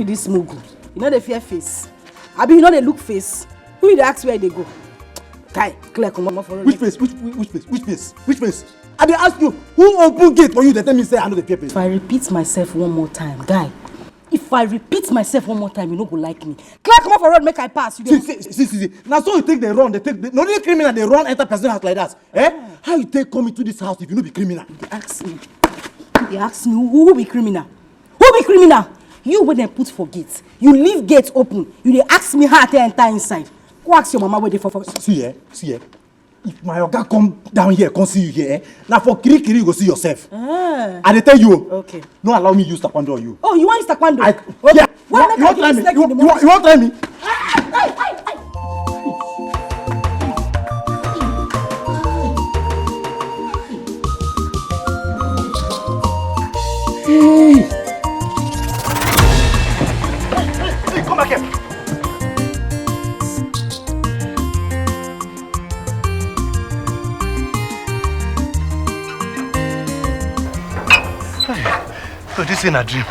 be this mogul? You know the fear face. I be you know the look face. Who you ask where they go? Guy, clear come on for which face? Which face? I dey ask you, who open gate for you? They tell me say I know the fear face. If I repeat myself one more time, guy. If I repeat myself one more time, you no go like me. Clear come on for road, make I pass. You See. Now so you think they run, no the criminal they run enter person house like that. Eh? How you take come into this house if you no be criminal? They ask me who be criminal? Who be criminal? You when they put for gate, you leave gate open. You dey ask me how I enter inside. Go ask your mama where they for. See. If my oga come down here, come see you here, now for kiri you go see yourself. I dey tell you. Okay. No allow me use taekwondo on you. Oh, you want use taekwondo? Yeah. You want try me? You want try me? Hey, come back here. So this ain't a dream.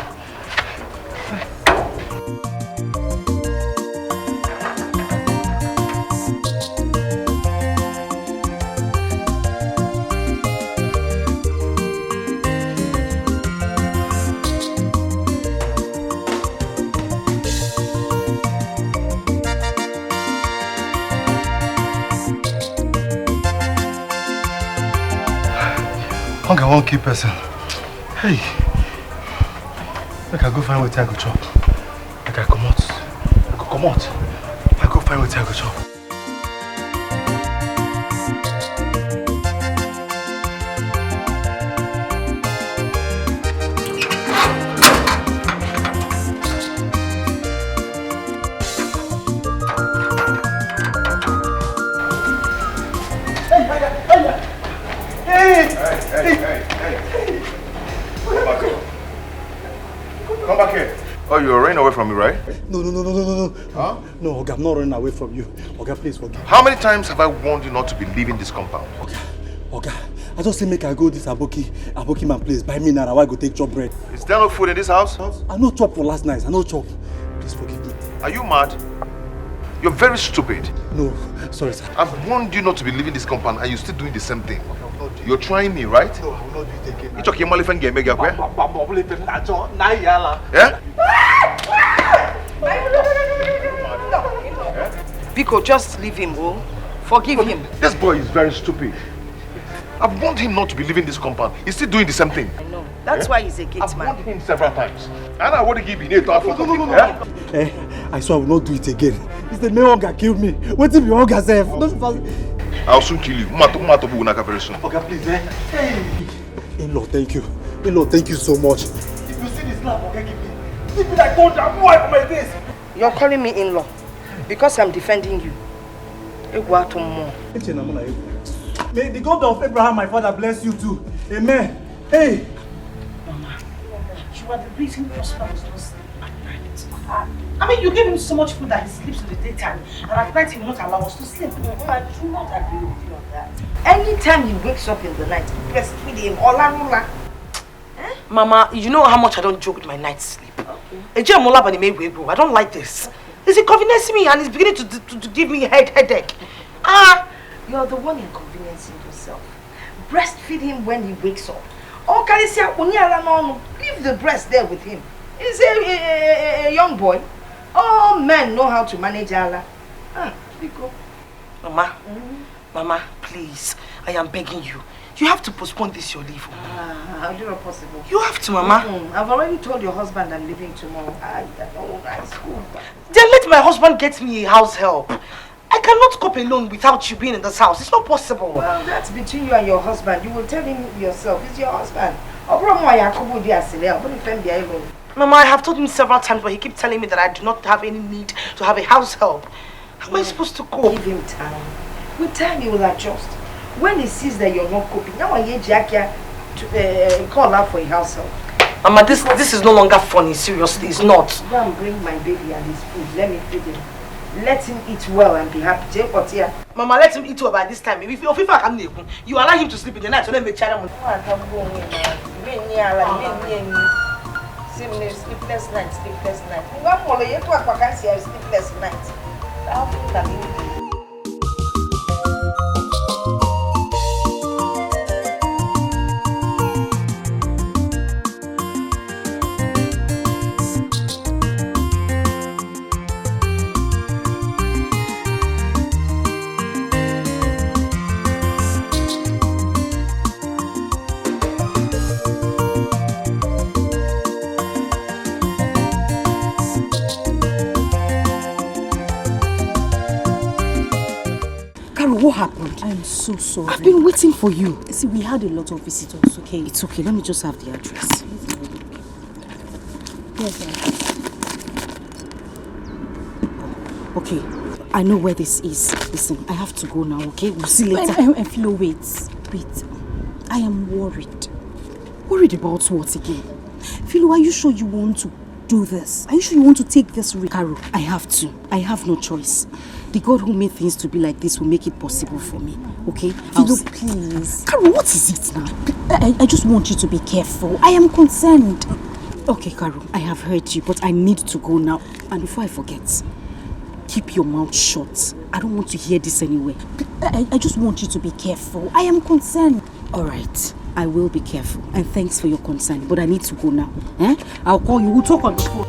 Hunger won't keep person. Hey. Make I go find what I go chop. Make I come out. I go find what I go chop. Hey. Come back here. Oh, you're running away from me, right? No. Huh? No, Oga, I'm not running away from you. Oga, please forgive me. How many times have I warned you not to be leaving this compound? Oga, I just say make I go this Aboki man place. Buy me now, I go take chop bread. Is there no food in this house? I no chop for last night. I no chop. Please forgive me. Are you mad? You're very stupid. No, sorry, sir. I've warned you not to be leaving this compound and you're still doing the same thing. You're trying me, right? No, I will not do it again. You talking about game mega kwe? Yeah? Biko, just leave him, oh. Forgive him. This boy is very stupid. I've warned him not to be leaving this compound. He's still doing the same thing. I know. That's why he's a gate I've man. warned him several times. And I want to give him No. I swear I will not do it again. It's the main hunger killed me. Wait till you hunger self. I'll soon kill you. Very soon. Okay, please, Hey. In-law, thank you. In-law, thank you so much. If you see this slap, okay, give me that gold and boy for my face. You're calling me in-law because I'm defending you. May the God of Abraham, my father, bless you too. Amen. Hey. Mama, you are the reason Prosper was not sleep at night. I mean, you give him so much food that he sleeps in the daytime, and at night he will not allow us to sleep. I do not agree with you on that. Anytime he wakes up in the night, breastfeed him, ola. Mama, you know how much I don't joke with my night's sleep. I don't like this. It's inconveniencing me and it's beginning to give me headache. You're the one inconveniencing yourself. Breastfeed him when he wakes up. Leave the breast there with him. He's a young boy. All men know how to manage Allah. Go. Mama, Mama, please, I am begging you. You have to postpone this your leave. How do you possible? You have to, Mama. I've already told your husband I'm leaving tomorrow. That's cool. Then let my husband get me a house help. I cannot cope alone without you being in this house. It's not possible. Well, that's between you and your husband. You will tell him yourself. It's your husband. Mama, I have told him several times, but he keeps telling me that I do not have any need to have a house help. How am I supposed to cope? Give him time. With time, he will adjust. When he sees that you're not coping, now I to call out for a house help. Mama, this is no longer funny. Seriously, it's not. Go and bring my baby and his food. Let me feed him. Let him eat well and be happy. Mama, let him eat well by this time. If you allow him to sleep in the night, so let me child him. Sleepless night, sleepless night. One more, you talk about sleepless night. I'll put that in. What happened? I'm so sorry. I've been waiting for you. See, we had a lot of visitors, okay? It's okay. Let me just have the address. Yes, sir. Okay. I know where this is. Listen, I have to go now, okay? We'll see later. Philo, wait. I am worried. Worried about what again? Philo, are you sure you want to do this? Are you sure you want to take this risk? Carol, I have to. I have no choice. The God who made things to be like this will make it possible for me, okay? Philo, please. Carol, what is it now? I just want you to be careful. I am concerned. Okay, Carol, I have heard you, but I need to go now. And before I forget, keep your mouth shut. I don't want to hear this anywhere. I just want you to be careful. I am concerned. All right, I will be careful. And thanks for your concern, but I need to go now. I'll call you. We'll talk on the phone.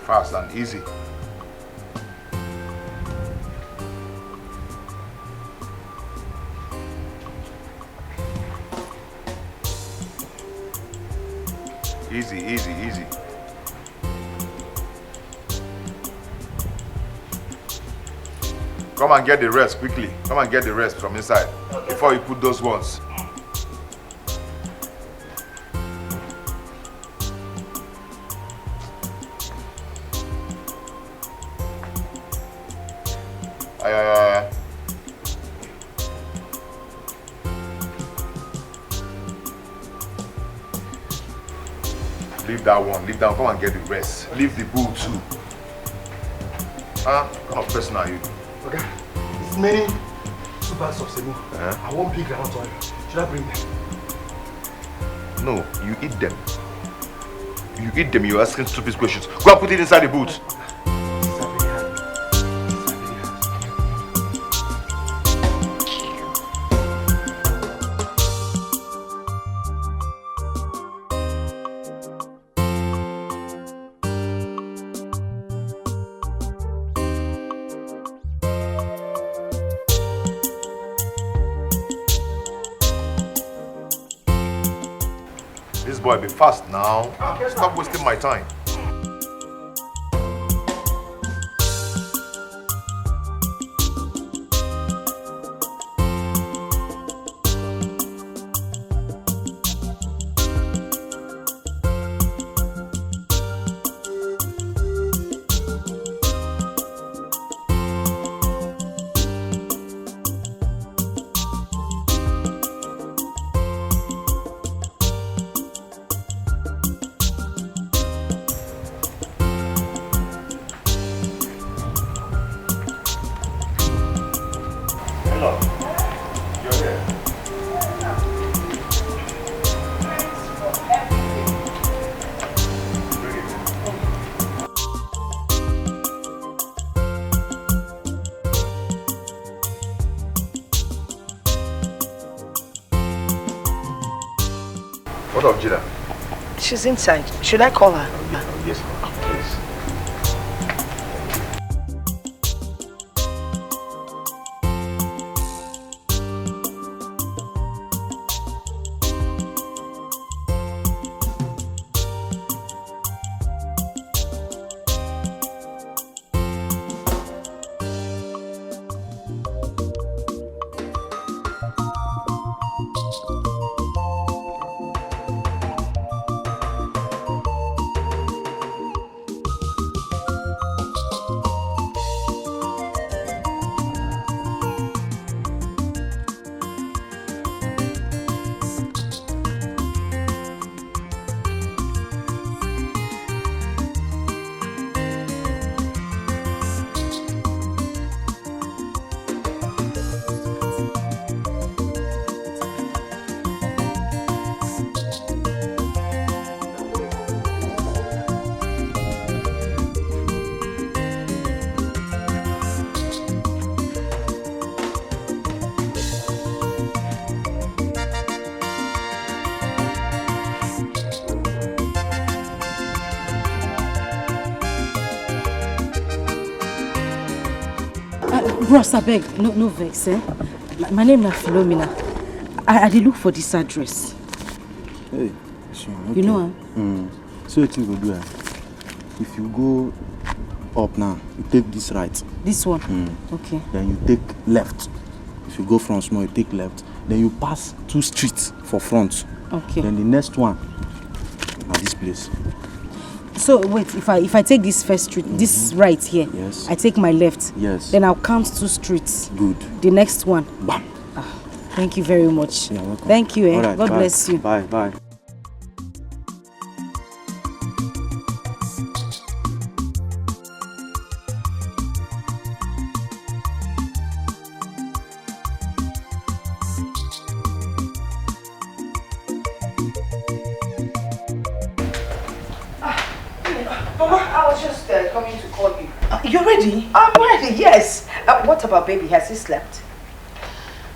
Fast and easy. Easy, easy, easy. Come and get the rest quickly. Come and get the rest from inside before you put those ones. Leave that one. Leave that one. Come and get the rest. Leave the bull too. What kind of person are you? Okay. It's many 2 bags of semo. I want big ground oil. Should I bring them? No, you eat them. You eat them. You're asking stupid questions. Go and put it inside the boot. Boy, be fast now. Stop wasting my time. What of Jida? She's inside. Should I call her? Yes, please. Ross, I beg, no vex, eh? My name is Philomena. I did look for this address. Hey, sure, okay. You know So what you go do? If you go up now, you take this right. This one? Okay. Then you take left. If you go from small, you take left. Then you pass 2 streets for front. Okay. Then the next one at this place. So wait, if I take this first street, this right here, yes. I take my left. Yes. Then I'll count 2 streets. Good. The next one. Bam. Thank you very much. You're welcome. Thank you, eh? Right, God bye. bless you. Bye. Mama, I was just coming to call you. You're ready? I'm ready, yes. What about baby? Has he slept?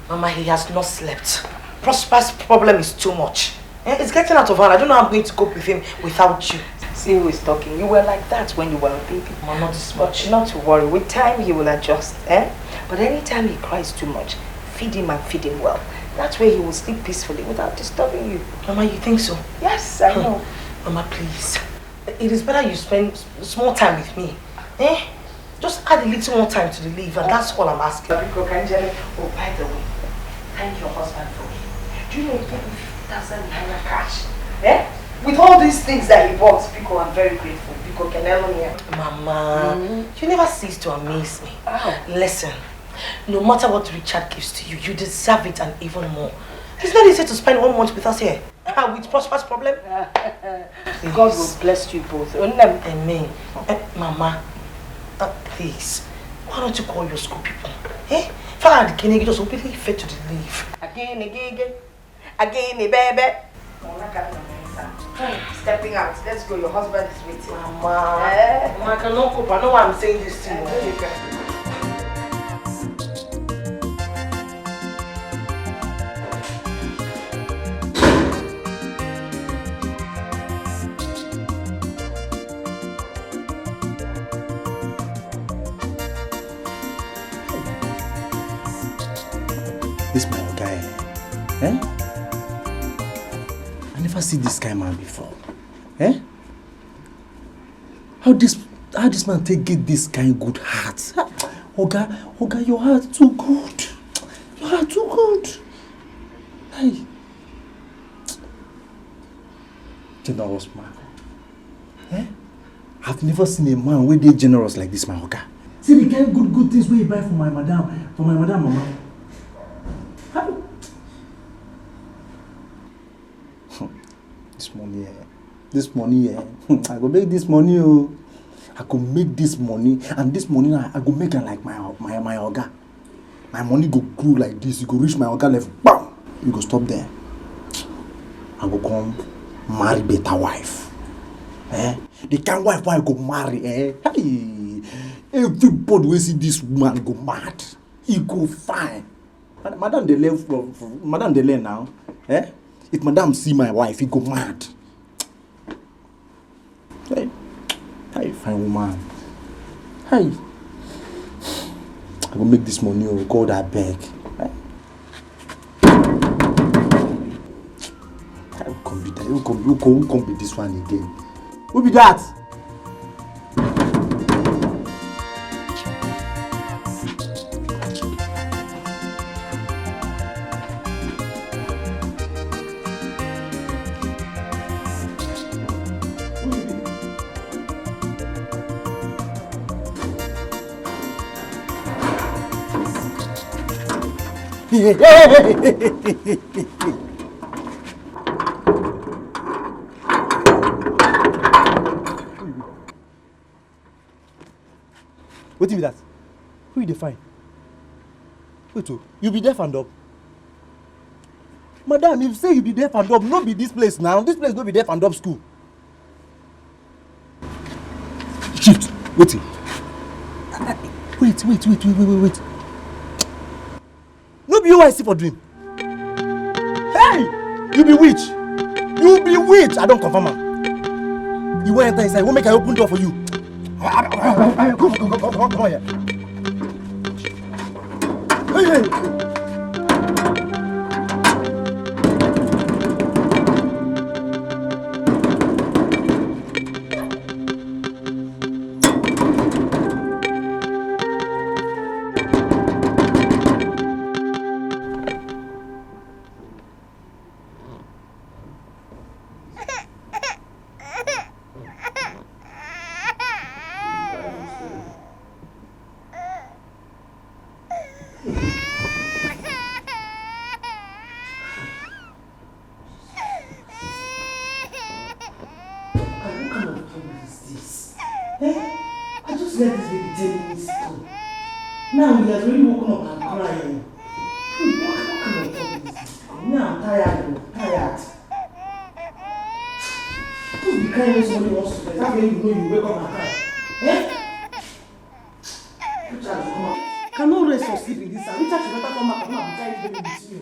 Mama, he has not slept. Prosper's problem is too much. It's getting out of hand. I don't know how I'm going to cope with him without you. See who is talking. You were like that when you were a baby. Mama, not this much. Not to worry. With time, he will adjust. But anytime he cries too much, feed him and feed him well. That way he will sleep peacefully without disturbing you. Mama, you think so? Yes, I know. Mama, please. It is better you spend small time with me. Just add a little more time to the leave, and that's all I'm asking. Oh, by the way, thank your husband for me. Do you know he gave me 50,000 naira cash? With all these things that he bought, Pico, I'm very grateful. Pico, can I here? Mama, you never cease to amaze me. Oh. Listen, no matter what Richard gives to you, you deserve it and even more. It's not easy to spend 1 month with us here. With Prosper's problem. God will bless you both. Amen. Mama, please, why don't you call your school people? Father, can you just openly fit to the leave? Again, baby. Stepping out. Let's go. Your husband is waiting. Mama, Mama, I cannot cope. I know why I'm saying this to you. This my guy. I never see this kind of man before. How this man get this kind of good heart? Oga, your heart too good. Your heart too good. Hey. Generous man. I've never seen a man where they generous like this man, Oga. See the kind of good things we buy for my madam, mama. This money, I go make this money, I go make this money, and this money I go make it like my oga. My money go grow like this, you go reach my oga level, bam! You go stop there. I go come marry better wife. The kind of wife I go marry, Hey, everybody will see this woman go mad. He go fine. Madam they learn now. If madam see my wife, he go mad. Hey, fine woman. Hey, I will make this money. Oh God, I beg. I will come be that. You come be this one again. Who be that? What be that? Who you define? Wait, you be deaf and dumb? Madam, if you say you be deaf and dumb, no be this place now. This place no be deaf and dumb school. Shift. Wait. Wait. No be you I see for dream. Hey! You be witch. I don't confirm am. You went enter inside. Won't make I open door for you. Come on here. Now he has really woken up and crying. Now I'm tired. Don't be crying when somebody wants to play. That's when you know you wake up and cry. Richard, come on. Cannot rest or sleep in this house. Richard should better come back and be trying to baby with you.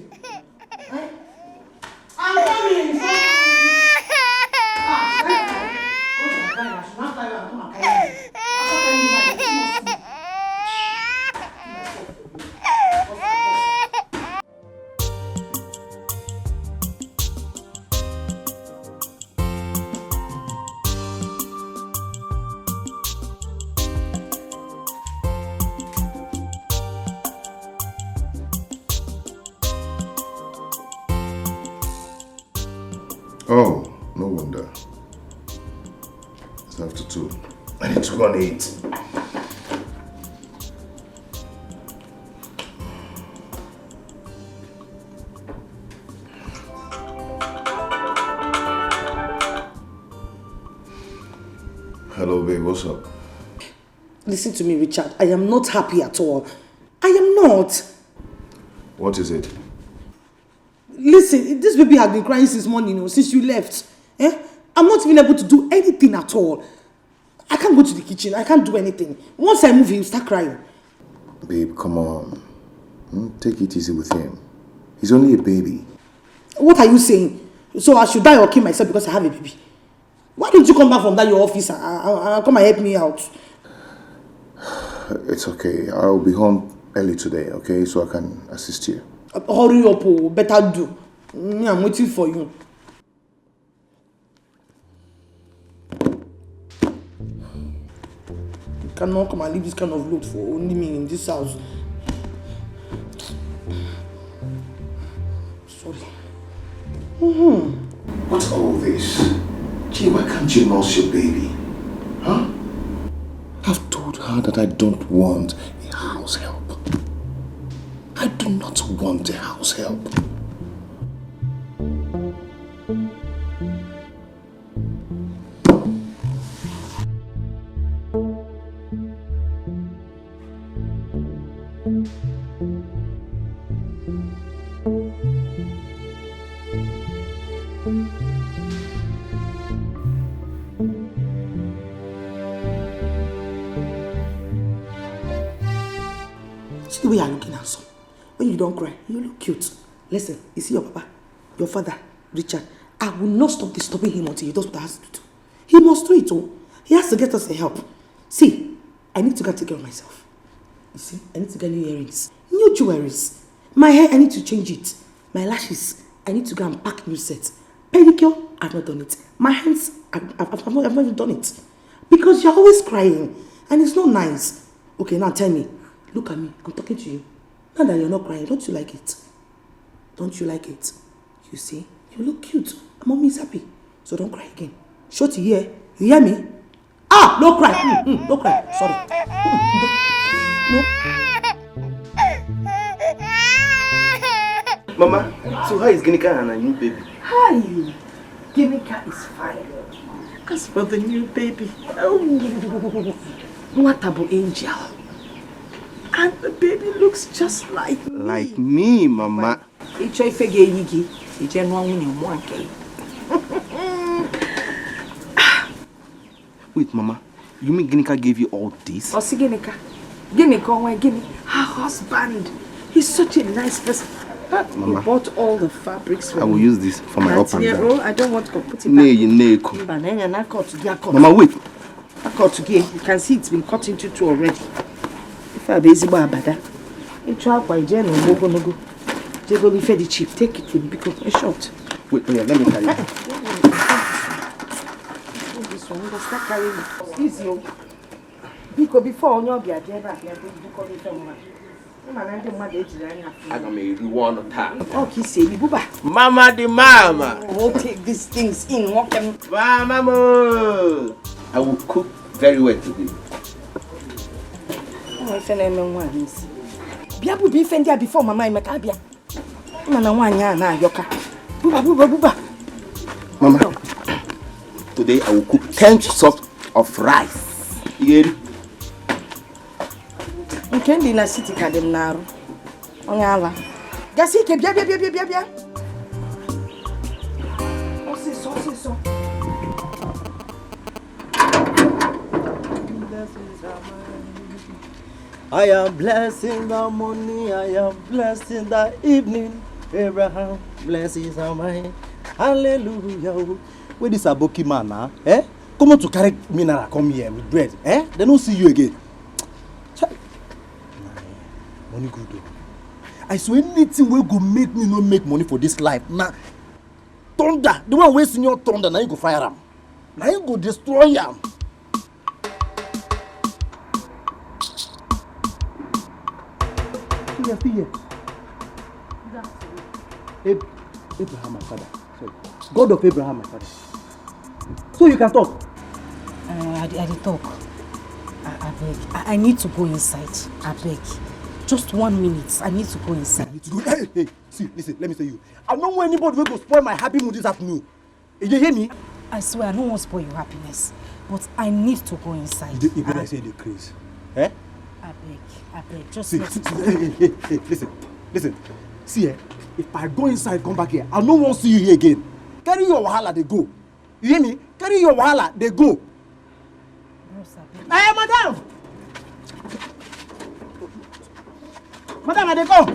I'm coming. Oh, no wonder. It's after 2. I need to go and eat. Hello, babe, what's up? Listen to me, Richard. I am not happy at all. I am not. What is it? Listen, this baby has been crying since morning, since you left. I'm not even able to do anything at all. I can't go to the kitchen. I can't do anything. Once I move, he'll start crying. Babe, come on. Take it easy with him. He's only a baby. What are you saying? So I should die or kill myself because I have a baby? Why don't you come back from that your office and come and help me out? It's okay. I'll be home early today, okay? So I can assist you. Hurry up, better do. I'm waiting for you. You cannot come and leave this kind of load for only me in this house. Sorry. What's all this? Gee, why can't you nurse your baby? Huh? I've told her that I don't want a house help. I do not want a house help. See the way you're looking handsome. When you don't cry, you look cute. Listen, you see your papa, your father, Richard. I will not stop disturbing him until he does what he has to do. He must do it all. He has to get us the help. See, I need to go take care of myself. You see, I need to get new earrings, new jewelries. My hair, I need to change it. My lashes, I need to go and pack new sets. Pedicure, I've not done it. My hands, I've not even done it. Because you're always crying. And it's not nice. Okay, now tell me. Look at me. I'm talking to you. Now that you're not crying, don't you like it? Don't you like it? You see? You look cute. Mommy is happy. So don't cry again. Shorty here. You hear me? Ah! No cry. No cry. Sorry. No. Mama, so how is Ginika and a new baby? Hi. Ginika is fine. As for the new baby. Oh, what about Angel? And the baby looks just like me. Like me, Mama. Wait, Mama. You mean Ginika gave you all this? Oh, see Ginika. Ginika, her husband. He's such a nice person. Mama, he bought all the fabrics for me. I will use this for my up and down. Oh, I don't want to put it back. Mama, wait. You can see it's been cut into 2 already. If I busy bada. It's up by Jen and Mogonogo. They go be fed cheap. Take it to the big short. Wait, let me carry it. This one, let's start carrying it. Easy. Because before on your beard, you're back here to call it from I can make you one time. okay, say, Buba. Mama the mama. We'll take these things in. Walk them. Mama. I will cook very well today. My friend, Biabu be fendia before Mama Macabia. Mana one yana yoka. Buba. Mama, today I will cook 10 sorts of rice. You get it? Kendi na city kadem naru. Onyala. Gasi ke bia. So. I am blessed in the morning, I am blessed in the evening. Abraham, blessings are mine. Hallelujah. Where this aboki man now? Come on to carry mineral, come here with bread. They don't see you again. Money good though. I swear anything will go make me not make money for this life. Now, thunder, the one wasting your thunder, now you go fire him. Now you go destroy him. Here. Abraham, my father. Sorry. God of Abraham, my father. So you can talk. I did talk. I beg. I need to go inside. I beg. Just 1 minute. I need to go inside. Hey, see, listen, let me tell you. I don't want anybody will go spoil my happy mood this afternoon. Did you hear me? I swear, I don't want to spoil your happiness. But I need to go inside. You better say the craze. I beg. Just see, hey, listen. See, if I go inside, come back here, I don't want to see you here again. Carry your wahala, they go. You hear me? Carry your wahala, they go. Hey, madam! Madam, they go.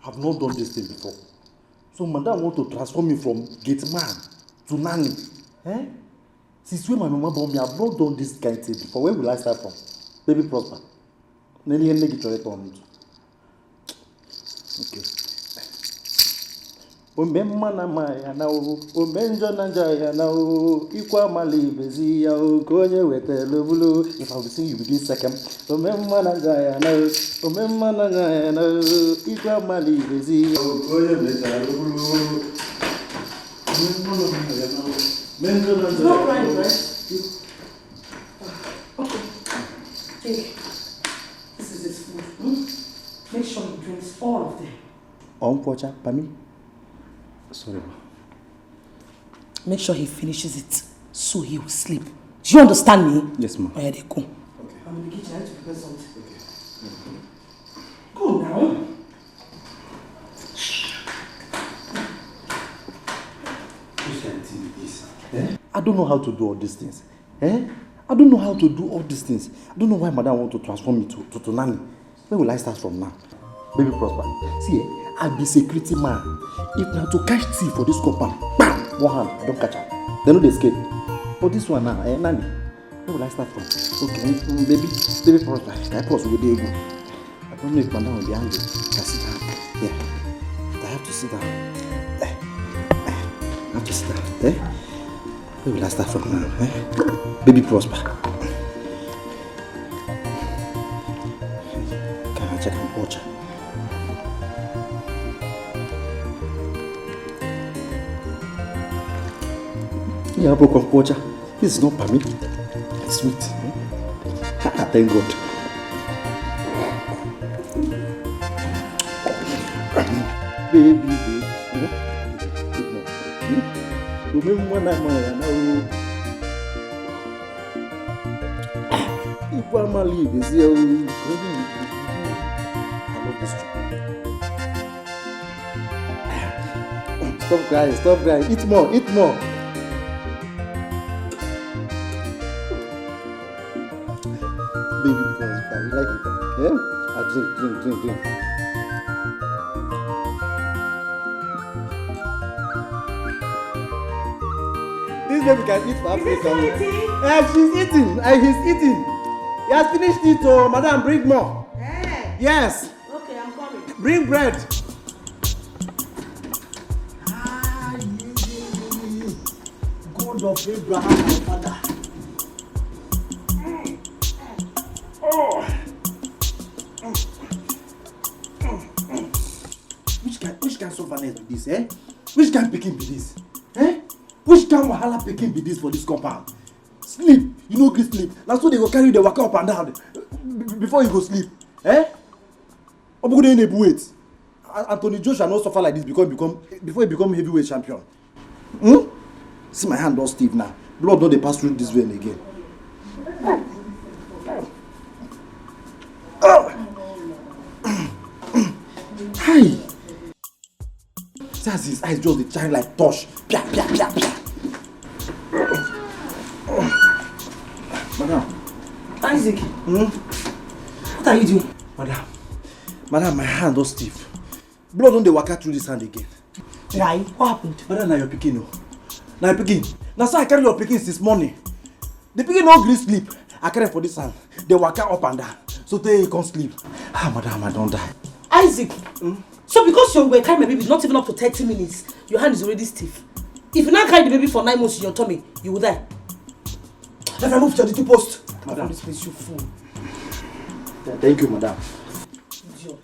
I've not done this thing before. So madam want to transform me from gate man to nanny. Since when my mama born me, I've not done this kind of thing before. Where will I start from? Baby prosper. Nelly and get your on it. Okay. Umemma na maya na o, umenjo na jaya na o, ikwa mali bezi ya o, konye wetelo bulu. If I will sing you within second. Umemma na jaya na o, umemma na jaya na o, ikwa mali bezi ya o, konye wetelo bulu. Umemma na jaya na o. It's not right, right? Okay. Take. This is his food. Make sure he drinks all of them. Pocha, Pami? Sorry, ma. Make sure he finishes it so he will sleep. Do you understand me? Yes, ma. Oh, yeah, they go. Okay. I'm in the kitchen. I need to prepare something. Okay. Go now. I don't know how to do all these things. I don't know how to do all these things. I don't know why madam want to transform me to nanny. Where will I start from now? Baby prosper. See, I be security man. If now to catch thief for this compound, bam, one hand, I don't catch her. They know they escape. But this one now, nanny. Where will I start from? Okay, baby prosper. I pause with the ego. I don't know if madam will be angry. I sit down. Yeah. I have to sit down. I have to sit down. Where will I start from now? Baby prosper. Can I check an orchard? Yeah, broken orchard. This is not permit. It's sweet. Thank God. Baby. Remember that man, if one man leave, is here. I love this job. Stop crying. Eat more. You like it? Yeah? Drink. This baby can eat for Africa. She's eating. He's eating. He has finished it, oh, madam, bring more. Hey. Yes. Okay, I'm coming. Bring bread. God of Abraham, my father. Which kind softness be this, eh? Which kind pikin be this? Eh? Which kind wahala pikin be this for this compound? Sleep, you no gree sleep. Na so they go carry the waka up and down before you go sleep. Eh? Obugude Inebu wait. Anthony Joshua no suffer like this before he become heavyweight champion. See my hand all stiff now. Blood no dey pass through this vein again. Hi. That's his eyes just dey shine like torch. Pia. Madam. Isaac. What are you doing? Madam, my hand all stiff. Blood don't dey waka through this hand again. Why? What happened? Madam, na your pikin o. Na your pikin. Na so I carry your pikin since morning. The pikin no gree sleep. I carry for this hand. They waka up and down. So tey he can't sleep. Madam, I don't die. Isaac. So because you were carrying my baby not even up to 30 minutes, your hand is already stiff. If you now carry the baby for 9 months in your tummy, you will die. If I move to the two post. Madam, this place you fool. Thank you, madam. Idiot.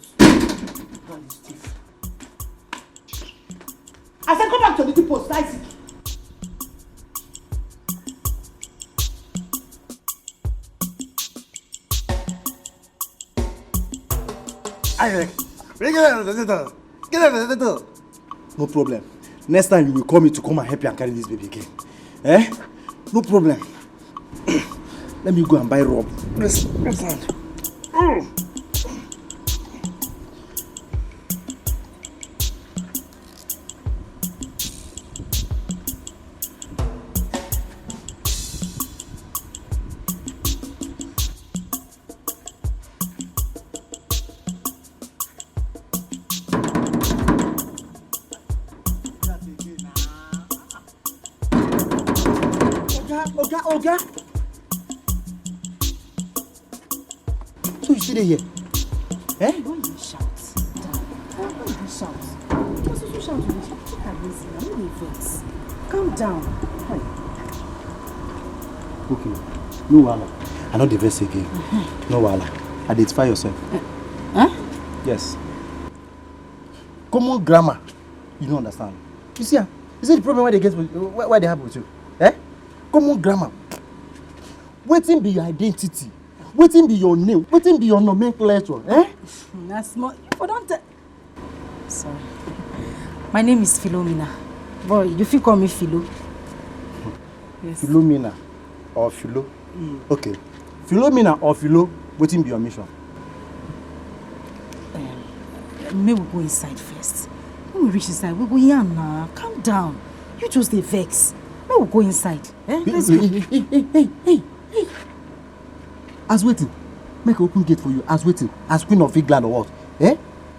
Hand is stiff. I said, come back to the two post, Isaac. Isaac, no problem. Next time you will call me to come and help you and carry this baby again. Eh? No problem. Let me go and buy rope. Let's hand. Oga. So you see there here? Eh? Why you shout? Why you shout? Because you shout, you look at this. I'm not vex. Calm down. Okay. No wahala. I know the verse again. No wahala. Identify yourself. Huh? Yes. Common grammar. You don't understand. You see, is it the problem why they get why they have with you? Eh? Common grammar. Wetin be your identity? Wetin be your name? Wetin be your nomenclature? Eh? That's small. You don't tell. Sorry. My name is Philomena. Boy, you feel call me Philo. Yes. Philomena or Philo? Okay. Philomena or Philo, wetin be your mission? May we go inside first. When we reach inside, we go yarn now. Calm down. You just dey vex. May we go inside. Eh? Let's go. Hey. As waiting, make an open gate for you. As waiting, as Queen of England or what? Eh?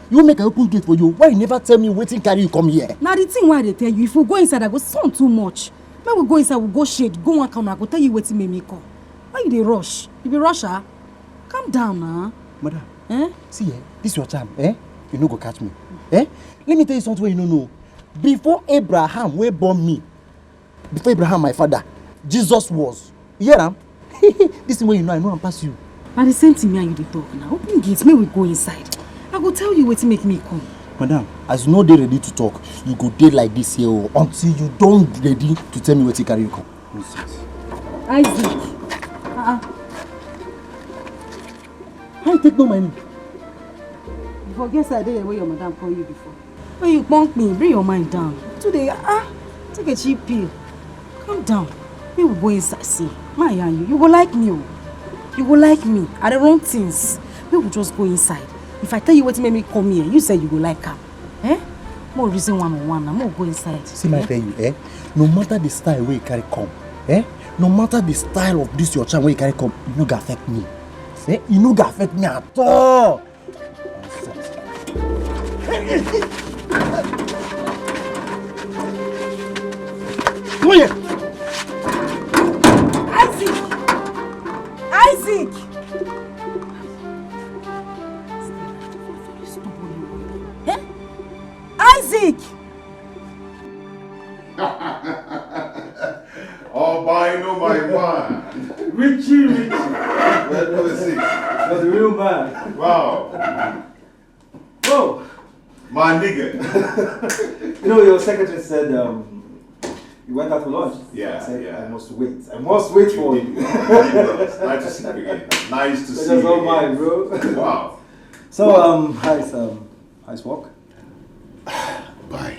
You make an open gate for you. Why you never tell me waiting carry you come here? Now the thing why they tell you, if we go inside, I go sound too much. When we go inside, we go shade, go one corner, I go tell you waiting make me come. Why you dey rush? You be rusher? Calm down now. Madam, Eh? see this your time, eh? You no go catch me. Eh? Let me tell you something where you don't know. Before Abraham wey born me, before Abraham my father, Jesus was. You hear am? This is where you know I know and pass you. Now the same thing me and you dey talk now. Open gates, may we go inside. I go tell you wetin make me come. Madam, as you no dey ready to talk, you go dey like this here until you don ready to tell me wetin carry you come. Isaac. How you take no money? You forget say I dey where your madam call you before. When you punk me, bring your mind down. Today, take a cheap pill. Calm down. We will go inside. See, my and you go like me. You go like me. I the wrong things. We will just go inside. If I tell you what made me come here, you say you go like her. Eh? More reason one on one. I'm gonna go inside. See, my tell you, no matter the style where you carry come, no matter the style of this your child where you carry come, you no go affect me. Eh? You no go affect me at all. Come here. Isaac! Eh? Isaac! Oh, by no, my man. Richie. Where was he? You're the real man. Wow. Oh. My nigga. You know, your secretary said you went out for lunch. Yeah, I said, yeah. I must wait. I must wait for you. Nice to see you again. Nice to see you. That's all mine, bro. Wow. So, how's work? Bye.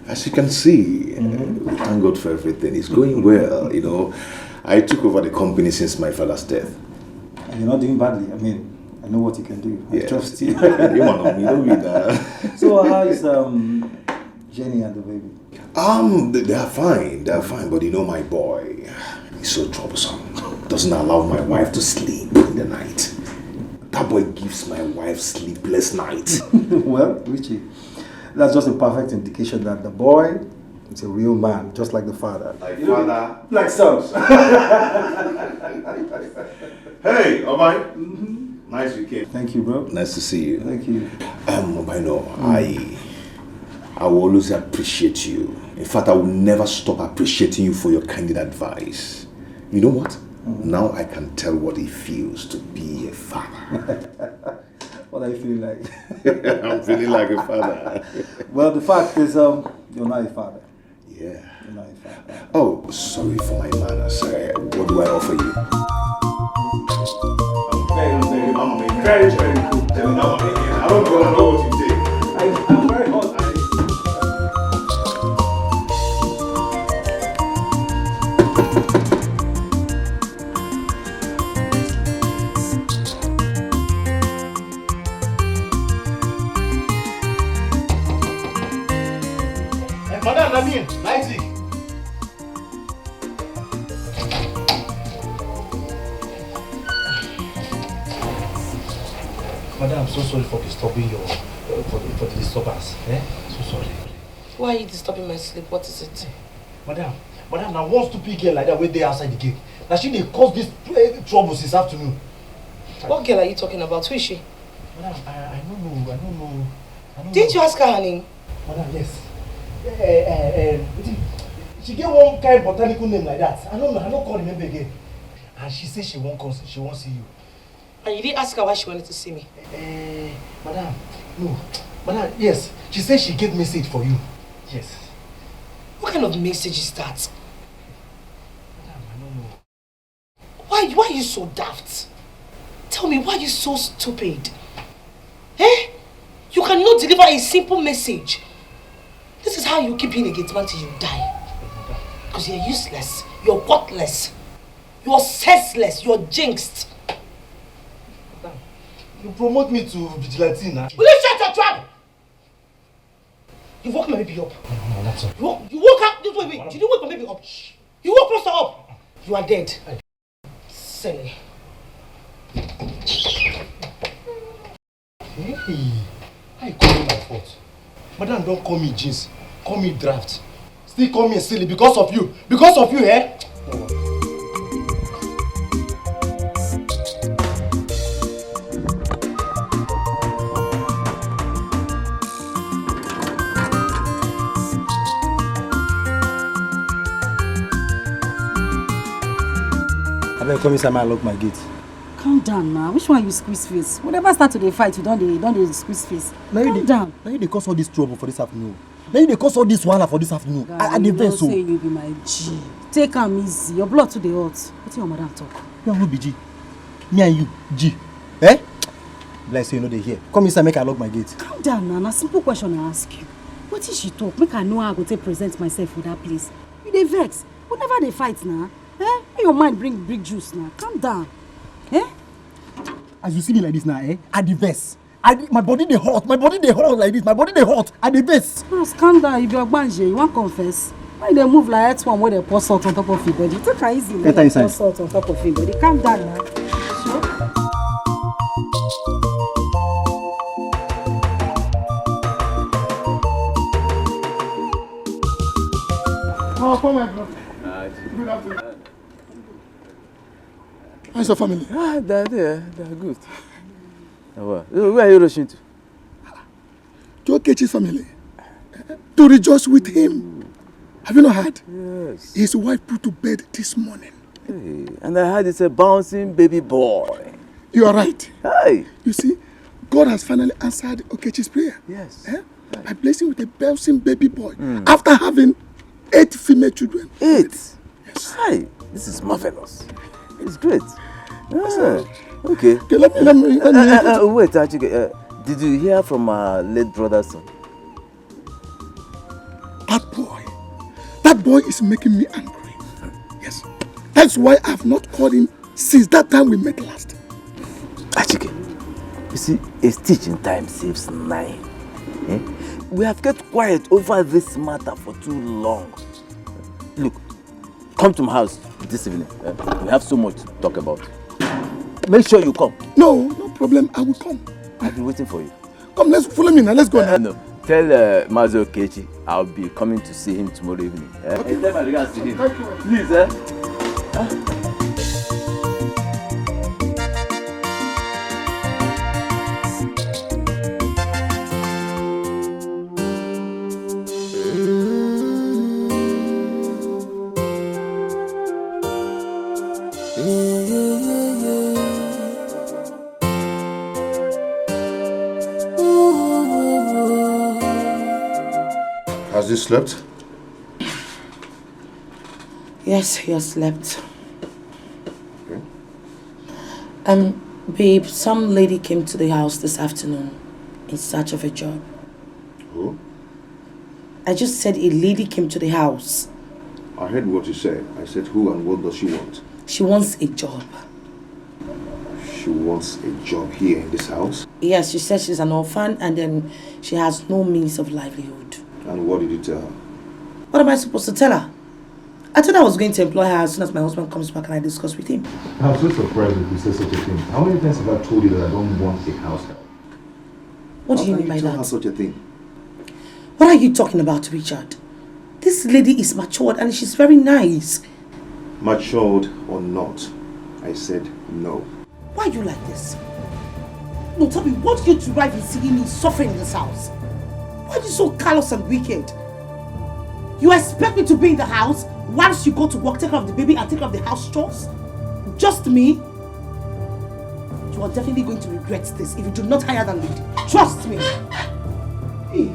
As you can see, thank God for everything. It's going well, you know. I took over the company since my father's death. And you're not doing badly. I mean, I know what you can do. I trust you. You want me, don't be So, how is Jenny and the baby? They are fine. They are fine. But you know, my boy, he's so troublesome. Doesn't allow my wife to sleep in the night. That boy gives my wife sleepless nights. Well, Richie, that's just a perfect indication that the boy is a real man, just like the father. Like father. Like sons. Hey, alright. Nice weekend. Thank you, bro. Nice to see you. Thank you. I know. I will always appreciate you. In fact, I will never stop appreciating you for your candid advice. You know what? Now I can tell what it feels to be a father. What are you feeling like? I'm feeling like a father. Well, the fact is, you're not a father. Yeah. You're not a father. Oh, sorry for my manners. What do I offer you? I'm very cool. I don't know what you take. I'm very hot. Madam, I mean, Isaac. Madam, I'm so sorry for disturbing your for the disturbance. So sorry. Why are you disturbing my sleep? What is it? Madam, now one stupid girl like that wait there outside the gate. Now she dey cause this trouble since afternoon. What girl are you talking about? Who is she? Madam, I don't know. Didn't you ask her her name? Madam, yes. She get one kind botanical name like that. I don't call remember again. And she said she won't come, she won't see you. And you didn't ask her why she wanted to see me? Madam, no. Madam, yes. She said she gave message for you. Yes. What kind of message is that? Madam, I don't know. Why are you so daft? Tell me, why are you so stupid? Eh? You cannot deliver a simple message. This is how you keep being a gate man till you die. Because you're useless, you're worthless, you're senseless, you're jinxed. Madam, you promote me to vigilante now. Will you shut your trap? You woke my baby up. No, that's all. You woke up. Wait. Did you wake my baby up? Shh. You woke Rosa up. You are dead. Silly. Hey, I call you my fault. Madam, don't call me jeans. Call me draft. Still call me silly because of you. Because of you, eh? I better come inside and lock my gate. Calm down now. Which one you squeeze face? Whenever start to the fight, you don't squeeze face. Calm down. Now you cause all this trouble for this afternoon. Now you cause all this wahala for this afternoon. I dey vex so. Say you be my G. Take am easy. Your blood to the hot. Wetin your madam talk? You who be G? Me and you, G. Eh? Bless you, you know they hear. Come inside, make I lock my gate. Calm down now. Na simple question I ask you. Wetin she talk? Make I know how I go take present myself for that place. You dey vex. Whenever they fight now, eh? Make your mind bring juice now. Calm down. Eh? As you see me like this now, eh? I dey vex. My body dey hot. My body dey hot like this. My body dey hot. I dey vex. Bros, calm down. If you're gbanje, you wan confess? Why they move like that one where they pour salt on top of your body? Take her easy. Get her inside. Pour salt on top of your body. Calm down now. Sure. Papa, my brother. Good afternoon. How's your family? They're good. Where are you rushing to? To Okechi's family. To rejoice with him. Have you not heard? Yes. His wife put to bed this morning. Hey, and I heard it's a bouncing baby boy. You are right. Hey. You see, God has finally answered Okechi's prayer. Yes. By blessing with a bouncing baby boy. After having 8 female children. 8? Yes. Hey, this is marvelous. It's great. Okay. Okay, let me wait, actually, did you hear from our late brother's son? That boy is making me angry. Yes. That's why I have not called him since that time we met last. Achike, you see, a stitch in time saves 9. We have kept quiet over this matter for too long. Look, come to my house this evening. We have so much to talk about. Make sure you come. No problem. I will come. I've been waiting for you. Come, let's follow me now. Let's go now. No. Tell Mazo Okechi I'll be coming to see him tomorrow evening. Okay. Tell my regards to him. Thank you. Please, Has he slept? Yes, he has slept. Okay. Babe, some lady came to the house this afternoon in search of a job. Who? I just said a lady came to the house. I heard what you said. I said who and what does she want? She wants a job. She wants a job here in this house? Yes, she said she's an orphan and then she has no means of livelihood. And what did you tell her? What am I supposed to tell her? I thought I was going to employ her as soon as my husband comes back and I discuss with him. I'm so surprised that you said such a thing. How many times have I told you that I don't want a house help? What do you mean by How can you tell her that? such a thing? What are you talking about, Richard? This lady is matured and she's very nice. Matured or not, I said no. Why are you like this? No, tell me, what do you derive in seeing me suffering in this house? Why are you so callous and wicked? You expect me to be in the house once you go to work, take care of the baby and take care of the house chores? Just me? You are definitely going to regret this if you do not hire that lady. Trust me. Please.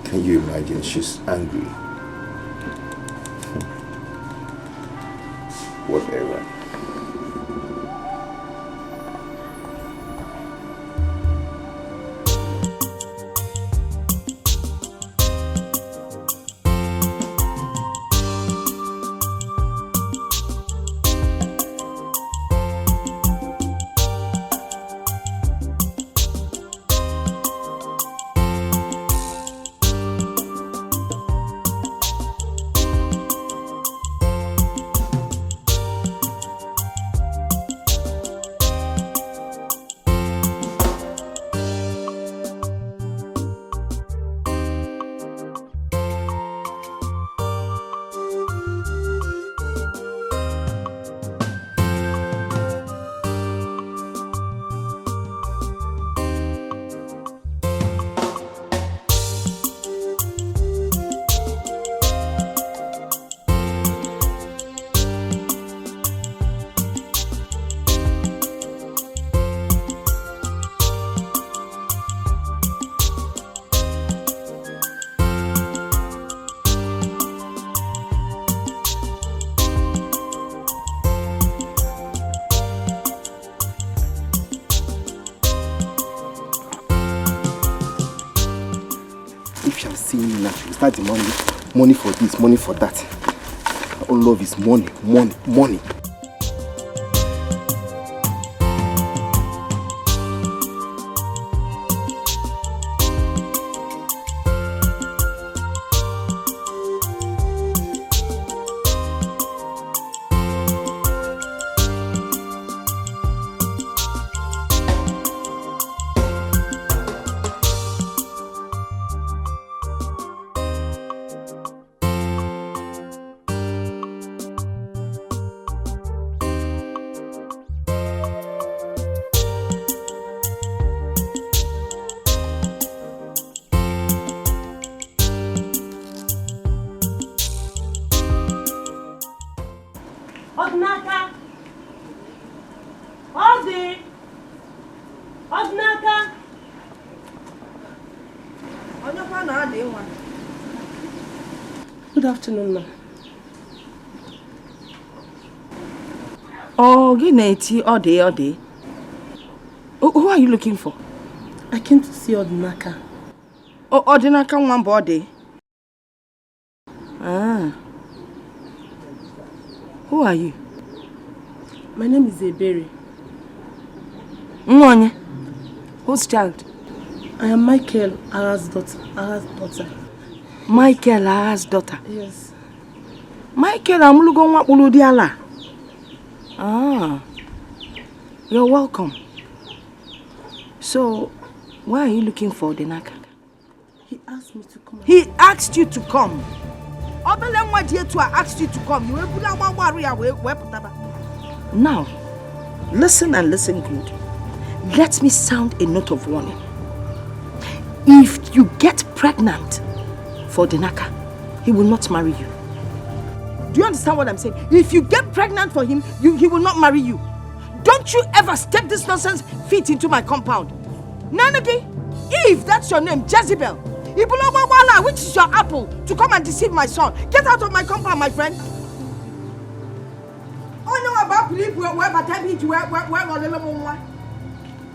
Can you imagine? She's angry. Whatever. Start the money for this, money for that. All love is money, money, money. Ode! Odnaka! Good afternoon, ma. Oh, Ode. Who are you looking for? I came to see Odnaka. Oh, Odnaka one body. Ah. Who are you? My name is Ebere. Mwanya. Whose child? I am Michael Ara's daughter. Michael Ara's daughter? Yes. Michael Amulugo Wapuludiala. Ah. You're welcome. So, why are you looking for Odnaka? He asked me to come. He asked you to come. Asked you to come. Now, listen and listen good. Let me sound a note of warning. If you get pregnant for Odnaka, he will not marry you. Do you understand what I'm saying? If you get pregnant for him, he will not marry you. Don't you ever step this nonsense feet into my compound. Nanagi, if that's your name, Jezebel, which is your apple, to come and deceive my son. Get out of my compound, my friend. Oh no, about believe where but I need to where on the little one.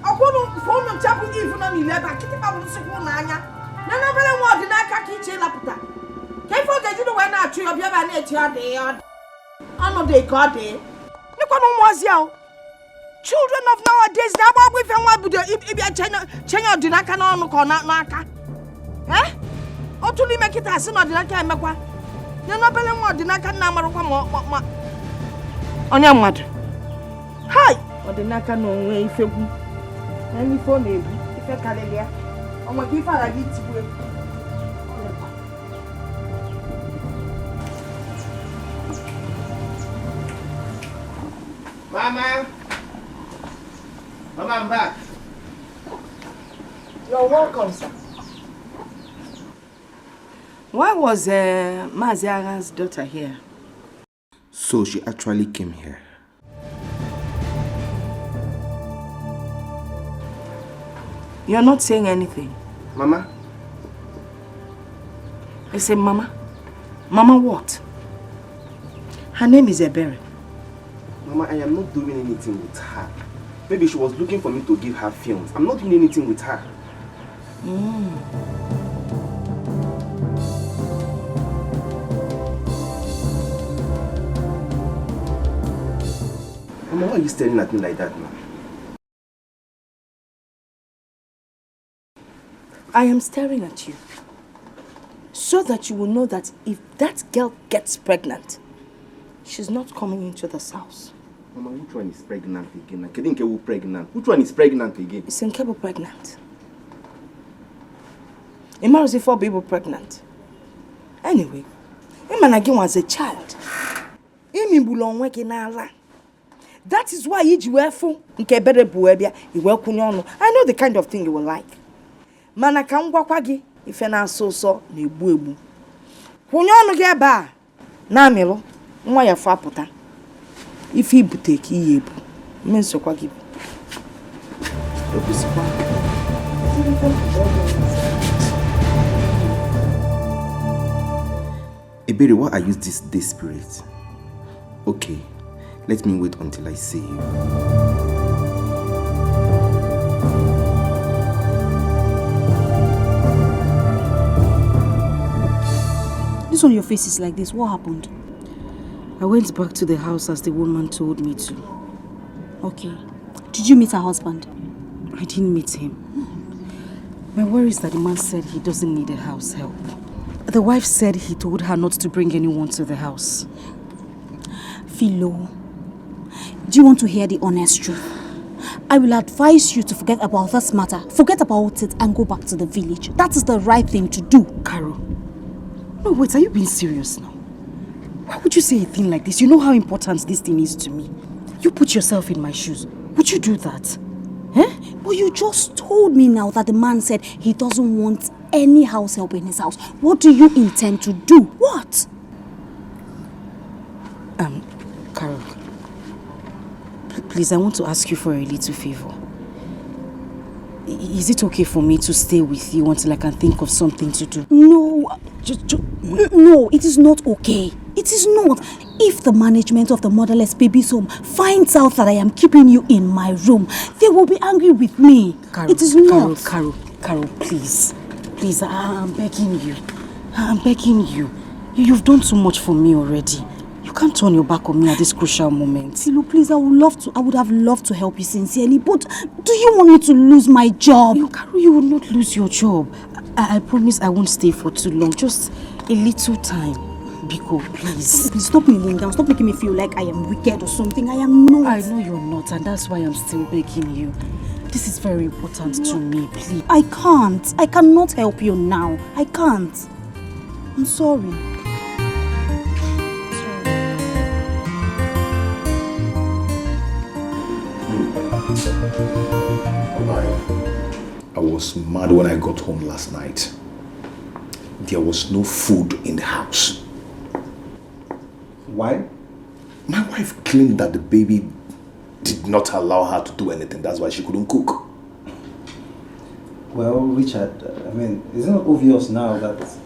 I couldn't phone on chapel even on 11. Keep up with the second Nanya. None of them want the Naka kitchen laputa. Can't forget you know when I tree of your nature day. I know they got it. Look what was you. Children of nowadays, they are with them. What would you change the Naka no Naka? Eh? Otuli make it as not like I make one. You're not belong more than I can number one. On your mother. Hi! Or the Naka no way if you any phone maybe if I can hear. On my people I get to Mama, I'm back. You're welcome, sir. Why was Maziara's daughter here? So she actually came here. You're not saying anything. Mama? I say Mama. Mama what? Her name is Ebere. Mama, I am not doing anything with her. Maybe she was looking for me to give her films. I'm not doing anything with her. Mama, why are you staring at me like that now? I am staring at you so that you will know that if that girl gets pregnant, she's not coming into this house. Mama, which one is pregnant again? I didn't get who pregnant. Which one is pregnant again? It's Nkebo pregnant. Imaruzi 4 people pregnant. Anyway, Imanagi was a child. That is why I know the kind of thing you will like. Manaka ngwakwagi ife na so na egbu. Kwunyonu gi eba na amilo nwa ya fa puta. Ife ibute ka iye ebu. Mensokwa gi. Ebere, why are you this desperate? Okay, let me wait until I see you. This on your face is like this. What happened? I went back to the house as the woman told me to. Okay. Did you meet her husband? I didn't meet him. My worry is that the man said he doesn't need a house help. The wife said he told her not to bring anyone to the house. Philo, do you want to hear the honest truth? I will advise you to forget about this matter. Forget about it and go back to the village. That is the right thing to do. Carol. No, wait, are you being serious now? Why would you say a thing like this? You know how important this thing is to me. You put yourself in my shoes. Would you do that? Eh? But you just told me now that the man said he doesn't want any house help in his house. What do you intend to do? What? Carol, please, I want to ask you for a little favor. Is it okay for me to stay with you until I can think of something to do? No, no, it is not okay. It is not. If the management of the motherless baby's home finds out that I am keeping you in my room, they will be angry with me. Carol, it is not. Carol, please. Please, I'm begging you. I'm begging you. You've done too much for me already. You can't turn your back on me at this crucial moment. Silo, please, I would have loved to help you sincerely, but do you want me to lose my job? Carol, you will not lose your job. I promise I won't stay for too long. Just a little time. Biko, please. Please stop me laying down. Stop making me feel like I am wicked or something. I am not. I know you're not, and that's why I'm still begging you. This is very important to me, please. I can't. I cannot help you now. I can't. I'm sorry. I was mad when I got home last night. There was no food in the house. Why? My wife claimed that the baby did not allow her to do anything. That's why she couldn't cook. Well, Richard, I mean, isn't it obvious now that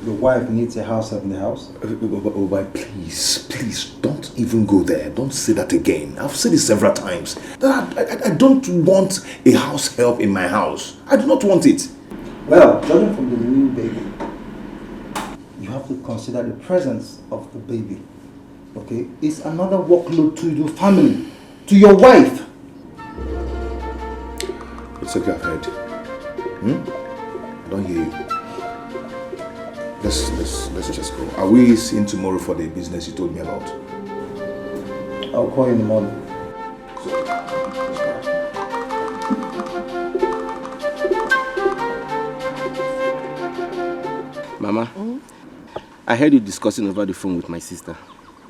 your wife needs a house help in the house? But please, don't even go there. Don't say that again. I've said it several times. I don't want a house help in my house. I do not want it. Well, judging from the new baby, you have to consider the presence of the baby. Okay? It's another workload to your family, to your wife. It's okay, I've heard. I don't hear you. Let's just go. Are we seeing tomorrow for the business you told me about? I'll call you in the morning. Mama, I heard you discussing over the phone with my sister.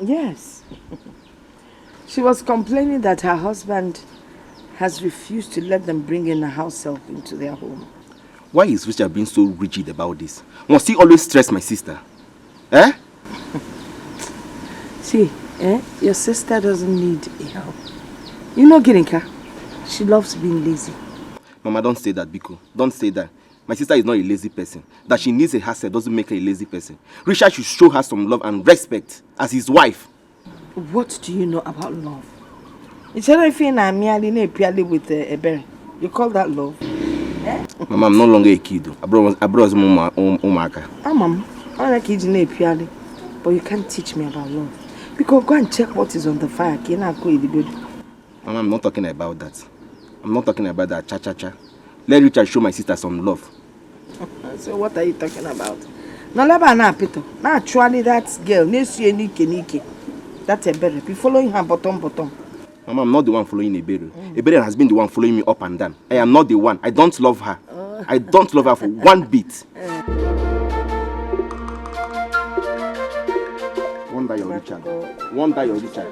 Yes. She was complaining that her husband has refused to let them bring in a house help into their home. Why is Richard being so rigid about this? Must he always stress my sister? Eh? See, your sister doesn't need a help. You know Girinka? She loves being lazy. Mama, don't say that, Biko. Don't say that. My sister is not a lazy person. That she needs a house help doesn't make her a lazy person. Richard should show her some love and respect as his wife. What do you know about love? Instead of feeling I'm merely with a berry, you call that love? Eh? Mama, I'm no longer a kid. I brought Mama. Mama, I like it, but you can't teach me about love. Because go and check what is on the fire. Mama, I'm not talking about that. I'm not talking about that cha-cha-cha. Let Richard show my sister some love. So what are you talking about? Now, actually, that girl, that's a berry. Be following her bottom. Mama, I'm not the one following Ebere. Ebere has been the one following me up and down. I am not the one. I don't love her. I don't love her for one bit. One day you're Richard. One day you're Richard.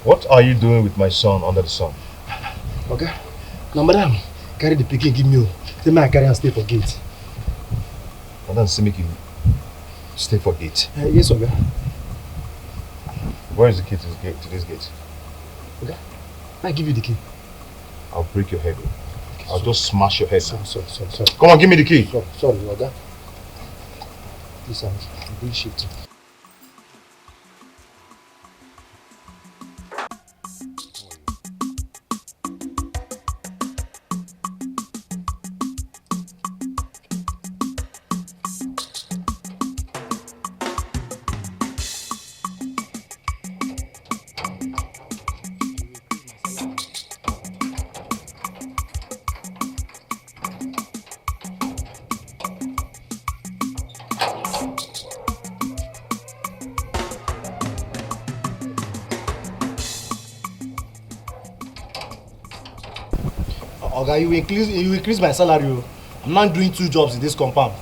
What are you doing with my son under the sun? Okay. Now, madam, carry the pikin, give me. Say, man, carry and stay for gate. Madam, say make you stay for gate. Yes, okay. Where is the key to this gate? Okay. I give you the key. I'll break your head. I'll just smash your head. Sorry. Come on, give me the key. Sorry, okay. This is bullshit. Oga, you increase my salary. Oh. I'm not doing 2 jobs in this compound.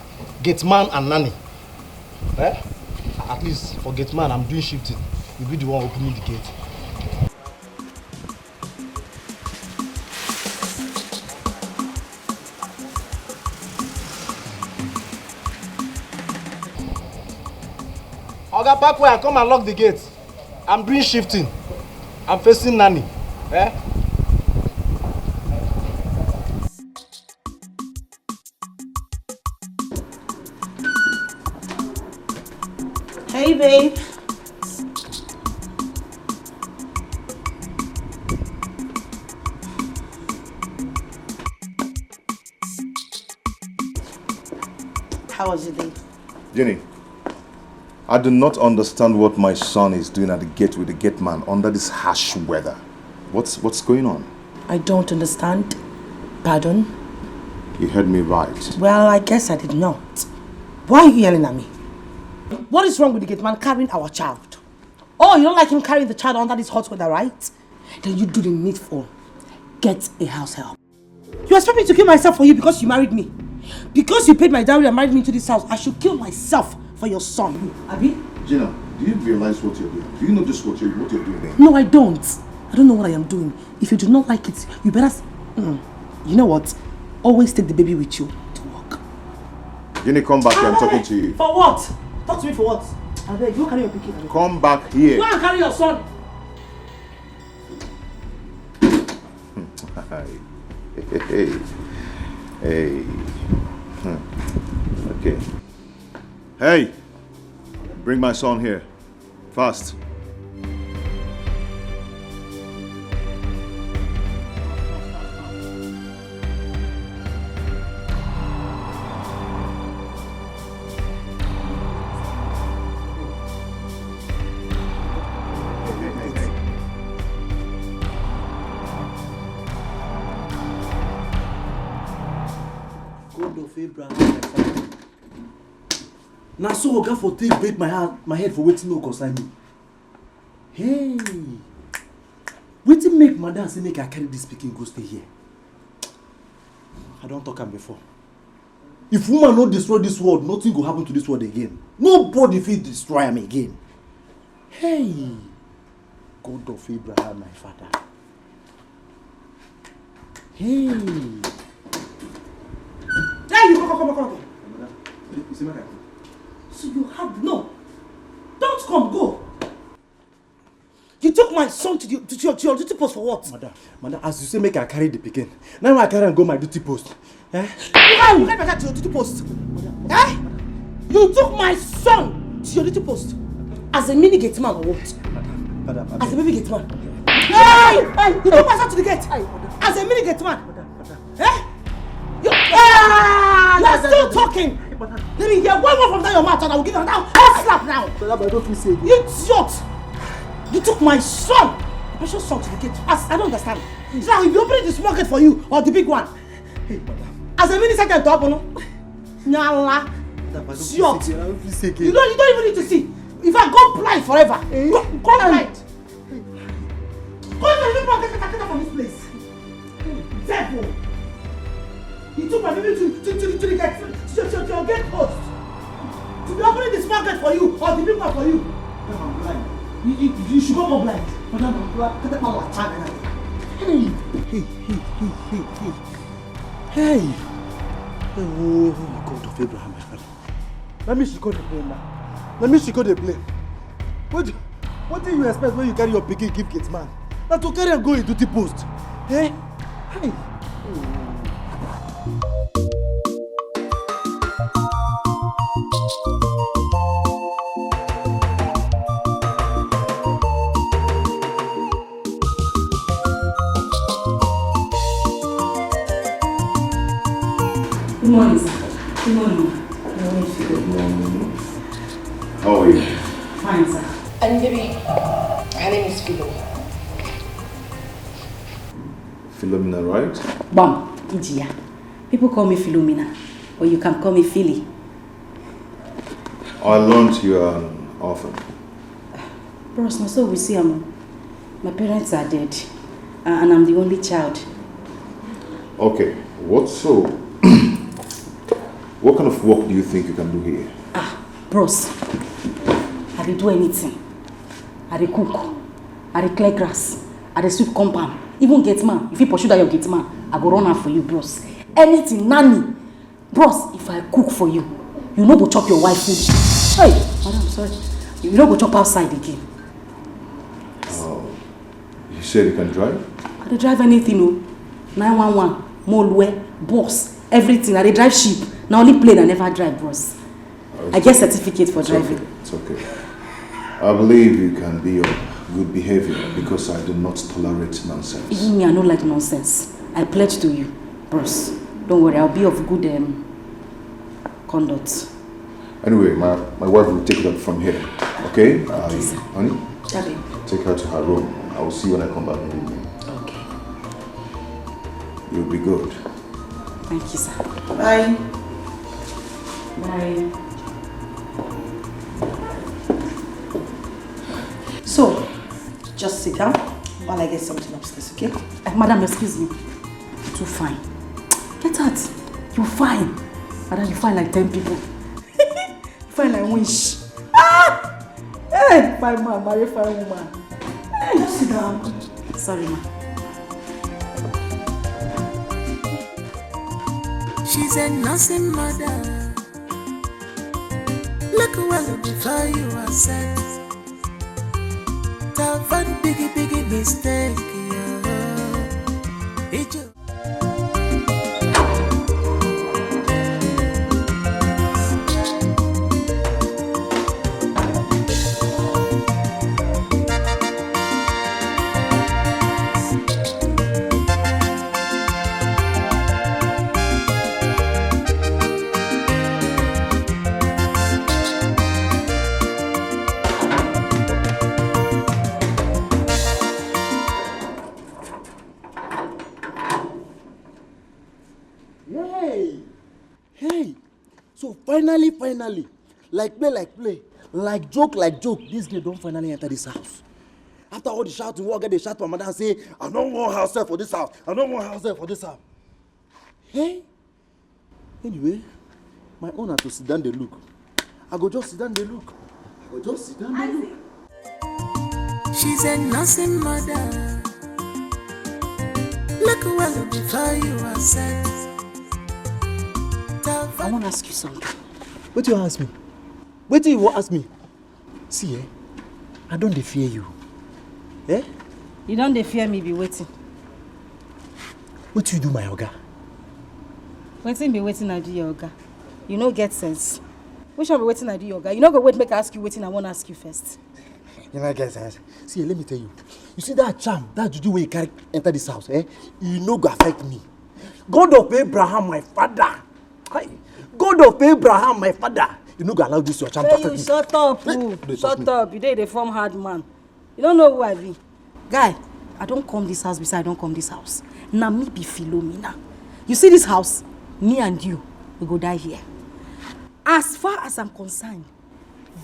Gate man and nanny. Eh? At least for gate man, I'm doing shifting. You be the one opening the gate. Oga, park where I come and lock the gate. I'm doing shifting. I'm facing nanny. Eh? Hey, babe. How was your day? Jenny, I do not understand what my son is doing at the gate with the gate man under this harsh weather. What's going on? I don't understand. Pardon? You heard me right. Well, I guess I did not. Why are you yelling at me? What is wrong with the gate man carrying our child? Oh, you don't like him carrying the child under this hot weather, right? Then you do the needful. Get a house help. You expect me to kill myself for you because you married me? Because you paid my dowry and married me into this house, I should kill myself for your son. Abi? Gina, do you realize what you're doing? Do you know just what you're doing there? No, I don't. I don't know what I am doing. If you do not like it, you better... You know what? Always take the baby with you to work. Jenny, come back here. I'm talking to you. For what? Talk to me for what? I beg, you carry your pikin. Come back here. Go and carry your son. Hey. Okay. Hey, bring my son here. Fast. Now so Oga for take break my head for waiting no concern me. Hey, wetin make madam say make I carry this pikin go stay here? I don't talk am before. If woman no destroy this world, nothing go happen to this world again. Nobody fit destroy am again. Hey, God of Abraham, my father. Hey. Hey, you come. You see my guy? So you have no. Don't come, go. You took my son to your duty post for what? Madam, as you say, make I carry the pikin. Now I carry and go my duty post. Eh? You carry my son to your duty post. Eh? You took my son to your duty post. As a mini gate man or what? Madam. As a baby gate man. Hey! You took my son to the gate. As a mini gate man. Eh? You're still talking. Let me hear one more from your mouth and I will give you another slap now. I don't feel safe. You idiot! You took my son, the precious son, to the gate. I don't understand. So now, if you open the small gate for you or the big one, hey, madam. as a mini second to open, Nyala, idiot! You don't even need to see. If I go blind forever, go blind. Go to the people from this place. Devil! You took my baby to the gate, to your gate post. To be opening the small gate for you or the big one for you. Madam, I'm blind. You should go more blind. Madam, I'm blind. Get my watch. Hey. Oh, God of Abraham, my father. Let me secure the plane now. Let me secure the plane. What do you expect when you carry your pikin give gate man? Now to carry and go in duty post. Eh? Hey. Good morning, sir. Good morning. Good morning. How are you? Fine, sir. And baby, her name is Philo. Philomena, right? Bam, Ijia. People call me Philomena, or you can call me Philly. I learned you are an orphan. Bros, now so we see my parents are dead, and I'm the only child. Okay, what kind of work do you think you can do here? Bros, I dey do anything. I dey cook, I dey clear grass, I dey sweep compound. Even gate man, if you pursue that your gate man, I go run am for you, bros. Anything, nanny. Bros, if I cook for you, you no go chop your wife food. Hey, madam, sorry. You no go chop outside again. You said you can drive? I dey drive anything, oh. 911, Molwe, bus, everything. I dey drive ship. Now only plane I never drive, bros. I get certificate for driving. Okay. It's okay. I believe you can be of good behavior because I do not tolerate nonsense. Even me, I don't like nonsense. I pledge to you, bros. Don't worry, I'll be of good conduct. Anyway, my wife will take it up from here. Okay? Honey? Daddy. Take her to her room. I will see you when I come back in the evening. Okay. You'll be good. Thank you, sir. Bye. Bye. So, just sit down while I get something upstairs, okay? Madam, excuse me. You're too fine. Get out. You're fine. Madam, you fine like 10 people. You fine like wish. Hey, fine man, marry fine woman. Hey, just sit down. Sorry, ma. She's a nursing mother. Look well before you are set. Have one biggie mistake. Finally, like play, like joke, this girl don't finally enter this house. After all the shouting, we all get the shout from madam and say, I don't want house for this house. I don't want house for this house. Hey? Anyway, my owner to sit down, they look. I go just sit down, they look. She's a nursing mother. Look well before you are set. I want to ask you something. What do you ask me? What do you ask me? See, I don't fear you. Eh? You don't fear me, be waiting. What do you do, my oga? Waiting be waiting, I do your oga. You no get sense. Which one be waiting, I do your oga? You no go wait, make I ask you waiting, I want to ask you first. You know get sense. See, let me tell you. You see that charm, that juju when you carry enter this house, you no go affect me. God of Abraham, my father. God of Abraham, my father. You no go allow this your charm to affect me. Shut up, shut up. You dey form hard man. You don't know who I be. Guy, I don't come this house besides I don't come this house. Now me be Philomena. You see this house? Me and you, we go die here. As far as I'm concerned,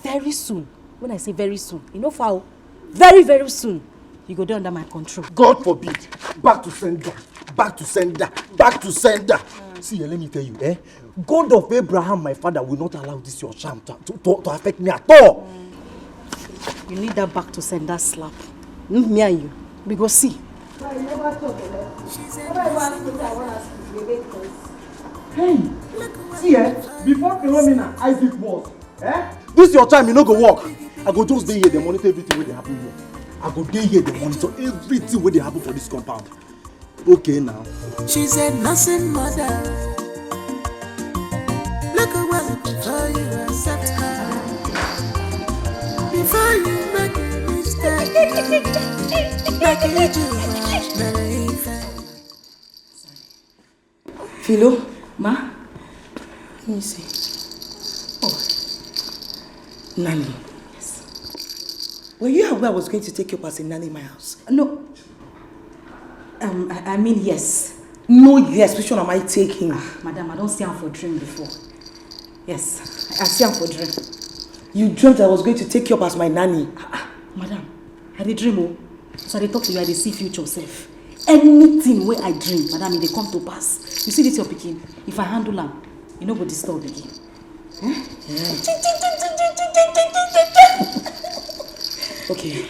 very soon, when I say very soon, you know foul, very, very soon, you go there under my control. God forbid. Back to sender. See, let me tell you, God of Abraham, my father, will not allow this your charm to affect me at all. You need that back to sender slap. Me and you. We go see. Hey, see, before Philomena, Isaac was, this your time, you no go work. I go just stay here, they monitor everything where they happen here. I go stay here, they monitor everything where they happen for this compound. Okay now. She's a nursing mother. Look well before you accept her. Before you make a mistake, make it you. Philo? Ma? Let me see. Oh. Nanny. Yes. Were you aware I was going to take you up as a nanny in my house? No. I mean yes. No, yes. Which one am I taking? Madam, I don't see him for dream before. Yes, I see him for dream. You dreamt I was going to take you up as my nanny? Madam, I did dream, oh. So I talk to you, I did see future self. anything where I dream, madam, they come to pass. You see this your picking? If I handle them, you know what disturb again. Yeah. Okay.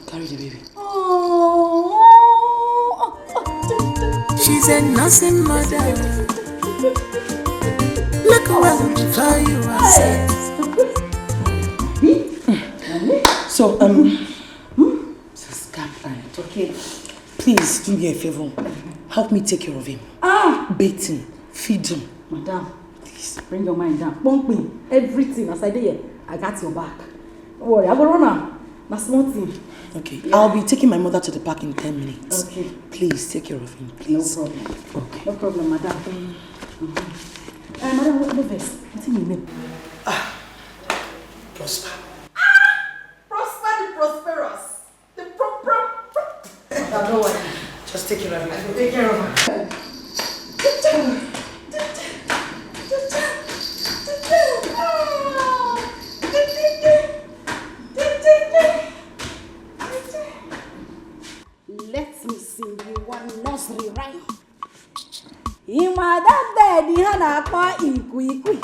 Carry the baby. She's a nursing mother. Look well before you are set. So, okay. Please do me a favor. Help me take care of him. Bathe him, feed him. Madam, please bring your mind down. Bump me. Everything. As I did here, I got your back. Don't worry, I will run now. My small thing. Okay. Yeah. I'll be taking my mother to the park in 10 minutes. Okay. Please take care of him, please. No problem. Okay. No problem, madam. Madam, what is what's your name? Prosper. Prosper the prosperous. The Don't worry. Just take care of it. I will take care of her. Let me sing you one nursery rhyme. Imada daddy hana kwa ikwi.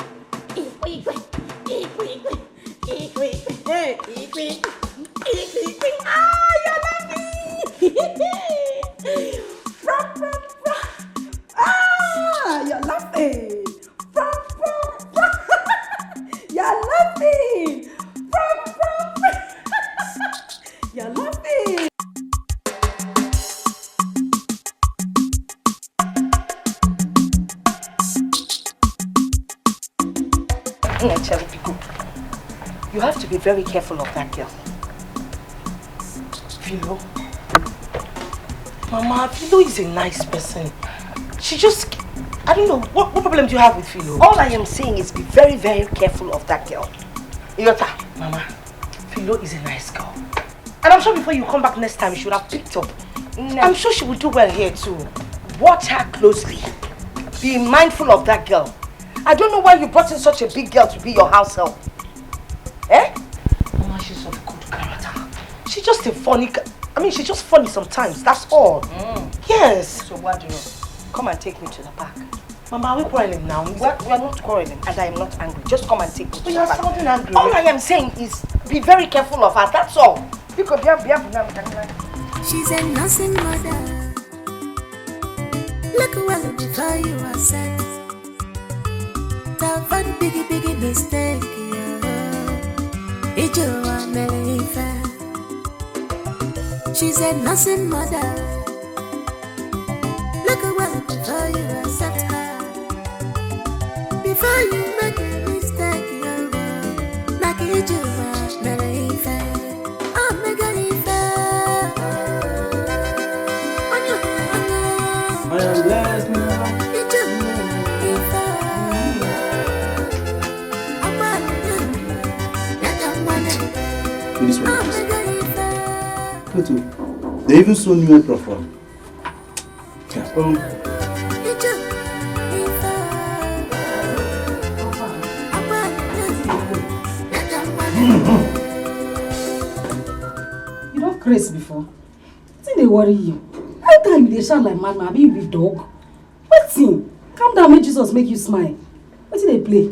You're lucky. You're laughing. You're laughing. You're laughing. You have to be very careful of that girl. Philo. Mama, Philo is a nice person. She just... I don't know. What problem do you have with Philo? All I am saying is be very, very careful of that girl. Iota, Mama, Philo is a nice girl. And I'm sure before you come back next time, you should have picked up. No. I'm sure she will do well here too. Watch her closely. Be mindful of that girl. I don't know why you brought in such a big girl to be your house help. Eh? Mama, she's of good character. She's just a funny... she's just funny sometimes, that's all. Yes. So what do you know? Come and take me to the park. Mama, are we quarreling now? We are not quarreling and I am not angry. Just come and take me to the park. But you are sounding angry. All I am saying is be very careful of her, that's all. She's a nursing mother. Look well before you are set. Don't find biggie mistake. It's your fair. She's a nursing mother. Look well before you accept her. Before you make a mistake, make it your fair. Oh, make it fair. I am blessed now. This one. They even saw new apron for. You don't crazy before. Think they worry you. Every time they shout like madman, I be you be dog. What's in? Calm down, make Jesus make you smile. What did they play?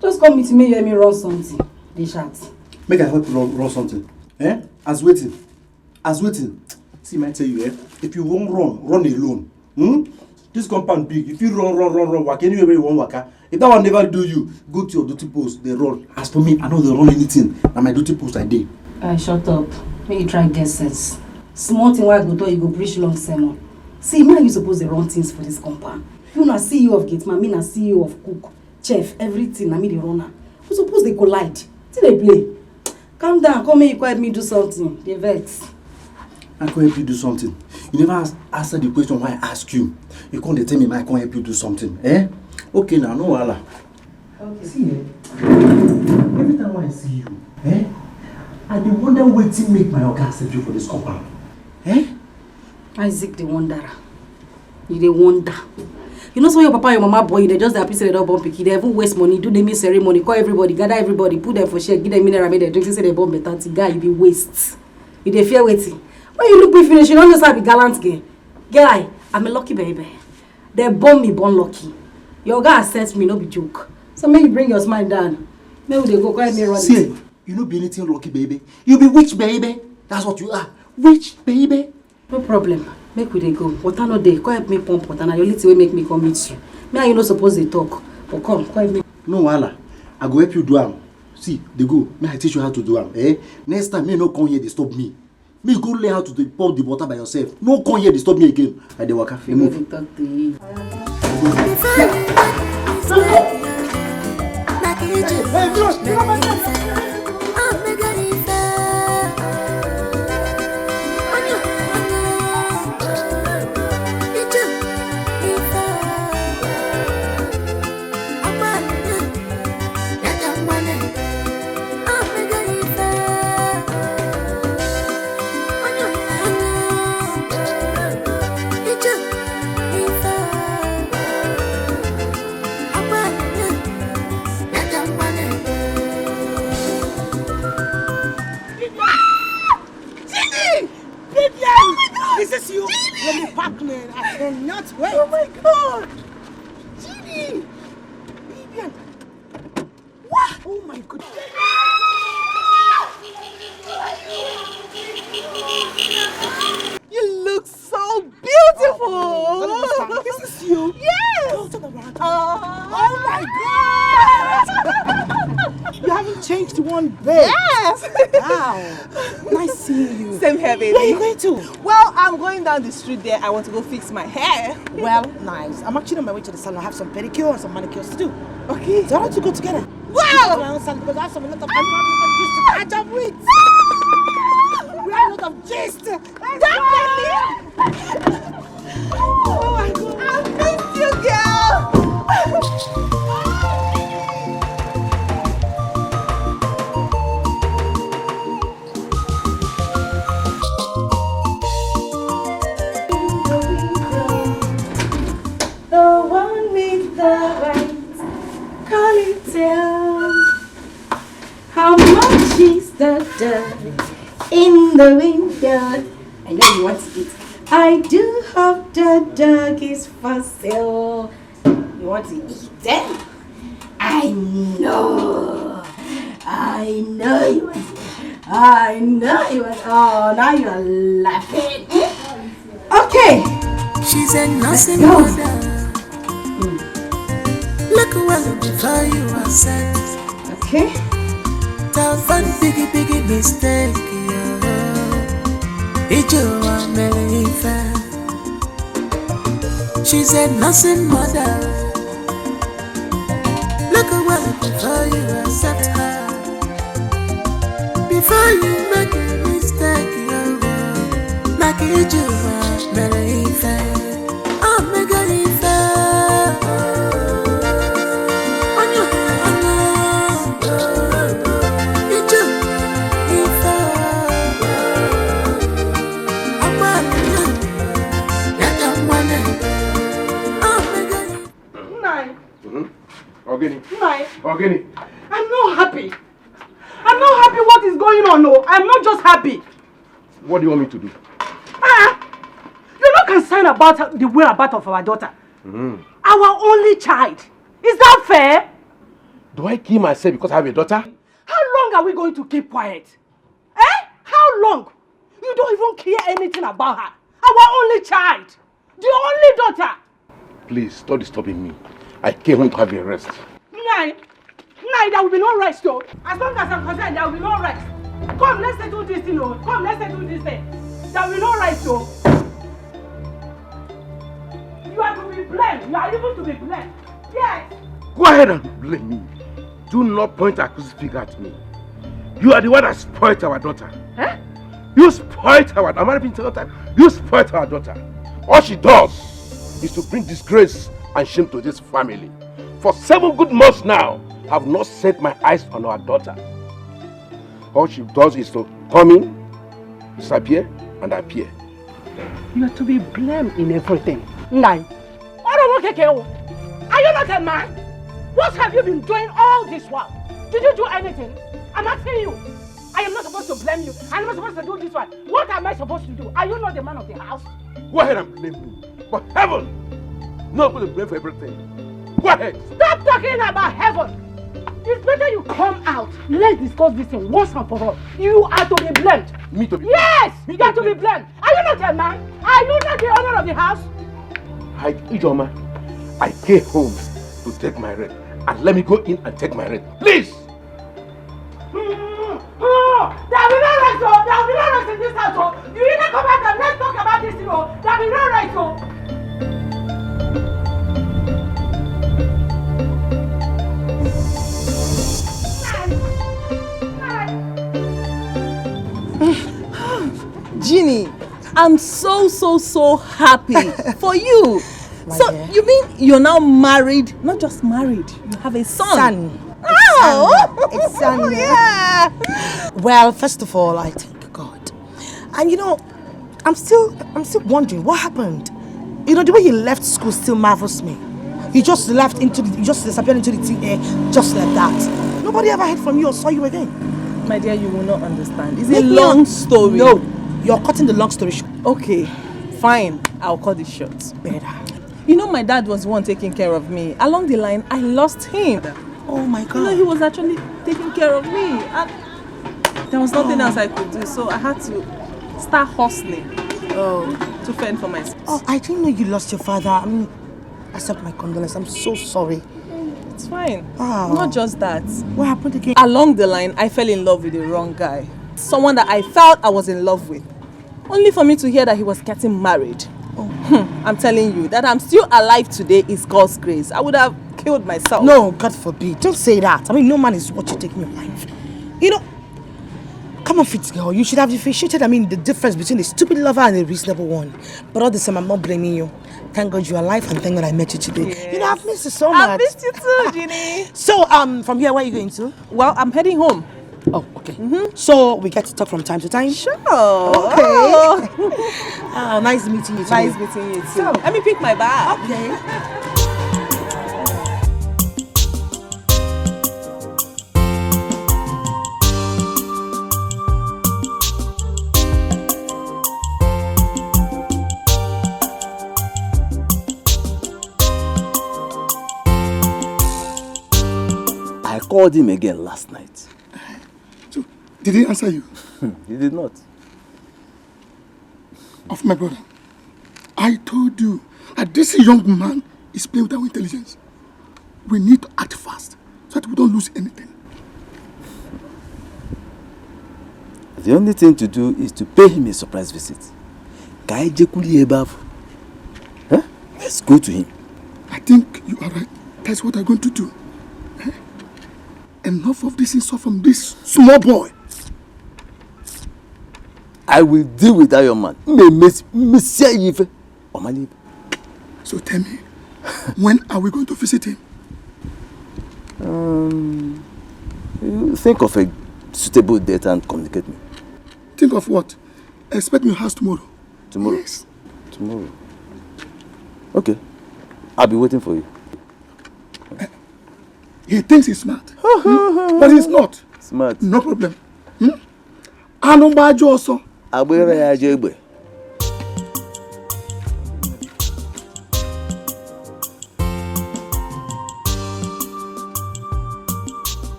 Just come meet me, you hear me run something. They shout. Make I help you run something. Eh? As waiting. See, I tell you, if you won't run alone. This compound big. If you run, walk anywhere you want walk. If that one never do you, go to your duty post, they run. As for me, I know they run anything. And my duty post I did. Shut up. Make you try get sense. Small thing why I go to you go preach long sermon. See, man, you suppose to run things for this compound. You na CEO of Gateman, me na CEO of Cook, Chef, everything. I mean the runner. We suppose they collide. Till they play. Calm down. Come here, you help me do something. They vex. I can't help you do something. You never answer the question why I ask you. You can't tell me I can't help you do something. Eh? Okay now, no wala. Okay. See, every time I see you, I be wonder what to make my organ accept you for this compound. Isaac the wanderer. You the wonder. You know, so your papa and your mama boy, they just happy say they don't bomb picky. They even waste money, do naming ceremony, call everybody, gather everybody, put them for share, give them mineral, make them drink, say they bomb better. Guy, you be waste. You dey fear waiting. When you look me finish, you don't just have a gallant girl. Guy, I'm a lucky baby. They born me born lucky. Your guy assess me, no be joke. So maybe you bring your smile down. Maybe they go quiet me run. See, you no be anything lucky baby. You be rich baby. That's what you are. Rich baby. No problem. Make we dey go. Water no dey. Come help me pump water. Now your little way make me come meet you. Me and you no suppose dey talk. But come help me. No wahala. I go help you do am. See, they go. May I teach you how to do am. Eh? Next time, me no come here disturb me. Me go learn how to pump the water by yourself. No come here disturb me again. I dey waka. You move. Talk to you. Is this you? Let me back, man. I cannot wait. Oh my God. Genie. Vivian. What? Oh my goodness. You look so beautiful. Is this you? Yes. Go to the right. Oh my God. You haven't changed one bit. Yes. Wow. Nice seeing you. Same here, baby. Where are you going to? Well, I'm going down the street there. I want to go fix my hair. Well, nice. I'm actually on my way to the salon. I have some pedicure and some manicures to do. Okay. So I want to go together. Wow! Because I have some lot of gist to catch up with. We have a lot of gist. Definitely. Oh my God. I miss you, girl. The one with the right tell how much is the dirt in the window. I know you want to eat. I do hope the dog is for sale. You want to eat them? I know you want to. I know you want. Oh, now you are laughing. Okay. She's a nursing mother. Look well before you are set. Okay. Tough and biggie mistake. It's your America. She's a nursing mother. Look well before you accept her. Before you make a mistake, make it your America. Organic. I'm not happy. I'm not happy what is going on. No, I'm not just happy. What do you want me to do? You're not concerned about the whereabouts of our daughter. Our only child. Is that fair? Do I kill myself because I have a daughter? How long are we going to keep quiet? How long? You don't even care anything about her. Our only child. The only daughter. Please, stop disturbing me. I came home to have a rest. Nine, there will be no rest, though. As long as I'm concerned, there will be no rest. Come, let's settle this thing, though. Come, let's settle this thing. There will be no rest, though. You are to be blamed. You are even to be blamed. Yes. Go ahead and blame me. Do not point a accusing finger at me. You are the one that spoiled our daughter. Huh? You spoiled our daughter. I'm not even telling time. You spoiled our daughter. All she does is to bring disgrace and shame to this family. For 7 good months now, I have not set my eyes on our daughter. All she does is to come in, disappear, and appear. You are to be blamed in everything. Nine. Are you not a man? What have you been doing all this while? Did you do anything? I'm asking you. I am not supposed to blame you. I'm not supposed to do this one. What am I supposed to do? Are you not the man of the house? Go ahead and blame me. For heaven! Not going to blame for everything. Go ahead. Stop talking about heaven. It's better you come out. Let's discuss this thing once and for all. You are to be blamed. Me to be blamed? Yes! You are to be blamed. Are you not a man? Are you not the owner of the house? Ijoma, I came home to take my rent. And let me go in and take my rent. Please! There will be no rest, oh! There will be no rest in this house, oh! You either come back and let's talk about this, oh! There will be no rest, oh! Jeannie, I'm so happy for you. So dear. you mean you're now married? Not just married, you have a son. Oh, it's son. Yeah. Well, first of all, I thank God. And you know, I'm still wondering what happened. You know, the way you left school still marvels me. You just disappeared into the thin air just like that. Nobody ever heard from you or saw you again. My dear, you will not understand. It's a long story. No, you're cutting the long story short. Okay, fine. I'll cut it short. Better. You know, my dad was the one taking care of me. Along the line, I lost him. Oh my God. You know, he was actually taking care of me. And there was nothing else I could do, so I had to start hustling to fend for myself. Oh, I didn't know you lost your father. I mean, accept my condolences. I'm so sorry. It's fine. Oh. Not just that. What happened again? Along the line, I fell in love with the wrong guy. Someone that I felt I was in love with. Only for me to hear that he was getting married. Oh. I'm telling you, that I'm still alive today is God's grace. I would have killed myself. No, God forbid. Don't say that. I mean, no man is what you take in your life. You know, come on, fit girl. You should have differentiated, the difference between a stupid lover and a reasonable one. But all the same, I'm not blaming you. Thank God you're alive and thank God I met you today. Yes. You know, I've missed you so much. I've missed you too, Jeannie. So, from here, where are you going to? Well, I'm heading home. Oh, okay. So, we get to talk from time to time? Sure. Okay. Oh. Nice meeting you too. Nice meeting you too. So, let me pick my bag. Okay. I called him again last night. So, did he answer you? He did not. Of my brother, I told you that this young man is playing with our intelligence. We need to act fast so that we don't lose anything. The only thing to do is to pay him a surprise visit. Huh? Let's go to him. I think you are right. That's what I'm going to do. Enough of this insult from this small boy. I will deal with that young man. So tell me, when are we going to visit him? You think of a suitable date and communicate me. Think of what? Expect me in house tomorrow. Tomorrow? Yes. Tomorrow. Okay. I'll be waiting for you. He thinks he's smart. But he's not. Smart. No problem. Anombajo also. Abwere ya jegbe.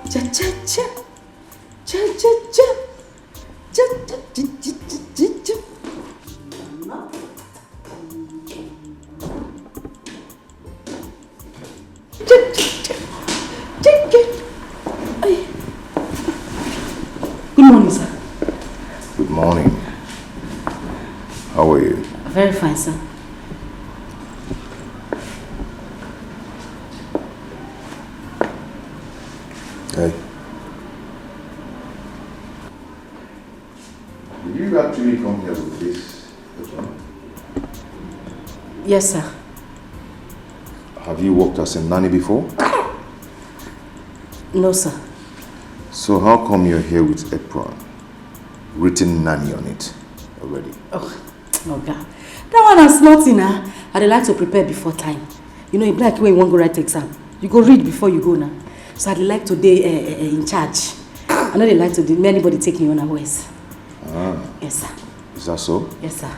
Cha cha cha. Cha cha cha. Cha cha cha cha cha cha. Good morning, sir. Good morning. How are you? Very fine, sir. Hey. Did you actually come here with this? Yes, sir. Have you worked as a nanny before? No, sir. So how come you're here with apron? Written nanny on it already. Oh God. That one has nothing, huh? I'd like to prepare before time. You know, it's like when you want to go write exam. You go read before you go now. So I like to be in charge. I know they like to do anybody take me unawares. Yes, sir. Is that so? Yes, sir.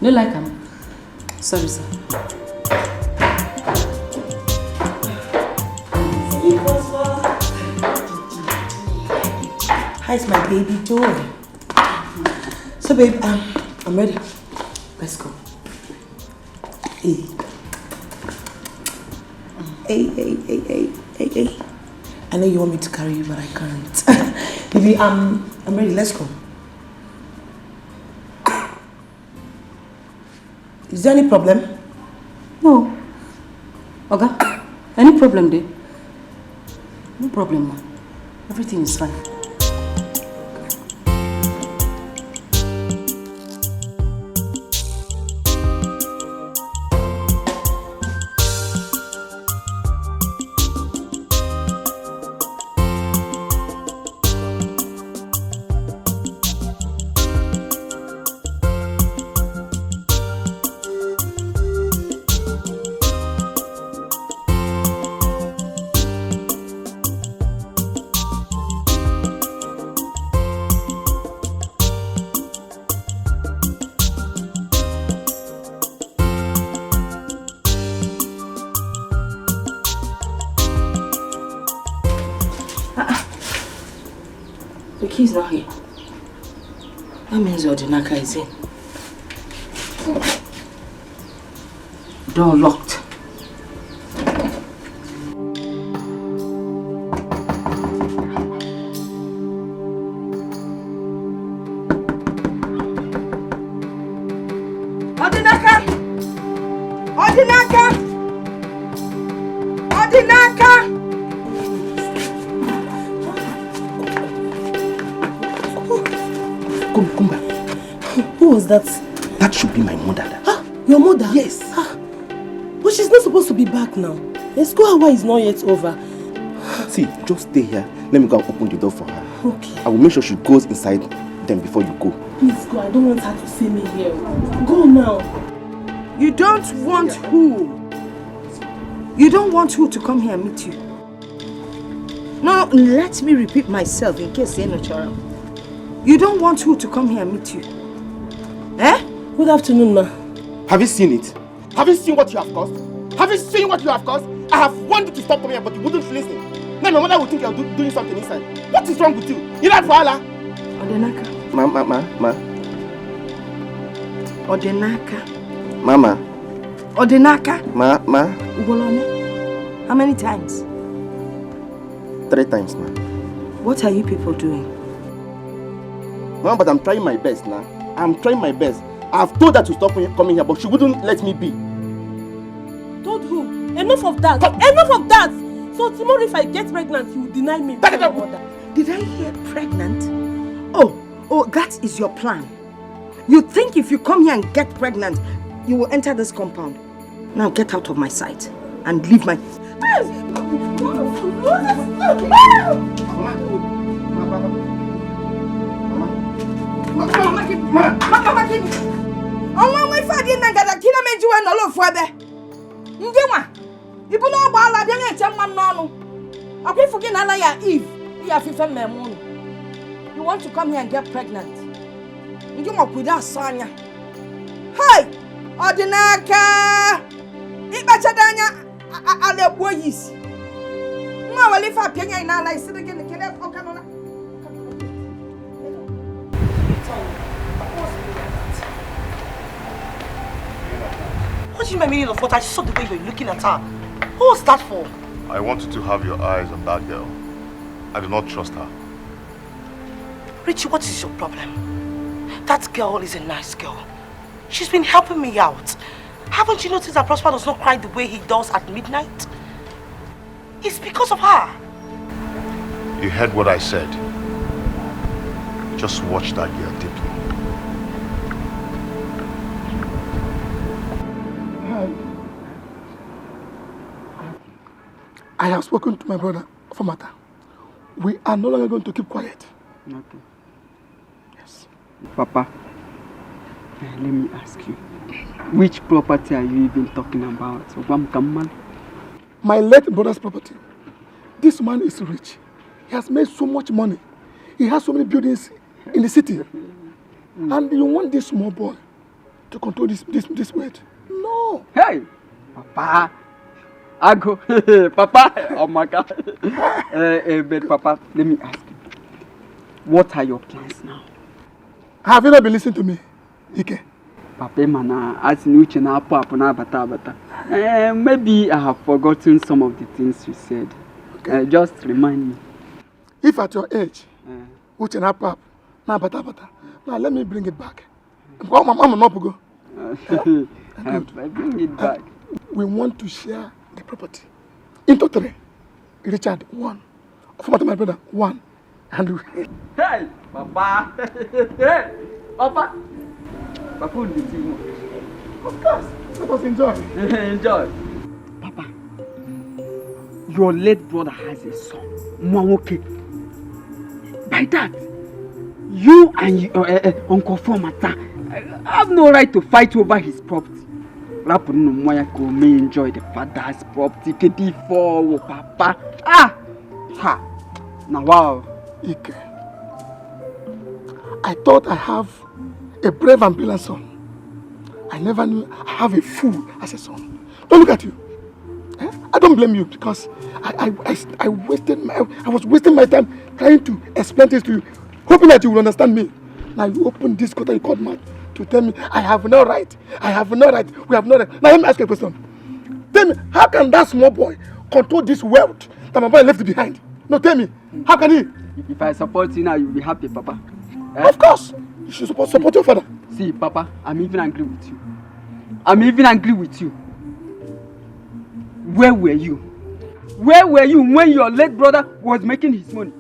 No like him. Sorry, sir. How's my baby doing? So, babe, I'm ready. Let's go. Hey. Hey. I know you want me to carry you, but I can't. Baby, I'm ready. Let's go. Is there any problem? No. Oga, any problem there? No problem, man. Everything is fine. He's not here. That means Odinaka is in. Door locked. Odinaka! Odinaka! Odinaka! Come back. Who was that? That should be my mother. Huh? Your mother? Yes. But she's not supposed to be back now. The school hour is not yet over. See, just stay here. Let me go and open the door for her. Okay. I will make sure she goes inside them before you go. Please go. I don't want her to see me here. Go now. You don't want who? You don't want who to come here and meet you? No, let me repeat myself in case you're not sure. You don't want who to come here and meet you? Eh? Good afternoon, ma. Have you seen it? Have you seen what you have caused? Have you seen what you have caused? I have wanted you to stop coming here, but you wouldn't listen. Now my mother would think you're doing something inside. What is wrong with you? You like Fala? Odinaka. Ma. Odinaka. Mama. Odinaka. Ma. Ugolone. How many times? 3 times, ma. What are you people doing? Mama, but I'm trying my best now. I'm trying my best. I've told her to stop coming here, but she wouldn't let me be. Told who? Enough of that. Enough of that. So tomorrow if I get pregnant, you will deny me. Did I hear pregnant? Oh, that is your plan. You think if you come here and get pregnant, you will enter this compound. Now get out of my sight and leave my... Mama, my father and I got a killer made you and all of father. Ndema, you put no ball at the next one. No, I pray for Genala Eve. You have 15 moon. You want to come here and get pregnant? You walk with us, Sonia. Hi, Odinaka. It better than other boys. No, if I pay in our life, sit again and kill up. What do you mean meaning of what? I saw the way you were looking at her. What was that for? I want you to have your eyes on that girl. I do not trust her. Richie, what is your problem? That girl is a nice girl. She's been helping me out. Haven't you noticed that Prosper does not cry the way he does at midnight? It's because of her. You heard what I said. Just watch that girl deeply. I have spoken to my brother for matter. We are no longer going to keep quiet. Okay. Yes. Papa, let me ask you. Which property are you even talking about? my late brother's property. This man is rich. He has made so much money. He has so many buildings in the city. And you want this small boy to control this weight? No. Hey, Papa. I go, Papa. Oh my God. But Papa, let me ask you. What are your plans now? Have you not been listening to me, Ike? Papa, man, as new channel, bata. Maybe I have forgotten some of the things you said. Okay. Just remind me. If at your age, which an up, now bata. Now let me bring it back. I'm not go. Bring it back. We want to share the property into 3. Richard 1, my brother 1, and hey, Papa. Hey, Papa. Papa will be seeing. Of course. Let us enjoy. Enjoy. Papa, your late brother has a son, Mwamoke. By that, you and Uncle Fomata have no right to fight over his property. Rapuno Moyako may enjoy the father's property. Before Papa. Ha! Now wow. Ike, I thought I have a brave and brilliant son. I never knew I have a fool as a son. Don't look at you. I don't blame you because I was wasting my time trying to explain this to you, hoping that you will understand me. Now you open this court and you called man to tell me I have no right. I have no right. We have no right. Now let me ask you a question. Tell me, how can that small boy control this wealth that my boy left behind? No, tell me, how can he? If I support you now, you'll be happy, Papa. Of course. You should support your father. See, Papa, I'm even angry with you. I'm even angry with you. Where were you? Where were you when your late brother was making his money?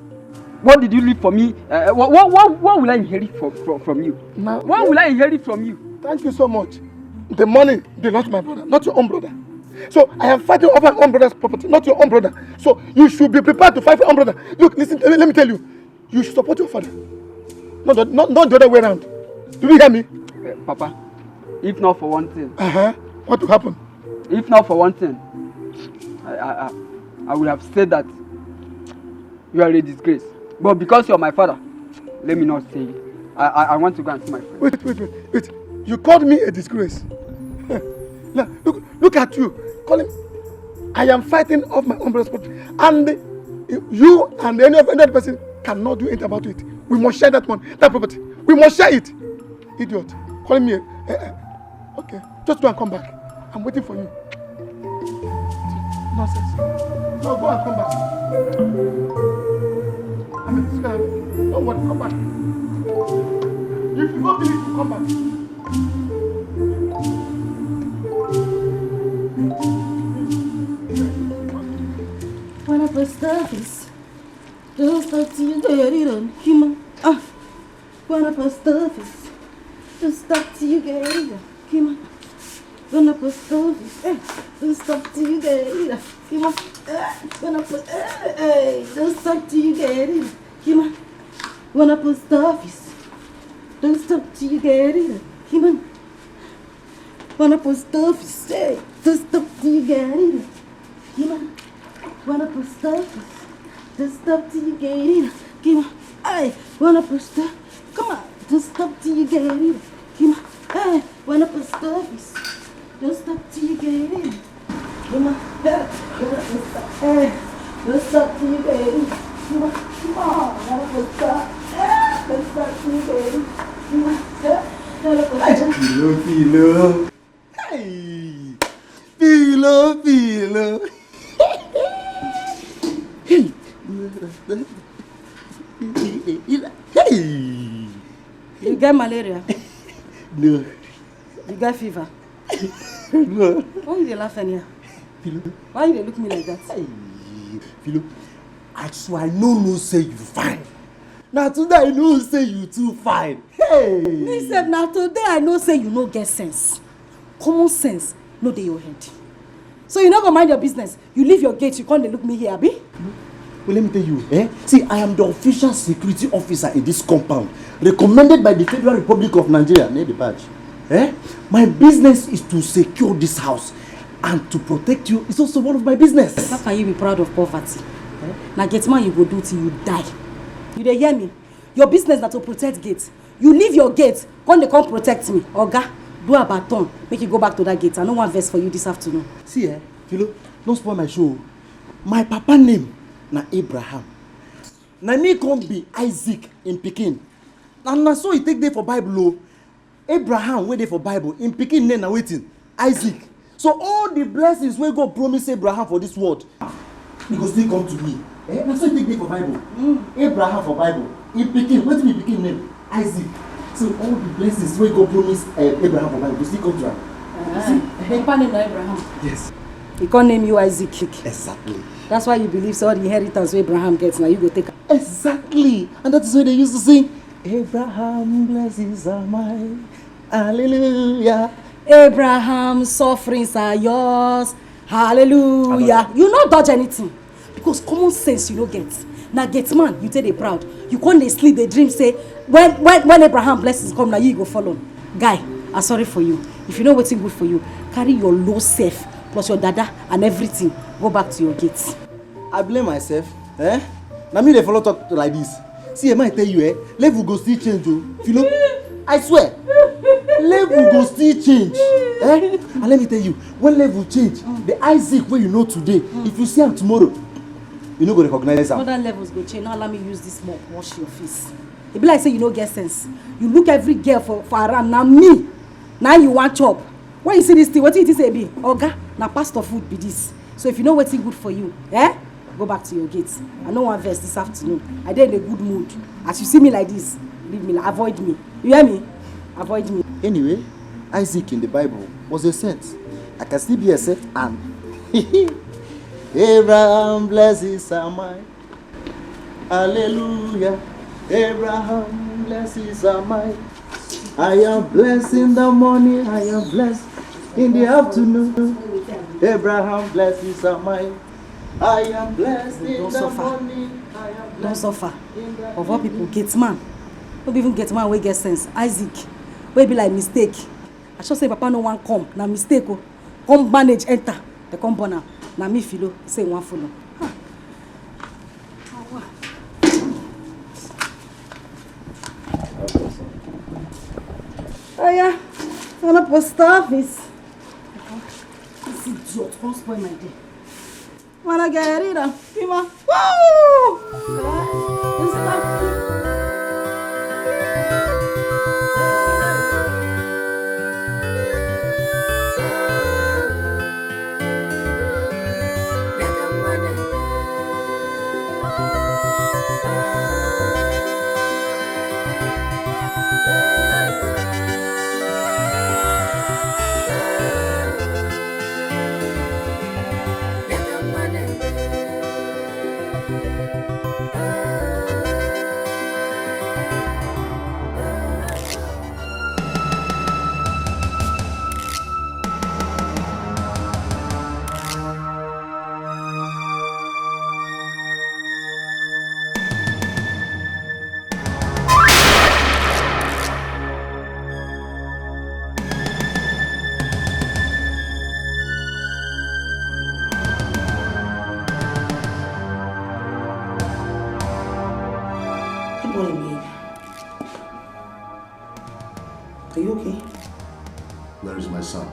What did you leave for me? What will I inherit from you? Now, what will I inherit from you? Thank you so much. The money belongs to my brother, not your own brother. So I am fighting over my own brother's property, not your own brother. So you should be prepared to fight for your own brother. Look, listen, let me tell you. You should support your father. Not the other way around. Do you hear me? Papa, if not for one thing. What will happen? If not for one thing, I would have said that you are a disgrace. But because you are my father, let me not say it. I want to go and see my friend. Wait. You called me a disgrace. Now, look at you. Call him. I am fighting off my own brother's property. And you and any other person cannot do anything about it. We must share that money, that property. We must share it. Idiot. Calling me. Okay. Just go and come back. I'm waiting for you. Nonsense. No, go and come back. Don't worry, come back. If you go believe, you come back. When I first start this, just start to you get it on human. When I first start this, just start to you get it on human. When I first start this, just start to you get it on human. When I first, just start to you get it on human. When I first office, just stop till you get it, human. When I post office, just stop till you get it, human. When I post office, just stop till you get it, human. Hey, when I post office, come on, just stop till you get it, human. Hey, when I post office, just stop till you get it, human. Hey, just stop till you get it, human. Come on, when I post office. Philo. Hey, Philo. Hey. Hey. You get malaria? No. You get fever? No. Why you laughing here? Philo. Why you look me like that? Hey, Philo. I swear I no say you fine. Now today I know say you too fine. Hey! Listen, now today I know say you no get sense. Common sense, no dey your head. So you not gonna mind your business. You leave your gate, you can't look me here, abi? Well, let me tell you, See, I am the official security officer in this compound, recommended by the Federal Republic of Nigeria, the badge. My business is to secure this house. And to protect you is also one of my business. How can you be proud of poverty? Now get man you go do till you die. You dey hear me? Your business na to protect gate. You leave your gate, come protect me. Oga, do a baton, make you go back to that gate. I no want verse for you this afternoon. See Philo, don't spoil my show. My papa name na Abraham. Na me come be Isaac in Pikin. And na so he take there for Bible. Abraham wait there for Bible. In Pikin name na waiting. Isaac. So all the blessings wey God promise Abraham for this world, he go still come to me. Na so he take there for Bible. Abraham for Bible. In Pikin, wetin be Pikin name? Isaac. So all the blessings wey God promise Abraham for Bible go still come to am. Papa name na Abraham. Yes. He can't name you Isaac. Exactly. That's why you believe so all the inheritance Abraham gets now you go take. Exactly. And that is why they used to sing, Abraham blessings are mine. Hallelujah. Abraham's sufferings are yours. Hallelujah. You not dodge anything. Because common sense you don't get. Now get man, you take it proud. You can't sleep, they dream say, when Abraham blessings come, now you go follow. Guy, I'm sorry for you. If you know what's good for you, carry your low self plus your dada and everything. Go back to your gates. I blame myself. Now me they follow talk like this. See, I might tell you, level go still change. Philo, I swear, level go still change. And let me tell you, when level change, the Isaac where you know today, if you see him tomorrow, you no go recognize am. Other levels go change. Now allow me use this mop wash your face. It be like say you no get sense. You look every girl for around. Now me, now you want chop. When you see this thing, what do you say be? Oga, now pastor food be this. So if you know what's good for you, go back to your gates. I know one verse this afternoon. I did in a good mood. As you see me like this, leave me, avoid me. You hear me? Avoid me. Anyway, Isaac in the Bible was a saint. I can still be a saint and Abraham blessings are mine. Hallelujah. Abraham blessings are mine. I am blessed in the morning. I am blessed in the afternoon. Abraham blessings are mine. I am blessed in the morning. Don't suffer. Of all people, get man. Don't even get man wey get sense. Isaac, wey be like mistake. I should say papa no one come. Na mistake o. Come manage enter. They come born am. Na me Philo say one follow. Oh yeah, I'm not post office. This idiot won't spoil my day. Wanna get it up? Come on. Woo! Are you okay? Where is my son?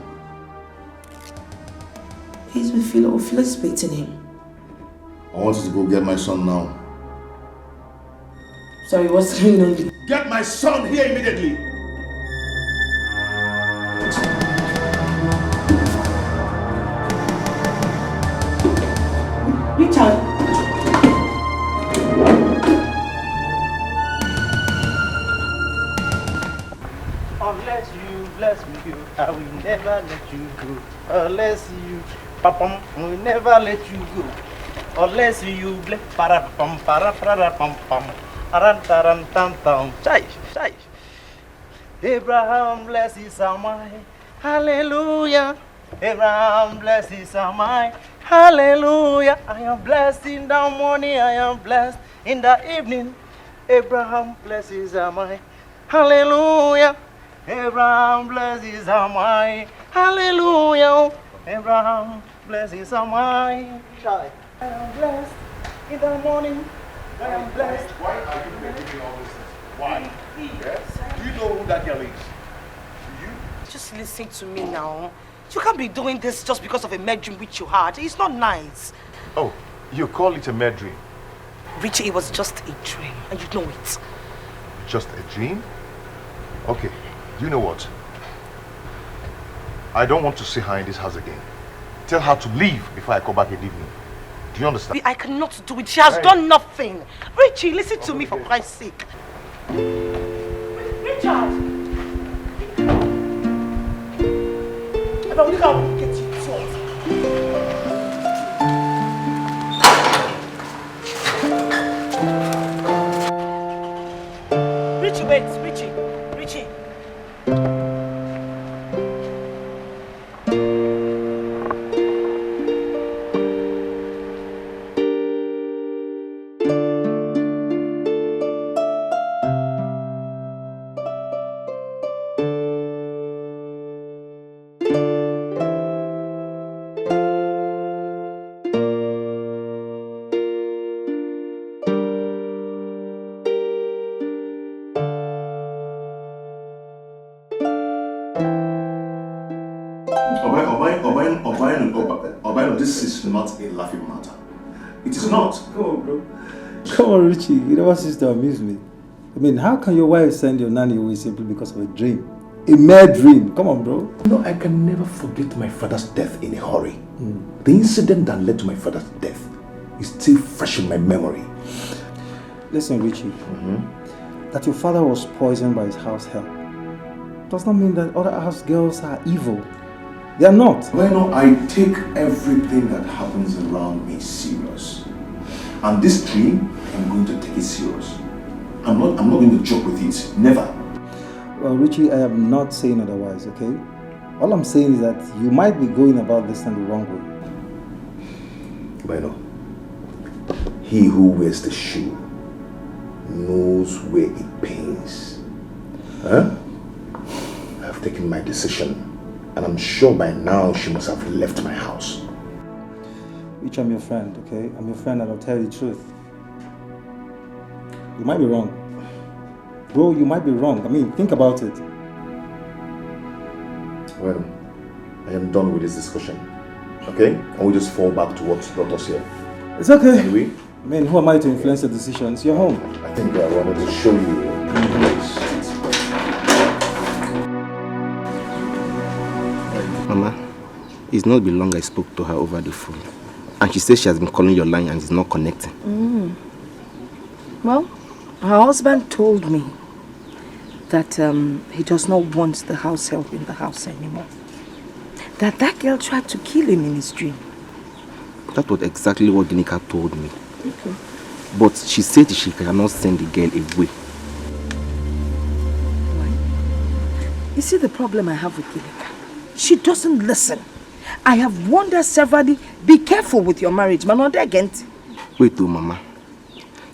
He's with Philo. Philo's expecting him. I want you to go get my son now. Sorry, what's going on? Get my son here immediately! Richard! Unless you bless me, I will never let you go. Unless you, papa, I will never let you go. Unless you bless, para pam, para pam pam, aran taran tam tam, chai. Abraham blesses are mine, hallelujah. Abraham blesses are mine, hallelujah. I am blessed in the morning, I am blessed in the evening. Abraham blesses are mine, hallelujah. Abraham blesses are mine, hallelujah. Abraham, blessings are mine. Child, I am blessed in the morning. I am blessed. Why are you making me all this? Why? Yes? Do you know who that girl is? Do you? Just listen to me now. You can't be doing this just because of a mad dream which you had. It's not nice. Oh, you call it a mad dream? Richie, it was just a dream, and you know it. Just a dream? Okay, you know what? I don't want to see her in this house again. Tell her to leave before I come back and leave me. Do you understand? I cannot do it. She has done nothing. Richie, listen to me for Christ's sake. Richard! I will get you taught. Richie, wait, Richie. This is not a laughing matter. It is not. Come on, bro. Come on, Richie. You never cease to amuse me. I mean, how can your wife send your nanny away simply because of a dream? A mere dream. Come on, bro. No, I can never forget my father's death in a hurry. The incident that led to my father's death is still fresh in my memory. Listen, Richie. That your father was poisoned by his house help does not mean that other house girls are evil. They are not. Well, no, I take everything that happens around me serious. And this dream, I'm going to take it serious. I'm not going to joke with it. Never. Well, Richie, I am not saying otherwise, okay? All I'm saying is that you might be going about this thing the wrong way. Bueno, he who wears the shoe knows where it pains. Huh? I've taken my decision. And I'm sure by now she must have left my house. Rich, I'm your friend, okay? I'm your friend and I'll tell you the truth. You might be wrong. Bro, you might be wrong. I mean, think about it. Well, I am done with this discussion. Okay? And we just fall back to what brought us here. It's okay. Anyway. I mean, who am I to influence your decisions? You're home. I think I wanted to show you the place. Mama, it's not been long I spoke to her over the phone. And she says she has been calling your line and it's not connecting. Well, her husband told me that he does not want the house help in the house anymore. That girl tried to kill him in his dream. That was exactly what Ginika told me. Okay. But she said she cannot send the girl away. Why? You see the problem I have with Ginika? She doesn't listen. I have warned her severally, be careful with your marriage, man, not again. Wait, Mama.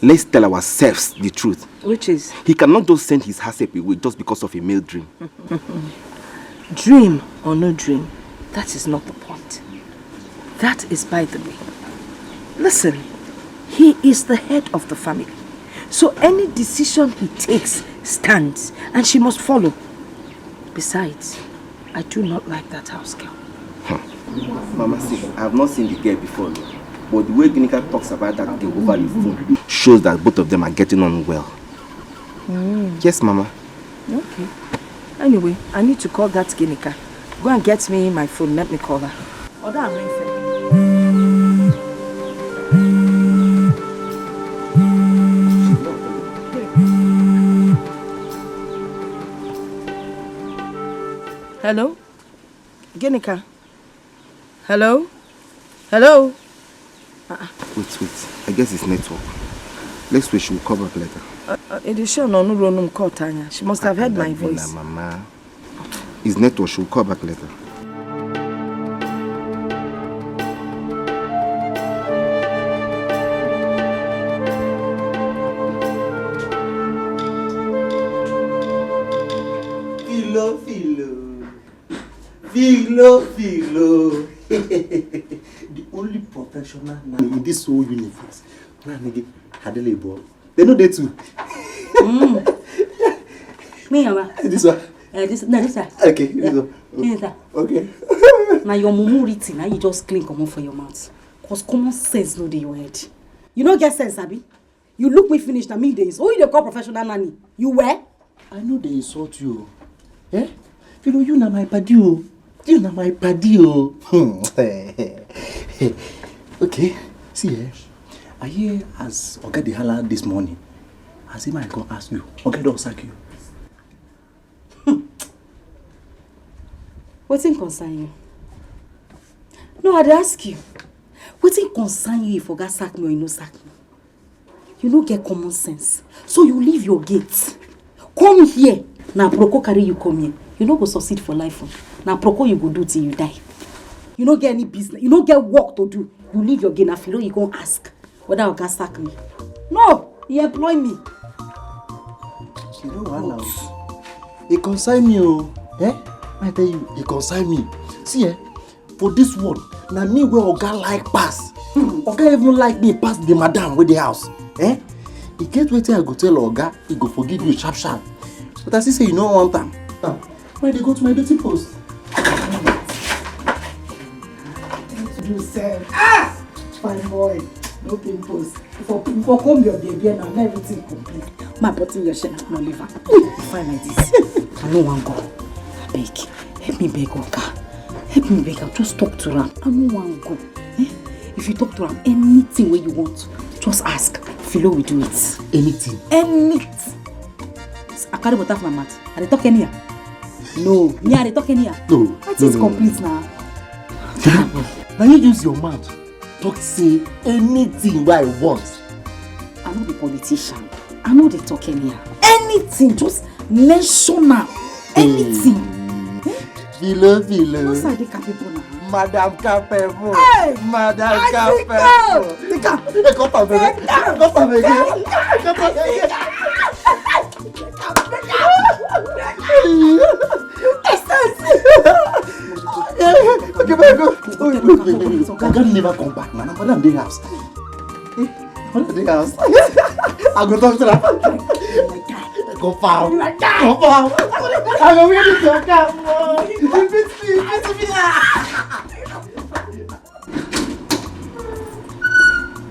Let's tell ourselves the truth. Which is? He cannot just send his HACCP away just because of a male dream. Dream or no dream, that is not the point. That is by the way. Listen, he is the head of the family. So any decision he takes stands and she must follow. Besides, I do not like that house girl. Mama, see, I have not seen the girl before, but the way Ginika talks about that girl over the phone shows that both of them are getting on well. Yes, Mama. Okay. Anyway, I need to call that Ginika. Go and get me my phone, let me call her. Hello? Ginika? Hello? Hello? Wait. I guess it's network. Let's wait, she will call back later. She must have heard my voice. Mama. It's network, she will call back later. Filo. The only professional nanny in this whole universe. Nanny Hadele boy. They know they too. Me, Mama. This one. This one. Okay, this one. Okay. Now your mumu written, now you just clean common for your mouth. Cause common sense no dey your head. You no get sense, Abi. You look me finish na me days. Oh, you dey call professional nanny. You were? I know they insult you. Eh? You na my paddy oh. You na my paddy oh. Okay. See eh. I hear as Oga dey holla this morning. As him I go ask you. Oga don sack you. Wetin concern you? No, I'd ask you. Wetin concern you if Oga sack me or you no sack me? You no get common sense. So you leave your gate. Come here. Now Proko carry you come here. You no go succeed for life. Now Proko you go do till you die. You no get any business. You no get work to do. You leave your gate. Now Philo you go ask whether Oga sack me. No, he employ me. You know what now? He consign me oh. Eh? I tell you, he consign me. See eh? For this one, now me where Oga like pass. Oga even like me pass the madam with the house. Eh? He get wetin I go tell Oga, he go forgive you sharp sharp. But as he say you no want am. Why they go to my dirty post? You said, ah! Fine boy, no pimples. For come your baby and I'm everything complete. My body your shit no liver. Fine like this. I no want go. Beg. Help me beg Oga. Help me beg. I'll just talk to Ram. I no want go. Eh? If you talk to Ram, anything where you want, just ask. Philo will do it. Anything? Anything. I carry water from my mouth. Are they talking here? No. Me, are they talking here? No. That is complete now. Now you use your mouth. Talk say anything where I want. I'm not the politician. I know they talking here. Anything, just mention now. Anything. Philo. What's that they capable now? Madam Capable. Hey! Madam Capable. Take out. Got am again. Okay, but go. Wait. Oga never come back, man. I'm in the house. What is the house? I go talk to that. Go foul. I go really talk out.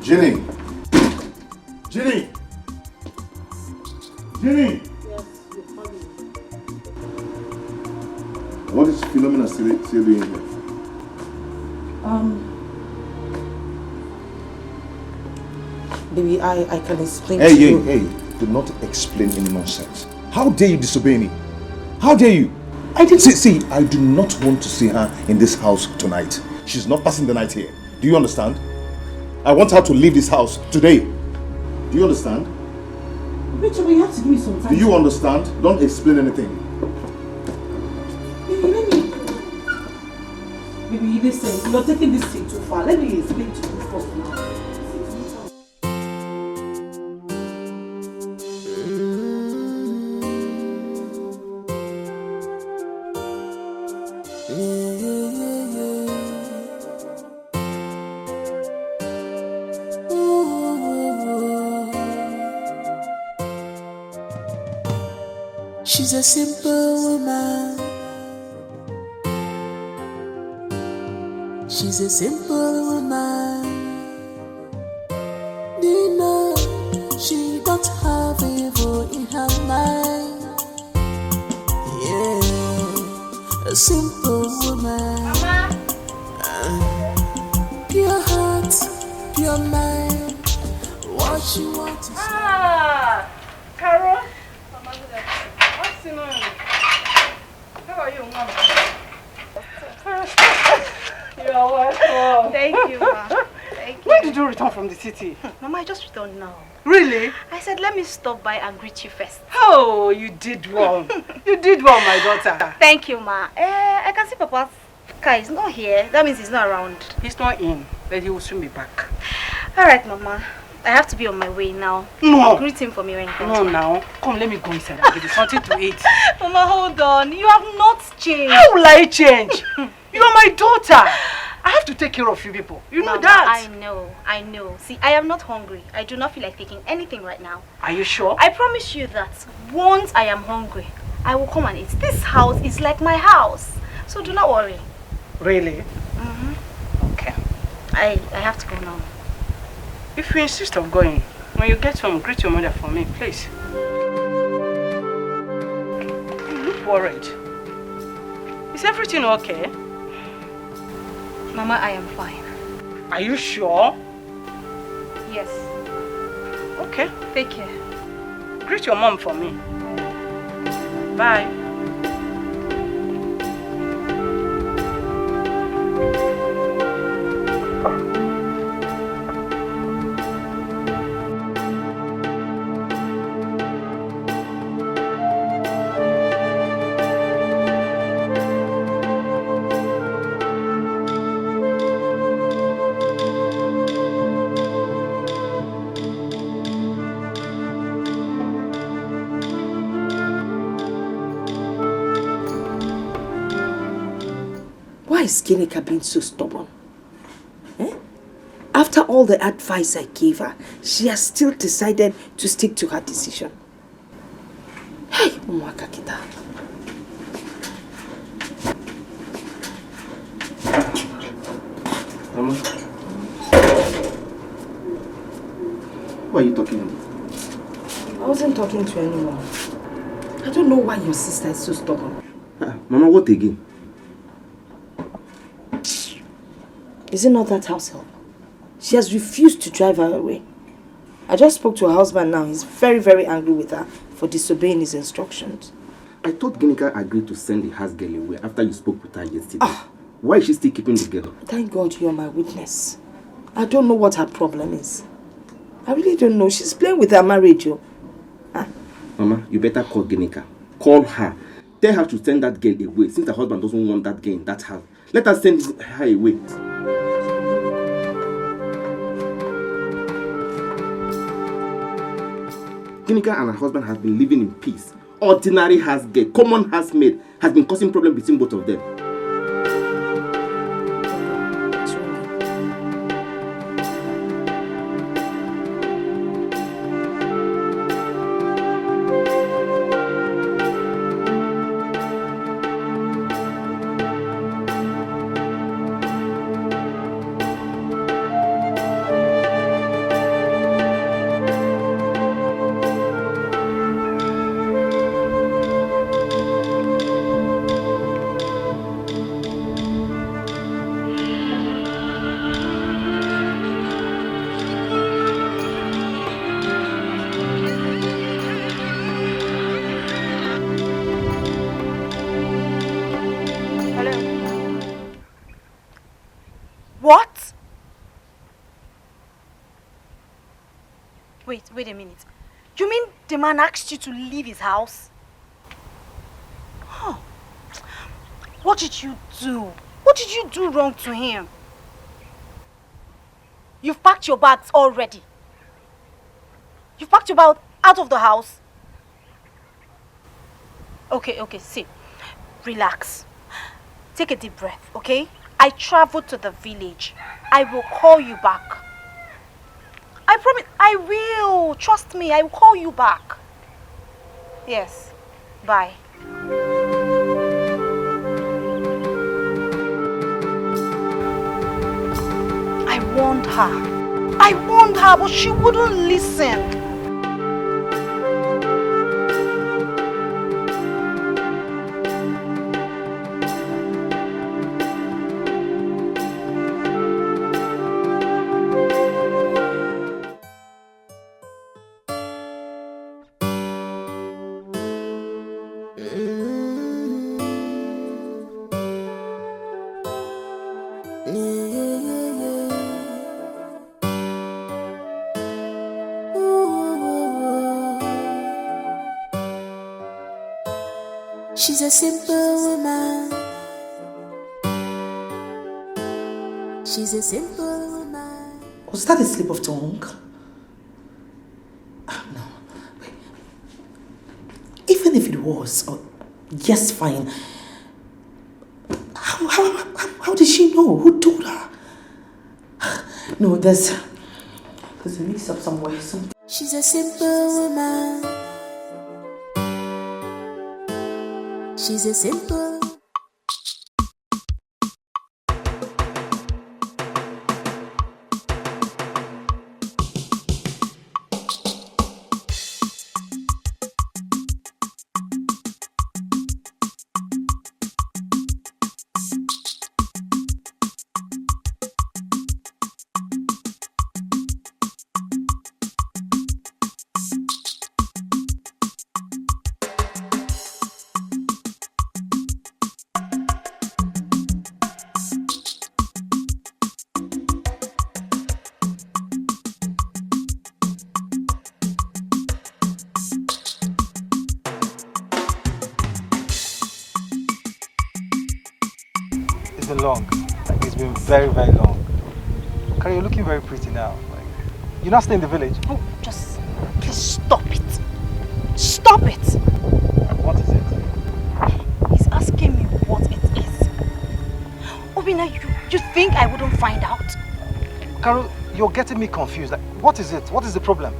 Ginny. Yes, you're calling. What is Philomena still doing here? Baby, I can explain Hey, to you. hey, do not explain any nonsense. How dare you disobey me? How dare you? I didn't see, I do not want to see her in this house tonight. She's not passing the night here. Do you understand? I want her to leave this house today. Do you understand? Rachel, you have to give me some time. Do you understand? Don't explain anything. Baby, listen, you're taking this thing too far. Let me explain to you first now. She's a simple woman. She's a simple woman. Nina, she don't have evil in her mind. Yeah, a simple woman. Pure heart, pure mind. What she wants is Carol. What's going on? How are you, Mama? You are welcome. Thank you, Ma. Thank you. When did you return from the city? Mama, I just returned now. Really? I said, let me stop by and greet you first. Oh, you did well. You did well, my daughter. Thank you, Ma. I can see Papa's car is not here. That means he's not around. He's not in, but he will soon be back. All right, Mama. I have to be on my way now. No. Greet him for me when he comes No, back. now. Come, let me go inside and give you something to eat. Mama, hold on. You have not changed. How will I change? You are my daughter. I have to take care of you people. You know Mama, that. I know. See, I am not hungry. I do not feel like taking anything right now. Are you sure? I promise you that once I am hungry, I will come and eat. This house is like my house. So do not worry. Really? Okay. I have to go now. If you insist on going, when you get home, greet your mother for me, please. You look worried. Is everything okay? Mama, I am fine. Are you sure? Yes. Okay. Take care. Greet your mom for me. Bye. Why is Ginika being so stubborn? After all the advice I gave her, she has still decided to stick to her decision. Hey, Umwaka Kita. Mama, what are you talking about? I wasn't talking to anyone. I don't know why your sister is so stubborn. Mama, what again? Is it not that house help? She has refused to drive her away. I just spoke to her husband now. He's very, very angry with her for disobeying his instructions. I thought Ginika agreed to send the house girl away after you spoke with her yesterday. Why is she still keeping the girl? Thank God you are my witness. I don't know what her problem is. I really don't know. She's playing with her marriage. Mama, you better call Ginika. Call her. Tell her to send that girl away since her husband doesn't want that girl in that house. Let her send her away. Ginika and her husband have been living in peace. Ordinary house girl, common housemaid, has been causing problems between both of them. What? Wait a minute. You mean the man asked you to leave his house? Huh. What did you do? What did you do wrong to him? You've packed your bags already. You've packed your bag out of the house. Okay, see. Relax. Take a deep breath, okay? I traveled to the village. I will call you back. I promise, I will. Trust me, I will call you back. Yes. Bye. I warned her, but she wouldn't listen. She's a simple woman. She's a simple woman. Was that a slip of tongue? No. Wait. Even if it was, yes, fine. How How did she know? Who told her? No, there's a mix up somewhere. She's a simple woman. She's a simple. It's been long. Like, it's been very, very long. Carrie, you're looking very pretty now. Like, you're not staying in the village. Oh, just please stop it. Stop it. What is it? He's asking me what it is. Obina, you think I wouldn't find out? Carol, you're getting me confused. Like, what is it? What is the problem?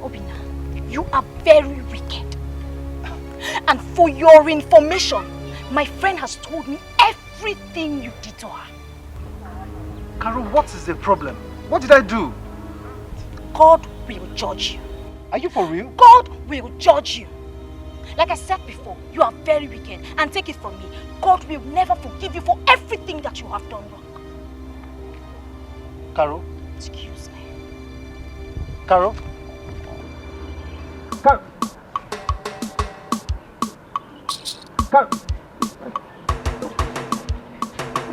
Obina, you are very wicked. And for your information, my friend has told me everything you did to her. Carol, what is the problem? What did I do? God will judge you. Are you for real? God will judge you. Like I said before, you are very wicked. And take it from me, God will never forgive you for everything that you have done wrong. Carol? Excuse me. Carol? Carol? Carol?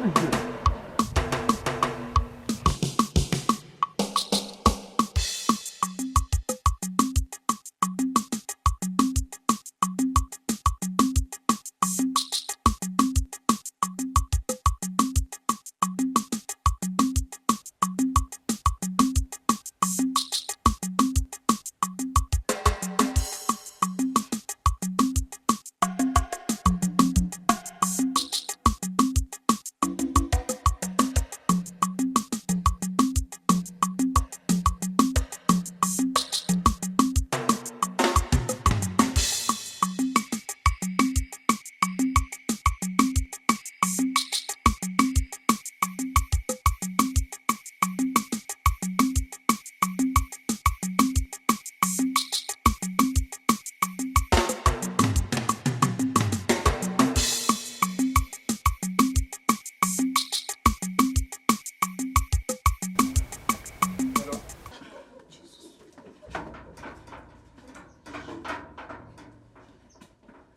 What is this?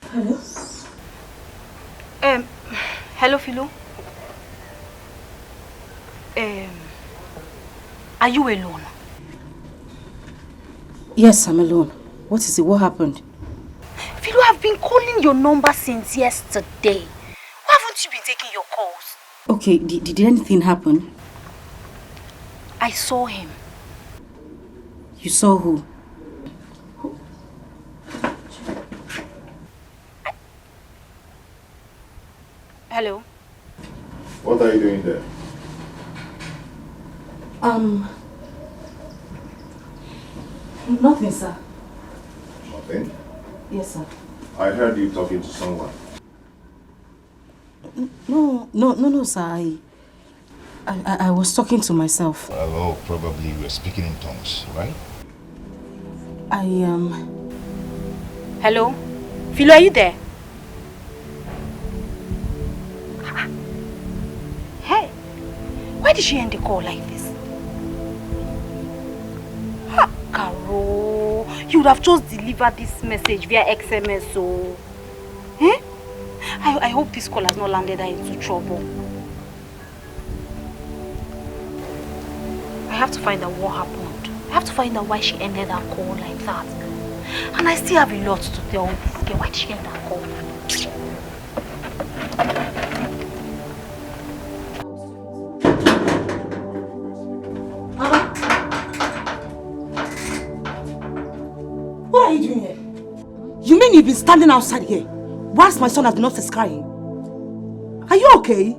Hello? Hello, Philo. Are you alone? Yes, I'm alone. What is it? What happened? Philo, I've been calling your number since yesterday. Why haven't you been taking your calls? Okay, did anything happen? I saw him. You saw who? Hello? What are you doing there? Nothing, sir. Nothing? Yes, sir. I heard you talking to someone. No, sir. I was talking to myself. Oh, probably you were speaking in tongues, right? Hello? Philo, are you there? Hey, why did she end the call like this? Ha, Caro, you would have just delivered this message via XMS, so... Eh? I hope this call has not landed her into trouble. I have to find out what happened. I have to find out why she ended that call like that. And I still have a lot to tell this girl. Why did she end that call? What are you doing here? You mean you've been standing outside here whilst my son has been upstairs crying? Are you okay?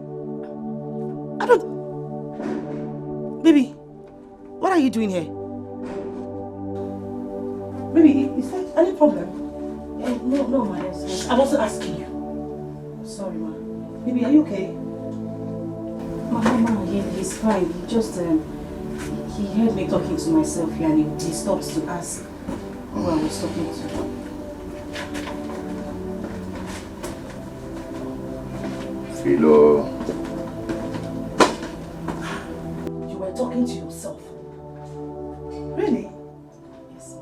I don't... Baby, what are you doing here? Baby, is there any problem? No, ma. I wasn't asking you. Sorry, ma. Baby, are you okay? Mama, he's fine. He just, he heard me talking to myself here and he stopped to ask who I was talking to. Philo. You were talking to yourself. Really? Yes,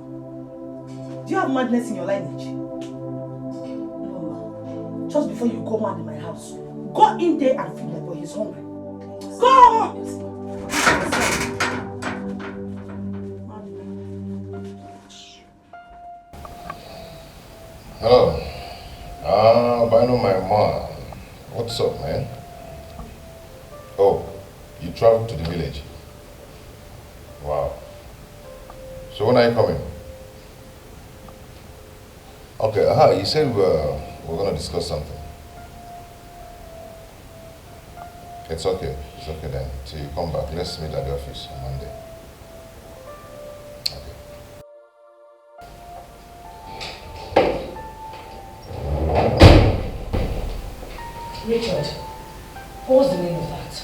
Do you have madness in your lineage? no, Just before you go mad in my house, go in there and feed my boy. He's hungry. Go! Hello. Albino, my mom. What's up, man? Oh, you traveled to the village? Wow. So when are you coming? Okay, you said we're gonna discuss something. It's okay then. Till you come back, let's meet at the office on Monday. Richard, what was the meaning of that?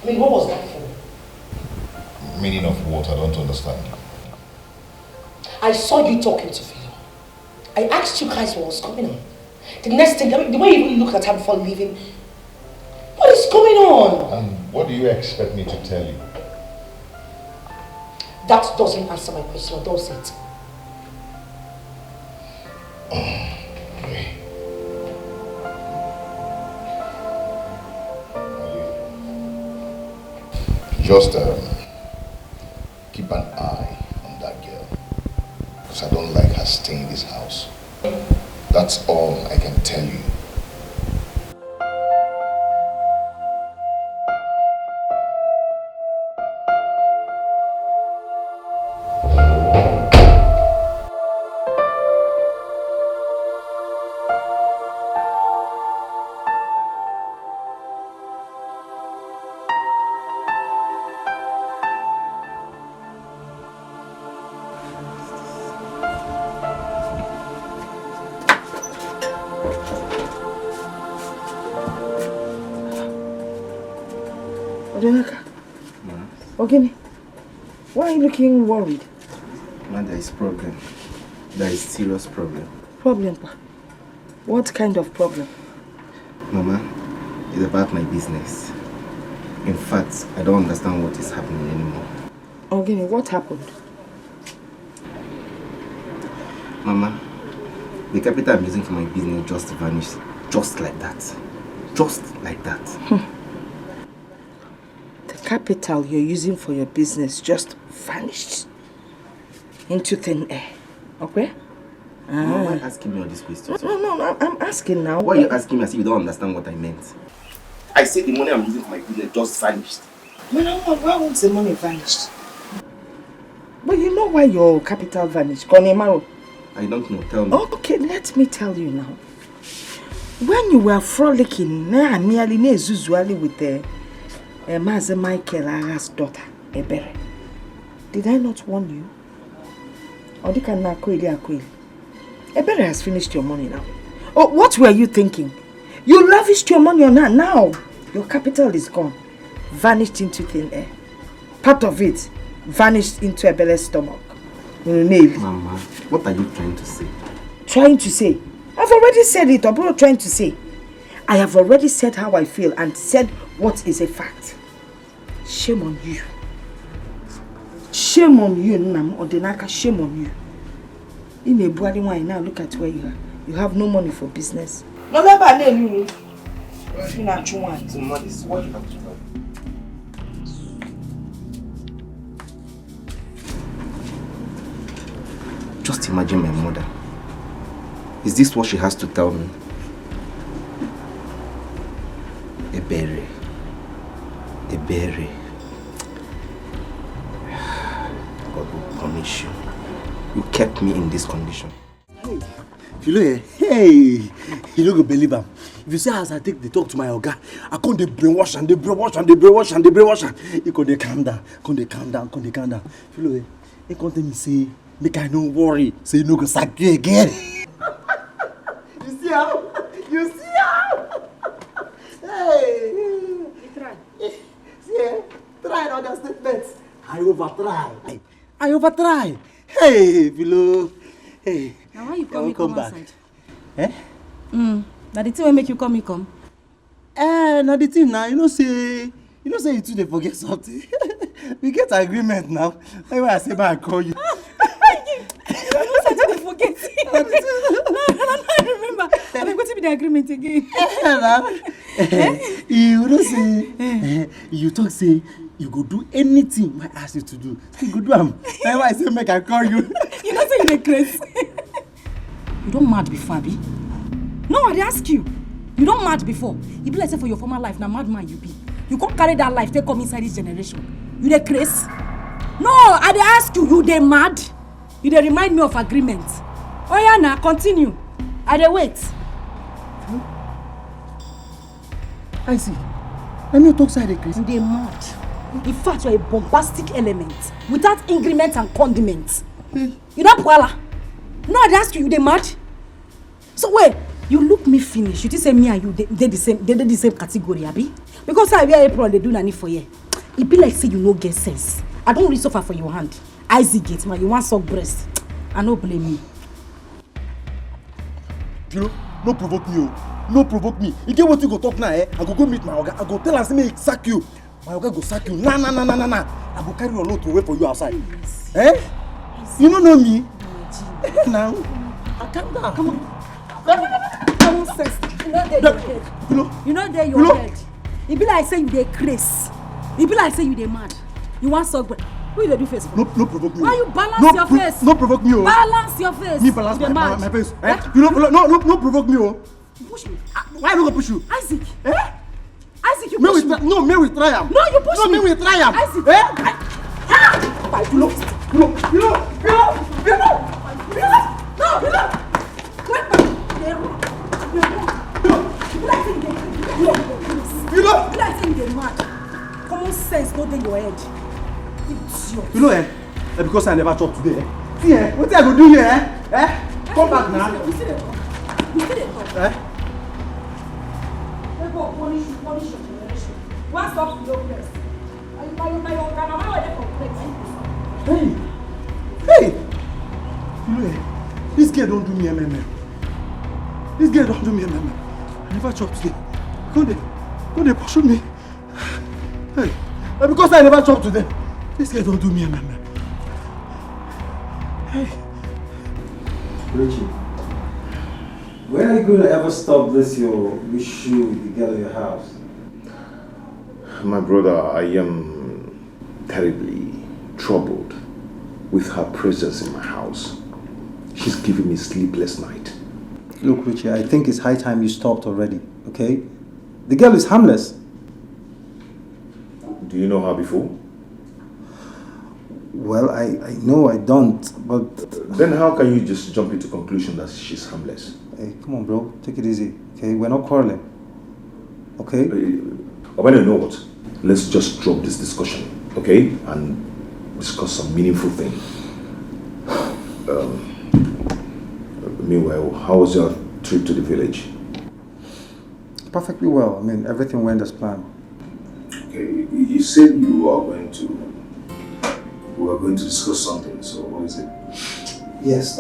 I mean, what was that for? Meaning of what? I don't understand. I saw you talking to Philo. I asked you guys what was going on. The next thing, I mean, the way you even looked at her before leaving, what is going on? And what do you expect me to tell you? That doesn't answer my question, does it? Just keep an eye on that girl, because I don't like her staying in this house. That's all I can tell you. Ogini, why are you looking worried? Man, there is problem. There is serious problem. Problem, pa? What kind of problem? Mama, it's about my business. In fact, I don't understand what is happening anymore. Ogini, what happened? Mama, the capital I'm using for my business just vanished. Just like that. Just like that. The capital you're using for your business just vanished into thin air. Okay? Mama, why are you asking me all these questions? No, I'm asking now. Why are you asking me as if you don't understand what I meant? I said the money I'm using for my business just vanished. Why won't the money vanish? But you know why your capital vanished, Konemaro? I don't know, tell me. Okay, let me tell you now. When you were frolicking nearly with Master Michael Ara's daughter, Ebere, did I not warn you? Ebere has finished your money now. Oh, what were you thinking? You lavished your money on her. Now your capital is gone, vanished into thin air. Part of it vanished into Ebere's stomach. Mama, what are you trying to say? Trying to say? I've already said it, or trying to say. I have already said how I feel and said what is a fact. Shame on you. Shame on you, Nam Odenaka, shame on you. In a bloody wine now, look at where you are. You have no money for business. No, never you. You not one. So, Mama, this is what you have to do. Just imagine my mother. Is this what she has to tell me? Ebere. Ebere. God will punish you. You kept me in this condition. Hey, Philo, hey, you no go believe am. If you see as I take the talk to my oga, I come dey brainwash and dey brainwash and dey brainwash and dey brainwash am. He come dey calm down, come dey calm down, come dey calm down. Philo, he come tell me say, make I no worry, say you no go sack you again. You see how? You see how? Hey! You try. See, try an understatement. I overtry. Hey, Philo. Hey. Now why you come back? outside? Eh? Now the thing will make you come. Now the thing now, you know say you two dey forget something. We get agreement now. That's why I say I call you. You know say you forget. I remember. I'm going to be the agreement again. You know say you talk say you go do anything I ask you to do. You go do am. That's why I say make I call you. You know say you dey craze. You don't mad before, Abi? No, I dey ask you. You don't mad before. You be like say for your former life, now madman you be. You can't carry that life, take come inside this generation. You dey craze? No, I dey ask you, you dey mad? You dey remind me of agreement. Oh yeah, now continue. I dey wait. I see. Let me talk side craze. You dey mad. In fact, you're a bombastic element without increment and condiments. You don't puala. No, I dey ask you, you dey mad? So wait, you look me finish. You think say me and you they the same category, Abi? Because I wear apron, they do nothing for you. It be like say you no get sense. I don't really suffer for your hand. Isaac gate, man, you want suck breast. I no blame me. You know, no provoke me, oh. No provoke me. You get what you go talk now, eh? I go meet my oga. I go tell am say make sack you. My oga go sack you. Nah. I go carry your load to wait for you outside. Yes. Eh? Yes. You don't know me? Now, calm down. Come on. Common sense. You know there your head. It be like say you dey craze. It be like say you dey mad. You want suck breast. Who you dey do face for? No provoke me. Why you balance your face? No provoke me, oh. Balance your face. Me balance my face. Eh? You no provoke me, oh. Push me. Why am I gonna push you? Isaac. Eh? Isaac, you push me. No, may we try am. No, you push me. No, may we try am. Isaac. Eh? Common sense no dey your head. Idiot. You know, because I never talk today, See, what I go do here, Come back now. You see the talk. They go punish your generation. What's up with your breast? Hey! You know, this girl don't do me MM. I never chop today. Go they pursue me. Hey, because I never chop today. This girl don't do me MM. Hey. Richie, when are you going to ever stop this your issue with the girl in your house? My brother, I am terribly troubled with her presence in my house. She's giving me sleepless night. Look, Richie, I think it's high time you stopped already, okay? The girl is harmless. Do you know her before? Well, I know I don't, but... Then how can you just jump into conclusion that she's harmless? Hey, come on, bro. Take it easy, okay? We're not quarreling, okay? When you know what? Let's just drop this discussion, okay? And discuss some meaningful thing. Meanwhile, how was your trip to the village? Perfectly well. I mean, everything went as planned. Okay, you said you were going to discuss something, so what is it? Yes,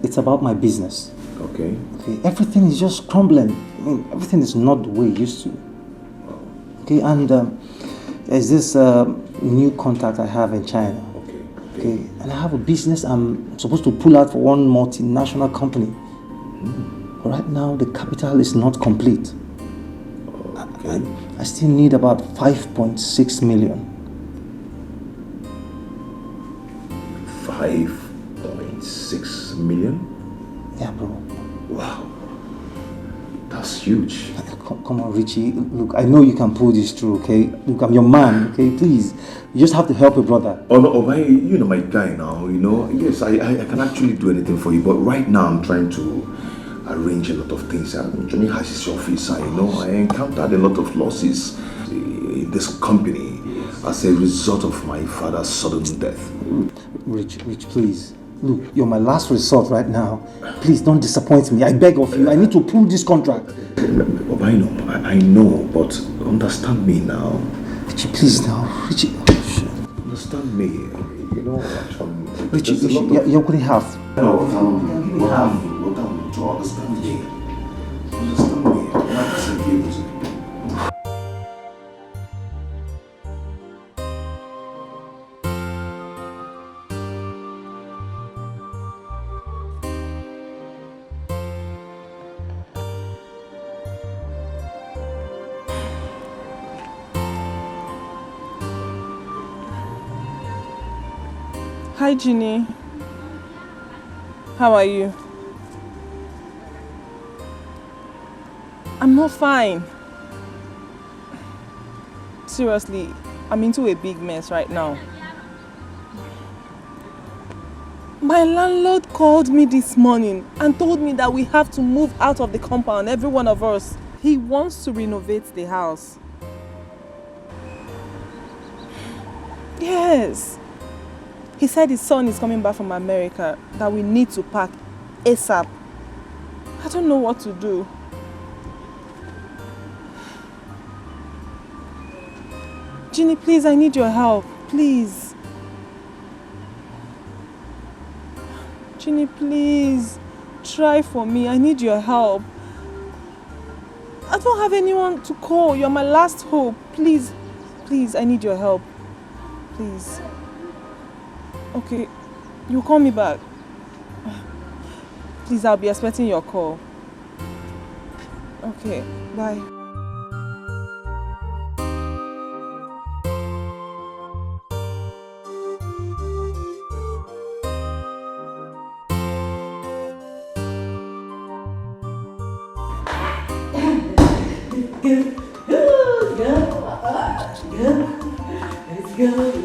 it's about my business. Okay. Okay, everything is just crumbling. I mean, everything is not the way it used to. Okay, and there's this new contact I have in China. Okay, and I have a business I'm supposed to pull out for one multinational company. But right now, the capital is not complete. Okay. I still need about 5.6 million. 5.6 million? Yeah, bro. Wow. That's huge. Come on, Richie. Look, I know you can pull this through, okay? Look, I'm your man, okay? Please. You just have to help your brother. Oh, no, you know my guy now, you know. Yes, I can actually do anything for you, but right now I'm trying to arrange a lot of things. Johnny has his office, and you know, I encountered a lot of losses in this company as a result of my father's sudden death. Rich, please. Look, you're my last resort right now. Please don't disappoint me. I beg of you. I need to pull this contract. I know, but understand me now. Richie, please now. Richie. Understand me. You know, Richie, you're going to have. No, give me half. To understand me. Understand me. I'm not going to be able to. Hi, Ginny. How are you? I'm not fine. Seriously, I'm into a big mess right now. My landlord called me this morning and told me that we have to move out of the compound, every one of us. He wants to renovate the house. Yes. He said his son is coming back from America, that we need to pack ASAP. I don't know what to do. Ginny, please, I need your help. Please. Ginny, please. Try for me. I need your help. I don't have anyone to call. You're my last hope. Please, I need your help. Please. Okay, you call me back. Please, I'll be expecting your call. Okay, bye. Let's go.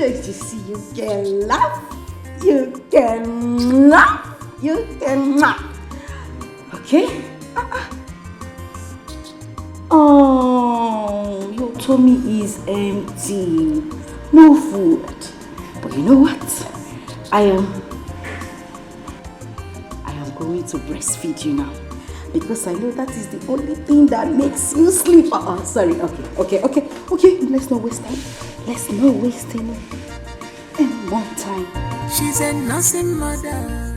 You see, you can laugh, you can laugh, you can laugh. Okay? Oh, your tummy is empty. No food. But you know what? I am going to breastfeed you now. Because I know that is the only thing that makes you sleep. Sorry. Okay. Let's not waste time. Let's not waste any more time. She's a nursing mother.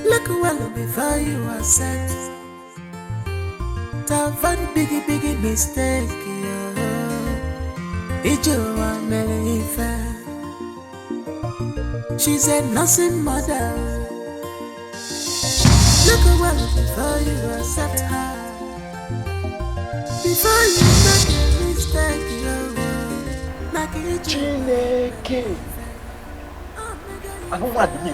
Look well before you are set. It's a very big mistake. It's your She's a nursing mother. Look well before you accept her. Before you make a mistake, Chineke. I don't want to be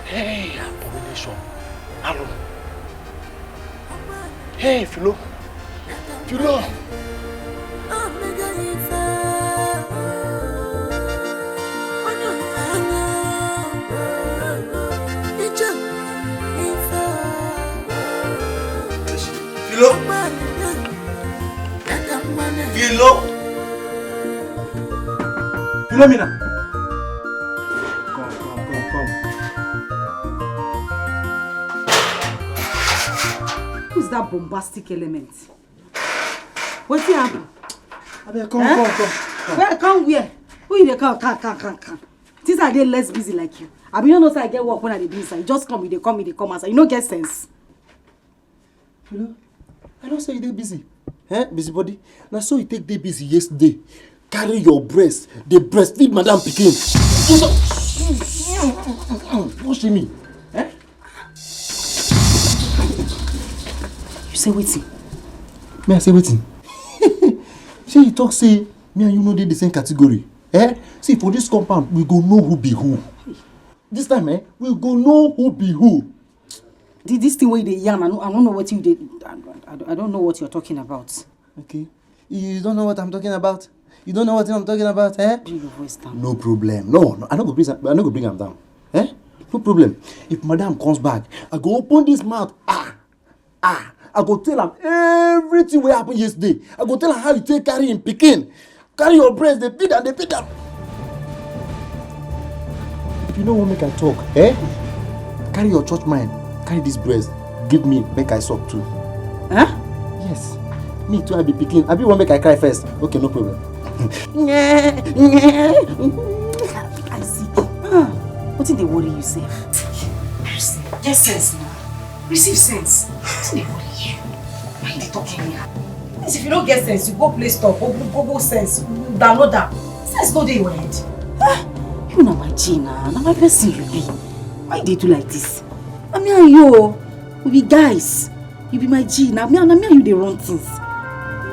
Hey, abomination. Hello. Hey, Philo. Philomena. Come. Who's that bombastic element? What's he happen? Come. Where? Come where? Who you dey come? Things are they less busy like you. I mean, you know, say I get work when I dey do inside. Just come, they come outside. You don't get sense. Philo, I don't say you dey busy. Busybody. Now so you take day busy yesterday. Carry your breast. They breastfeed Madam Pikin. What she mean? say waiting. Me I say waiting. See, you talk say me and you know they the same category. Eh? See, for this compound, we go know who be who. This time, we go know who be who. This thing where they yarn, I don't know what you did. I don't know what you're talking about. Okay. You don't know what I'm talking about? You don't know what I'm talking about, eh? Bring your voice down. No problem. No, I don't go bring him down. Eh? No problem. If madam comes back, I go open this mouth. I go tell him everything what happened yesterday. I go tell him how you take carry him picking. Carry your breast, they beat them. If you know what make I talk, eh? Carry your church mind. Carry this breast. Give me, make I suck too. Huh? Yes. Me too, I be picking. I be one make I cry first. Okay, no problem. I see. What did they worry you, safe? Get sense now. Receive sense. What did they worry you? Why are they talking here? If you don't get sense, you go play stop. Go sense. Download that. Sense no dey your head. You know my Gina. Now my person you be. Why they do like this? I mean and you, we be guys. You be my G. Now me and you they run things.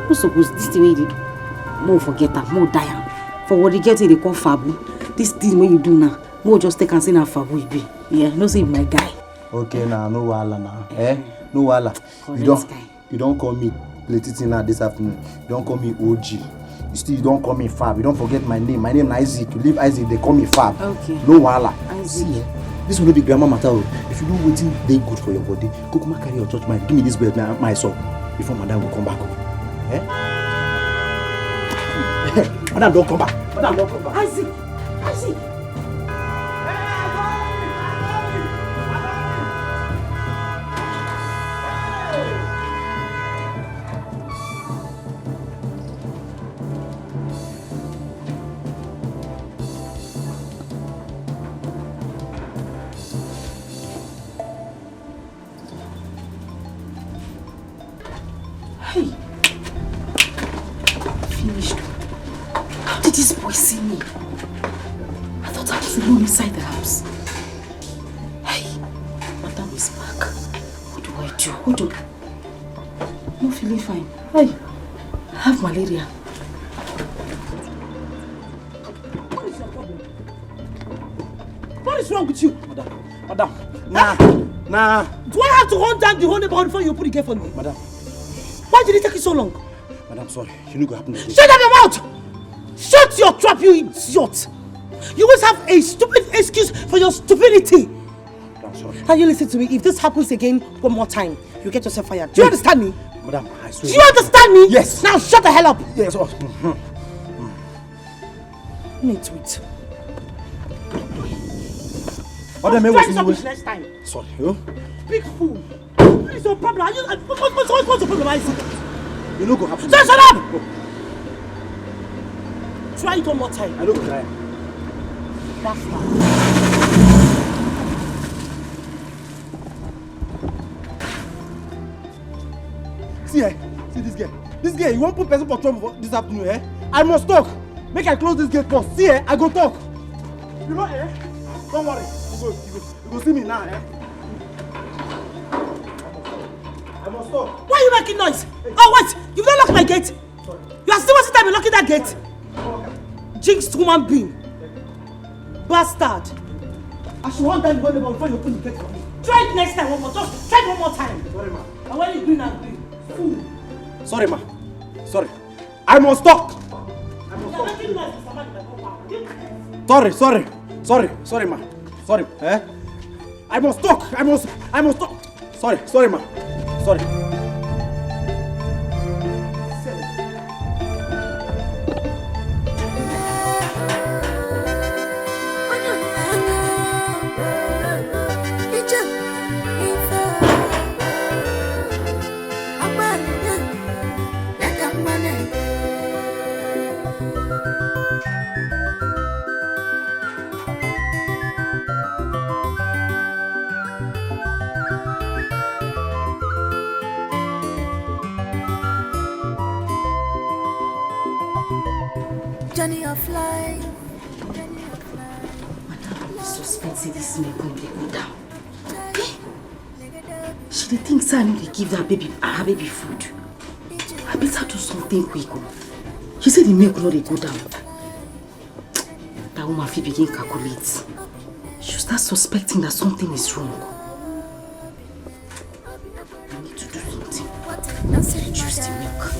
No suppose this the way they do. More forget that, more die. For what they get they call fabu. This thing when you do now, more just take and say na fabu you be. Yeah, no say my guy. Okay, now no wahala now. Eh? No wahala. You don't call me Letitina this afternoon. You don't call me OG. You don't call me Fab. You don't forget my name. My name is Isaac. You leave Isaac, they call me Fab. Okay. No wahala. Isaac. See, this will not be grammar matter. If you know waiting, they good for your body. Go come carry your church mind. Give me this bread now, my son. Before madam will come back. Eh? Madam don't come back. Madam don't come back. Isaac. See me. I thought I was alone inside the house. Hey, madam is back. What do I do? No feeling fine. Hey, I have malaria. What is your problem? What is wrong with you? Madam. Nah. Do I have to hunt down the whole neighborhood before you put the gate on me? Madam. Why did it take you so long? Madam, sorry. You know what happened today. Shut up your mouth! Shut your trap, you idiot! You always have a stupid excuse for your stupidity. I'm sorry. Can you listen to me? If this happens again one more time, you get yourself fired. Do you understand me? Madam, I swear. Do you understand me? Yes. Now shut the hell up. Yes. Me tweet. Try rubbish next time. Sorry, yo. Big fool. What is your problem? What's your problem, Isaac? You know what happened. Shut up! Try it one more time. I don't cry. That's fine. See this girl. This girl, you won't put person for trouble this afternoon, eh? I must talk. Make I close this gate first. See, I go talk. You know, don't worry. You go see me now, I must talk. Why are you making noise? Oh, wait! You've not locked my gate. Sorry. You are still wasting time in locking that gate. Jinxed human being. Bastard. I should want time to go before you open the gate for me. Try it next time one more. Just try it one more time. Sorry, ma. And when you do now, do. Fool. Sorry, ma. Sorry. I must talk. Sorry, ma. Sorry, eh? I must talk. I must talk. Sorry, ma. Sorry. Journey of life. Madam, suspect this may go down. She thinks I need to give her baby food. I better do something quick. She said the milk not go down. That woman fit begin calculate. She'll start suspecting that something is wrong. I need to do something. Reduce the milk.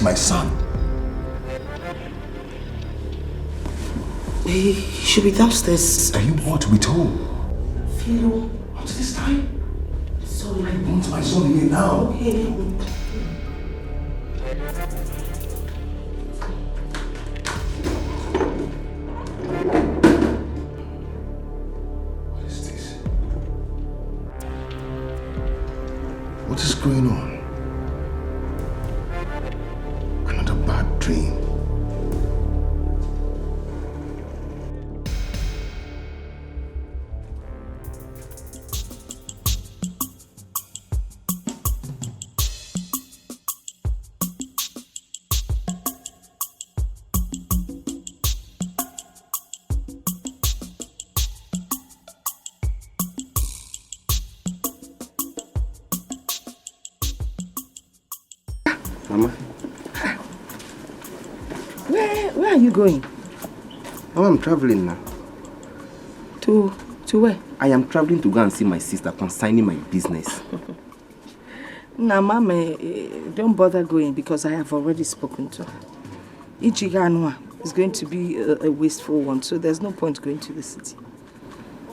My son. He should be downstairs. Are you what we told? Philo. Up to this time? Sorry. I want my son here now. Okay. What is this? What is going on? Dream. Mama. Where are you going? Mama, I'm traveling now. To where? I am traveling to go and see my sister concerning my business. Nah, Mama, don't bother going because I have already spoken to her. Ichiganwa is going to be a wasteful one, so there's no point going to the city.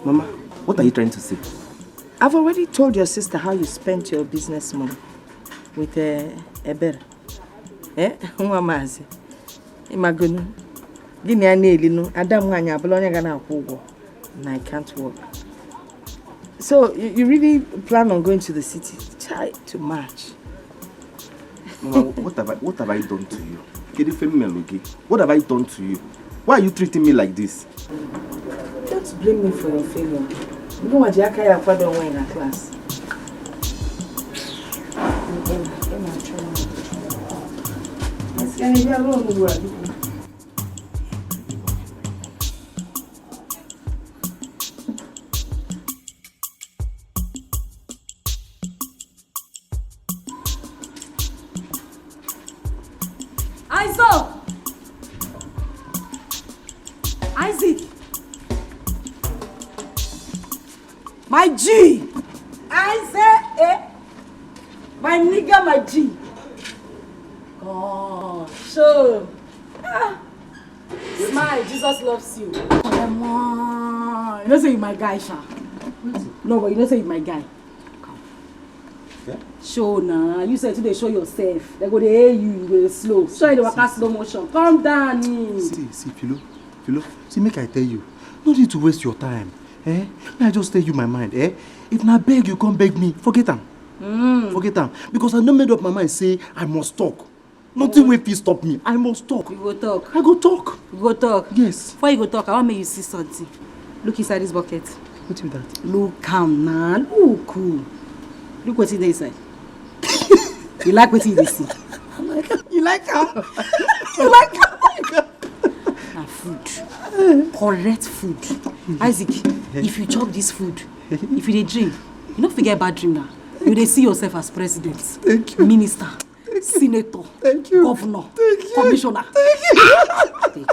Mama, what are you trying to say? I've already told your sister how you spent your business money with Eber. Imagine, give me a nail, Adam Wanya, Bologna Gana, and I can't work. So, you really plan on going to the city? Try to match. Mama, what have I done to you? What have I done to you? Why are you treating me like this? Don't blame me for your failure. You know what Jakaya father went in class. Isaac! My G! Isaac! My nigga, my G! Oh, sure. Smile, Jesus loves you. Come on. You don't say you're my guy, Sha. No, but you don't say you're my guy. Come. Yeah? Show now. You said today show yourself. They go to hear you, you go slow. Show you the waka slow motion. Calm down. See, Philo. See, make I tell you. No need to waste your time. I just tell you my mind. If not beg, you can't beg me. Forget them. Forget am. Because I don't made up my mind say I must talk. Nothing will stop me. I must talk. You go talk. I go talk. You go talk. Yes. Before you go talk, I want make you see something. Look inside this bucket. What is that? Look calm now. Look cool. Look what's in there inside. You like what you see? You like how? You like how? Na food. Correct food. Isaac, if you chop this food, if you dey dream, you don't forget bad dream now. You dey see yourself as president, thank you, minister, senator, thank you, governor, thank you, commissioner. Thank you.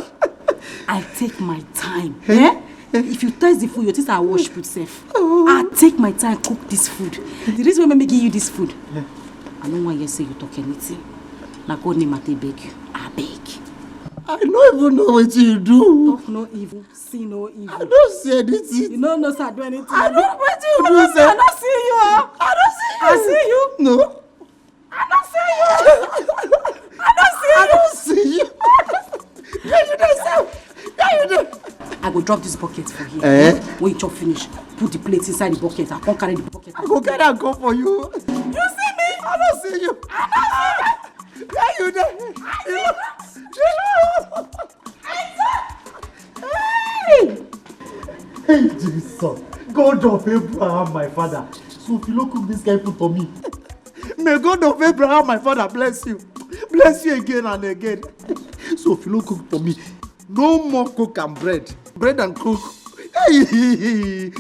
I take my time. Yeah? If you taste the food, your taste I wash food safe. I take my time cook this food. The reason why I give you this food, I don't want you to say you talk anything. Now God name I beg you. I beg. I don't even know what you do. Talk no evil, see no evil. I don't see anything. You don't know sir do anything. I don't what you do, sir. I don't see you. I don't see you. I see you. No. I don't see you. I don't see you. Where you do, sir? Where you do? I go drop this bucket for you. When you chop finish, put the plates inside the bucket. I can't carry the bucket. I go carry and go for you. You see me? I don't see you. I don't see you. Where you do? Hey, Jesus, God of Abraham, my father. So if you don't cook this guy food for me, may God of Abraham, my father, bless you again and again. So if you don't cook for me, no more cook and bread and cook. Hey.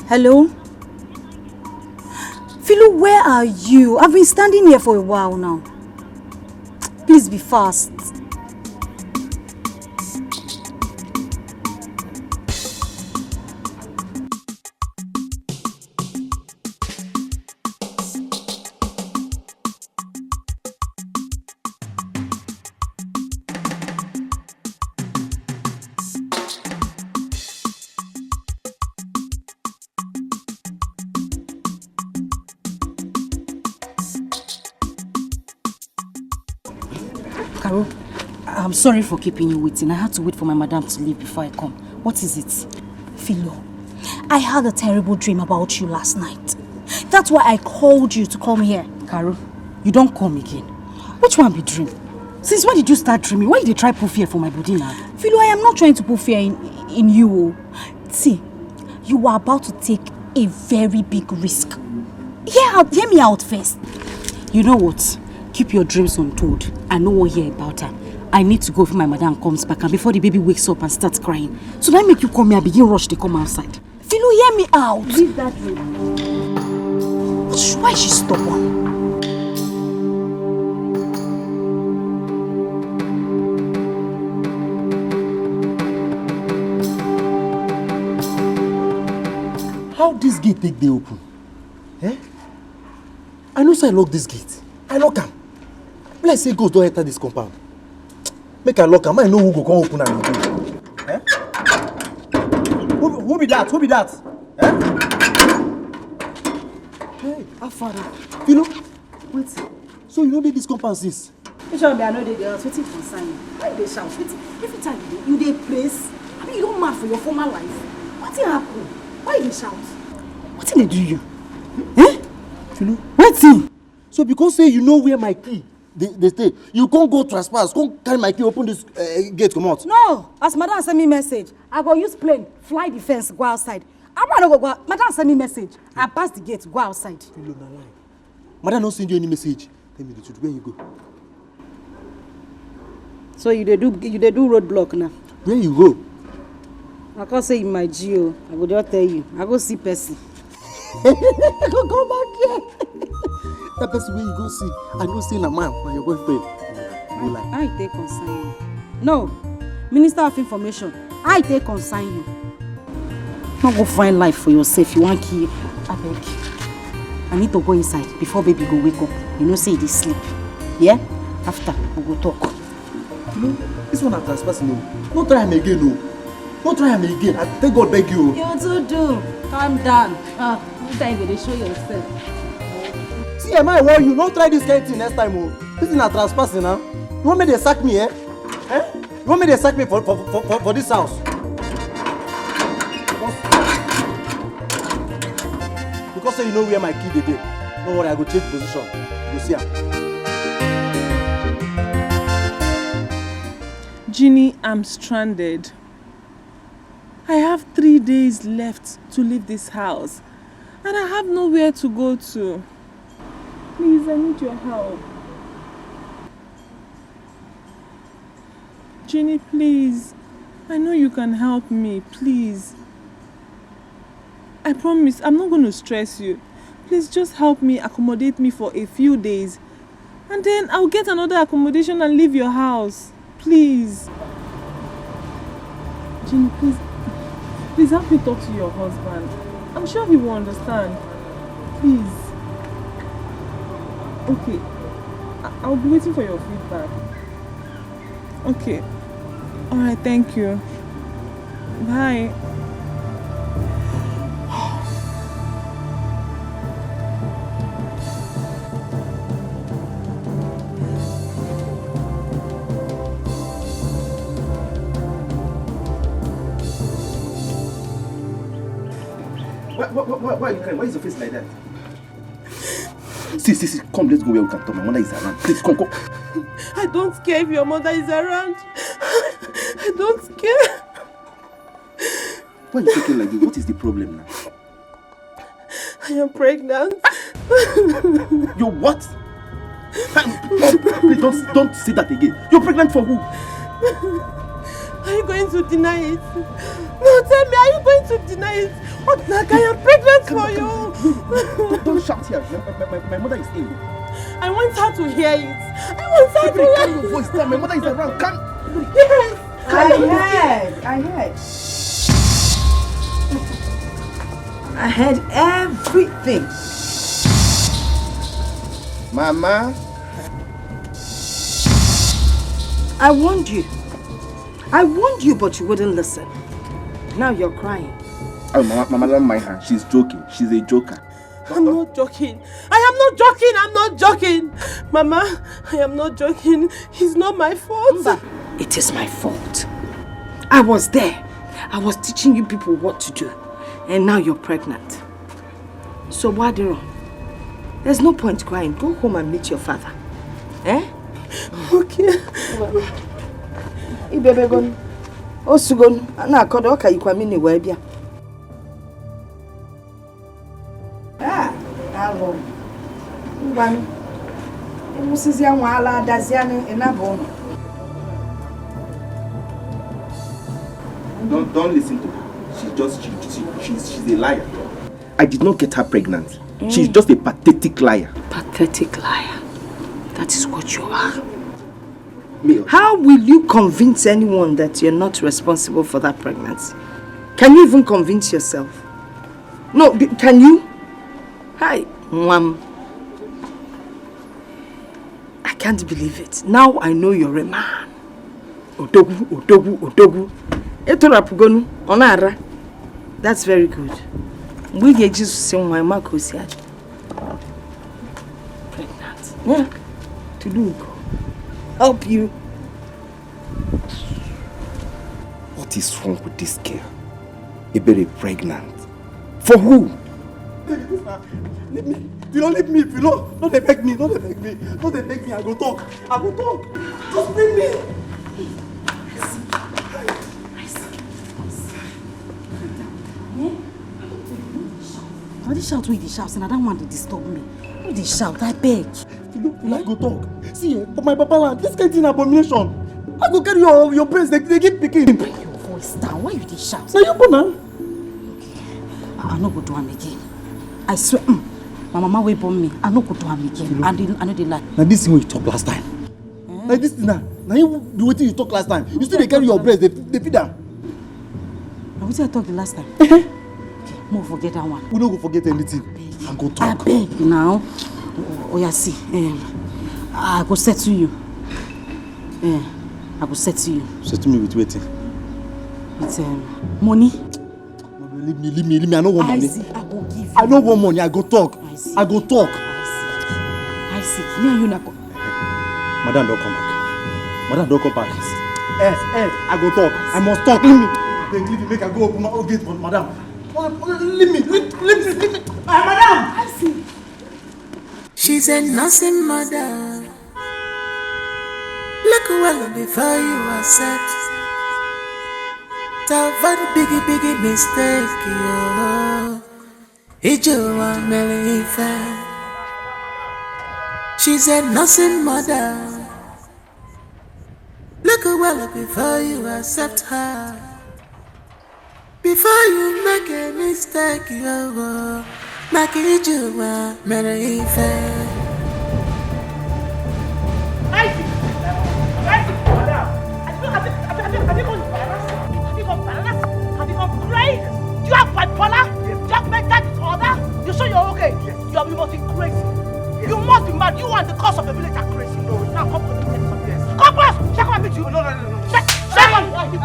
Hello? Philo, where are you? I've been standing here for a while now. Please be fast. Carol, I'm sorry for keeping you waiting. I had to wait for my madam to leave before I come. What is it? Philo, I had a terrible dream about you last night. That's why I called you to come here. Carol, you don't come again. Which one be dream? Since when did you start dreaming? Why did you try put fear for my body now? Philo, I am not trying to put fear in you. See, you are about to take a very big risk. Hear me out first. You know what? Keep your dreams untold. I know what hear about her. I need to go before my madam comes back and before the baby wakes up and starts crying. So that make you come here and begin rush to come outside. Philo, hear me out. Leave that dream. Why is she stubborn? How this gate take dey open? I know say I lock this gate. I lock am. Let's say ghost don't enter this compound. Make I lock am. I know who go come open am again. Who be that? Who be that? Hey, how far? Philo, wait. So you know this compound since? Which one be I know the girls? Waiting for sign. Why they shout? Every time you dey place. I mean, you don't mad for your former life. What happened? Why they shout? What did they do you? Philo, waiting. So because say you know where my key they stay, you can't go trespass, can't carry my key, open this gate, come out. No, as madam send me message, I go use plane, fly the fence, go outside. I want to go. Madam send me message, I pass the gate, go outside. Philo, na lie. Madam don't send you any message. Tell me the truth. Where you go? So you do roadblock now. Where you go? I can't say in my geo. I go just tell you. I go see Percy. I go come back here. That person where you go see, I don't see a man for your boyfriend. You like? I take consign you. No, Minister of Information. I take consign you. Not go find life for yourself. You want key? I beg. I need to go inside before baby go wake up. You know, say they sleep. Yeah? After we go talk. You know, this one I'm trespassing. No try him again, no. Don't try him again. I thank God beg you. You too do. Calm down. time you show yourself. See, am I warn you? Don't try this kind of thing next time. Oh. This is not trespassing now. You want me to sack me, eh? You want me to sack me for this house? Because you know where my kid is. Don't worry, I go change position. You see him. Ginny, I'm stranded. I have 3 days left to leave this house. And I have nowhere to go to. Please, I need your help. Ginny, please. I know you can help me, please. I promise, I'm not going to stress you. Please just help me, accommodate me for a few days. And then I'll get another accommodation and leave your house. Please. Ginny, please. Please help me talk to your husband. I'm sure he will understand. Please. Okay. I'll be waiting for your feedback. Okay. Alright, thank you. Bye. Why are you crying? Why is your face like that? See, come, let's go where we can talk. My mother is around. Please, come. I don't care if your mother is around. I don't care. Why are you talking like this? What is the problem now? I am pregnant. You're what? Please don't say that again. You're pregnant for who? Are you going to deny it? No, tell me, are you going to deny it? What, like I am pregnant for you? Don't shout here. My mother is ill. I want her to hear it. I want her to hear it. Voice down. My mother is around. Come. Yes. I heard everything. Mama. I warned you, but you wouldn't listen. Now you're crying. Oh, Mama, don't mind her. She's joking. She's a joker. I'm not joking. I'm not joking. Mama, I am not joking. It's not my fault. It is my fault. I was there. I was teaching you people what to do. And now you're pregnant. So, Wadiro, there's no point crying. Go home and meet your father. Eh? Okay. Ibebegon. Osugon. Na kodoka ikwamini webia. Hello. One. Musizia wala daziane enabo. Don't listen to her. She's a liar. I did not get her pregnant. She's just a pathetic liar. Pathetic liar. That is what you are. How will you convince anyone that you're not responsible for that pregnancy? Can you even convince yourself? No, can you? Hi, Mom. I can't believe it. Now I know you're a man. Odogu. Etorapugonu, onara. That's very good. We get just saying my Marco said. Pregnant. Yeah. To do. Help you. What is wrong with this girl? Ebere pregnant. For who? Leave me. If you don't leave me, if you don't beg me, don't beg me. Don't beg me, I go talk. Just bring me. Why they shout with the shouts and I don't want to disturb me? Why they shout? I beg. I go talk. See, but my papa land, this kind of abomination. I go carry your brains, they keep picking. Bring your voice down. Why you they shout? Now you go now. I no go do am again. I swear, my mama will bomb me. I no go do am again. I know they lie. Now this thing what you talk last time. Now this thing now you do what you talk last time. You still they carry your brains, they feed them. Now what did I talk the last time? Okay, more forget that one. We don't go forget anything. I go talk. I beg now. Oh yeah, see. I go settle you. I go settle you. Settle me with waiting. With money. Leave me. I don't want money. Isaac, I go give you. I don't want money. I go talk. I go talk. Isaac, me and you na go. Madam, don't come back. I go talk. I must talk. Leave me. Leave me. Make I go open my own gate for madam. Leave me. Madam. Isaac. She's a nursing mother. Look well before you accept. To avoid biggie mistake, yo. Ijowa Melifa. She's a nursing mother. Look well before you accept her. Before you make a mistake, yo. Make Ijowa Melifa. You have bipolar? Yes. You have mental disorder? You sure you're okay? Yes. You must be crazy. Yes. You must be mad. You and the cause of the village are crazy. No. Now come on, tell me something. Yes. Come on, check on me too. No. Check on me.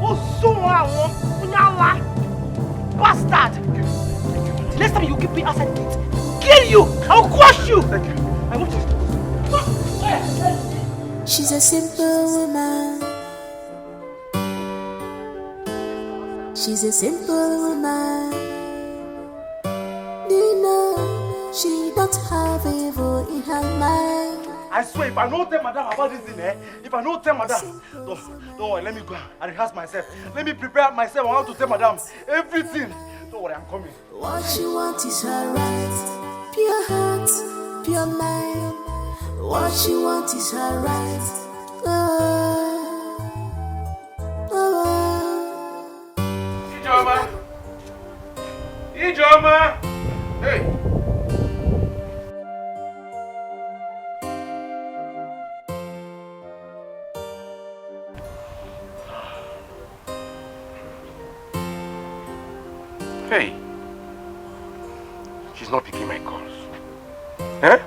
Oh, so bastard. Next time you keep me outside the gate, kill you. I will crush you. Thank you. I want to. She's a simple woman. She's a simple woman. Do you know she don't have evil in her mind? I swear, if I don't tell madam about this thing, if I don't tell madam, don't worry, let me go and rehearse myself. Let me prepare myself on how to tell madam everything. Don't worry, I'm coming. What she wants is her right. Pure heart, pure mind. What she wants is her right. Ijoma! Hey! Hey! She's not picking my calls. Huh?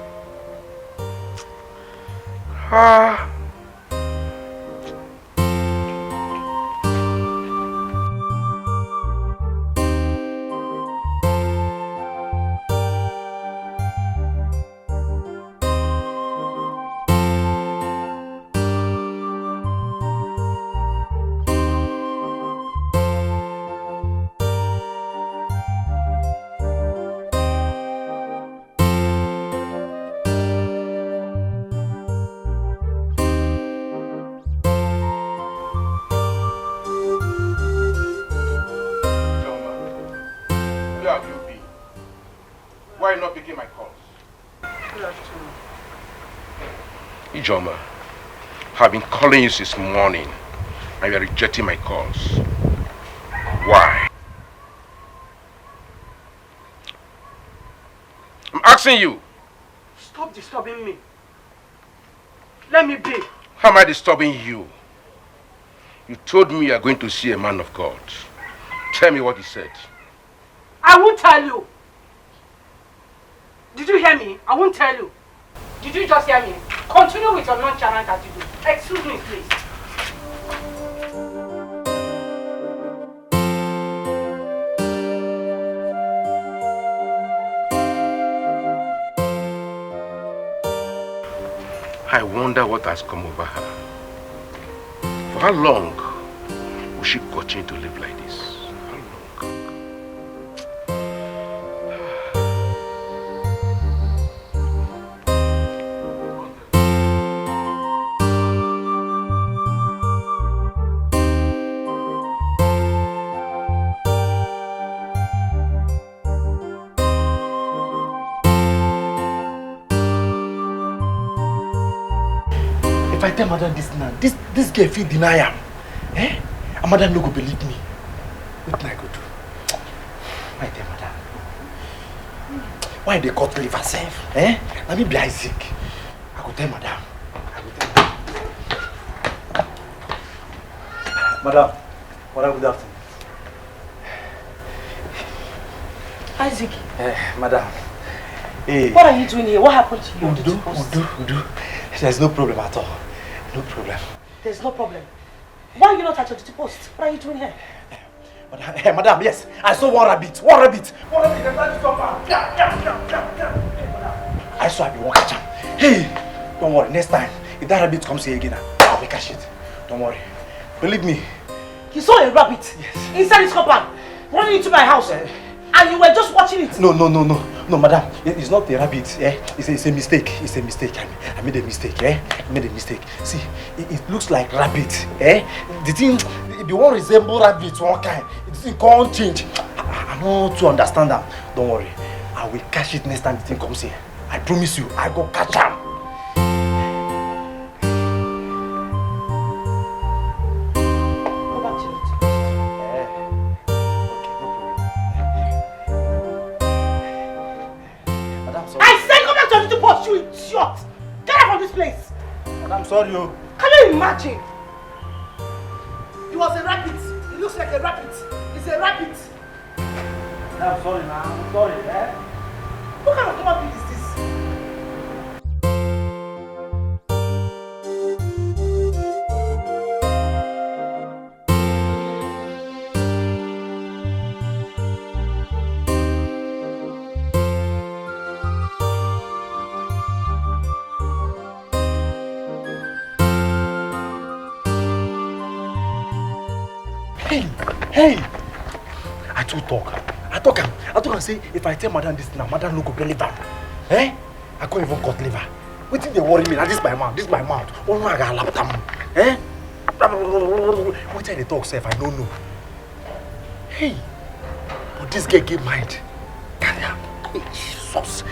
Why are you not picking my calls? Good afternoon. Ijoma, I've been calling you since morning and you're rejecting my calls. Why? I'm asking you. Stop disturbing me. Let me be. How am I disturbing you? You told me you are going to see a man of God. Tell me what he said. I won't tell you. Did you hear me? I won't tell you. Did you just hear me? Continue with your nonchalant attitude. Excuse me, please. I wonder what has come over her. For how long will she continue to live like this? How long? If I tell madam this now, this girl feel deny am. And madam no go believe me. What I go do? I tell madam. Why they cut liver herself? Let me be Isaac. I go tell madam. Madam, good afternoon. Isaac. Madam. Hey. What are you doing here? What happened to you? Udo. There's no problem at all. No problem. There's no problem. Why are you not at your duty post? What are you doing here? Hey, madam, yes. I saw one rabbit. One rabbit. One rabbit. They tried to stop her. Hey, madam. I saw I be one catch him. Hey, don't worry. Next time, if that rabbit comes here again, I'll be catch it. Don't worry. Believe me. You saw a rabbit inside his compound running into my house, and you were just watching it. No, madam. It's not a rabbit. It's a mistake. It's a mistake. I made a mistake. I made a mistake. See, it looks like rabbit. The one resemble rabbit one kind. The thing can't change. I want to understand that. Don't worry. I will catch it next time the thing comes here. I promise you. I go catch him. You idiot! Get out from this place! I'm sorry, yo. Can you imagine? It was a rabbit. It looks like a rabbit. It's a rabbit. I'm sorry, man. I'm sorry, What kind of human being is this? Hey! I too talk. I talk and say if I tell madam this now, madam no go believe am. I can't even cut liver. Wetin dey worry me now? This my mouth. Oh no, I got lap am. Wetin dey talk sef? I don't know. Hey! But this girl get mind. Carry am. Hey, Jesus.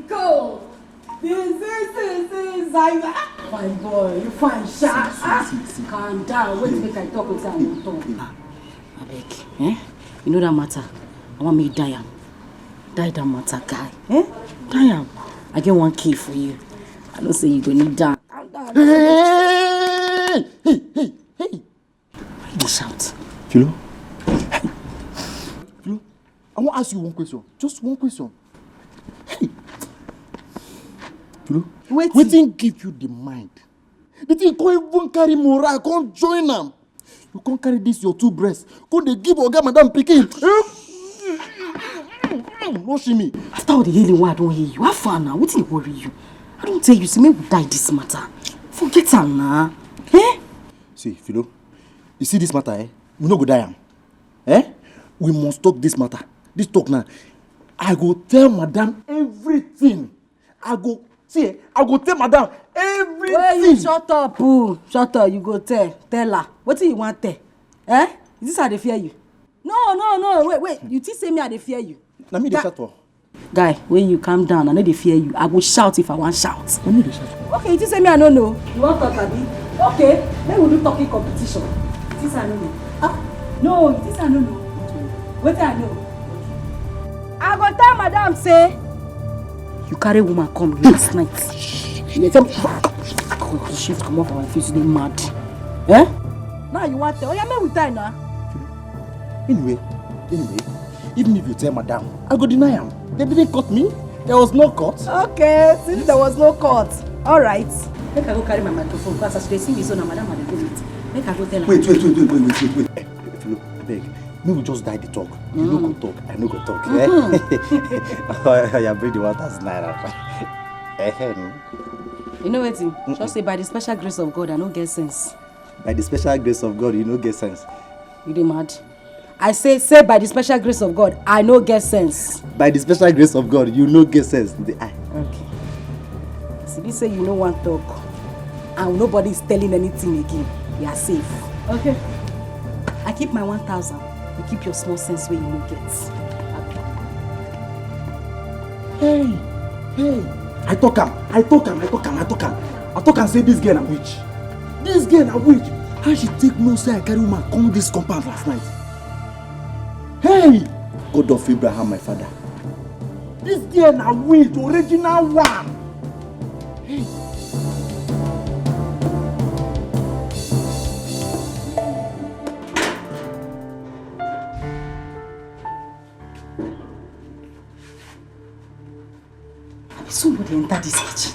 Go. This fine boy, you fine sha. Calm down. Wait make I talk with you. I won't talk. Abeg, you know that matter. I want me die am. Die that matter, guy. Die am. I get 1K for you. I don't say you go need that. Hey! Why you shout? Philo? Philo, I want to ask you one question. Just one question. Hey! Philo, wetin give you the mind? The thing can't even carry moral, can't join them. You can't carry this your two breasts. Can't they give Oga Madam Pikin? No see me. After all the healing, why I don't hear you? Have fun now. What did worry you? I don't tell you, see me die this matter. Forget am now. See, Philo, you see this matter, we no go die am. We must talk this matter. This talk now. I go tell Madam everything. I go tell Madam everything. Well, you shut up, boo. Shut up, you go tell her. What do you want tell? Is this how they fear you? No, wait. You think say me how they fear you? Now me they shut up. Guy, when you calm down, I know they fear you. I go shout if I want shout. When they shout. Okay, you think say me I don't know. You want talk, Abi? Okay, then we do talking competition. You think I don't know? No, you think I don't know. What I know? I go tell Madam say you carry woman come last night. You tell me shift come off my face, they mad. Now you want to? Oh yeah, me with time now. Anyway, even if you tell Madam, I go deny him. They didn't cut me. There was no cut. Okay, since there was no cut. All right. Make I go carry my microphone because as they see me so now Madam had to do it. Make I go tell her. Wait. Philo, I beg. Me will just die the talk. You no go talk, I no go talk. I bring the 1,000 naira. You know what? Just say by the special grace of God, I no get sense. By the special grace of God, you no get sense. You dey mad? I say by the special grace of God, I no get sense. By the special grace of God, you no get sense. Okay. See, this say you no want talk, and nobody is telling anything again. You are safe. Okay. I keep my 1,000. You keep your small sense where you no get. Hey. I talk am. Say this girl a witch. How she take no say I carry woman come this compound last night? Hey! God of Abraham, my father. This girl a witch, original one. Hey. Somebody enter this kitchen.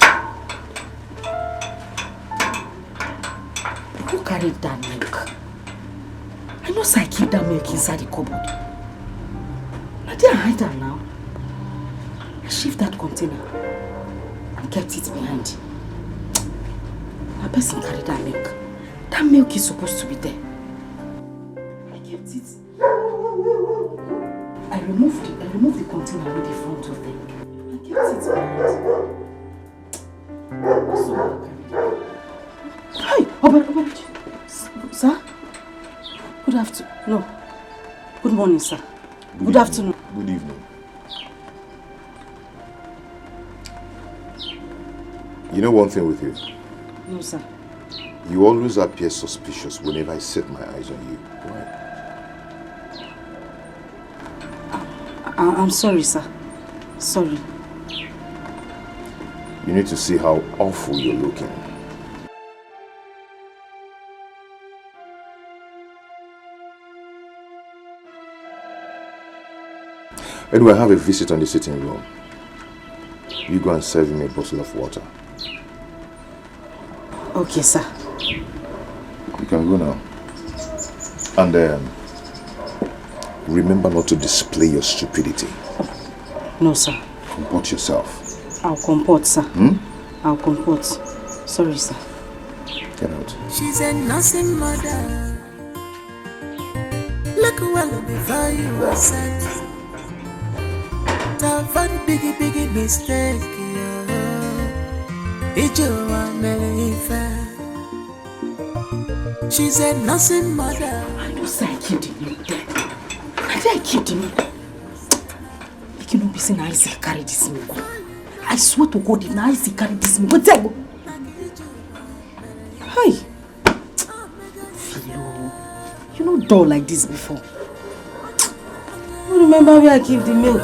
Who carried that milk? I know I keep that milk inside the cupboard. I didn't hide her now. I shift that container and kept it behind. A person carried that milk. That milk is supposed to be there. I kept it. I removed the container with the front of them. I kept it behind. Hi, Oba. Sir? Good afternoon. No. Good morning, sir. Good afternoon. Good evening. You know one thing with you? No, sir. You always appear suspicious whenever I set my eyes on you. Why? I'm sorry, sir. Sorry. You need to see how awful you're looking. Anyway, I have a visitor in the sitting room. You go and serve me a bottle of water. Okay, sir. You can go now. And remember not to display your stupidity. No, sir. Comport yourself. I'll comport, sir. I'll comport. Sorry, sir. Get out. She's a nursing mother. Look well before you were sent. Tough and biggie mistake. She's a nursing mother. I know, sir. I keep the milk there. I keep the milk. You cannot be saying I see carry this milk. I swear to God, if I see carry this milk, what's that? Hey, Philo, you know dull like this before. You remember where I keep the milk?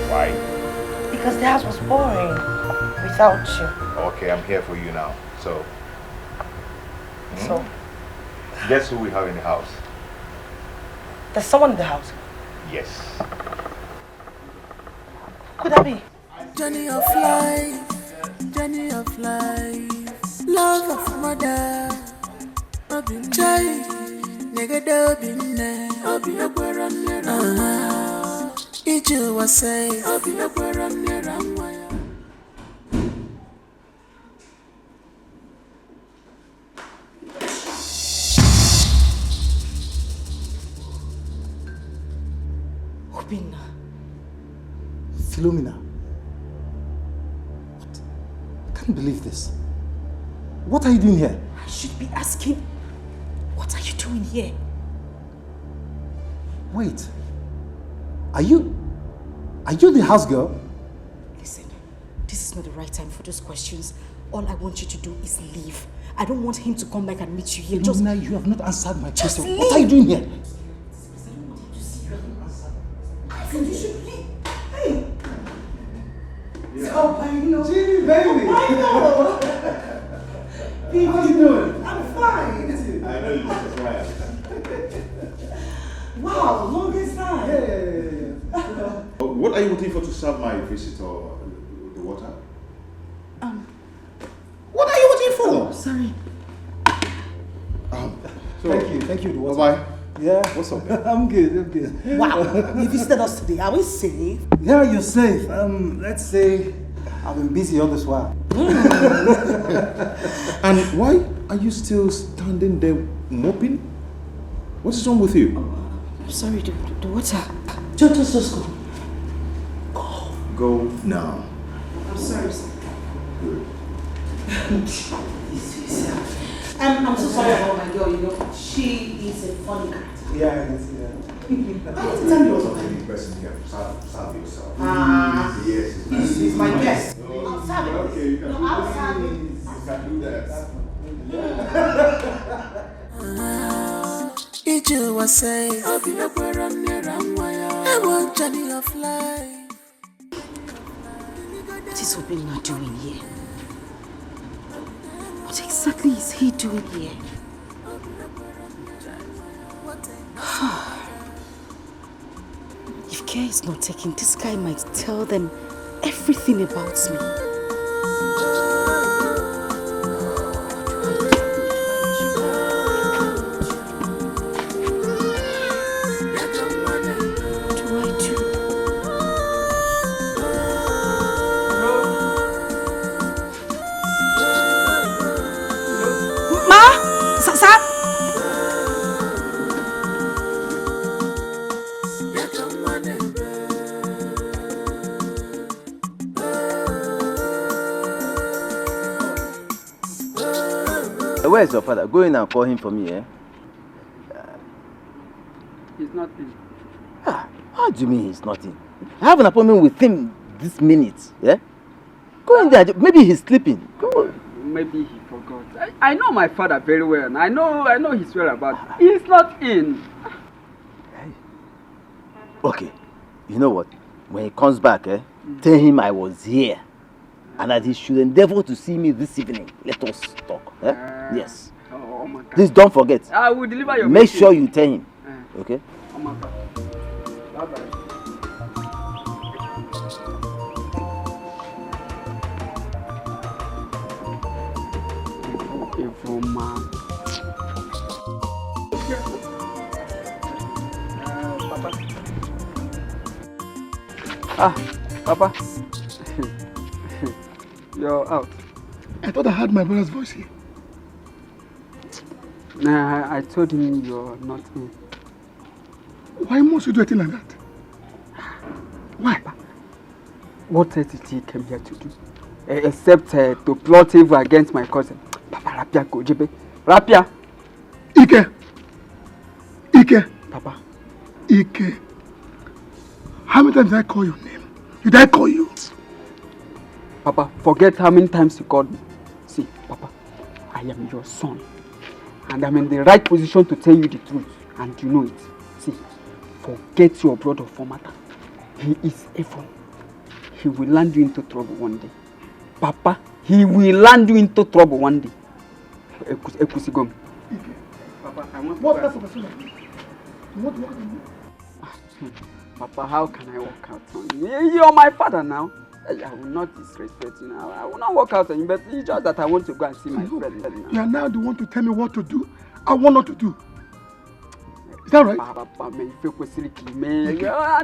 Why? Because the house was boring without you. Okay, I'm here for you now. So, So, guess who we have in the house? there's someone in the house. Yes. Could that be? Journey of life, love of mother. Child, nigga dobin obi agbara nera. Iju was say obi agbara nera. Obinna. Philomena. What? I can't believe this. What are you doing here? I should be asking, what are you doing here? Wait. Are you the house girl? Listen, this is not the right time for those questions. All I want you to do is leave. I don't want him to come back and meet you here. Philomena, you have not answered my question. leave. What are you doing here? You should leave. Hey! Oh, Genie, baby! Hey, how you doing? I'm fine. I know you just smile. Wow, longest time. Yeah. What are you waiting for to serve my visitor the water? What are you waiting for? Sorry. Thank you. Bye-bye. Yeah. What's up? I'm good. Wow, you visited us today. Are we safe? Yeah, you're safe. Let's say I've been busy all this while. And why are you still standing there mopping? What is wrong with you? I'm sorry, the water. Just go. Go now. I'm sorry, sir. Good. I'm so sorry about my girl, you know. She is a funny cat. Yeah, I can see that. Tell me what's Any person here, serve yourself. Ah, Yes. he's my guest. I'll serve him. Okay, you can No, do I'll this. have it. You can do that. Iju was say, I want journey of life. What is Obinna doing here? What exactly is he doing here? If care is not taken, this guy might tell them everything about me. Where is your father? Go in and call him for me, eh? He's not in. How do you mean he's not in? I have an appointment with him this minute, yeah? Go in there. Maybe he's sleeping. Go. Maybe he forgot. I know my father very well. And I know his whereabouts. He's not in. Okay. You know what? When he comes back, tell him I was here. And that he should endeavor to see me this evening. Let us talk. Yes. Oh my God. Please don't forget. I will deliver your Make message. sure you tell him. Okay? Oh my God. Bye-bye. Evil man. Papa. You're out. I thought I heard my brother's voice here. Nah, I told him you're not in. Why must you do a thing like that? Why? What else did he came here to do? Except to plot evil against my cousin. Papa, Rapia, Kojebe. Rapia! Ike! Papa. Ike. How many times did I call your name? Did I call you? Papa, forget how many times you called me. See, Papa, I am your son. And I'm in the right position to tell you the truth. And you know it. See, forget your brother Formata. He is evil. He will land you into trouble one day. Papa, he will land you into trouble one day. Ekusigom. Papa, I want to... What else of a son? You want to walk on me? Papa, how can I walk out on you? You're my father now. I will not disrespect you now. I will not walk out on you, but it's just that I want to go and see my friend now. You are now the one to tell me what to do. I want not to do. Is that right? Papa,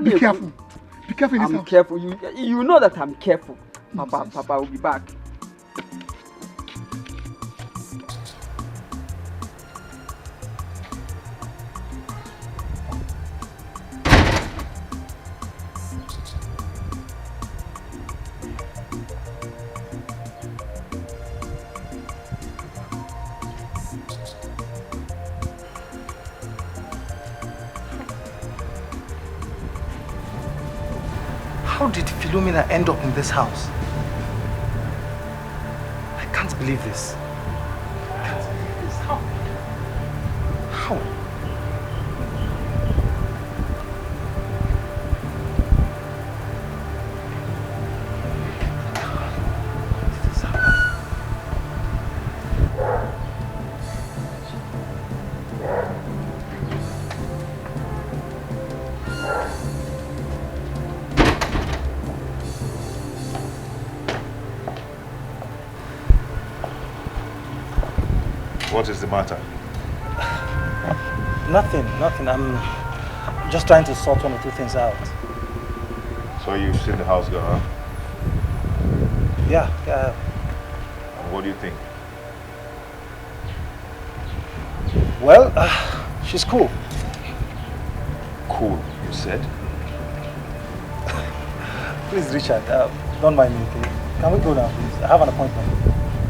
Be careful. Be careful in this house. I'm careful. You know that I'm careful. Papa, Papa will be back. How did Philomena end up in this house? I can't believe this. I can't believe this. How? How? What is the matter? Nothing. I'm just trying to sort one or two things out. So you've seen the house girl, huh? Yeah. And what do you think? Well, she's cool. Cool, you said? Please, Richard, don't mind me, okay? Can we go now, please? I have an appointment.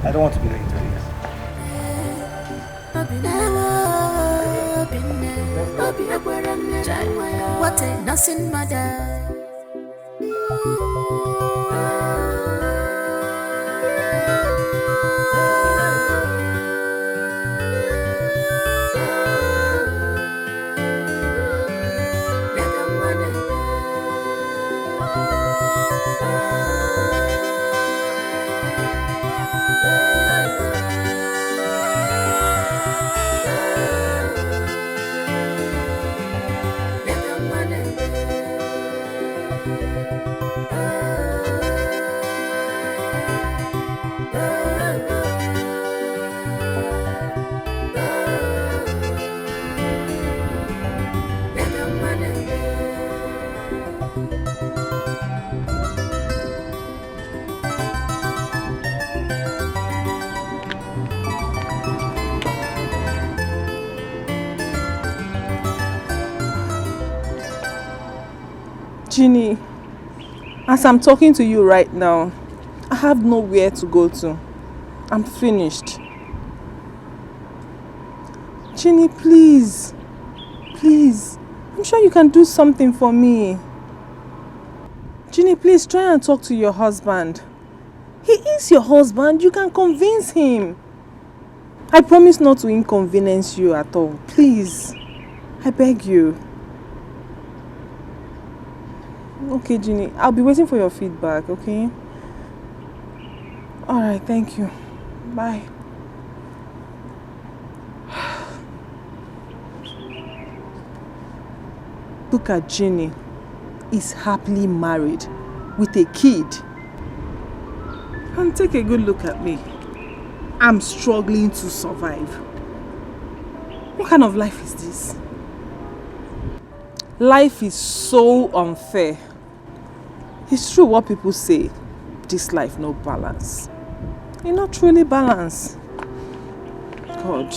I don't want to be late, please. What a nothing matter. Ginny, as I'm talking to you right now, I have nowhere to go to. I'm finished. Ginny, please. Please. I'm sure you can do something for me. Ginny, please try and talk to your husband. He is your husband. You can convince him. I promise not to inconvenience you at all. Please. I beg you. Okay, Ginny. I'll be waiting for your feedback, okay? Alright, thank you. Bye. Look at Ginny. Is happily married with a kid. And take a good look at me. I'm struggling to survive. What kind of life is this? Life is so unfair. It's true what people say, this life no balance. It's not truly balance. God.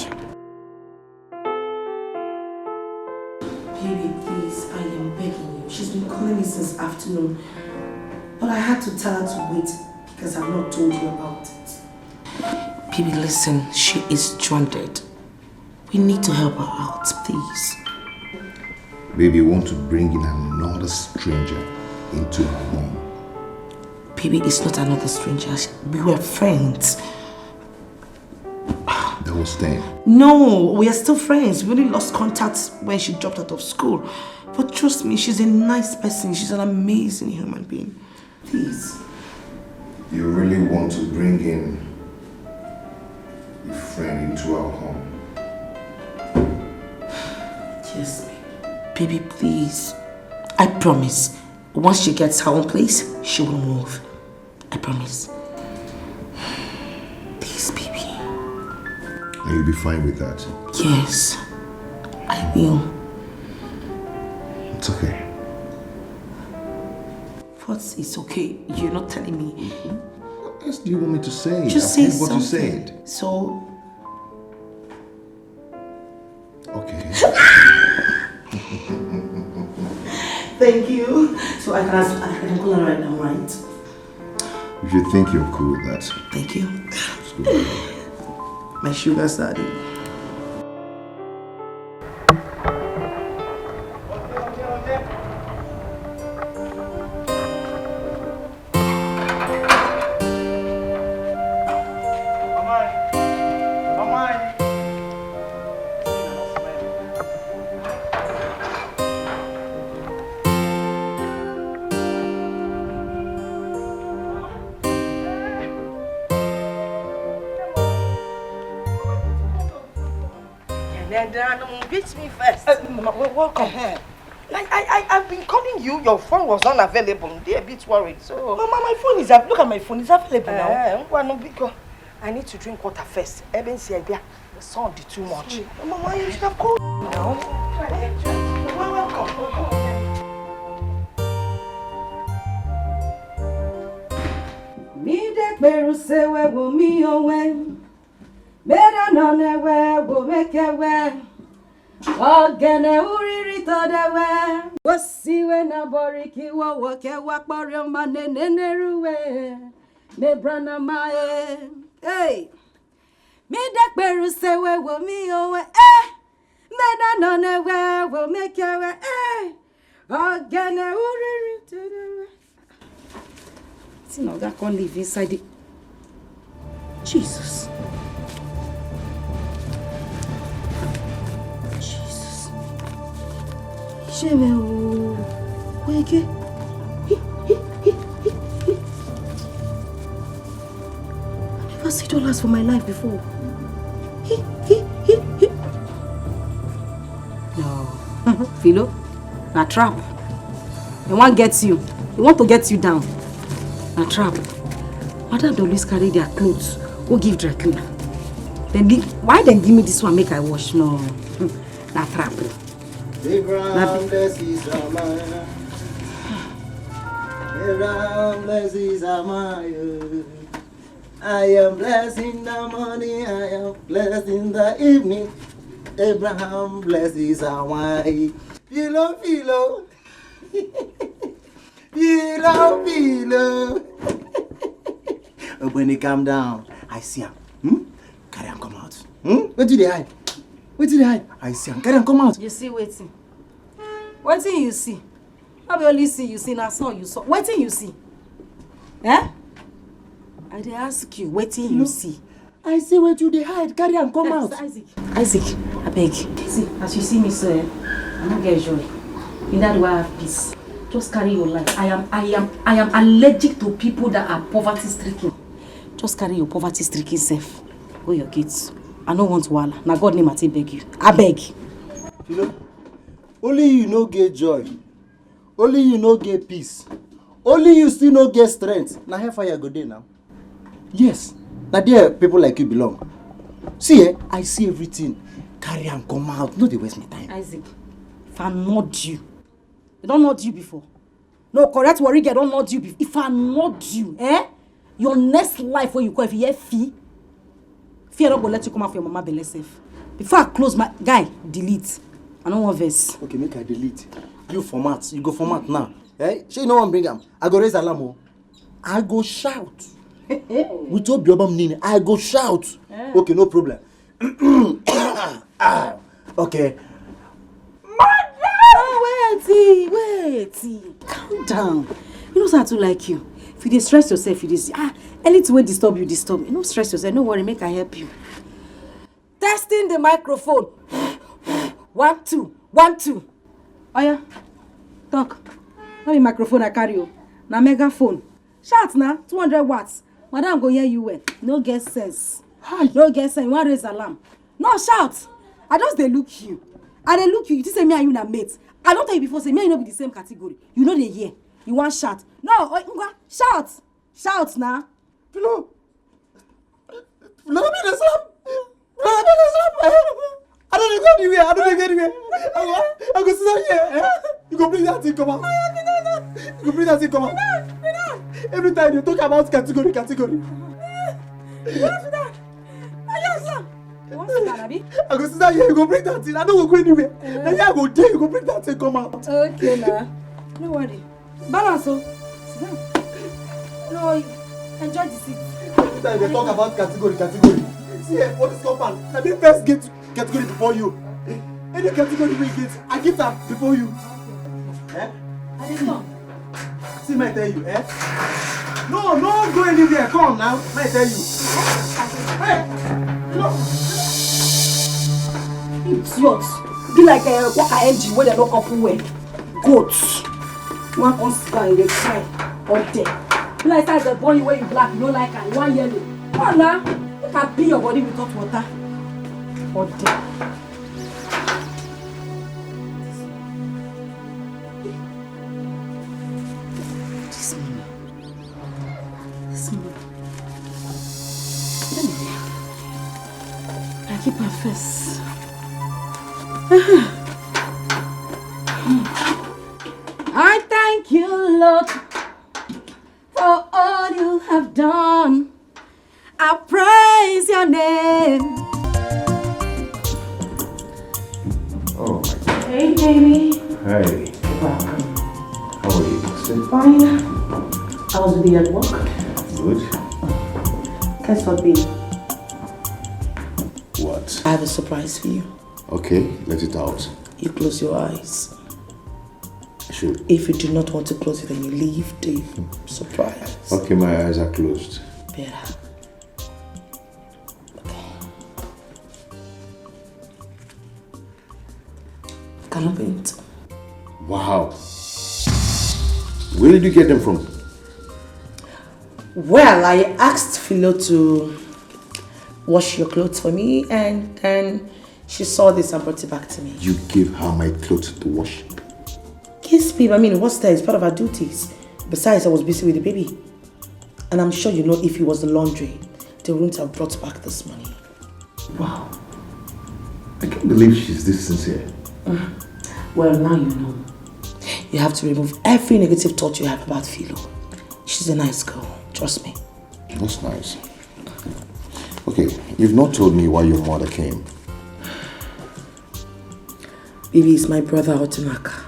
Baby, please, I am begging you. She's been calling me since afternoon. But I had to tell her to wait because I've not told you about it. Baby, listen, she is stranded. We need to help her out, please. Baby, you want to bring in another stranger into her home. Baby, it's not another stranger. We were friends. That was then. No, we are still friends. We only lost contact when she dropped out of school. But trust me, she's a nice person. She's an amazing human being. Please. You really want to bring in a friend into our home? Yes, baby, please. I promise. Once she gets her own place, she will move. I promise. Please, baby. And you'll be fine with that? Yes, I will. It's okay. What is okay? You're not telling me. What else do you want me to say? Just say what you something. said. So. Okay. Thank you. So I can call her right now, right? If you think you're cool with that. Thank you. It's good. My sugar daddy. Beat me first. Welcome. I've been calling you. Your phone was unavailable. They're a bit worried. So, Mama, my phone is look at my phone. It's available now. I need to drink water first. Eben see idea. The sun did too much. Mama, you should have called now. Welcome. Me de peru se we wo mi owe. Better none we wo make we. Ogene uriri to de we. Wo si we na boriki wo wo ke wa pori ma neneruwe. Me brana ma e. Hey. Me de peru se we wo mi owe. Better none we wo make we. Ogene uriri to de we. See now that can't live inside it. Jesus. Jesus. Sheme wake. I never seen $2 for my life before. No. Philo, a trap. The one gets you. They want to get you down. A trap. Madam they always carry their clothes. Go give dry cleaner. Then why then give me this one make I wash? No. Na trap. Abraham blesses Amaya. Abraham blesses Amaya. I am blessed in the morning. I am blessed in the evening. Abraham blesses Amaya. Philo. Philo. When they calm down, I see him. Carry him come out. Where do they hide? Where do they hide? I see him. Carry him come out. You see waiting. Waiting you see. I will only see you see now saw you saw. Waiting you see. Eh? I dey ask you, waiting you see. I see where do they hide. Carry him come out. Isaac, I beg. See, as you see me so, I don't get joy. In that way I have peace. Just carry your life. I am allergic to people that are poverty stricken. Just carry your poverty stricken self. Go your kids. I don't want wahala. Now God name I take beg you. I beg. You know, only you no get joy. Only you no get peace. Only you still no get strength. Now how far you go there now? Yes. Now there people like you belong. See, I see everything. Carry and come out. No, they waste my time. Isaac, if I nod you, they don't nod you before. No, correct worry, they don't nod you before. If I nod you, your next life when you go, if you hear fear not go let you come out for your mama belly safe. Before I close my guy, delete. I don't want verse. Okay, make I delete. You format. You go format now. She no one bring them. I go raise alarm. I go shout. With your biobam nini, I go shout. Okay, no problem. Okay. Wait. Calm down. You know how to like you. If you stress yourself, you just anything will disturb you, disturb me. No stress yourself. No worry, make I help you. Testing the microphone. 1, 2, 1, 2. Oh yeah. Talk. Not the microphone I carry you. Now megaphone. Shout now. 200 watts. Madam go hear you well. No get sense. No get sense. You want raise alarm. No shout. I just they look you. I they look you. You just say me and you na mates. I don't tell you before say me and you no be the same category. You know they hear. You want shout. No, shout. Shout now. Hello. I don't go anywhere. I go sit here. You go bring that thing come out. You go bring that thing come out. Every time you talk about category. I go sit down here. You go bring that thing. I don't go anywhere. Now here I go there. You go bring that thing come out. Okay now. No worry. Balance. Sit down. No, enjoy the seat. Every time they talk about category. See, for this compound, let me first get category before you. Any category we get, I get them before you. I didn't know. See, may I tell you, No, go anywhere. Come now. May I tell you. Hey, Idiot. Be like a walker engine where they lock up where. Goats. One can sky, they cry. Or dead. Be like the boy where you black, you don't like her. You want yellow. Come on now. You can pee your body with hot water. Or dead. I keep my face. I thank you, Lord, for all you have done. I praise your name. Oh my God. Hey, baby. Hey. Welcome. How are you? Sit. Fine. How's the day at work? Good. Guess what, baby? What? I have a surprise for you. Okay, let it out. You close your eyes. Sure. If you do not want to close it, then you leave the surprise. Okay, my eyes are closed. Better. Can I paint? Wow. Where did you get them from? Well, I asked Philo to wash your clothes for me, and then she saw this and brought it back to me. You gave her my clothes to wash? Yes, babe. I mean, what's that? It's part of our duties. Besides, I was busy with the baby. And I'm sure you know if it was the laundry, they wouldn't have brought back this money. Wow. I can't believe she's this sincere. Well, now you know. You have to remove every negative thought you have about Philo. She's a nice girl. Trust me. That's nice. Okay, you've not told me why your mother came. Baby is my brother Otunaka.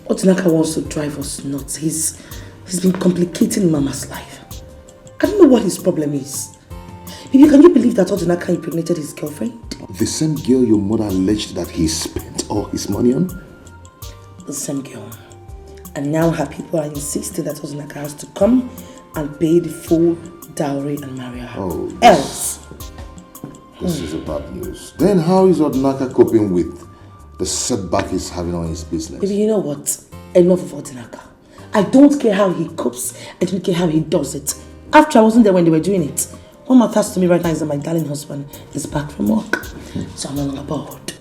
Odinaka wants to drive us nuts. He's been complicating Mama's life. I don't know what his problem is. Baby, can you believe that Odinaka impregnated his girlfriend? The same girl your mother alleged that he spent all his money on? The same girl. And now her people are insisting that Odinaka has to come and pay the full dowry and marry her. Oh, else. This is a bad news. Then how is Odinaka coping with the setback he's having on his business? Baby, you know what? Enough of Odinaka. I don't care how he copes. I don't care how he does it. After I wasn't there when they were doing it. What matters to me right now is that my darling husband is back from work. So I'm no longer bored.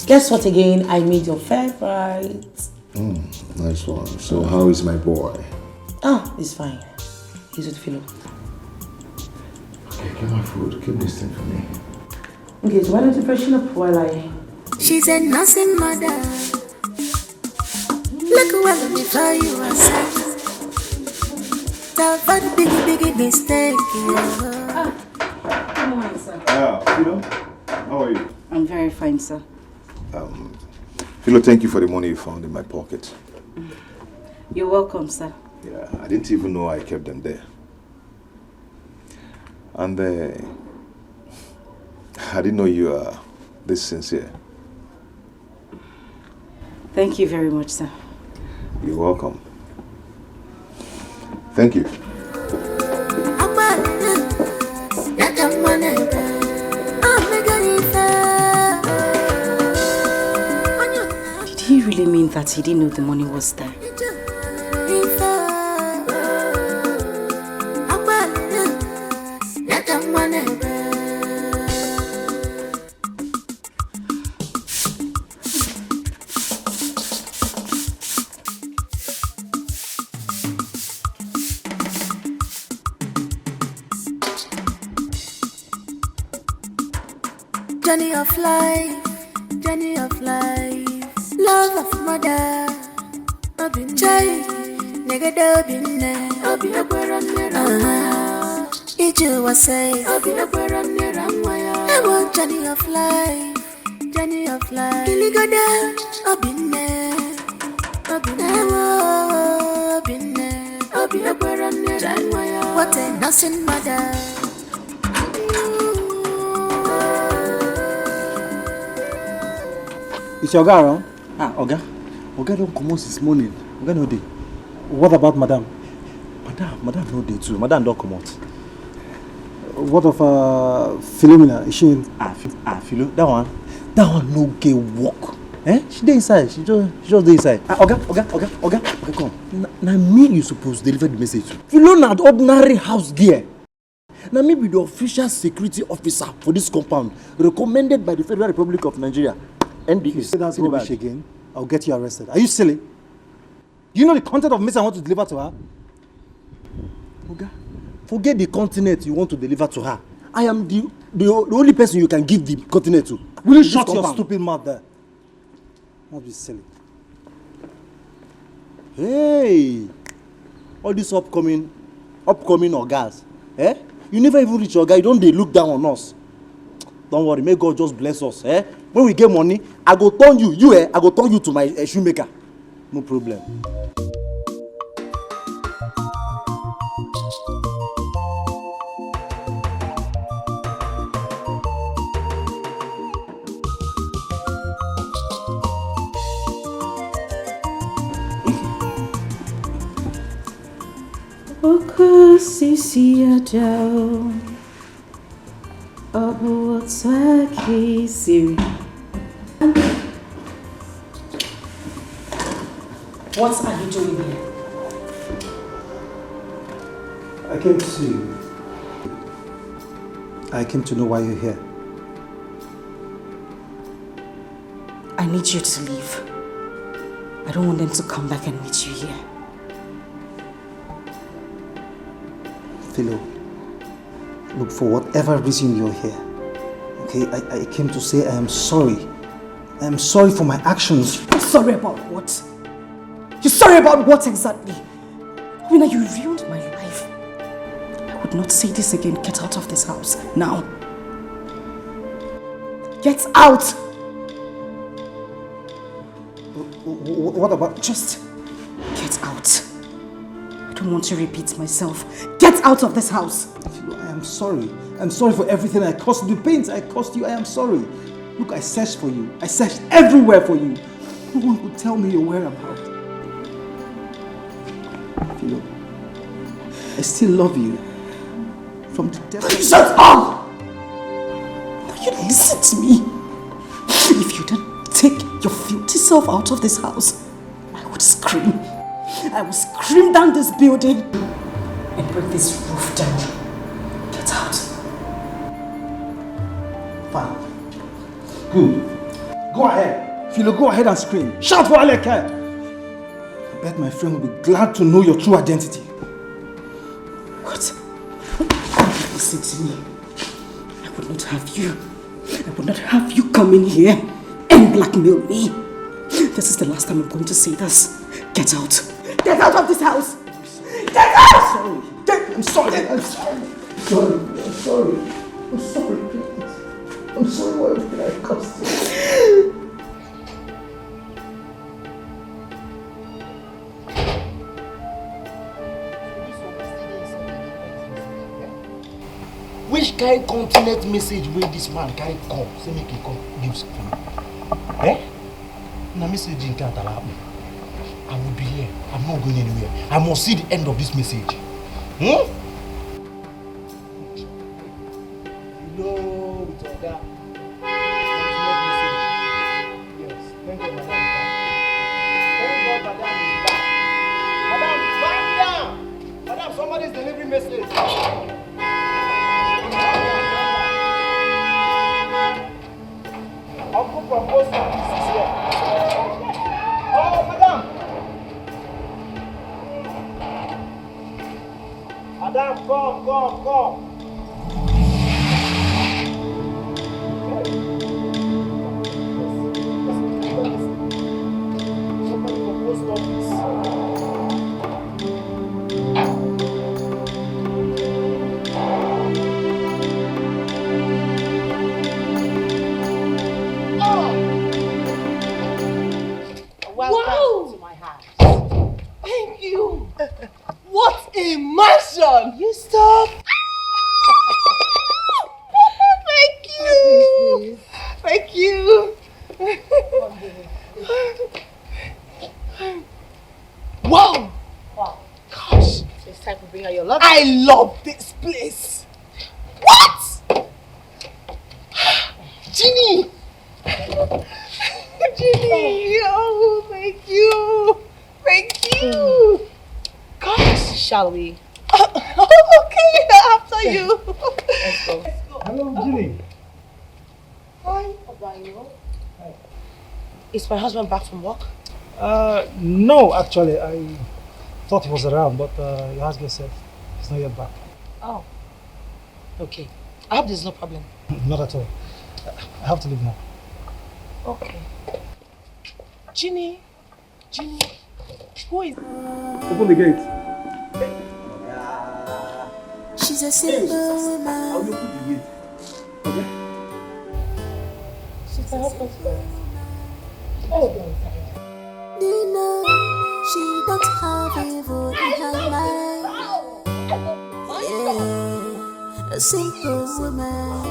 Guess what again? I made your favorite. Nice one. So how is my boy? Ah, he's fine. He's with Philo. Okay, get my food. Keep this thing for me. Okay, so why don't you freshen up while I... She's a nursing mother. Look well before you are sick. That bad biggie mistake. Good morning, sir. Philo, how are you? I'm very fine, sir. Philo, thank you for the money you found in my pocket. You're welcome, sir. Yeah, I didn't even know I kept them there. And I didn't know you are this sincere. Thank you very much, sir. You're welcome. Thank you. Did he really mean that he didn't know the money was there? Journey of life, love of mother. Chai, nigga dobinne. Iju was say, I want journey of life. Kiligada, obinne. What a nursing mother. Is your guy around? Oga don't come out this morning. Oga no day. What about Madam? Madam no day too. Madam don't come out. What of Philomena? Is she in? Philo, that one no get work. She dey inside. She just dey inside. Oga, come. Now me you supposed deliver the message to. Leonard, ordinary house gear. Now me be the official security officer for this compound, recommended by the Federal Republic of Nigeria. And you say that's rubbish again, I'll get you arrested. Are you silly? Do you know the content of message I want to deliver to her? Oga, forget the continent you want to deliver to her. I am the only person you can give the continent to. Will you shut your stupid mouth there? Not be silly. Hey, all these upcoming ogas, you never even reach your guy. You don't they look down on us. Don't worry, may God just bless us. When we get money, I go turn you. I go turn you to my shoemaker. No problem. What are you doing here? I came to see you. I came to know why you're here. I need you to leave. I don't want them to come back and meet you here. Philo, look, for whatever reason you're here, okay, I came to say I am sorry. I am sorry for my actions. You're sorry about what? You're sorry about what exactly? I mean, you ruined my life. I would not say this again. Get out of this house now. Get out! What about just Get out. I don't want to repeat myself. Get out of this house. I am sorry. I'm sorry for everything I caused you. The pains I caused you, I am sorry. Look, I searched for you. I searched everywhere for you. No one could tell me your whereabouts. Philo, I still love you. From the depth of... Shut up! No, you listen to me. If you don't take your filthy self out of this house, I would scream. I will scream down this building and break this roof down. Get out. Fine. Good. Go ahead. Philo, go ahead and scream. Shout for all I can. I bet my friend will be glad to know your true identity. What? Listen to me. I would not have you. I would not have you come in here and blackmail me. This is the last time I'm going to say this. Get out. Get out of this house! Get out! I'm sorry. I'm sorry. I'm sorry, please. I'm sorry for everything I caused you. Which kind continent message will this man carry come? Say make him come give something. Eh? Na message in can't allow me. I will be here. I'm not going anywhere. I must see the end of this message. Hello, with your dad. Yes, thank God, madam. Thank God, madam is back. Madam, calm down. Madam, somebody is delivering message. Uncle from post office is here. Oh, madam. Madam, come. Somebody from post office. Welcome to my house. Thank you. What a mansion! You stop. Thank you. Wow. Gosh. It's time to bring out your love. I love this place. What? Ginny. Ginny. Oh, thank you. Thank you. Gosh. Shall we? Okay, after you. Let's go. Hello, Ginny. Hi, Obayo. Is my husband back from work? No, actually, I thought he was around, but your husband said he's not yet back. Oh. Okay. I hope there's no problem. Not at all. I have to leave now. Okay. Ginny. Who is... Open the gate. She's a simple woman. I'll open the gate. Okay? She's my husband's friend. Nina, she don't have evil in her mind. Yeah, a simple woman.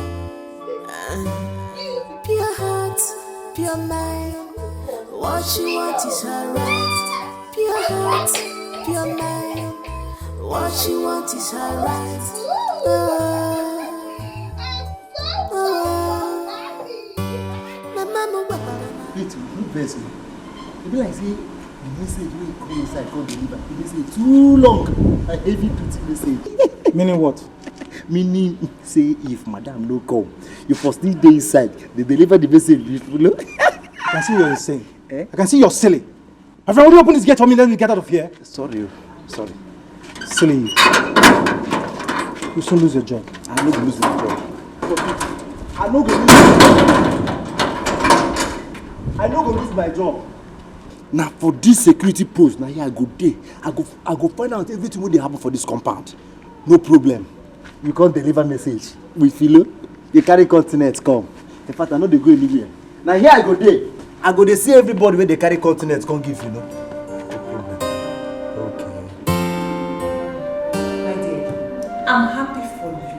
Pure heart, pure mind. What she wants is her right. Pure heart, pure mind. What she wants is her right. My mama, Wait, who vex me? It be like say the message wey come inside come deliver. The message too long. A heavy duty message. Meaning what? Meaning say if madam no come, you for still dey inside. They deliver the message before. I can see you're insane. I can see you're silly. My friend, will you open this gate for me? Let me get out of here. Sorry. Silly you. You soon lose your job. I no go lose my job. I no go lose my job. Now for this security post, now here I go dey. I go find out everything wey dey happen for this compound. No problem. You can't deliver message. We feel you carry continent come. In fact, I know they go anywhere. Now here I go dey. I go to see everybody when they carry continents can't give, you know. My dear, I'm happy for you.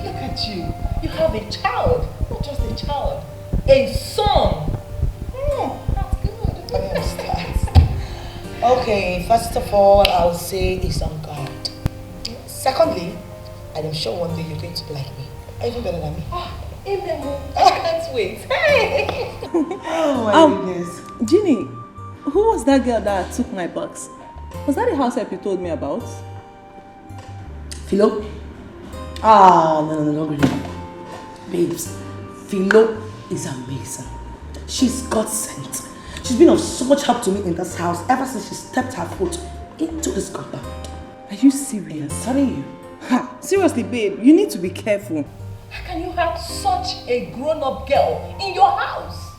Look at you. You have a child. Not just a child. A son. That's good. I understand. Okay, first of all, I'll say it's on God. Secondly, and I'm sure one day you're going to be like me. Even better than me. Amen. I can't wait. Hey! Oh my goodness. Ginny, who was that girl that took my box? Was that the house help you told me about? Philo? Ah, no, really. Babes, Philo is amazing. She's God sent. She's been of so much help to me in this house ever since she stepped her foot into this compound. Are you serious? I'm telling you. Ha, seriously, babe, you need to be careful. How can you have such a grown-up girl in your house?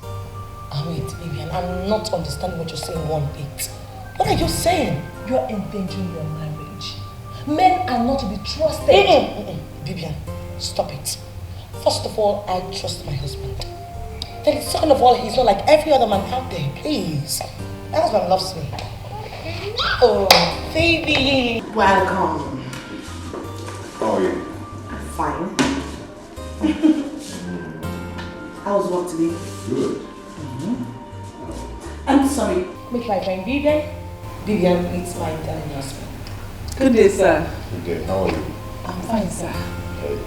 Wait, Vivian, I'm not understanding what you're saying one bit. What are you saying? You're endangering your marriage. Men are not to be trusted. Vivian, stop it. First of all, I trust my husband. Then second of all, he's not like every other man out there. Please. My husband loves me. Oh, baby. Welcome. How are you? I'm fine. How was work today? Good. I'm sorry. Meet my friend Vivian. Vivian meets my darling husband. Good day, sir. Good day. How are you? I'm fine, sir. Okay.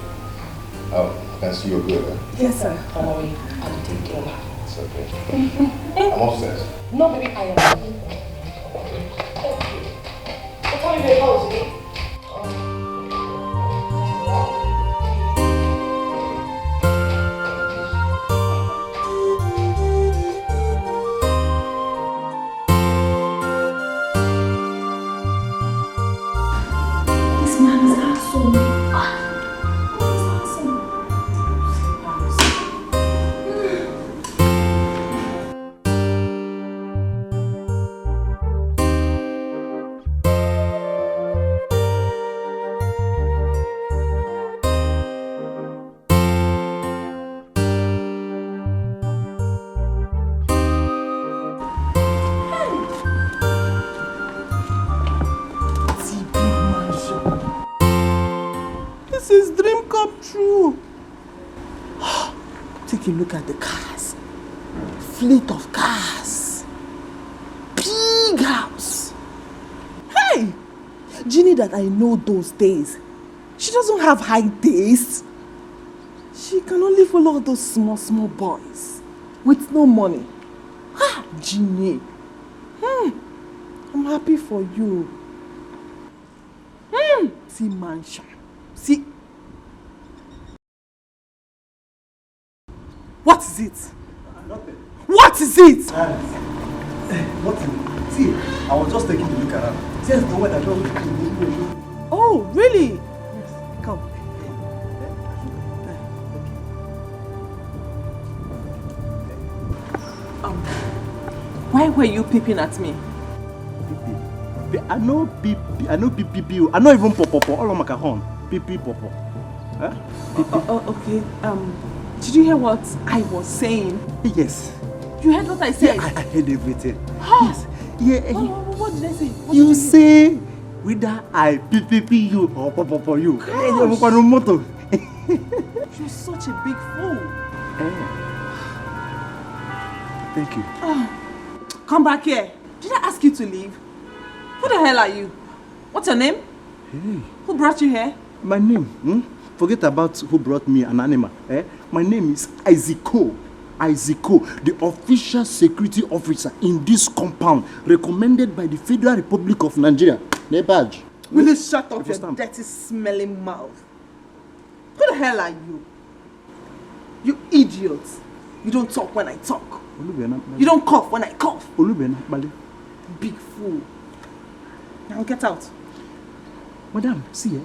Oh, I can see you're good, huh? Yes, sir. Don't worry. I'll take care of her. It's okay. I'm upstairs. No, baby, I am. Thank you. What time are you going to go? Take a look at the cars. Fleet of cars. Big house. Hey! Ginny that I know those days, she doesn't have high taste. She can only follow those small boys with no money. Ah, Ginny. I'm happy for you. See mansion. See. What is it? Nothing. What is it? Nothing. See, I was just taking a look around. See, the one I don't. Oh, really? Yes. Come. Why were you peeping at me? I know peep. I know peep. I know even pop. All of my cajon. Peep pop. Huh? Okay. Did you hear what I was saying? Yes. You heard what I said? Yeah, I heard everything. Huh? Yes. Yeah. What did I say? You say whether I peep you or pop you. You're such a big fool. Thank you. Come back here. Did I ask you to leave? Who the hell are you? What's your name? Hey. Who brought you here? My name? Forget about who brought me an animal. My name is Isiko, the official security officer in this compound, recommended by the Federal Republic of Nigeria. The badge. Will you shut up your dirty, smelling mouth? Who the hell are you? You idiot. You don't talk when I talk. You don't cough when I cough. Big fool. Now get out. Madam, see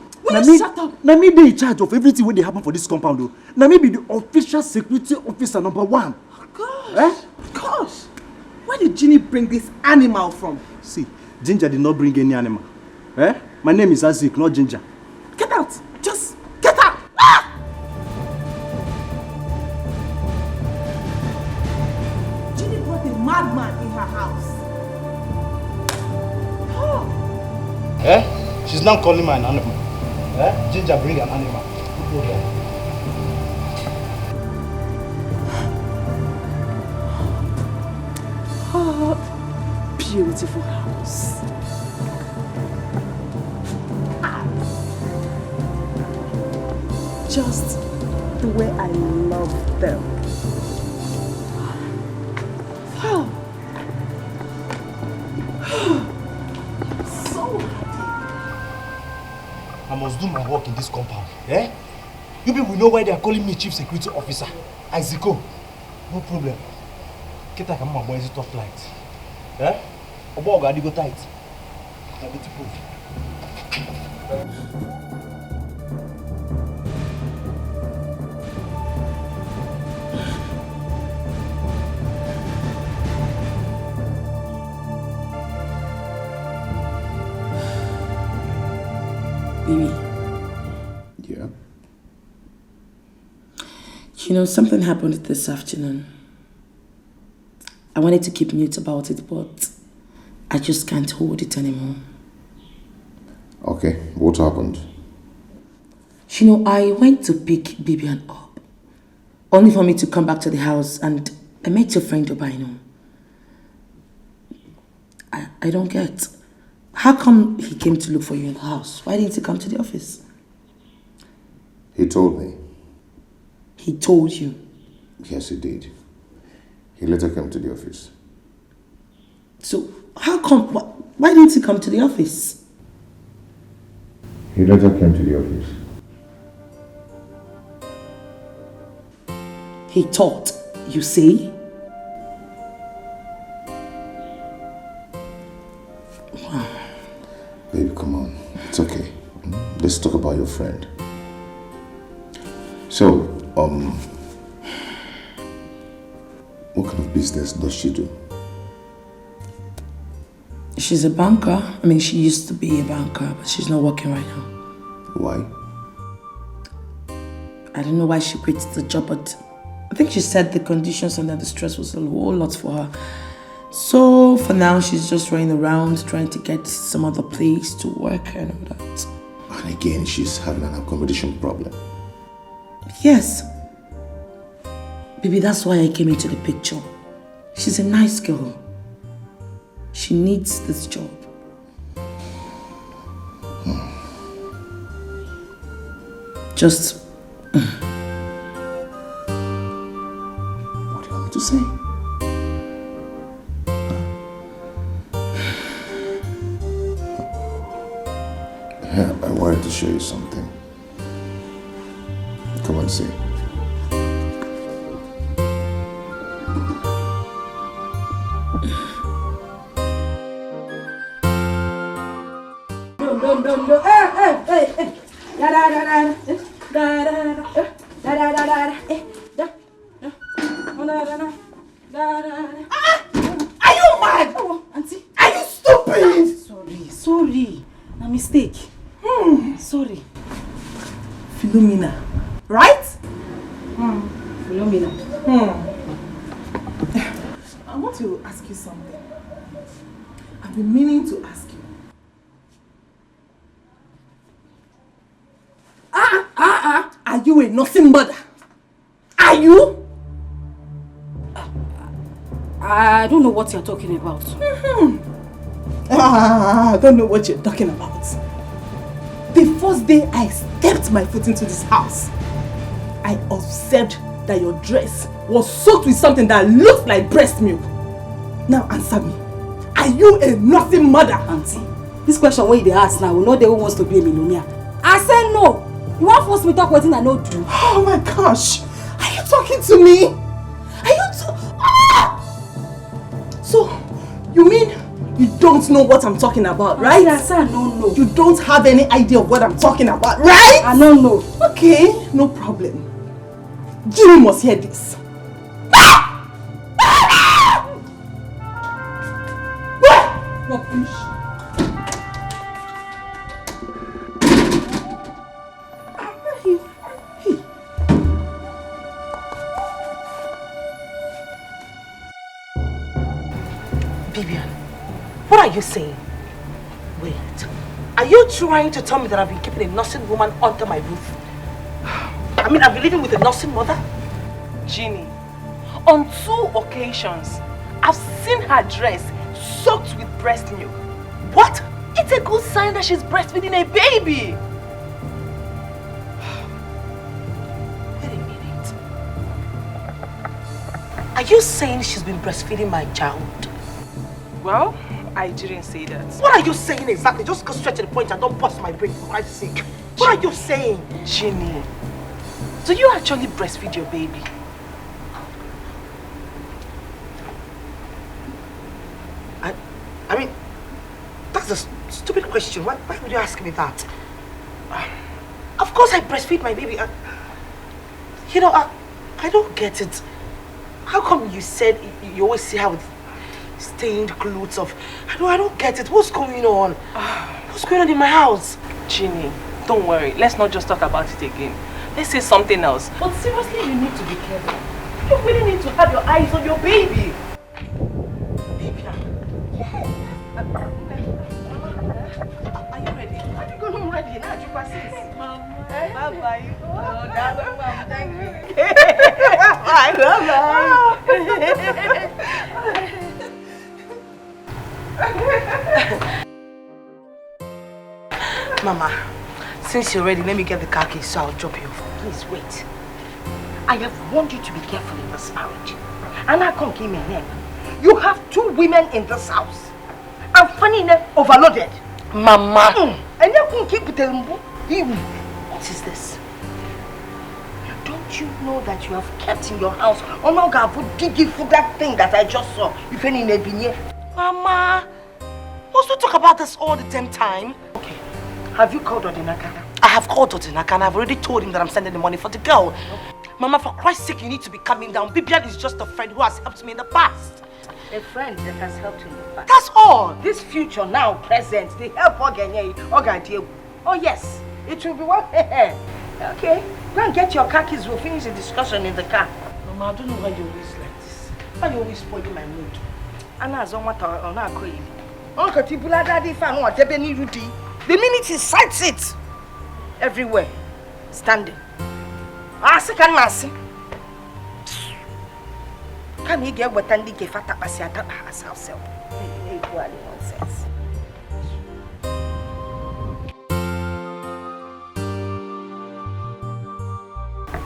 shut up. Now me be in charge of everything when they happen for this compound though. Now me be the official security officer number 1. Gosh. Gosh. Where did Ginny bring this animal from? See, Ginger did not bring any animal. My name is Azik, not Ginger. Get out. Just get out. Ginny don't call him an animal. Eh? Ginger, bring an animal. Go there. Oh, beautiful house. Just the way I love them. Wow. So happy. I must do my work in this compound. Eh? You people know why they are calling me Chief Security Officer. Isiko. No problem. Kita come my boys top light. Eh? Obo oga go tight. Na beautiful. Baby. Yeah? You know, something happened this afternoon. I wanted to keep mute about it, but I just can't hold it anymore. Okay, what happened? You know, I went to pick Bibian up, only for me to come back to the house, and I met your friend Obaino. I don't get. How come he came to look for you in the house? Why didn't he come to the office? He told me. He told you? Yes, he did. He later came to the office. So, how come? Why didn't he come to the office? He later came to the office. He thought, you say? Wow. Babe, come on. It's okay. Let's talk about your friend. So, what kind of business does she do? She's a banker. I mean, she used to be a banker, but she's not working right now. Why? I don't know why she quit the job, but I think she said the conditions and that the stress was a whole lot for her. So, for now, she's just running around trying to get some other place to work and all that. And again, she's having an accommodation problem. Yes. Baby, that's why I came into the picture. She's a nice girl. She needs this job. Just... What do you want me to say? Yeah, I wanted to show you something. Come and see. No. Hey. Da da da da. Da da da. Da da da da. Da. Are you mad? Oh, auntie. Are you stupid? Sorry. A mistake. Sorry. Philomena, right? Philomena. I want to ask you something. I've been meaning to ask you. Are you a nursing mother? Are you? I don't know what you're talking about. I don't know what you're talking about. The first day I stepped my foot into this house, I observed that your dress was soaked with something that looked like breast milk. Now answer me. Are you a nursing mother? Auntie, this question when they ask now, we know they who wants to be a millionaire. I said no. You want to force me to talk what I know do? Oh my gosh. Are you talking to me? Are you So, you mean you don't know what I'm talking about, right? Yes, I don't know. You don't have any idea of what I'm talking about, right? I don't know. Okay, no problem. Jimmy must hear this. Rubbish. Vivian, what are you saying? Wait, Are you trying to tell me that I've been keeping a nursing woman under my roof? I mean, I've been living with a nursing mother? Ginny, on 2 occasions, I've seen her dress soaked with breast milk. What? It's a good sign that she's breastfeeding a baby. Wait a minute. Are you saying she's been breastfeeding my child? Well, I didn't say that. What are you saying exactly? Just go straight to the point and don't bust my brain for Christ's sake. What are you saying? Ginny, do you actually breastfeed your baby? I mean, that's a stupid question. Why would you ask me that? Of course I breastfeed my baby. You know, I don't get it. How come you said you always see her with stained clothes of... I don't get it. What's going on? What's going on in my house? Ginny, don't worry. Let's not just talk about it again. Let's say something else. But seriously, you need to be careful. You really need to have your eyes on your baby. Baby, are you ready? Are you going home ready? Now you pass it. Bye-bye. Oh, that's Mom. Thank you. Mama, since you're ready, let me get the car keys so I'll drop you off. Please wait. I have warned you to be careful in this marriage. And I can't give me a name. You have 2 women in this house. I'm funny enough overloaded. Mama. And you can't keep telling me. What is this? Don't you know that you have kept in your house? Oh my God, did you for that thing that I just saw? If any nebinye. Mama, what's to talk about this all the damn time? Okay, have you called Odinaka? I have called Odinaka and I've already told him that I'm sending the money for the girl. Okay. Mama, for Christ's sake, you need to be calming down. Bibian is just a friend who has helped me in the past. A friend that has helped you in the past. That's all. This future, now, present, they help Ogenye. Oh yes, it will be what? Okay, go and get your car keys. We'll finish the discussion in the car. Mama, I don't know why you're always like this. Why you always spoiling my mood? Anna don't want to go in. Uncle Tibula Daddy fan what Ebony Rudy. The minute he sights it everywhere, standing. Can he get what Andy gave at Asiata as herself? Nonsense.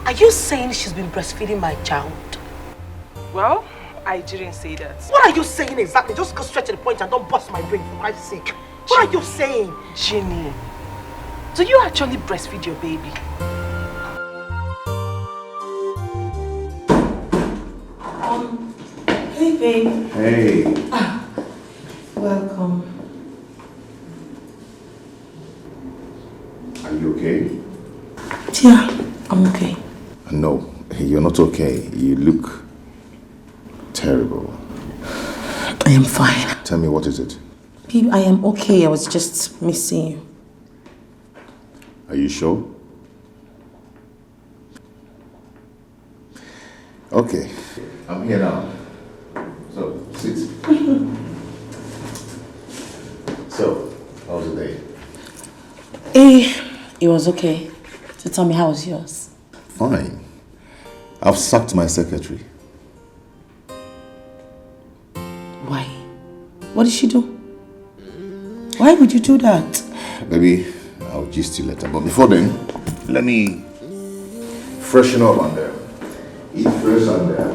Are you saying she's been breastfeeding my child? Well, I didn't say that. What are you saying exactly? Just go straight to the point and don't bust my brain for Christ's sake. What are you saying? Ginny, do you actually breastfeed your baby? Hey, babe. Hey. Welcome. Are you okay? Yeah, I'm okay. No, you're not okay. You look terrible. I am fine. Tell me, what is it? Babe, I am okay. I was just missing you. Are you sure? Okay, I'm here now. So, sit. So, how was the day? It was okay. So tell me, how was yours? Fine. I've sacked my secretary. Why? What did she do? Why would you do that? Baby, I'll gist you later. But before then, let me freshen up on there. Eat fresh on there.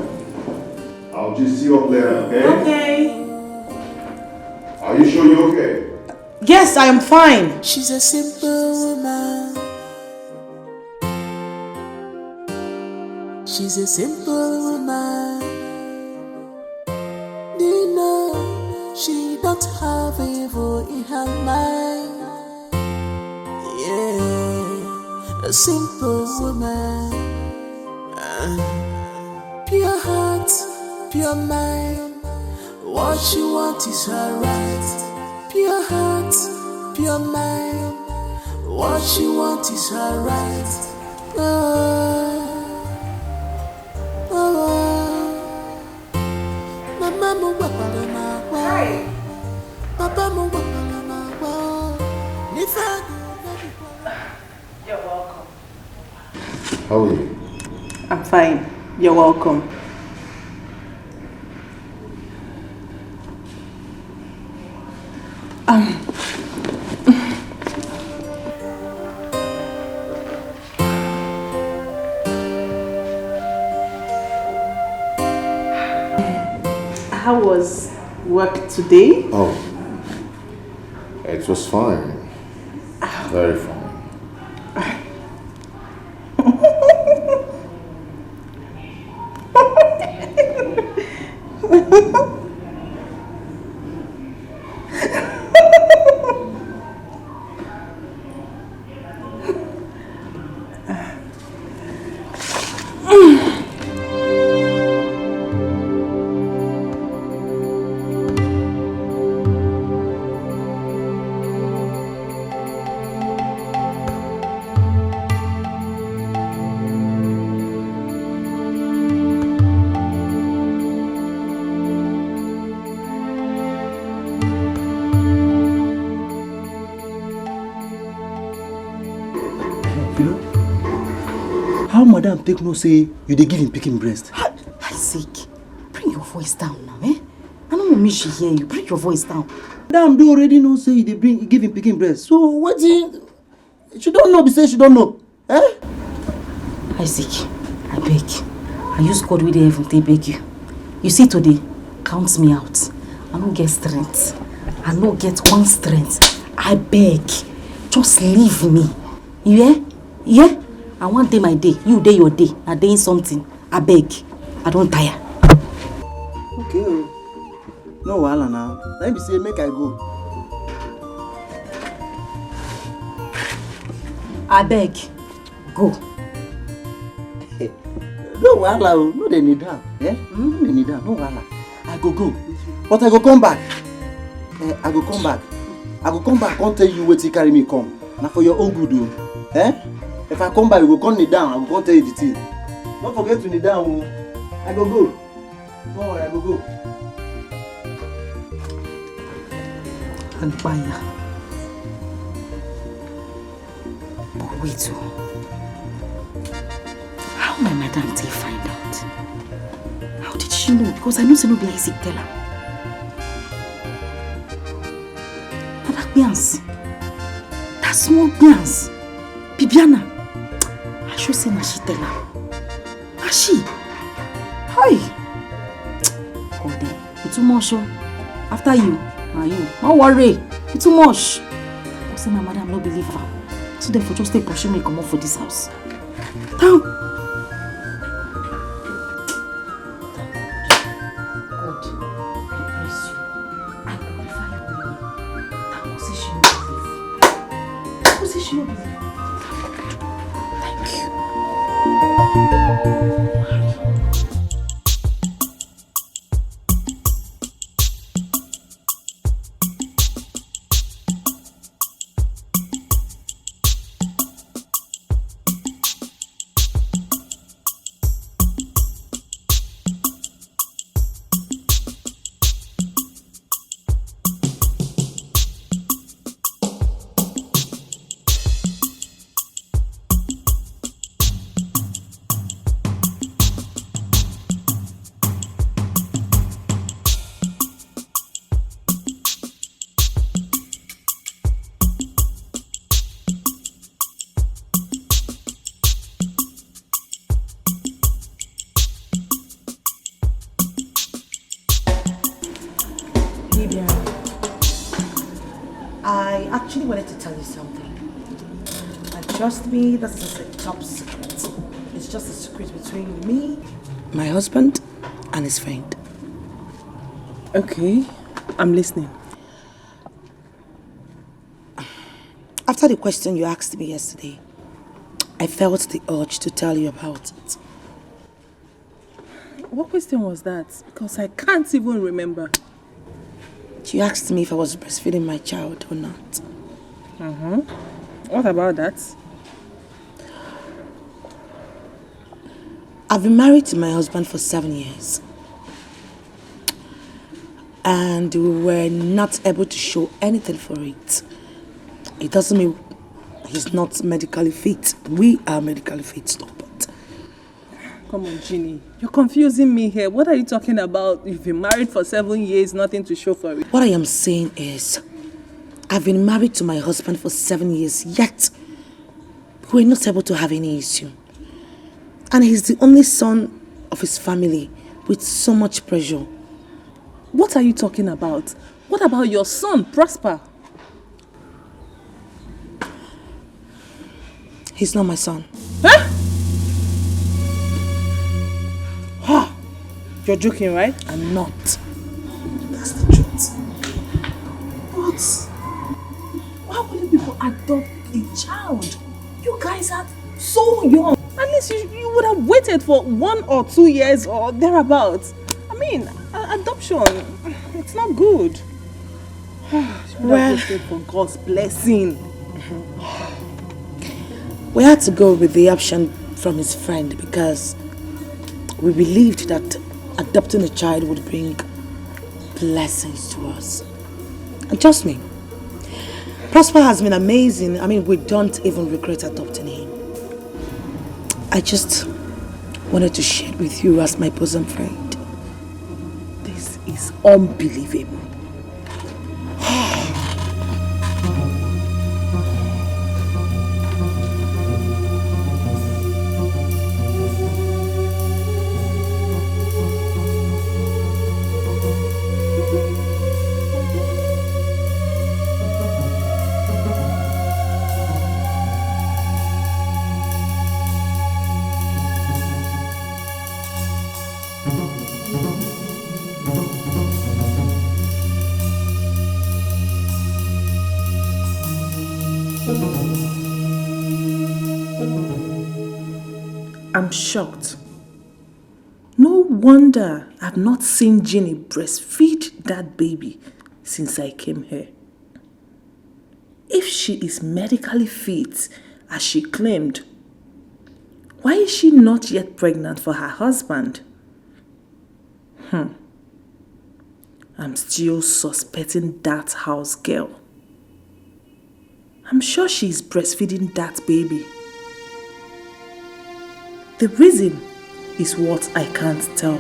I'll just see you up there, okay? Okay. Are you sure you're okay? Yes, I am fine. She's a simple woman. She's a simple woman. You know, she don't have evil in her mind. Yeah, a simple woman. Pure heart, pure mind. What she wants is her right. Pure heart, pure mind. What she wants is her right. Mama mo wapala na wa. Papa mo wapala na wa. Nife How are you? I'm fine. You're welcome. How was work today? Oh, it was fine. Very fine. How madam take no say you dey give him picking breast? Isaac, bring your voice down now, eh? I don't want me to hear you. Bring your voice down. Madam do already know say you dey give him picking breast. So what she don't know, be say she don't know. Eh? Isaac, I beg. I use God with the heaven to beg you. You see today, count me out. I don't get strength. I don't get one strength. I beg. Just leave me. You hear? Yeah? I want day my day. You day your day. I day something. I beg. I don't tire. Okay. No wahala now. Let me say make I go. I beg. Go. No wahala. No they need that. Eh? No they need that. No wahala. I go. But I go come back. I go come back. I go come back. Can't tell you where to carry me come. Now for your own good, though. Eh? If I come back, you go come kneel down. I go come tell you the thing. Don't forget to kneel down. I go. Don't worry, I go. And fire. But wait, how my madam did find out? How did she know? Because I know she no be Isaac tell her. That Bians. That small Bians. Bibiana. I should say na she tell her. Na she. Hi. God, it's too much. After you. Now you. Don't worry. It's too much. I say my madam no believe her. So therefore just take pursue me come up for this house. Down. God, I bless you. I glorify your name. That was say she no believe. That was say she no believe. Thank you. I actually wanted to tell you something. And trust me, this is a top secret. It's just a secret between me, my husband, and his friend. Okay, I'm listening. After the question you asked me yesterday, I felt the urge to tell you about it. What question was that? Because I can't even remember. You asked me if I was breastfeeding my child or not. What about that? I've been married to my husband for 7 years. And we were not able to show anything for it. It doesn't mean he's not medically fit. We are medically fit, but Come on, Ginny. You're confusing me here. What are you talking about? You've been married for 7 years, nothing to show for it. What I am saying is, I've been married to my husband for 7 years, yet we're not able to have any issue. And he's the only son of his family with so much pressure. What are you talking about? What about your son, Prosper? He's not my son. Huh? You're joking, right? I'm not. That's the truth. What? Why would you people adopt a child? You guys are so young. At least you would have waited for 1 or 2 years or thereabouts. I mean, adoption, it's not good. Well, for God's blessing. We had to go with the option from his friend because we believed that adopting a child would bring blessings to us. And trust me, Prosper has been amazing. I mean, we don't even regret adopting him. I just wanted to share it with you as my bosom friend. This is unbelievable. I'm shocked. No wonder I've not seen Ginny breastfeed that baby since I came here. If she is medically fit, as she claimed, why is she not yet pregnant for her husband? I'm still suspecting that house girl. I'm sure she's breastfeeding that baby. The reason is what I can't tell.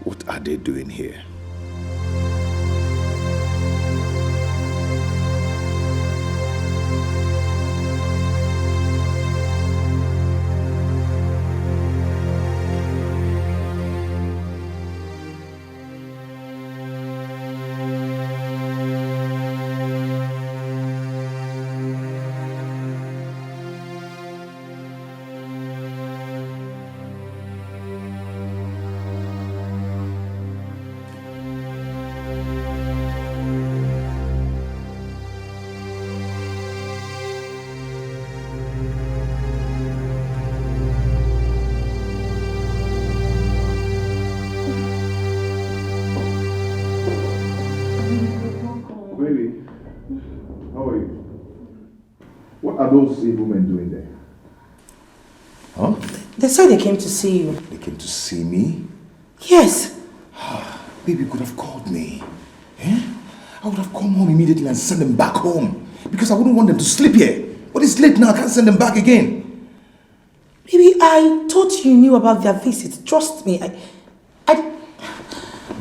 What are they doing here? Baby, how are you? What are those evil men doing there? Huh? They said they came to see you. They came to see me? Yes. Baby, you could have called me. Eh? I would have come home immediately and sent them back home. Because I wouldn't want them to sleep here. But it's late now, I can't send them back again. Baby, I thought you knew about their visit. Trust me.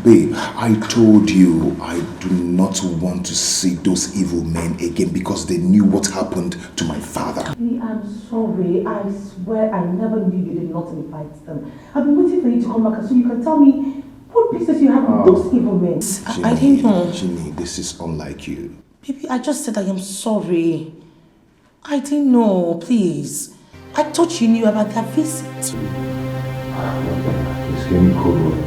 Babe, I told you I do not want to see those evil men again because they knew what happened to my father. I'm sorry. I swear I never knew you did not invite them. I've been waiting for you to come back so you can tell me what business you have with those evil men. I didn't know. Ginny, this is unlike you. Baby, I just said I am sorry. I didn't know, please. I thought you knew about their visit. Please give me cold water.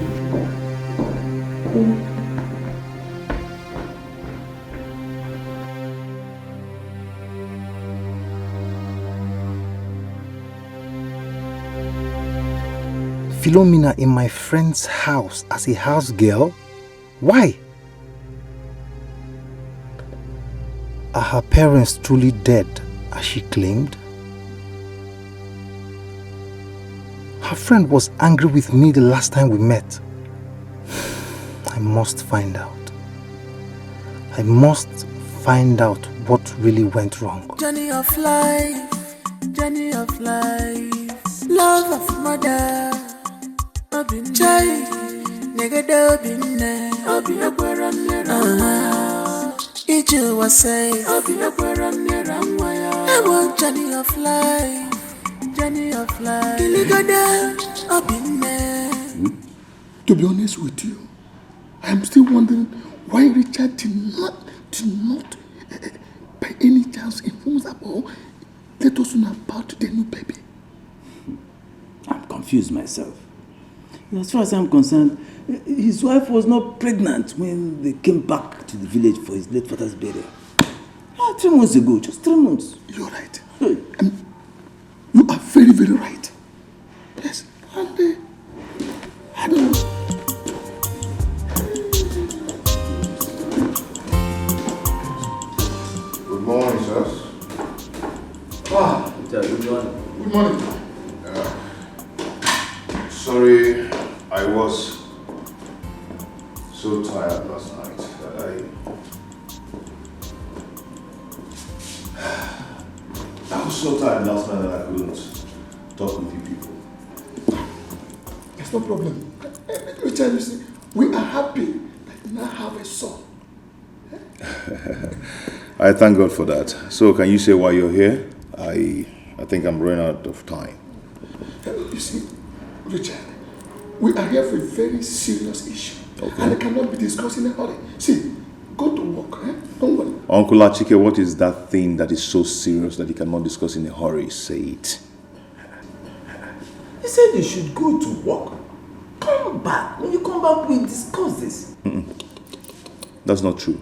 Philomena in my friend's house as a house girl? Why? Are her parents truly dead, as she claimed? Her friend was angry with me the last time we met. I must find out. I must find out what really went wrong. Journey of life, love of mother. Child, nigga dobinne, Iju was say, I want journey of life. To be honest with you, I'm still wondering why Richard did not by any chance inform us about let us know about the new baby. I'm confused myself. As far as I'm concerned, his wife was not pregnant when they came back to the village for his late father's burial. 3 months ago, just 3 months. You're right. You are very, very right. Yes, and I don't know. Good morning, sirs. Good morning. Good morning. Sorry, I was so tired last night that I was so tired last night that I couldn't talk with you people. There's no problem. Richard, you see, we are happy that you now have a son. I thank God for that. So can you say why you're here? I think I'm running out of time. You see, Richard, we are here for a very serious issue. Okay. And it cannot be discussed in a hurry. See, go to work, Don't worry. Uncle Achike, what is that thing that is so serious that you cannot discuss in a hurry? Say it. He said you should go to work. Come back. When you come back, we'll discuss this. That's not true.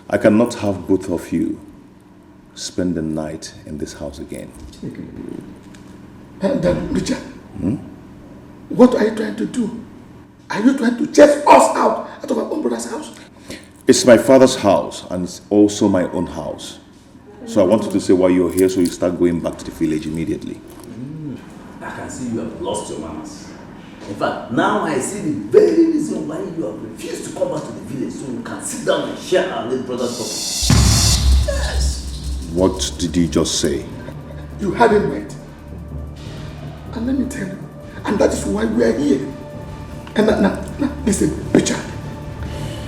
I cannot have both of you spend the night in this house again. And then, Richard, what are you trying to do? Are you trying to chase us out of our own brother's house? It's my father's house and it's also my own house. So I wanted to say why you're here so you start going back to the village immediately. I can see you have lost your manners. In fact, now I see the very reason why you have refused to come back to the village so you can sit down and share our late brother's property. Yes! What did you just say? You had it right. And let me tell you, and that is why we are here. And now, listen, Richard,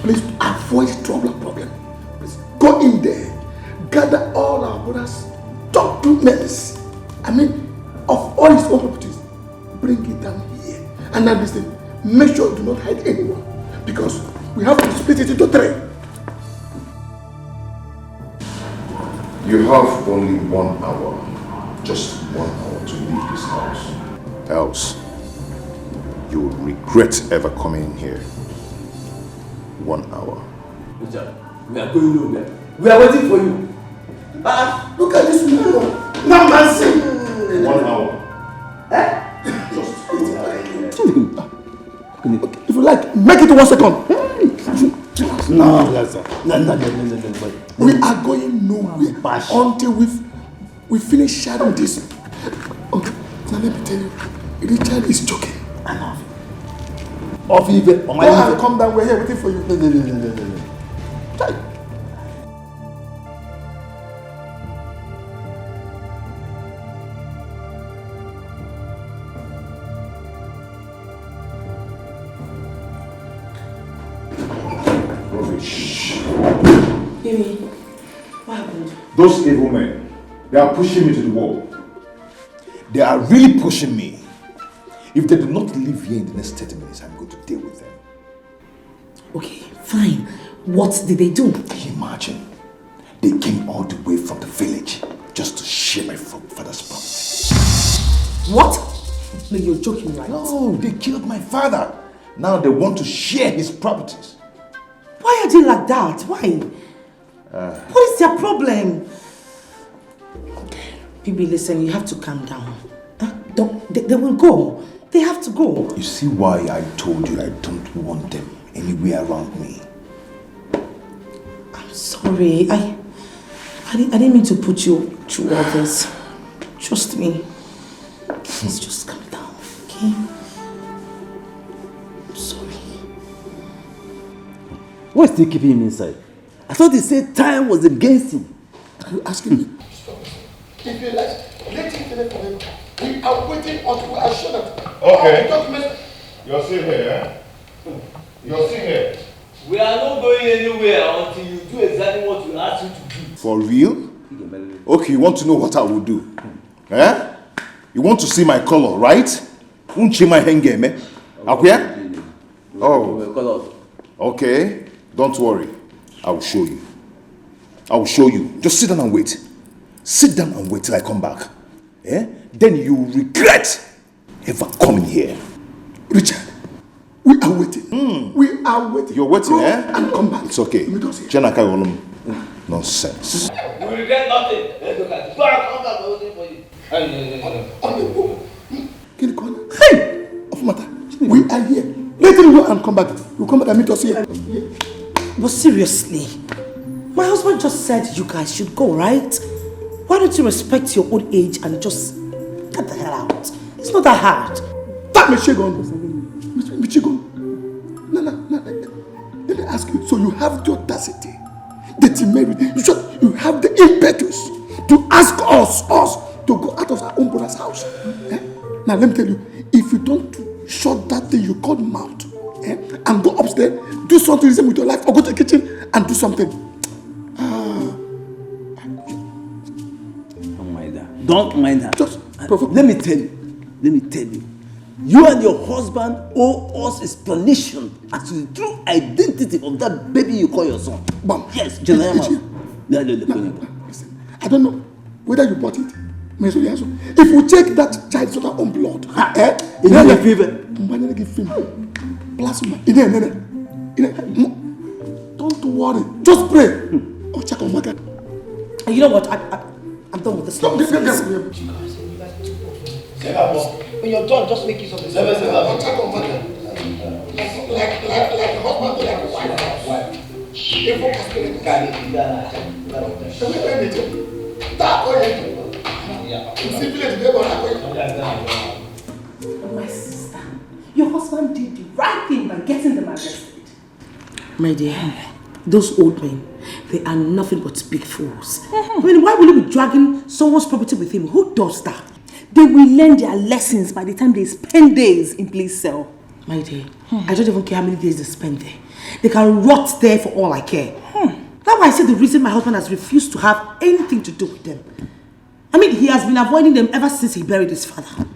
please avoid trouble and problem. Please go in there, gather all our brothers' documents. Of all his own properties, bring it down here. And now listen, make sure you do not hide anyone, because we have to split it into 3. You have only 1 hour, just 1 hour to leave this house. Else, you will regret ever coming in here. 1 hour. Richard, we are going nowhere. We are waiting for you. Look at this man. Now, Nancy. 1 hour. Just if you like, make it 1 second. No. We are going nowhere until we finish sharing this. Okay, now let me tell you, Richard is joking. Enough. Go and come down, we're here waiting for you. No. Amy, what happened? Those evil men, they are pushing me to the wall. They are really pushing me. If they do not leave here in the next 30 minutes, I'm going to deal with them. Okay, fine. What did they do? Can you imagine? They came all the way from the village just to share my father's property. What? No, you're joking, right? No, they killed my father. Now they want to share his properties. Why are they like that? Why? What is their problem? Okay. Baby, listen, you have to calm down. They will go. They have to go. You see why I told you I don't want them anywhere around me? I'm sorry. I didn't mean to put you through all this. Trust me. Please just calm down, okay? I'm sorry. Why still keeping him inside? I thought he said time was against him. Are you asking me? If you like, let him finish for him. We are waiting until we are sure that all the documents. You're still here, eh? You're still here. We are not going anywhere until you do exactly what we asked you to do. For real? Okay, you want to know what I will do? Eh? You want to see my color, right? Unchi my henge me. Okay? Oh. Okay. Don't worry. I will show you. I will show you. Just sit down and wait. Sit down and wait till I come back. Eh? Then you will regret ever coming here. Richard, we are waiting. We are waiting. You're waiting, Go eh? and come back. It's okay. Chenaka Olum. Nonsense. We regret nothing. Let's look at it. Go and come back. We're waiting for you. Hey! Ofumata, we are here. Let him go and come back. You come back and meet us here. But seriously, my husband just said you guys should go, right? Why don't you respect your old age and just get the hell out? It's not that hard. That Michigan. No. Let me ask you. So you have the audacity, the temerity, you have the impetus to ask us to go out of our own brother's house. Eh? Now let me tell you, if you don't shut that thing you call mouth, and go upstairs, do something with your life, or go to the kitchen and do something. Don't mind her. Just let me tell you. You and your husband owe us explanation as to the true identity of that baby you call your son. Bam. Yes, I don't know whether you bought it. If we check that child's own blood, plasma. Don't worry. Just pray. Oh, check on my God. And you know what? I'm done with this. When you're done, just make use of this. Check on my God. Like husband, like wife. My sister, your husband did the right thing by getting them arrested. My dear, those old men, they are nothing but big fools. I mean, why will you be dragging someone's property with him? Who does that? They will learn their lessons by the time they spend days in police cell. My dear, I don't even care how many days they spend there. They can rot there for all I care. That's why I said the reason my husband has refused to have anything to do with them. I mean, he has been avoiding them ever since he buried his father.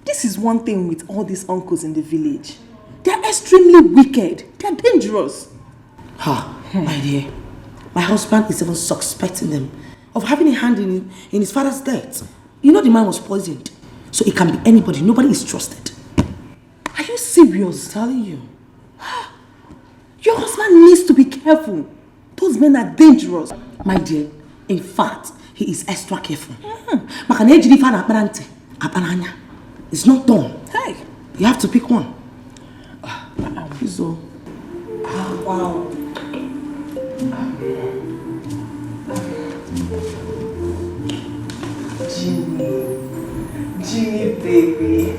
This is one thing with all these uncles in the village. They are extremely wicked. They are dangerous. My dear, my husband is even suspecting them of having a hand in his father's death. You know the man was poisoned. So it can be anybody. Nobody is trusted. Are you serious? I'm telling you. Your husband needs to be careful. Those men are dangerous. My dear, in fact, he is extra careful. It's not done. Hey, you have to pick one. So, wow. Ginny, baby.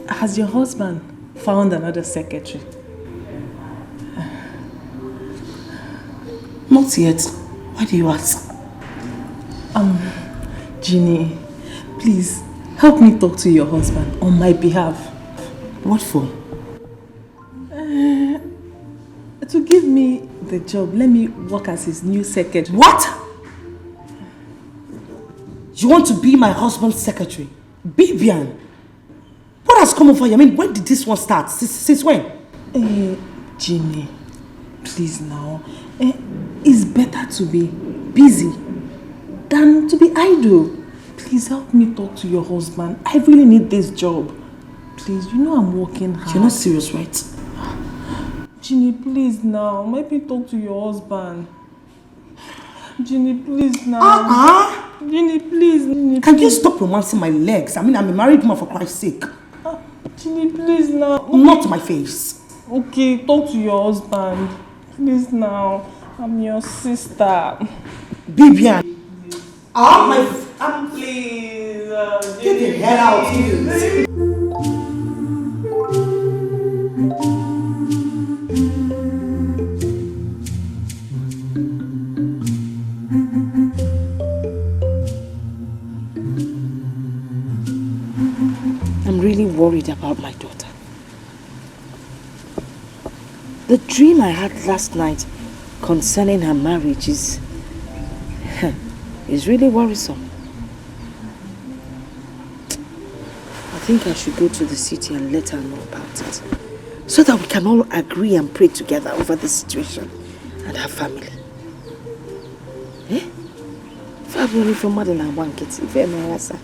Has your husband found another secretary? Not yet. Why do you ask? Ginny, please help me talk to your husband on my behalf. What for? To give me the job. Let me work as his new secretary. What? You want to be my husband's secretary? Bibian? What has come over you? I mean, when did this one start? Since when? Ginny, please now. It's better to be busy than to be idle. Please help me talk to your husband. I really need this job. Please, you know I'm working hard. You're not serious, right? Ginny, please now. Let me talk to your husband. Ginny, please now. Ginny, please. Ginny, Can you stop romancing my legs? I mean, I'm a married woman, for Christ's sake. Ginny, please now. Not my face. Okay, talk to your husband. Please now. I'm your sister. Bibian. Please. Get the hell out, please. I'm really worried about my daughter. The dream I had last night concerning her marriage is really worrisome. I think I should go to the city and let her know about it, so that we can all agree and pray together over the situation and her family. Eh? If I'm only from more than I want it, if I'm a rasa.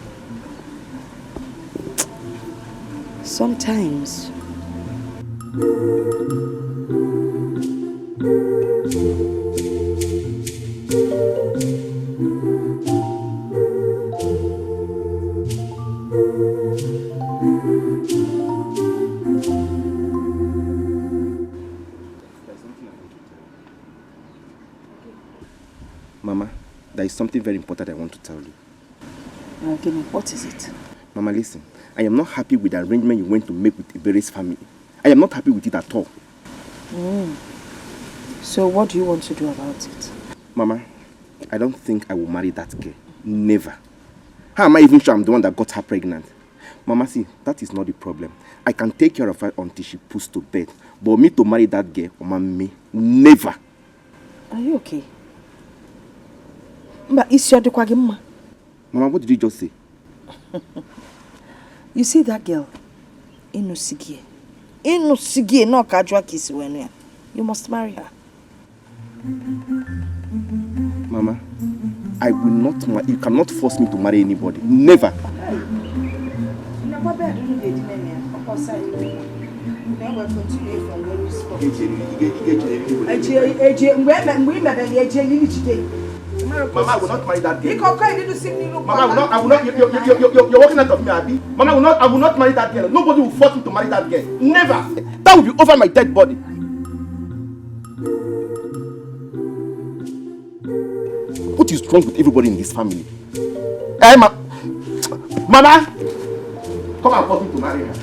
Sometimes. Mama, there is something very important I want to tell you. Okay, what is it? Mama, listen. I am not happy with the arrangement you went to make with Ibere's family. I am not happy with it at all. So what do you want to do about it? Mama, I don't think I will marry that girl. Never. How am I even sure I'm the one that got her pregnant? Mama, see, that is not the problem. I can take care of her until she puts to bed. But me to marry that girl, Mama, never. Are you okay? But is your Mama, what did you just say? You see that girl? Inusigie, no casual kiss when you must marry her. Mama, I will not marry. You cannot force me to marry anybody. Never. Mama, I will not marry that girl. Mama, I will not. You're walking out of me, Abby. Mama, I will not marry that girl. Nobody will force me to marry that girl. Never. That will be over my dead body. What is wrong with everybody in this family? Hey, Mama, come and force me to marry her.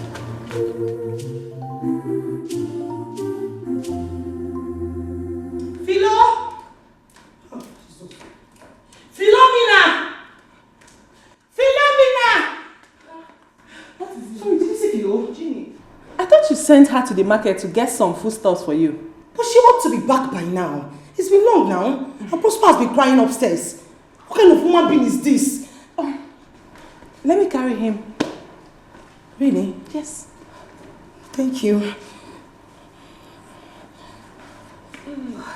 Philomena! What is it? Sorry, did you say Philo? Ginny, I thought you sent her to the market to get some foodstuffs for you. But she ought to be back by now. It's been long now. And Prosper has been crying upstairs. What kind of human being is this? Oh, let me carry him. Really? Yes. Thank you.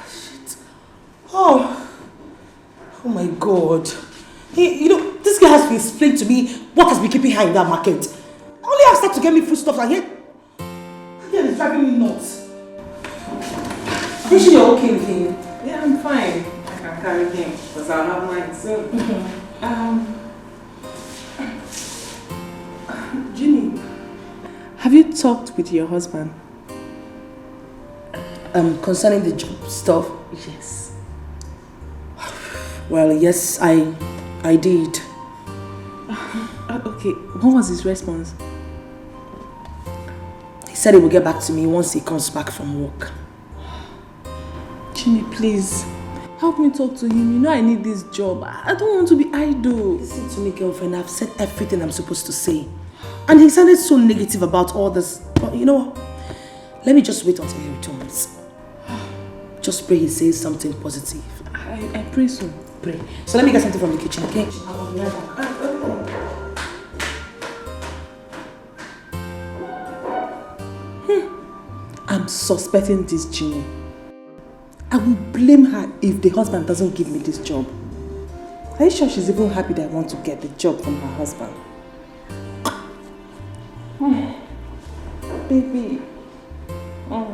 Shit. Oh my God. Hey, this girl has to explain to me what has been keeping her in that market. I only asked her to get me foodstuffs and yet is driving me nuts. Are you sure you're okay with him? Yeah, I'm fine. I can carry him because I'll have mine soon. Ginny, have you talked with your husband? Concerning the job stuff? Yes. Well, yes, I did. Okay, what was his response? He said he will get back to me once he comes back from work. Ginny, please, help me talk to him. You know I need this job. I don't want to be idle. Listen to me, girlfriend. I've said everything I'm supposed to say. And he sounded so negative about all this. But you know what? Let me just wait until he returns. Just pray he says something positive. I pray so. Pray. So let me get something from the kitchen, okay? I'm suspecting this Ginny. I will blame her if the husband doesn't give me this job. Are you sure she's even happy that I want to get the job from her husband? Baby. Oh,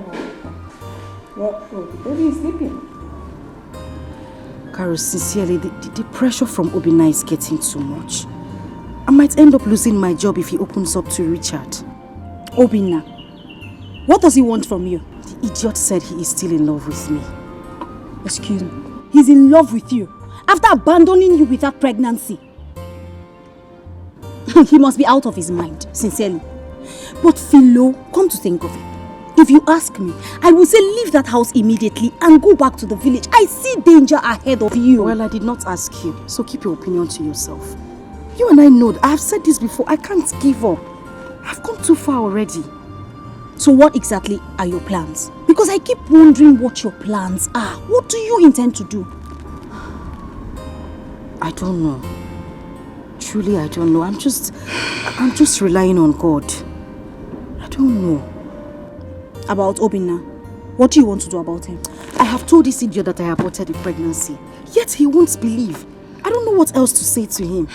the baby is sleeping. Carol, sincerely, the pressure from Obinna is getting too much. I might end up losing my job if he opens up to Richard. Obinna, what does he want from you? The idiot said he is still in love with me. Excuse me. He's in love with you after abandoning you without pregnancy. He must be out of his mind, sincerely. But Philo, come to think of it, if you ask me, I will say leave that house immediately and go back to the village. I see danger ahead of you. Well, I did not ask you, so keep your opinion to yourself. You and I know, I have said this before, I can't give up. I've come too far already. So what exactly are your plans? Because I keep wondering what your plans are. What do you intend to do? I don't know. Truly, I don't know. I'm just relying on God. I don't know. About Obinna, what do you want to do about him? I have told this idiot that I aborted the pregnancy, yet he won't believe. I don't know what else to say to him.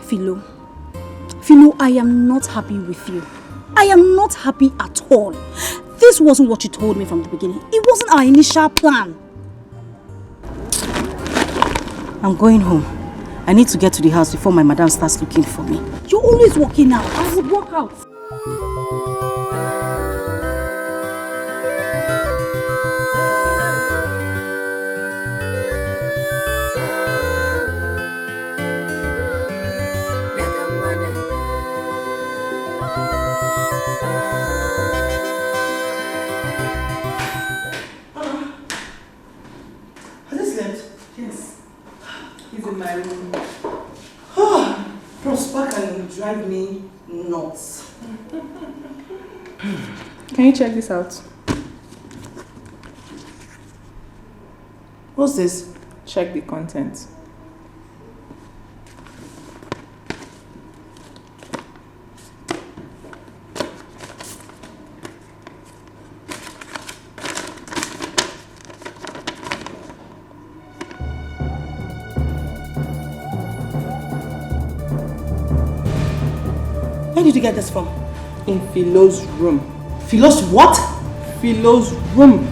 Philo, I am not happy with you. I am not happy at all. This wasn't what you told me from the beginning. It wasn't our initial plan. I'm going home. I need to get to the house before my madam starts looking for me. You're always walking out. I would walk out. Drive me nuts. Can you check this out? What's this? Check the content. Where did you get this from? In Philo's room. Philo's what? Philo's room.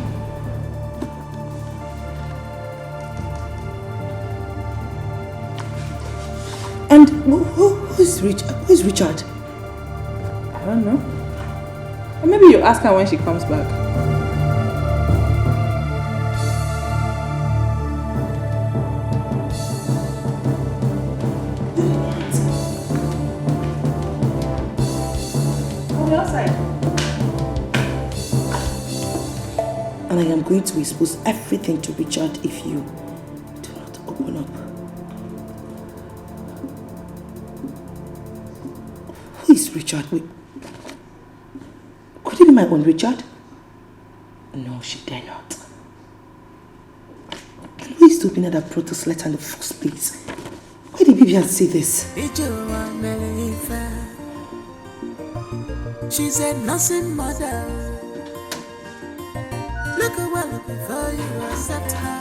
And who is Richard? I don't know. Or maybe you ask her when she comes back. And I am going to expose everything to Richard if you do not open up. Who is Richard? Wait. Could it be my own Richard? No, she dare not. Who is the opener that brought this letter in the first place? Why did Vivian say this? She said nothing mother. Look a while before you accept her.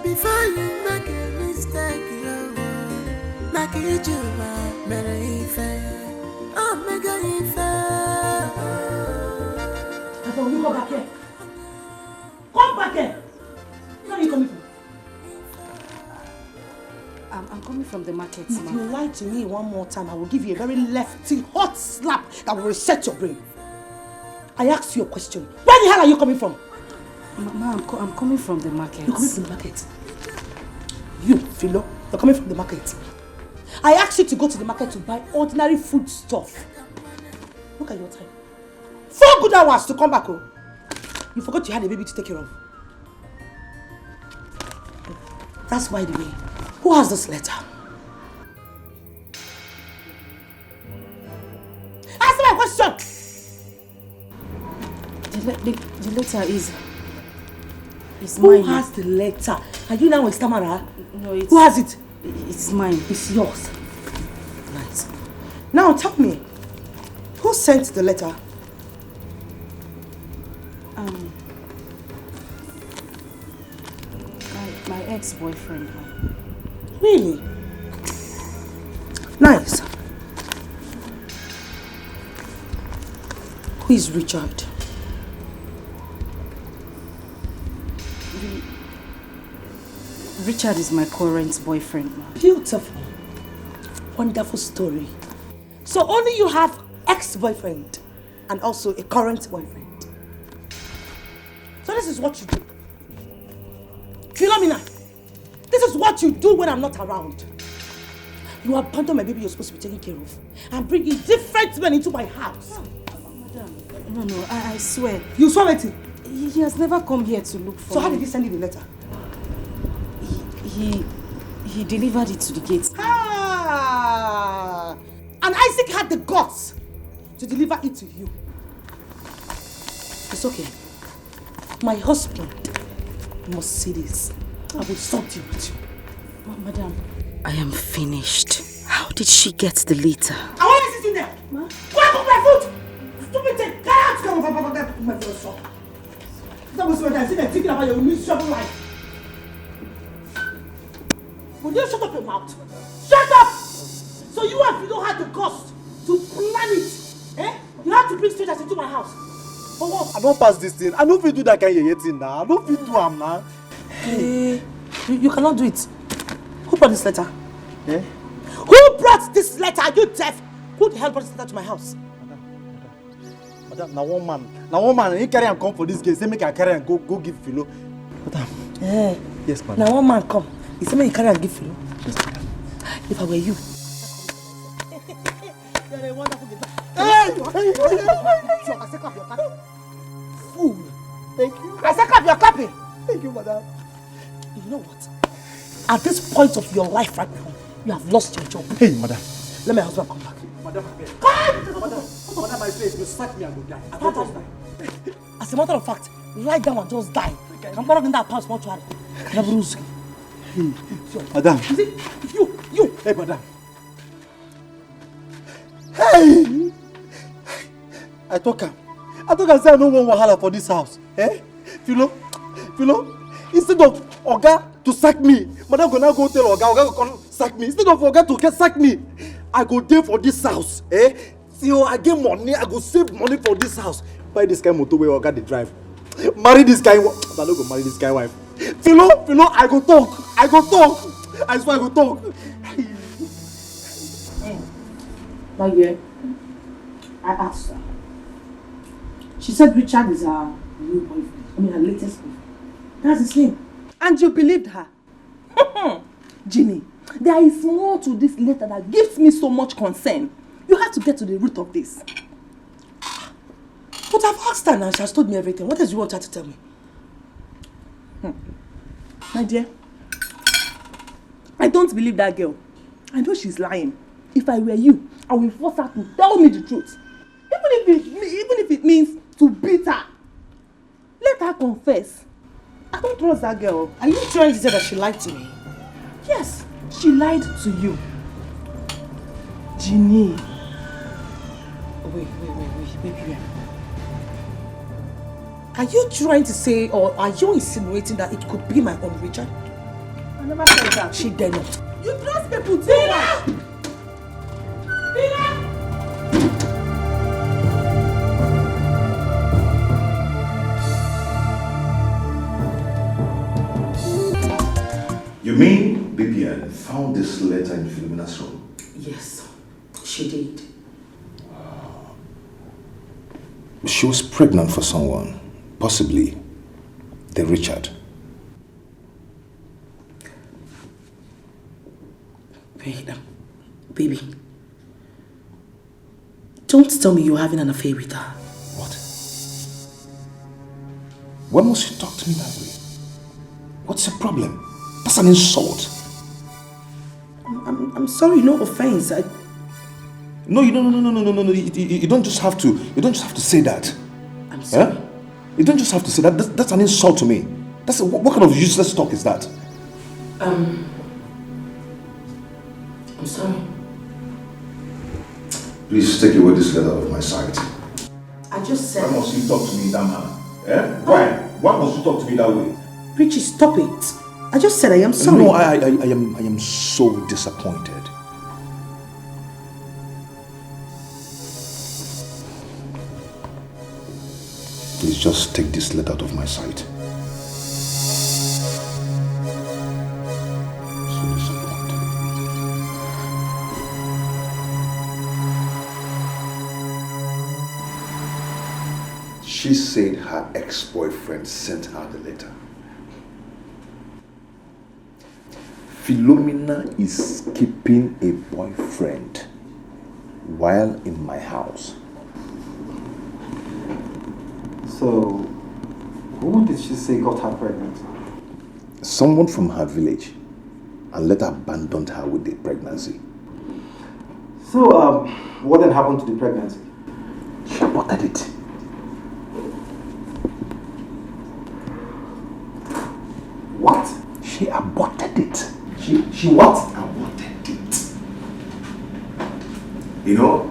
Before you make a mistake, you make it you oh, make it fair. You go back here. Come back here. Where are you coming from? I'm coming from the market, If you lie to me one more time, I will give you a very lefty hot slap that will reset your brain. I asked you a question. Where the hell are you coming from? Mama, I'm coming from the market. You're coming from the market? You, Philo, you're coming from the market. I asked you to go to the market to buy ordinary food stuff. Look at your time. 4 good hours to come back home. You forgot you had a baby to take care of. That's by the way. Who has this letter? Answer my question! The letter is Who mine. Who has the letter? Are you now a stammerer? No, it's... Who has it? It's mine. It's yours. Right. Now tell me, who sent the letter? My ex-boyfriend. Really? Nice. Who is Richard? Richard is my current boyfriend now. Beautiful. Wonderful story. So only you have ex-boyfriend and also a current boyfriend. So this is what you do. Philomena, this is what you do when I'm not around. You abandon my baby you're supposed to be taking care of and bring in different men into my house. Madam, no, I swear. You swear it? He has never come here to look for So how me. did he send you the letter? He delivered it to the gate. Ah! And Isaac had the guts to deliver it to you. It's okay. My husband must see this. I will sort you with you. Madam, I am finished. How did she get the letter? I want to sit in there. Go and put my foot. Stupid thing. Get out. Come on, my first son. That was when I sit there thinking about your miserable life. Will you shut up your mouth? Shut up! So you and Fido had the cost to plan it. Eh? You had to bring strangers into my house. For what? I don't pass this thing. I don't feel do that kind of thing now. I don't feel do am now. Hey, you cannot do it. Who brought this letter? Eh? Who brought this letter? Are you deaf? Who the hell brought this letter to my house? Madam, now one man, he carry and come for this case. Say make I carry and go give Philo. Madam. Eh. Yes, madam. Now one man come. He said make you carry and give Philo. Yes, madam. If I were you. You're a wonderful guitar. Hey! I say clap your copy. Fool. Thank you. I say clap your copy. Thank you, madam. You know what? At this point of your life right now, you have lost your job. Hey, madam. Let my husband come back. Madam, madam, my face, you slap me and go die. I Don't don't die. As a matter of fact, lie down and just die. I'm not in that past mortuary. Madam. You. Hey, madam. Hey! I talk am say I no want wahala for this house. Eh? Philo, instead of Oga to sack me, madam go now go tell Oga go come sack me. Instead of Oga to get sack me, I go dey for this house. Eh? Till I get money, I go save money for this house. Buy this kind of motor where Oga dey drive. Marry this guy. I no go marry this guy wife. Philo, I go talk. I swear I go talk. My dear, I asked her. She said Richard is her new boyfriend. I mean, her latest boyfriend. That's his name. And you believed her? Ginny, there is more to this letter that gives me so much concern. You have to get to the root of this. But I've asked her now, she has told me everything. What else do you want her to tell me? My dear, I don't believe that girl. I know she's lying. If I were you, I will force her to tell me the truth. Even if it means to beat her. Let her confess. I don't trust that girl. Are you trying to say that she lied to me? Yes, she lied to you. Ginny. Wait. Are you trying to say, or are you insinuating that it could be my own Richard? I never said that. She dare not. You trust people too much. You mean BPN found this letter in Philomena's room? Yes, she did. She was pregnant for someone, possibly the Richard. Wait, baby. Don't tell me you're having an affair with her. What? When must you talk to me that way? What's your problem? That's an insult. I'm sorry, no offense. No. You don't just have to. You don't just have to say that. I'm sorry. Eh? You don't just have to say that. That's an insult to me. What kind of useless talk is that? I'm sorry. Please take away this letter of my sight. I just said. Why must you talk to me in that manner? Eh? Why? Why must you talk to me that way? Richie, stop it. I just said I am sorry. No, I am so disappointed. Please just take this letter out of my sight. She said her ex-boyfriend sent her the letter. Philomena is keeping a boyfriend while in my house. So, who did she say got her pregnant? Someone from her village, and later abandoned her with the pregnancy. So, what then happened to the pregnancy? She aborted it. What? She aborted it. She what? Aborted it. You know,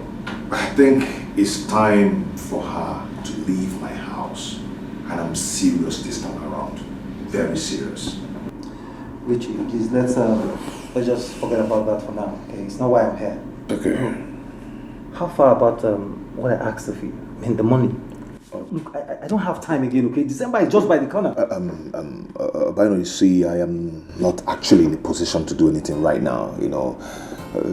I think it's time for her to leave my house. And I'm serious this time around. Very serious. Richie, please, let's just forget about that for now, okay? It's not why I'm here. Okay. How far about what I asked of you? I mean, the money. Look, I don't have time again, okay? December is just by the corner. But you see, I am not actually in a position to do anything right now, you know.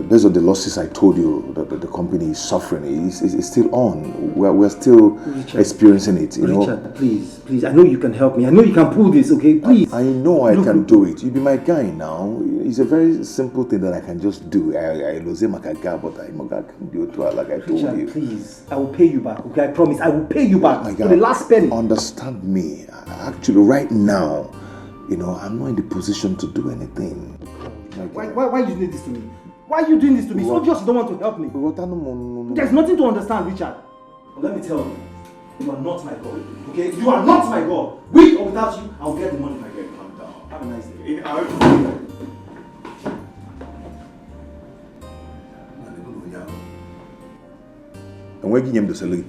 Based on the losses I told you that the company is suffering, it's still on. We're still experiencing it, you know. Richard, please, I know you can help me. I know you can pull this, okay? Please. I know I can do it. You be my guy now. It's a very simple thing that I can just do. I lose him like a guy, but I can do it like I told Richard, you. Please, I will pay you back, okay? I promise, I will pay you back My for the last penny. Understand me. Actually, right now, you know, I'm not in the position to do anything. Why you doing this to me? Why are you doing this to me? It's obvious you don't want to help me. There's nothing to understand, Richard. But let me tell you, you are not my God. Okay? You are not my God. With or without you, I'll get the money if I get it. Calm down. Have a nice day. And where give him the salary?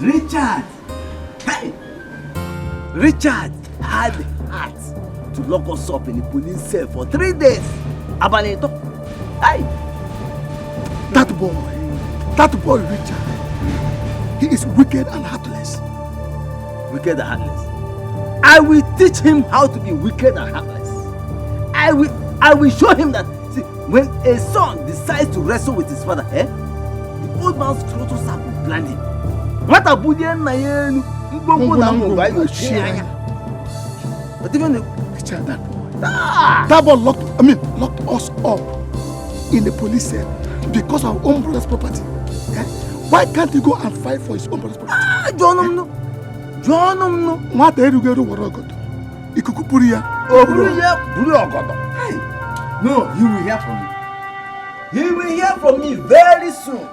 Richard! Hey! Richard had the heart to lock us up in the police cell for 3 days. Abaneto. Hey! That boy Richard, he is wicked and heartless. Wicked and heartless. I will teach him how to be wicked and heartless. I will show him that, see, when a son decides to wrestle with his father, the old man's scrotus will blind him. What a bullion na yenu, mbongo na mbongo ayo share. But even the Richard, that boy locked us up in the police cell because of our own brother's property. Yeah? Why can't he go and fight for his own brother's property? John no. What the hell you do what I got? Ikukupuriya. Hey, no, he will hear from me. He will hear from me very soon.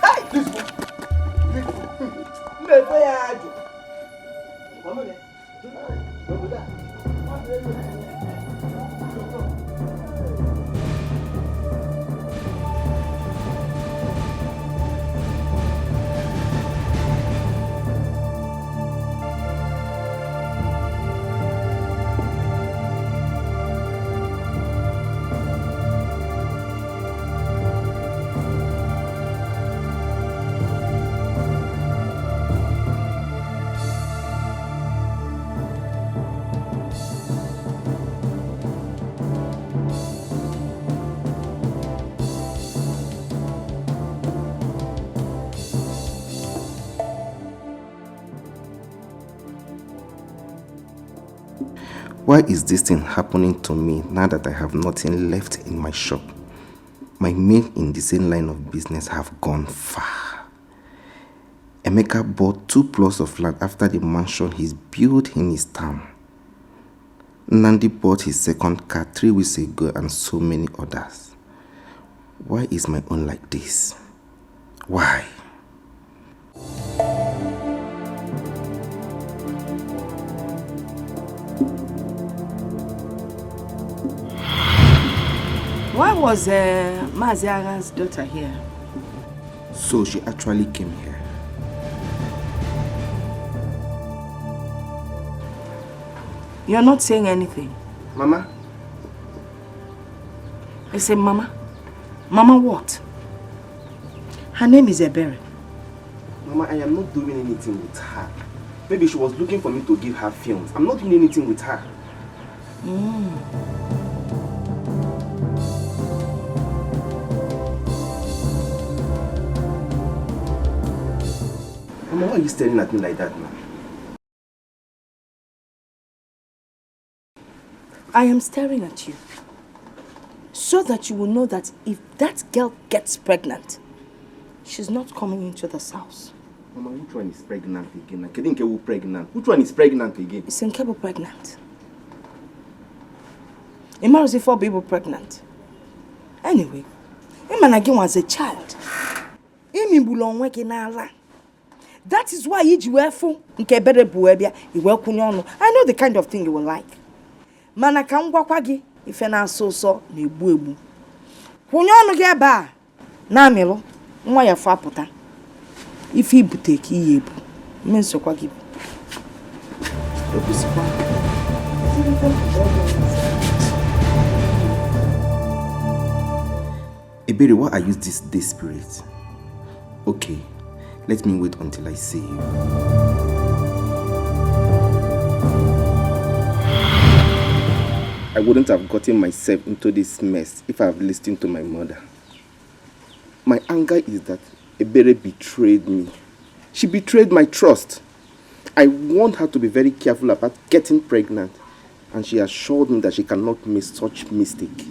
Hey, please go. Why is this thing happening to me now that I have nothing left in my shop? My men in the same line of business have gone far. Emeka bought 2 plots of land after the mansion he's built in his town. Nandi bought his second car 3 weeks ago and so many others. Why is my own like this? Why? Why was Maziaga's daughter here? So she actually came here. You're not saying anything. Mama? I say, Mama. Mama what? Her name is Ebere. Mama, I am not doing anything with her. Maybe she was looking for me to give her films. I'm not doing anything with her. Mama, why are you staring at me like that now? I am staring at you so that you will know that if that girl gets pregnant, she's not coming into this house. Mama, which one is pregnant again? Kedinke pregnant. Which one is pregnant again? Is Nkebo pregnant? Imara's four people pregnant. Anyway, Imanagi was a child. That is why I know the kind of thing you will like. Mana kangwa kwagi ife na so na egbu egbu. Kwunyonu ge ba na amilo nwa ya fa puta. Ife ibute ka iye ebu. Menso kwagi. Obusikwa. Ebere, why are you this desperate? Okay, let me wait until I see you. I wouldn't have gotten myself into this mess if I had listened to my mother. My anger is that Ebere betrayed me. She betrayed my trust. I want her to be very careful about getting pregnant, and she assured me that she cannot make such mistake.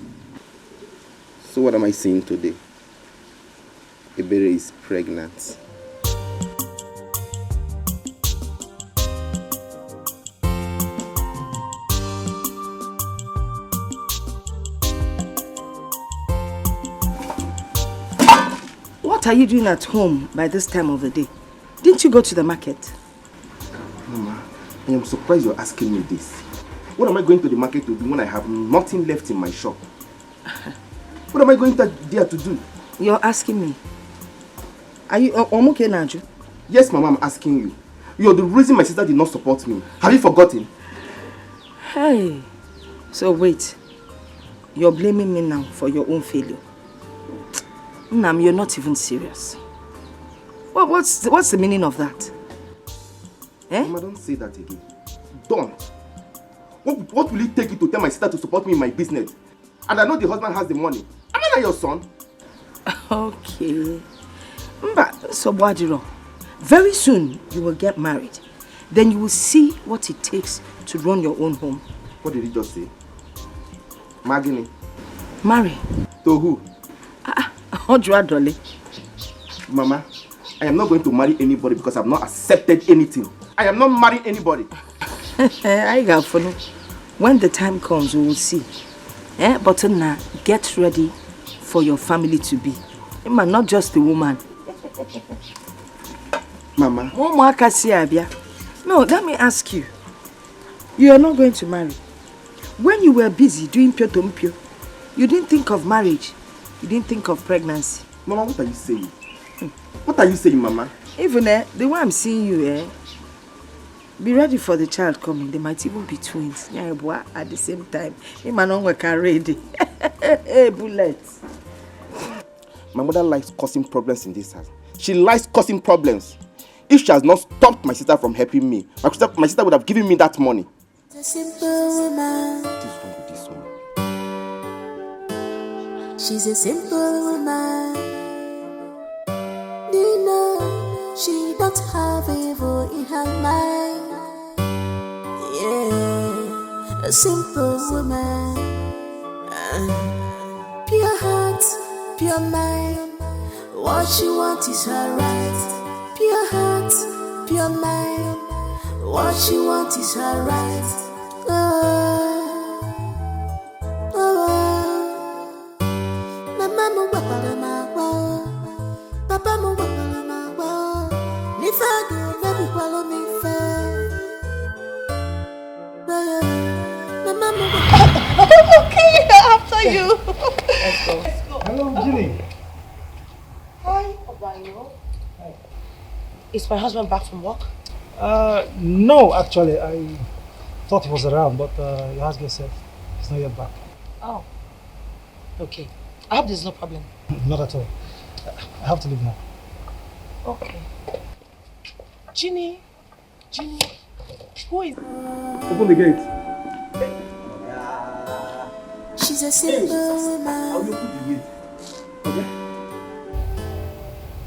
So what am I saying today? Ebere is pregnant. What are you doing at home by this time of the day? Didn't you go to the market? Mama, I am surprised you're asking me this. What am I going to the market to do when I have nothing left in my shop? What am I going there to do? You're asking me. Are you okay, Naju? Yes, Mama, I'm asking you. You're the reason my sister did not support me. Have you forgotten? Hey. So wait. You're blaming me now for your own failure. Nam, you're not even serious. What's the meaning of that? Eh? Mama, don't say that again. Don't. What will it take you to tell my sister to support me in my business? And I know the husband has the money. Am I not your son? Okay. So Bwadiro, very soon you will get married. Then you will see what it takes to run your own home. What did he just say? Magini. Marry. To who? Mama, I am not going to marry anybody because I have not accepted anything. I am not marrying anybody. I got for no. When the time comes, we will see. But now, get ready for your family to be. Not just a woman. Mama. No, let me ask you. You are not going to marry. When you were busy doing pio, you didn't think of marriage. You didn't think of pregnancy. Mama, what are you saying? What are you saying, Mama? Even the way I'm seeing you, be ready for the child coming. They might even be twins. At the same time. Ready. Hey, bullets. My mother likes causing problems in this house. She likes causing problems. If she has not stopped my sister from helping me, my sister would have given me that money. A simple woman. What is wrong with this woman? She's a simple woman. You know, she don't have evil in her mind. Yeah, a simple woman. Pure heart, pure mind. What she wants is her right. Pure heart, pure mind. What she wants is her right. Okay, after you. Let's go. Hello, Ginny. Hi, Obayo. Is my husband back from work? No, actually, Thought he was around, but your husband said he's not yet back. Oh. Okay. I hope there's no problem. Not at all. I have to leave now. Okay. Ginny, who is... Open the gate. She's a simple woman. I'll open the gate. Okay?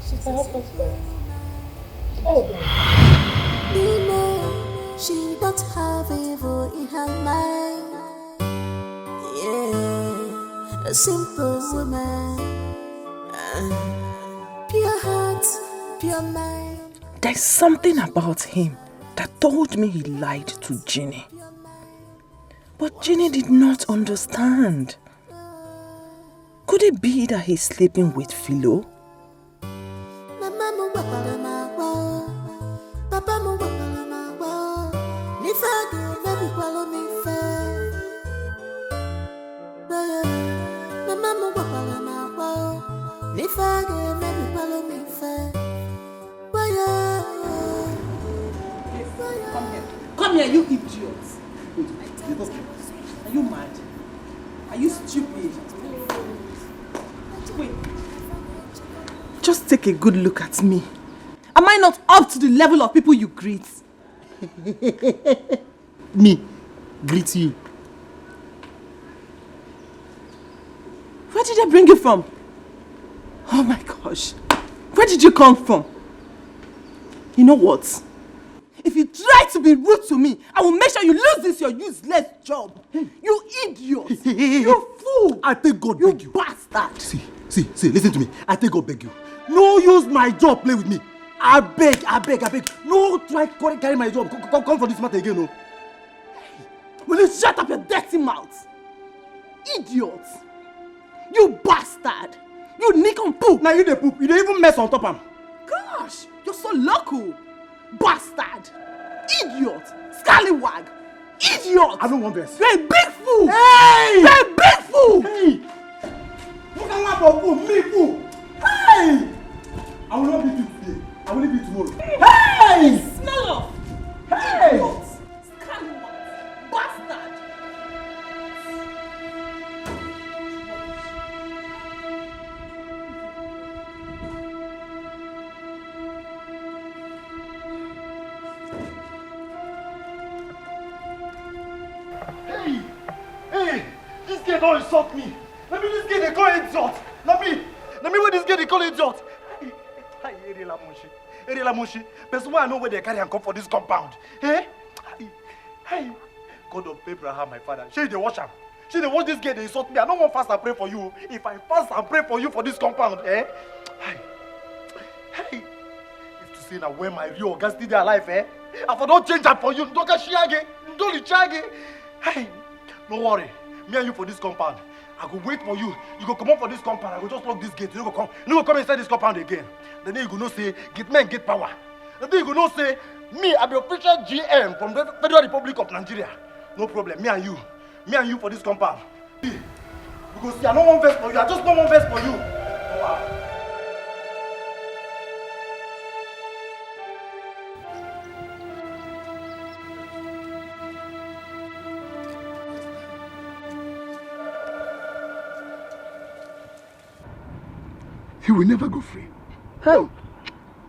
She's a helper. Oh. You know, she don't have evil in her mind. Yeah, a simple woman. Pure heart, pure mind. There's something about him that told me he lied to Ginny. But Ginny did not understand. Could it be that he's sleeping with Philo? Come here, you idiots. Are you mad? Are you stupid? Wait. Just take a good look at me. Am I not up to the level of people you greet? Me? Greet you? Where did they bring you from? Oh my gosh. Where did you come from? You know what? If you try to be rude to me, I will make sure you lose this your useless job. You idiot. You fool. I take God beg you. Bastard. See, listen to me. I take God beg you. No use my job, play with me. I beg. No try to carry my job. Come for this matter again, no. Will you shut up your dirty mouth? Idiot. You bastard. You nick on poop. Now you the poop. You don't even mess on top of him. Gosh, you're so local. Bastard. Idiot. Scallywag. Idiot. I don't want this. You're a big fool. Hey! You're a big fool. Hey! Look at that for fool. Me fool. Hey! I will not beat you today. I will leave you tomorrow. Hey! Smell off. Hey! Idiot. Scallywag. Bastard. Hey! This girl don't insult me. Let me this girl they call idiot. Let me where this girl they call idiot. Hey, Eriela Moshi. Person why I know where they carry and come for this compound. Hey! Hey! God of Abraham, my father. She they wash him. She they wash this girl they insult me. I don't want fast and pray for you. If I fast and pray for you for this compound, eh? Hey! If to say now when my real guys still alive, eh? I for don't change that for you. Don't get shiage. Don't lichage. Hey! No worry. Me and you for this compound. I go wait for you. You go come up for this compound. I go just lock this gate. You go come inside this compound again. Then you go know say get men get power. Then you go know say me I be official GM from the Federal Republic of Nigeria. No problem. Me and you for this compound. Because see, I don't want verse for you. I just don't want verse for you. Wow. He will never go free. Hey,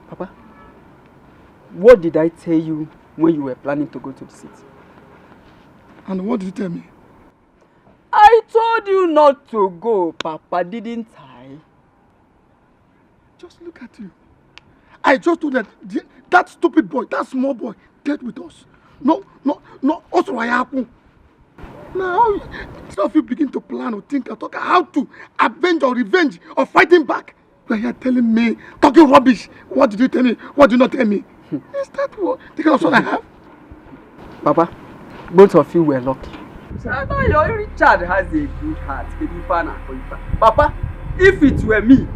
Papa, what did I tell you when you were planning to go to the city? And what did you tell me? I told you not to go, Papa, didn't I? Just look at you. I just told that stupid boy, that small boy, dealt with us. No, also what happened. Now, instead of you begin to plan or think or talk how to avenge or revenge or fighting back, you are here telling me, talking rubbish. What did you tell me? What did you not tell me? Is that what the kind of son I have? Papa, both of you were lucky. I know your Richard has a good heart, baby fan. Papa, if it were me,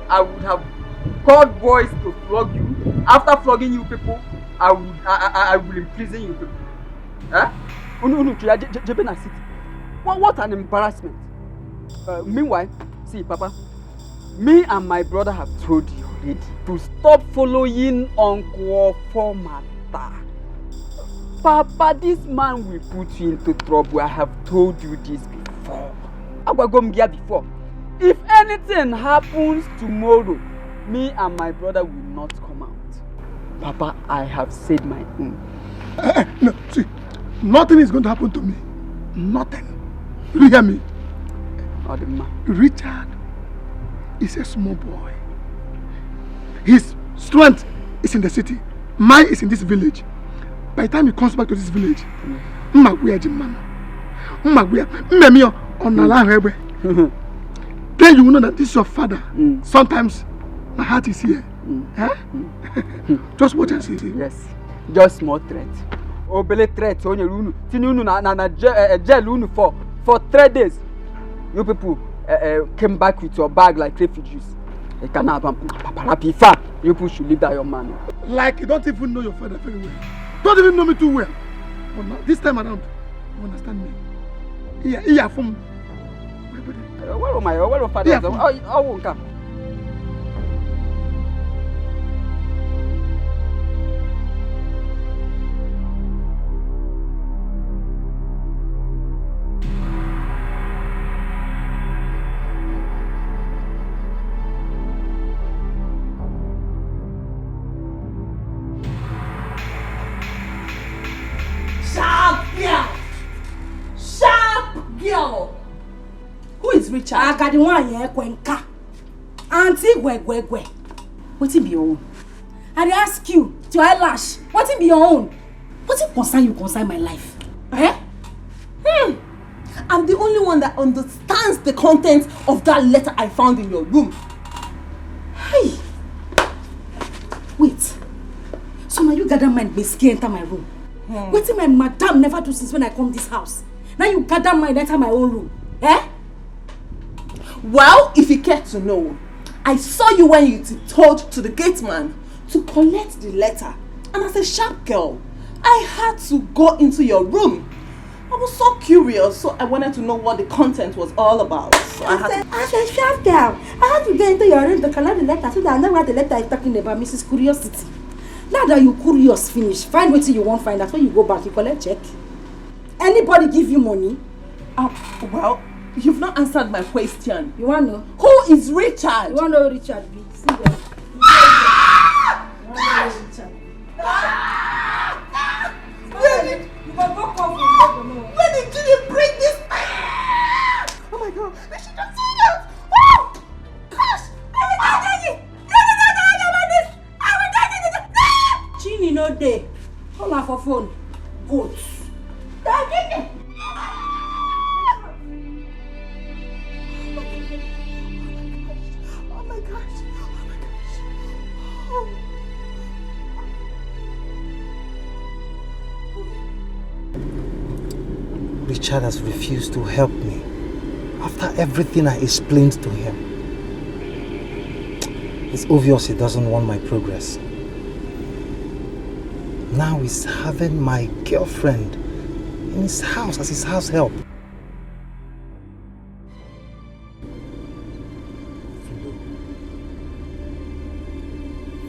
I would have called boys to flog you. After flogging you people, I will imprison you people. What an embarrassment. Meanwhile, see, Papa, me and my brother have told you already to stop following Uncle Formata. Papa, this man will put you into trouble. I have told you this before. I will go here before. If anything happens tomorrow, me and my brother will not come out. Papa, I have said my own. No, see, nothing is going to happen to me. Nothing. You hear me? Richard is a small boy. His strength is in the city. Mine is in this village. By the time he comes back to this village, then you will know that this is your father. Sometimes my heart is here. Huh? Just watch and see. Yes, just small threat. Obele threat on your room. Tinunu na jail for 3 days. You people came back with your bag like refugees. You people should leave that your man. Like you don't even know your father very well. Don't even know me too well. But now, this time around, you understand me. Yeah, from where am I? Where am father? I won't come. Who is Richard? I got the one here, Kwenka. Auntie Gwegwegwe. What it be your own? I ask you to eyelash. What it be your own? What it concern my life? Eh? I'm the only one that understands the content of that letter I found in your room. Hey! Wait. So now you gather mind basically enter my room. Waiting my madam never do since when I come this house. Now you gather mind enter my own room. Eh? Well, if you care to know, I saw you when you told to the gate man to collect the letter. And as a sharp girl, I had to go into your room. I was so curious, so I wanted to know what the content was all about. So As a sharp girl, I had to get into your room to collect the letter so that I know what the letter is talking about, Mrs. Curiosity. Now that you curious finish, find what you won't find. That's when you go back, you collect check. Anybody give you money? Well, you've not answered my question. You want to know? Who is Richard? You want to know who Richard be? See them. When did you bring this? Oh my God! They should not see that! Oh! Gosh! Chini no day. Hold on for phone. Goats. Richard has refused to help me after everything I explained to him. It's obvious he doesn't want my progress. Now he's having my girlfriend in his house as his house help.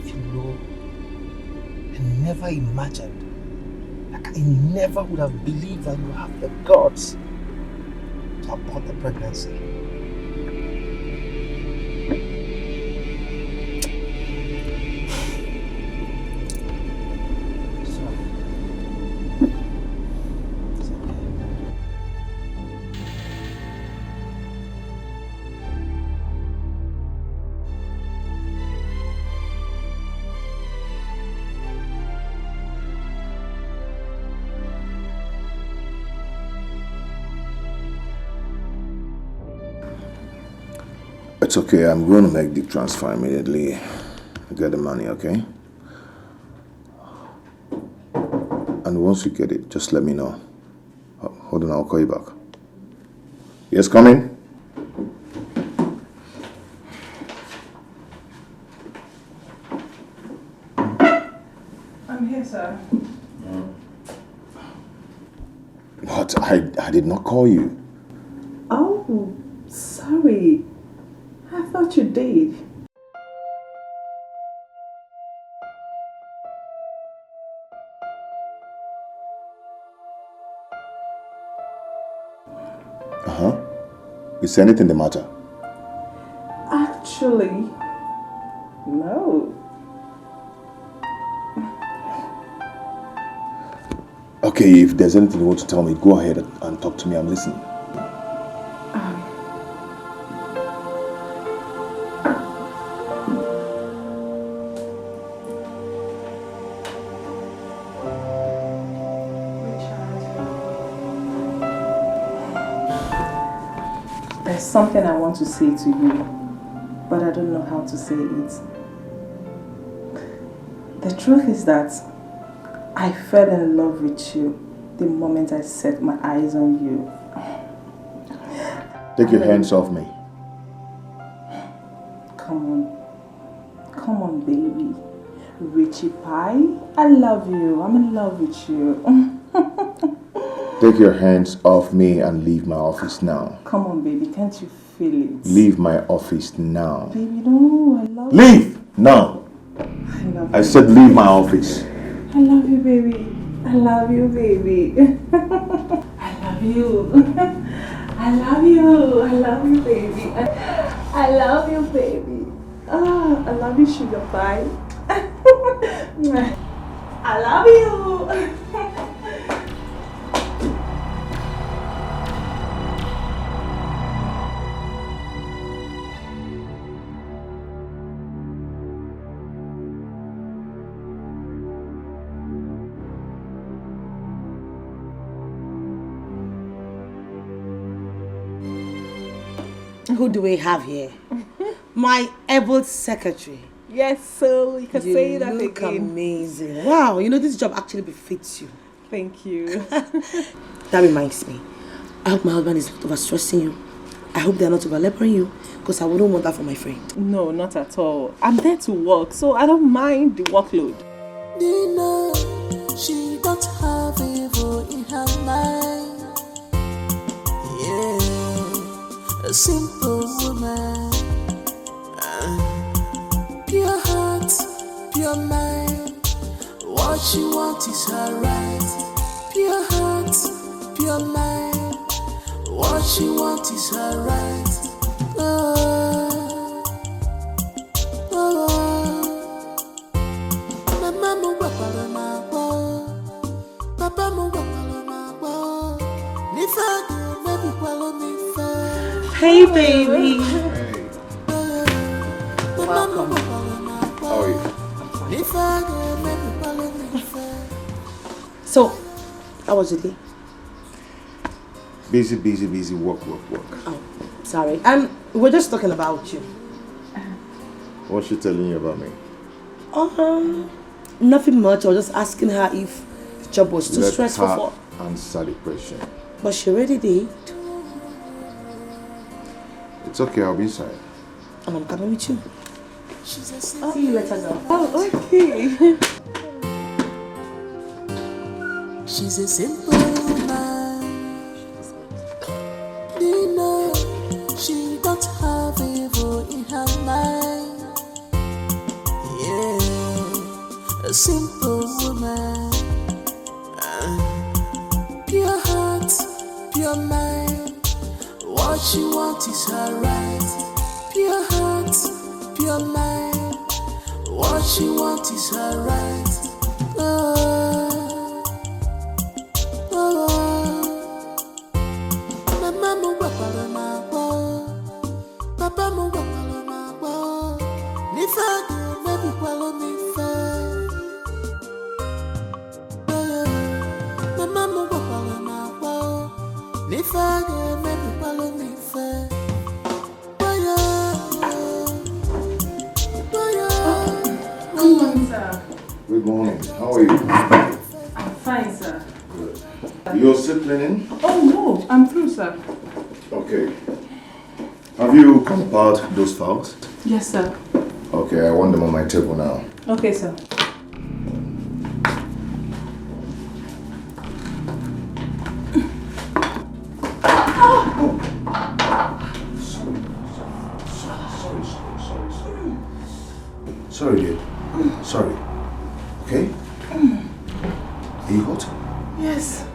Philo, I never imagined, I never would have believed that you have the guts to abort the pregnancy. It's okay, I'm going to make the transfer immediately. Get the money, okay? And once you get it, just let me know. Hold on, I'll call you back. Yes, come in. I'm here, sir. But I did not call you. Oh, sorry. I thought you did. Is anything the matter? Actually, no. Okay, if there's anything you want to tell me, go ahead and talk to me. I'm listening. There's something I want to say to you, but I don't know how to say it. The truth is that I fell in love with you the moment I set my eyes on you. Take your hands off me. Come on, baby. Richie Pie, I love you. I'm in love with you. Take your hands off me and leave my office now. Come on, baby. Can't you feel it? Leave my office now. Baby, no, I love Leave now. I said leave my office. I love you, baby. I love you, baby. I love you. I love you. I love you, baby. I love you, baby. Oh, I love you, sugar pie. I love you. Who do we have here? My able secretary. Yes, so you can say that look again. Amazing. Wow, you know this job actually befits you. Thank you. That reminds me. I hope my husband is not overstressing you. I hope they're not overlapping you, because I wouldn't want that for my friend. No, not at all. I'm there to work, so I don't mind the workload. Nina, she don't have evil in her mind. Yeah, a simple woman. Pure heart, pure mind. What she wants is her right. Pure heart, pure mind. What she wants is her right. Hey, baby. Welcome. How are you? So, how was your day? Busy, work. Oh, sorry. We're just talking about you. What's she telling you about me? Nothing much. I was just asking her if the job was too stressful for her. Answer the question. But she already did. It's okay, I'll be inside. And I'm coming with you. See you later, girl. Oh, okay. She's a simple woman. Nina, she don't have evil in her mind. Yeah, a simple woman. Pure heart, pure mind. What she wants is her right. Pure heart, pure mind. What she wants is her right. Good morning. How are you? I'm fine, sir. Good. You're still cleaning? Oh, no. I'm through, sir. Okay. Have you compiled those files? Yes, sir. Okay, I want them on my table now. Okay, sir. Sorry, dear. Sorry. Okay? Are you hot? Yes.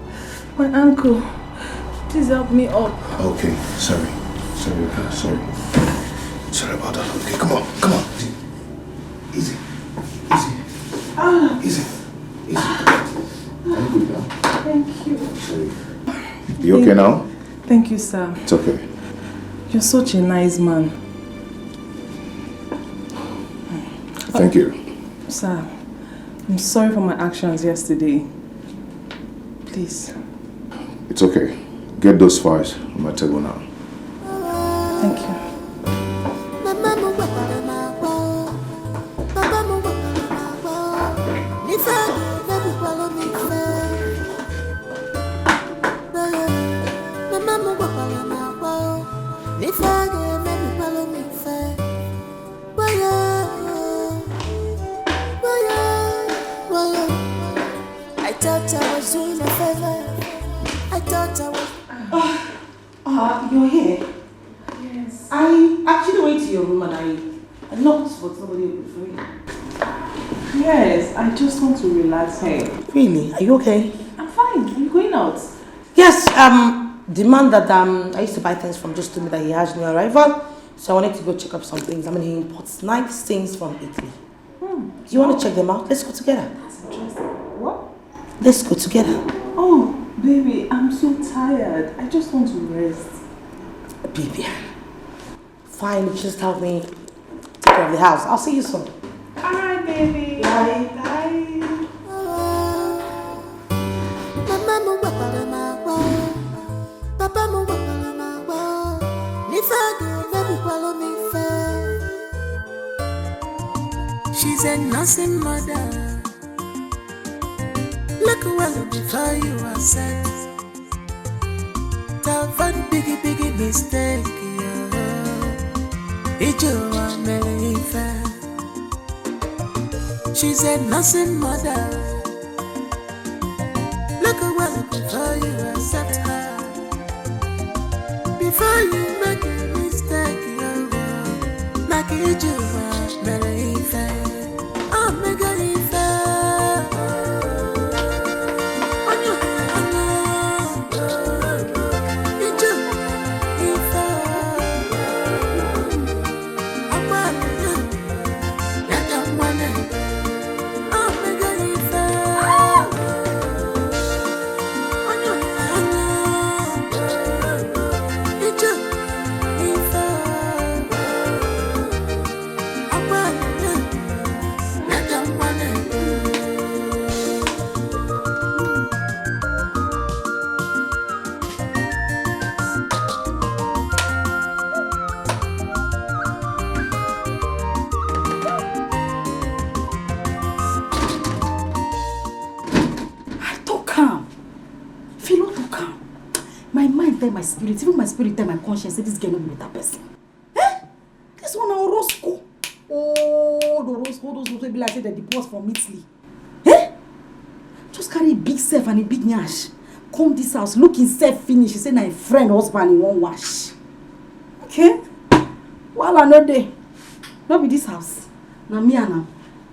My ankle. Please help me up. Okay, sorry. Sorry about that. Okay, come on. Easy. Easy. I'm good now. Thank you. Sorry. You okay now? Thank you, sir. It's okay. You're such a nice man. Thank you. Sir, I'm sorry for my actions yesterday. Please. It's okay. Get those files on my table now. Thank you. I thought I was doing a favor. I thought I was... You're here? Yes. I actually went to your room and I knocked, but nobody opened for me. Yes, I just want to relax here. Really? Are you okay? I'm fine. Are you going out? Yes, the man that I used to buy things from just told me that he has new arrival. So I wanted to go check up some things. I mean, he imports nice things from Italy. Do you want to check them out? Let's go together. That's interesting. What? Let's go together. Oh, baby, I'm so tired. I just want to rest. Baby, fine, just help me take care of the house. I'll see you soon. Alright, baby. Bye. She's a nursing mother. Look well before you are set. That one biggie mistake. She's a nursing mother. Look well before you accept her. Before you make a mistake, like it you are, My spirit, even my spirit tell my conscience say this girl no be better person. This one na Orozco. Oh, the Orozco, those people be like say they deport from Italy. Just carry a big self and a big nyash. Come this house, look himself finish. He say na a friend husband in one wash. Okay? Well, I know they. Not be this house. Na me and am.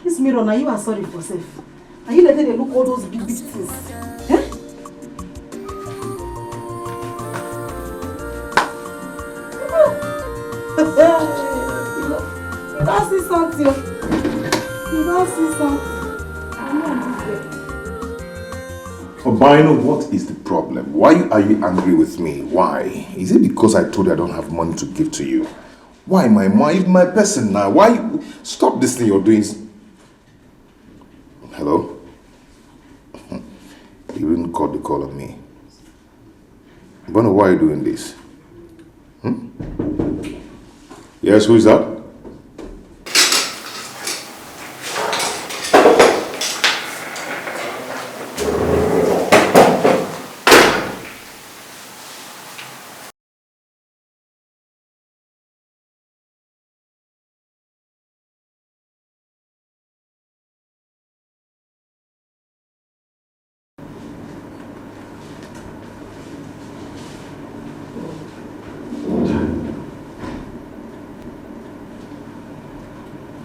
This mirror, now you are sorry for self. Are you letting they look all those big things? You don't see something. You don't see something. Obino, what is the problem? Why are you angry with me? Why? Is it because I told you I don't have money to give to you? Why my mind, my person now? Why? Stop this thing you're doing. Hello? You didn't call the call on me. Obino, why are you doing this? Yes, who is that?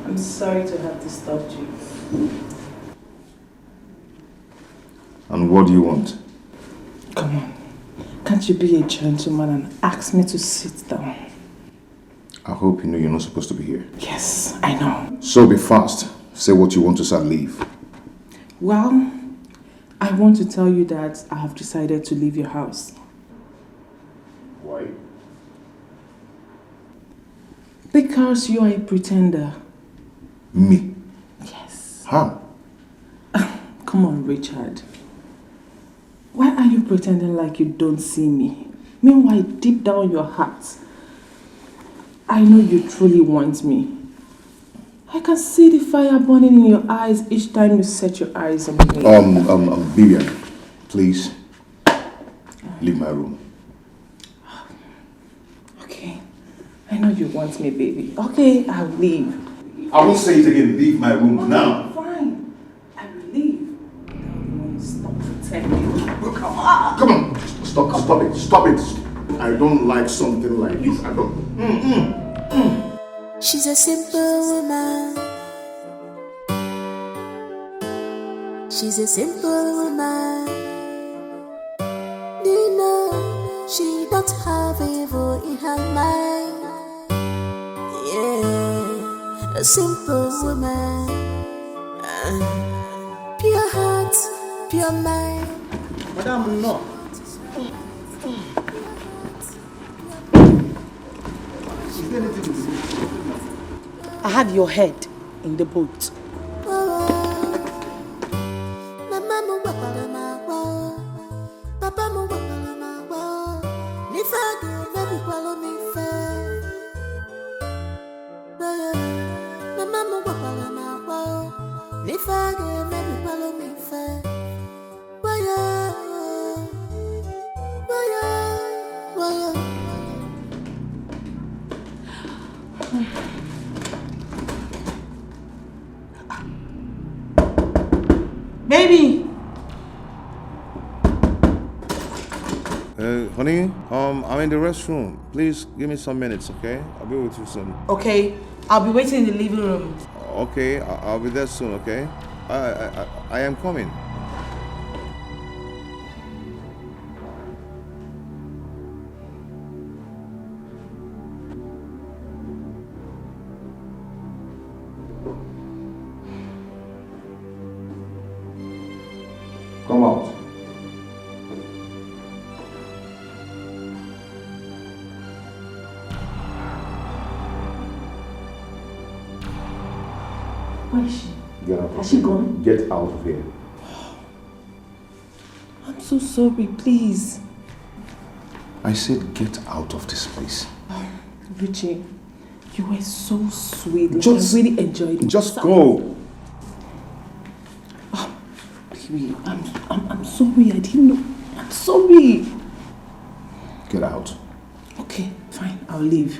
I'm sorry to have disturbed you. And what do you want? Come on. Can't you be a gentleman and ask me to sit down? I hope you know you're not supposed to be here. Yes, I know. So be fast. Say what you want to say and leave. Well, I want to tell you that I have decided to leave your house. Why? Because you are a pretender. Me? Yes. How? Come on, Richard. Why are you pretending like you don't see me? Meanwhile, deep down your heart, I know you truly want me. I can see the fire burning in your eyes each time you set your eyes on me. Vivian, please leave my room. Okay. I know you want me, baby. Okay, I'll leave. I won't say it again. Leave my room now. Fine. I will leave. Stop pretending. Come on. Come on. Stop it. Stop it. I don't like something like this. I don't. She's a simple woman. She's a simple woman. Do you know she don't have evil in her mind? Yeah, a simple woman. Pure heart, pure mind. Madam, no. Is there anything in the boat? I have your head in the boat. Baby! Honey, I'm in the restroom. Please give me some minutes, okay? I'll be with you soon. Okay, I'll be waiting in the living room. Okay, I'll be there soon, okay? I am coming. Come out. Where is she? Get out. Has she gone? Get out of here. I'm so sorry, please. I said get out of this place. Richie, you were so sweet. Like, Just- I really enjoyed it. Just go. Baby, I'm sorry. I didn't know. I'm sorry. Get out. Okay, fine. I'll leave.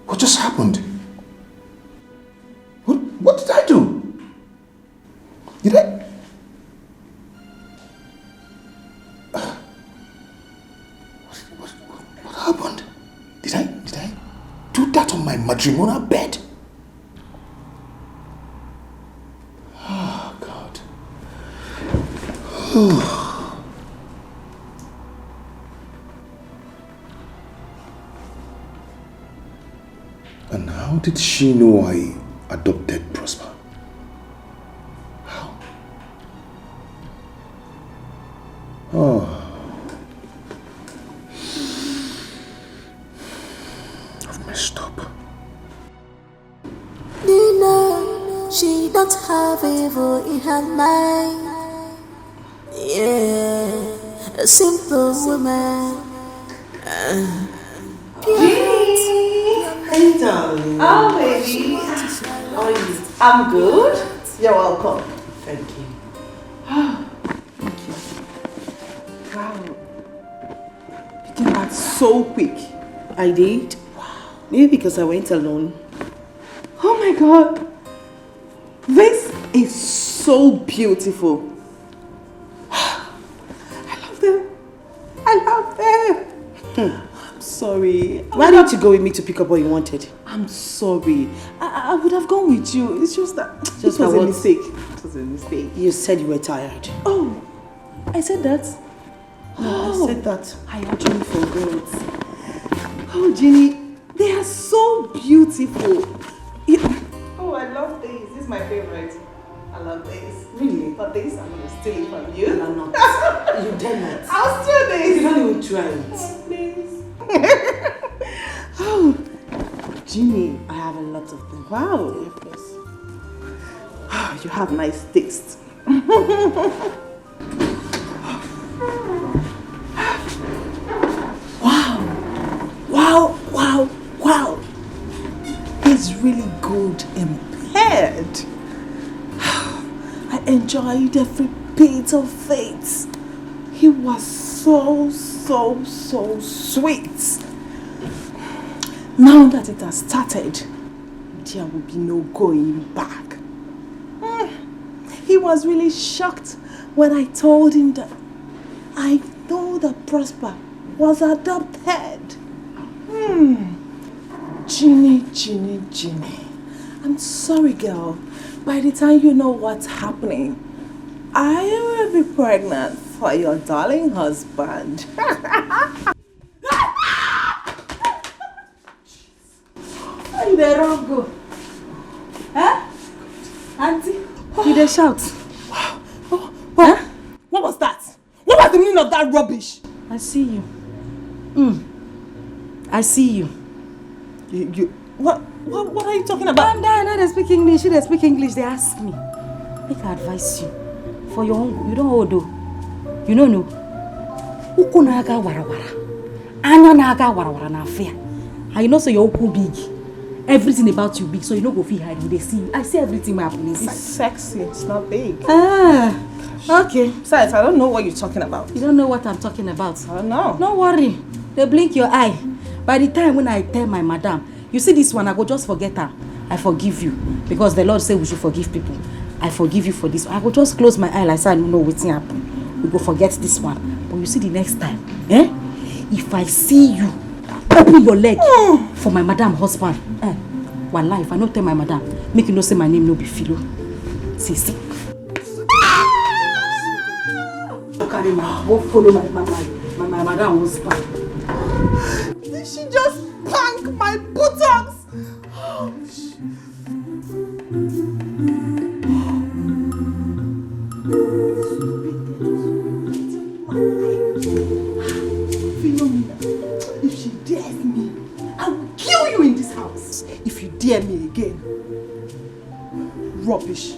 What just happened? What did I do? Did I? What happened? Did I do that on my matrimonial bed? Oh God. And how did she know I adopted Prosper? How? Oh. I've messed up. Do you know she don't have evil in her mind? Yeah, a simple woman. Hey, darling. Oh, baby. How are you? I'm good. You're welcome. Thank you. Thank you. Wow. You came back so quick. I did? Wow. Maybe because I went alone. Oh my God. This is so beautiful. I love them. I love them. I'm sorry. Why didn't you go with me to pick up what you wanted? I'm sorry. I would have gone with you. It's just that it was a mistake. It was a mistake. You said you were tired. Oh, I said that? No, I said that. I actually forgot. Oh, Ginny, they are so beautiful. Oh, I love these. This is my favorite. I love these. Really? But these I'm going to steal it from you. I'm not. You dare not. I'll steal this. You don't even try it. Oh, please. Oh, Ginny, I have a lot of them. wow. Yes. Oh, you have nice taste. Wow. It's really good and paired. I enjoyed every bit of it. He was so sweet. Now that it has started, there will be no going back. He was really shocked when I told him that I know that Prosper was adopted. Ginny. I'm sorry, girl. By the time you know what's happening, I will be pregnant for your darling husband. You dey wrong go. Huh? Auntie, you dey shout. Huh? What was that? What was the meaning of that rubbish? I see you. I see you. What are you talking about? Calm down, now they speak English. They speak English. They ask me. Make I advise you. For your own, you don't hold though. You don't know. Uku naga warawara. Anya naga warawara na fair. And you know so your uku big. Everything about you big, so you don't go feel hide. They see you. I see everything happening inside. It's sexy. It's not big. Okay. Besides, I don't know what you're talking about. You don't know what I'm talking about? I don't know. Don't worry. They blink your eye. By the time when I tell my madam, you see this one, I go just forget her. I forgive you. Because the Lord said we should forgive people. I forgive you for this. I go just close my eye like I don't know what's happening. We go forget this one. But you see the next time, if I see you open your leg for my madam husband, wallah, if I don't tell my madam, make you know say my name no be Philo. See. Carry my go follow my madam husband. Did she just plank my buttocks? Oh, Philomena, if she dares me, I will kill you in this house. If you dare me again. Rubbish.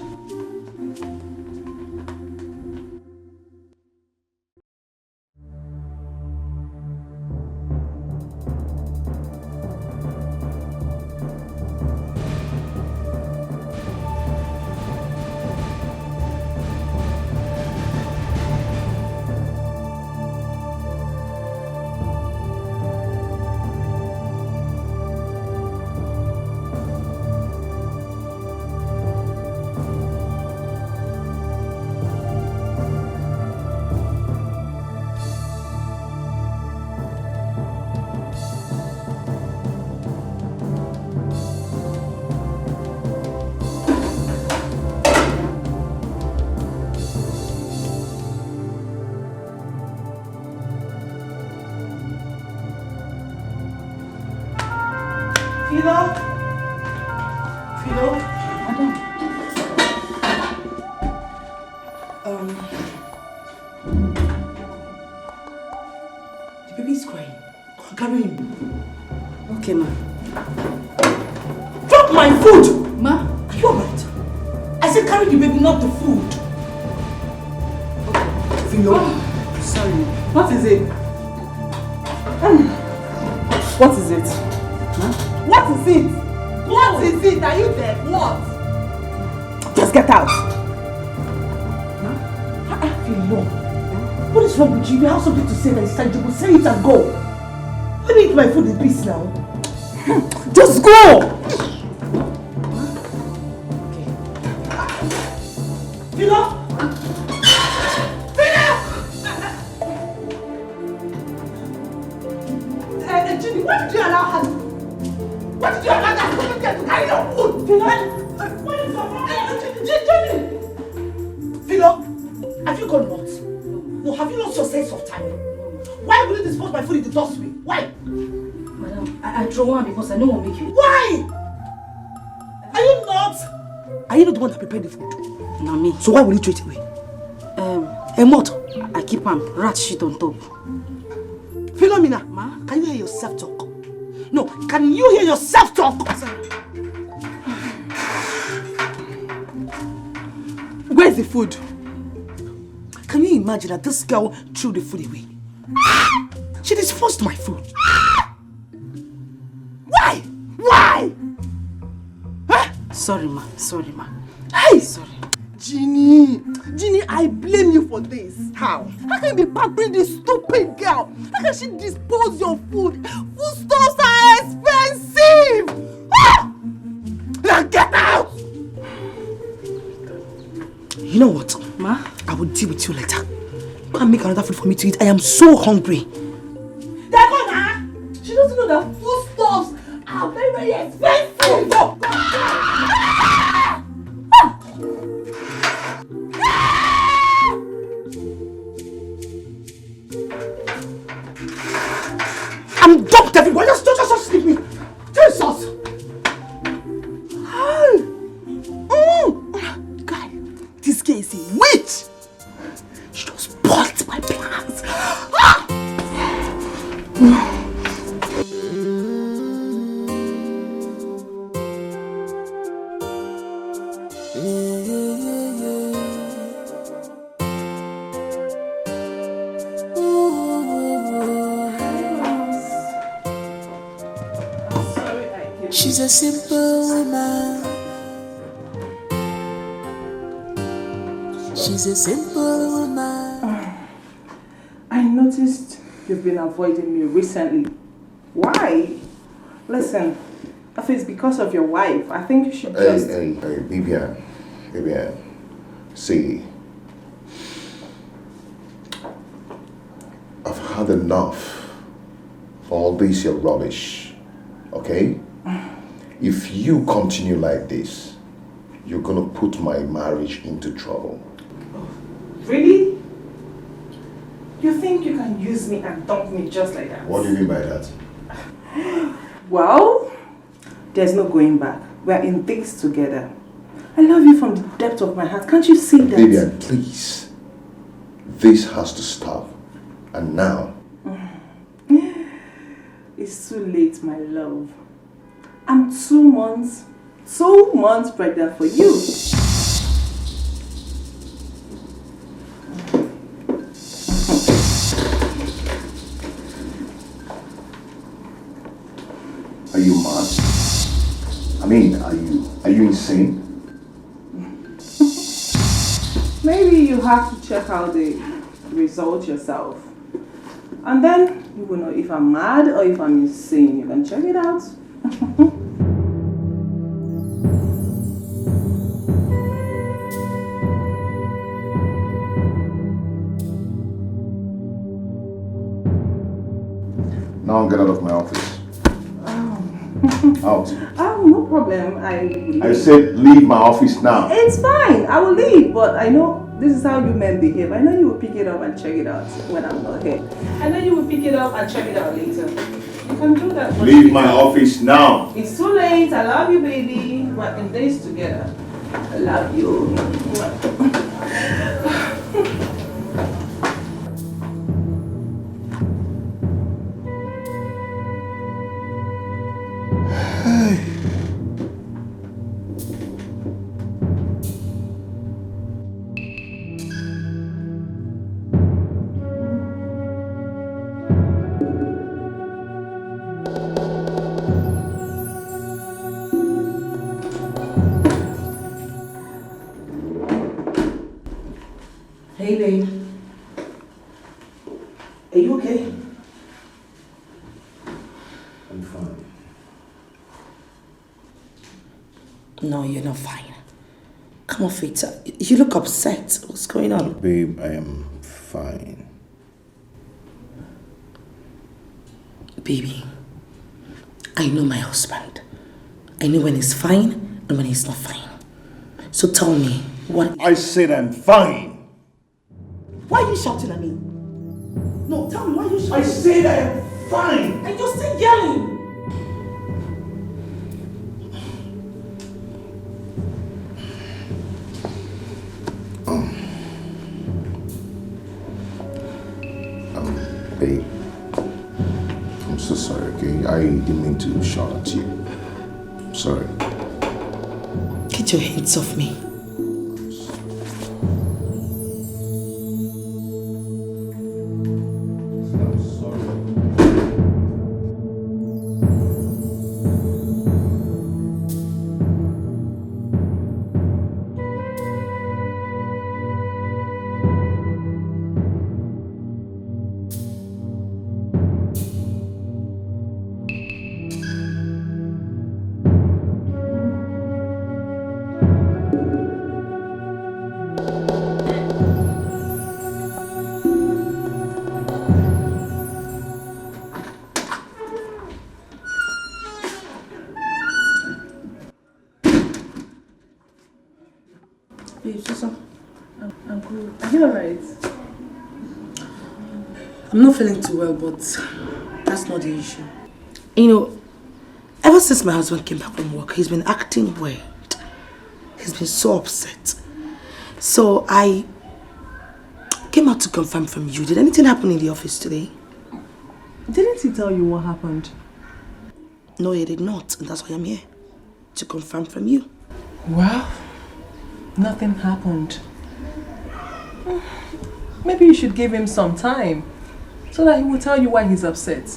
Philo, madam. The baby is crying. Carry him. Okay, ma. Drop my food! Ma? Are you alright? I said carry the baby, not the food. Okay. Philo, sorry. What is it? What is it? Huh? What is it? What is it? Are you there? What? Just get out. Philo, what is wrong with you? You have something to say that is tangible. Say it and go. Let me eat my food in peace now. Just go! Okay. Philo! Judy, what did you allow her? What did you allow that woman to carry your food? Philo, have you gone nuts? No, have you lost your sense of time? Why would you dispose my food in the dustbin? Why? Madam, I throw one because I don't want to make you. Why? Are you not? Are you not the one that prepared the food? No, me. So why will you throw it away? What? I keep rat shit on top. Philomena, can you hear yourself talk? No, can you hear yourself talk? Where's the food? Can you imagine that this girl threw the food away? She disposed my food. Why? Why? Huh? Sorry, ma. Hey! Sorry. Ginny, I blame you for this. How? How can you be pampering this stupid girl? How can she dispose your food? Foodstuffs are expensive! Ah! Now get out! You know what? Ma? I will deal with you later. Go and make another food for me to eat. I am so hungry. Dagona! She doesn't know that foodstuffs are very, very expensive! No! I'm dumped everywhere. Just leave me. Jesus. Guy, this girl is a witch. She just spoiled my plans. She's a simple woman. She's a simple woman. I noticed you've been avoiding me recently. Why? Listen, if it's because of your wife, I think you should just... Hey, Vivian. See, I've had enough of all this your rubbish, okay? If you continue like this, you're gonna put my marriage into trouble. Really? You think you can use me and dump me just like that? What do you mean by that? Well, there's no going back. We're in this together. I love you from the depth of my heart. Can't you see that? Vivian, please. This has to stop. And now. It's too late, my love. I'm 2 months pregnant for you. Are you mad? I mean, are you insane? Maybe you have to check out the result yourself. And then you will know if I'm mad or if I'm insane. You can check it out. Now get out of my office. Out. Oh, no problem. I said leave my office now. It's fine. I will leave, but I know this is how you men behave. I know you will pick it up and check it out when I'm not here. I know you will pick it up and check it out later. You can do that. Leave my office now. It's too late. I love you, baby. We're in this together. I love you. Hey, babe. Are you okay? I'm fine. No, you're not fine. Come off it. You look upset. What's going on? Babe, I am fine. Baby, I know my husband. I know when he's fine and when he's not fine. So tell me, what... I said I'm fine. Why are you shouting at me? No, tell me, why are you shouting? I said I am fine. And you're still yelling. Babe, I'm so sorry, okay? I didn't mean to shout at you. I'm sorry. Get your hands off me. I'm good. Are you alright? I'm not feeling too well, but that's not the issue. You know, ever since my husband came back from work, he's been acting weird. He's been so upset. So I came out to confirm from you. Did anything happen in the office today? Didn't he tell you what happened? No, he did not. And that's why I'm here. To confirm from you. Well, nothing happened. Maybe you should give him some time so that he will tell you why he's upset.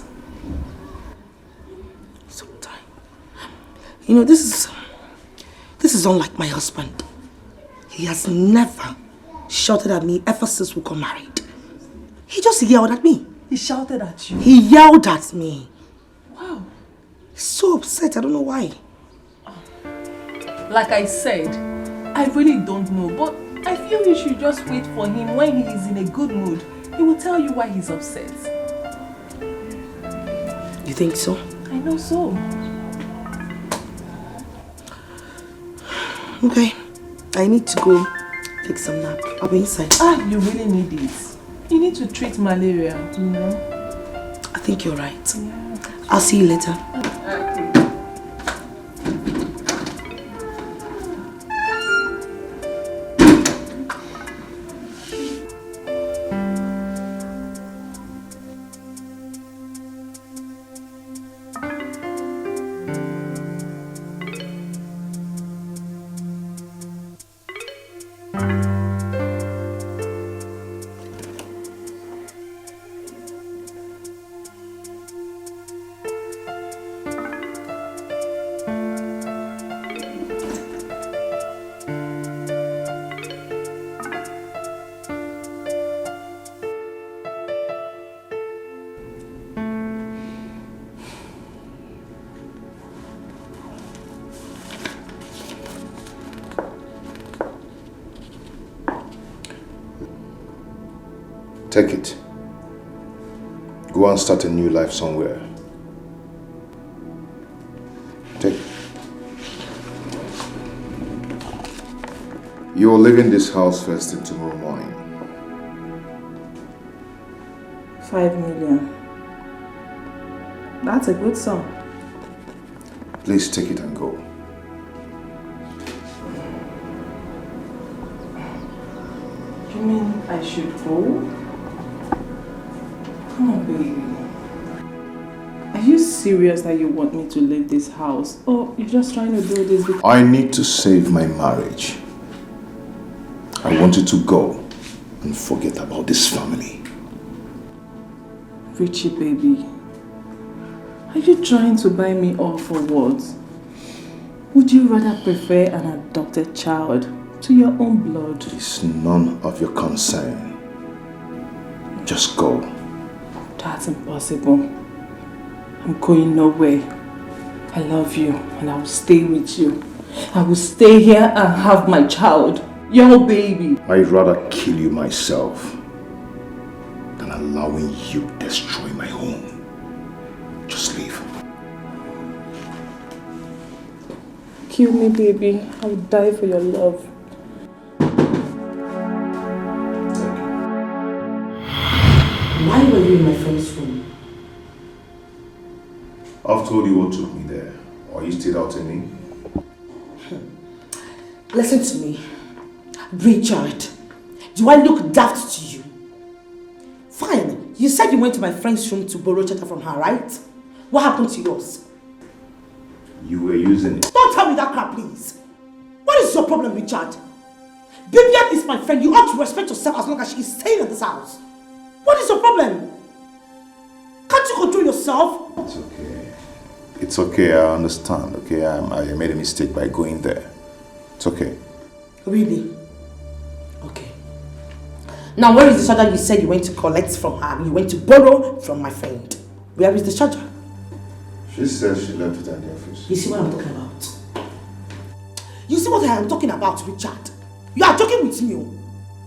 Some time? You know, this is unlike my husband. He has never shouted at me ever since we got married. He just yelled at me. He shouted at you? He yelled at me. Wow. He's so upset, I don't know why. Like I said, I really don't know, but I feel you should just wait for him when he is in a good mood. He will tell you why he's upset. You think so? I know so. Okay. I need to go take some nap. I'll be inside. You really need it. You need to treat malaria, you know? I think you're right. Yeah. I'll see you later. Take it. Go and start a new life somewhere. Take it. You're leaving this house first thing tomorrow morning. 5 million. That's a good sum. Please take it and go. You mean I should go? Come on, baby. Are you serious that you want me to leave this house? Or you're just trying to do this because... I need to save my marriage. I want you to go and forget about this family. Richie, baby. Are you trying to buy me off for what? Would you rather prefer an adopted child to your own blood? It's none of your concern. Just go. That's impossible. I'm going nowhere. I love you and I will stay with you. I will stay here and have my child. Your baby. I'd rather kill you myself than allowing you to destroy my home. Just leave. kill me, baby. I would die for your love. Why were you in my friend's room? I've told you what took me there. Are you still doubting me? Listen to me. Richard, do I look daft to you? Fine, you said you went to my friend's room to borrow charger from her, right? What happened to yours? You were using it. Don't tell me that crap, please. What is your problem, Richard? Vivian is my friend. You ought to respect yourself as long as she is staying in this house. What is your problem? Can't you control yourself? It's okay. It's okay, I understand, okay? I made a mistake by going there. It's okay. Really? Okay. Now, where is the charger you said you went to collect from her? You went to borrow from my friend. Where is the charger? She says she left it at the office. You see what I'm talking about? You see what I am talking about, Richard? You are joking with me.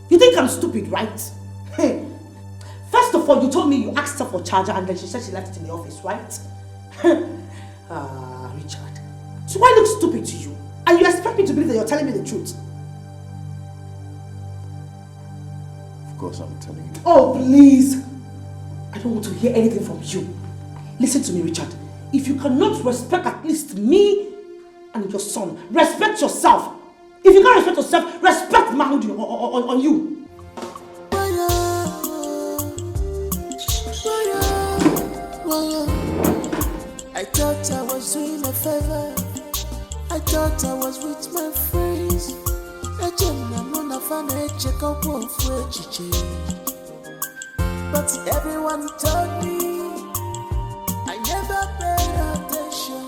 You think I'm stupid, right? Hey. First of all, you told me you asked her for charger and then she said she left it in the office, right? Richard. So why look stupid to you? And you expect me to believe that you're telling me the truth? Of course I'm telling you. Oh, please. I don't want to hear anything from you. Listen to me, Richard. If you cannot respect at least me and your son, respect yourself. If you can't respect yourself, respect manhood on you. I thought I was doing a favor. I thought I was with my friends. But everyone told me I never paid attention.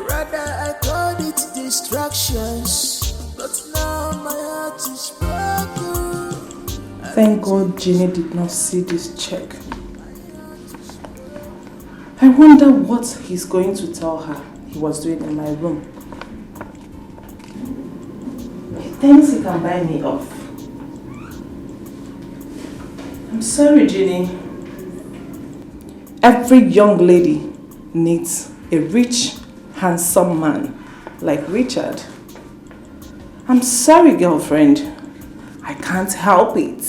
Rather I called it distractions. But now my heart is broken. Thank God Jenny did not see this check. I wonder what he's going to tell her he was doing in my room. He thinks he can buy me off. I'm sorry, Jenny. Every young lady needs a rich, handsome man like Richard. I'm sorry, girlfriend. I can't help it.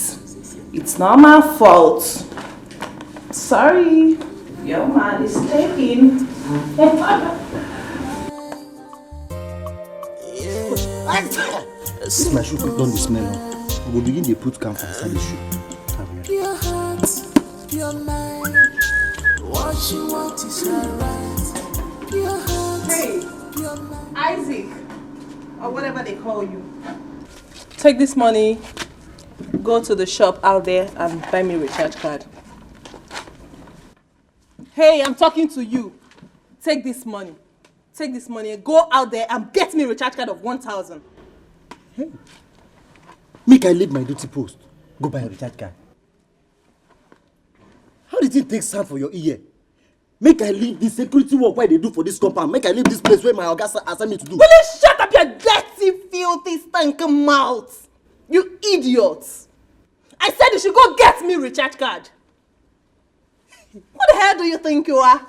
It's not my fault. Sorry. Your man is taken. This my shoe put on the smell. We will begin to put camp inside the shoe. Pure heart, pure mind. What you want is alright. Pure heart, Hey, pure mind. Isaac, or whatever they call you. Take this money, go to the shop out there and buy me a recharge card. Hey, I'm talking to you. Take this money. Take this money and go out there and get me a recharge card of 1,000. Hey. Make I leave my duty post. Go buy a recharge card. How did it take sound for your ear? Make I leave the security work why they do for this compound. Make I leave this place where my Oga assigned me to do. Will you shut up your dirty, filthy, stinking mouth? You idiots. I said you should go get me a recharge card. What the hell do you think you are?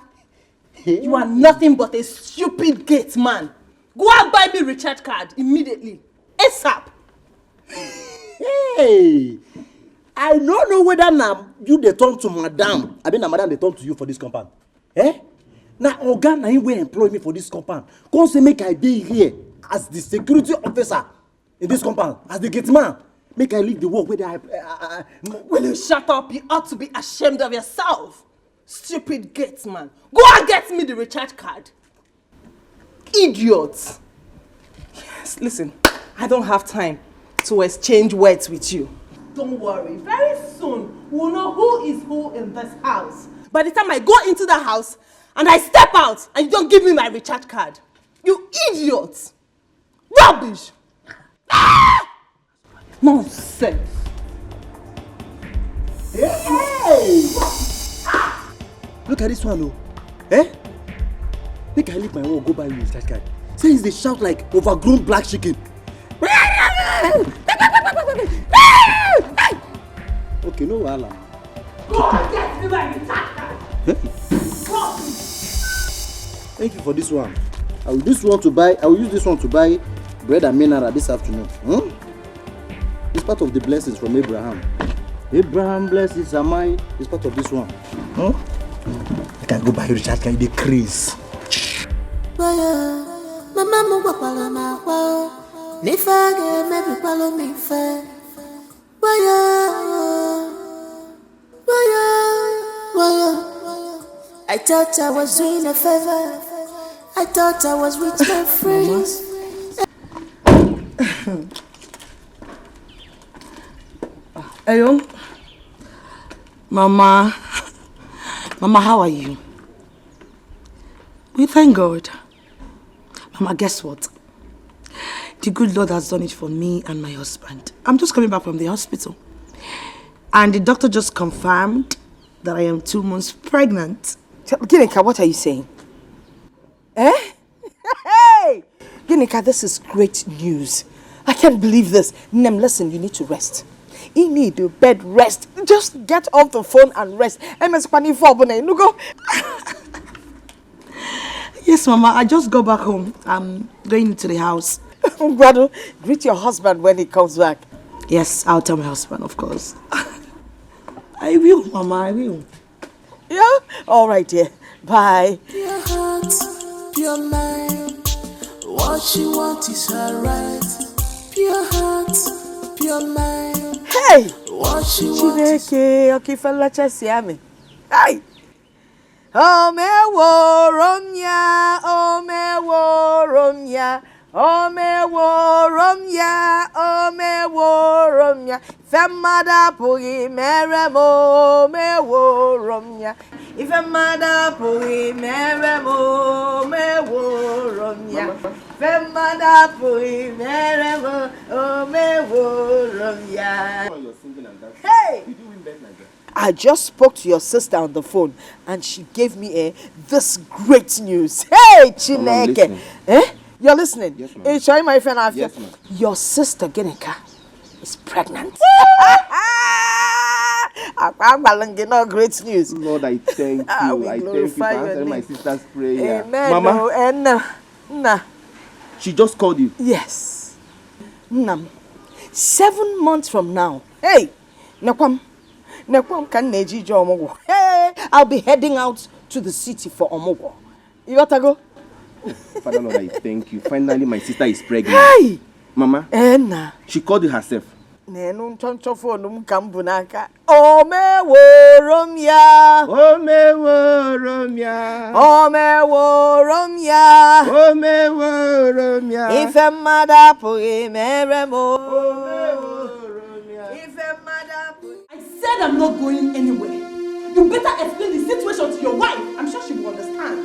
You are nothing but a stupid gate man. Go and buy me a recharge card immediately. ASAP. Hey! I don't know whether now you they turn to madam. I mean, madam they turn to you for this compound. Eh? Now, Oga na him will employ me for this compound. Come say make I be here as the security officer in this compound, as the gate man. Make I leave the work where I Will you shut up? You ought to be ashamed of yourself. Stupid gate man. Go and get me the recharge card. Idiots. Yes, listen, I don't have time to exchange words with you. Don't worry, very soon we'll know who is who in this house. By the time I go into the house and I step out and you don't give me my recharge card. You idiots. Rubbish. Nonsense. Hey! Look at this one, oh. Eh? Make I leave my work, go buy me a recharge card. Since they shout like overgrown black chicken. Okay, no wahala. Go and get me my recharge card. Thank you for this one. I will use this one to buy bread and mineral this afternoon. It's part of the blessings from Abraham. Abraham blesses Samai. It's part of this one. I can go buy recharge card. They craze. I thought I was doing a favor. I thought I was with my friends. Hello? Mama, how are you? We thank God. Mama, guess what? The good Lord has done it for me and my husband. I'm just coming back from the hospital. And the doctor just confirmed that I am 2 months pregnant. Ginika, what are you saying? Eh? Hey! Ginika, this is great news. I can't believe this. Nem, listen, you need to rest. You need a bed rest. Just get off the phone and rest. Yes, Mama, I just got back home. I'm going into the house. Brother, greet your husband when he comes back. Yes, I'll tell my husband, of course. I will, Mama, I will. Yeah? All right, dear. Bye. Pure heart, pure mind. What you want is her right. Pure heart, pure mind. Hey! What you want is... Hey! Omeworomya, omeworomya, omeworomya, omeworomya. Femada puri meremo, omeworomya. Ifemada puri meremo, omeworomya. Femada puri meremo, omeworomya. Hey! I just spoke to your sister on the phone and she gave me this great news. Hey, Chineke. You're listening? Yes, ma'am. Hey, showing my friend after. Yes, ma'am. Your sister, Ginika, is pregnant. Great news. Lord, I thank you. I thank you for answering my sister's prayer. Amen. Mama, she just called you. Yes. 7 months from now. Hey, Nakwam. Hey, I'll be heading out to the city for Omogo. You got to go? Father Lord, I thank you. Finally, my sister is pregnant. Hey! Mama, she called you herself. Omeworomya, Omeworomya, Omeworomya, Omeworomya. Ifemada puri meremo. I said I'm not going anywhere. You better explain the situation to your wife. I'm sure she will understand.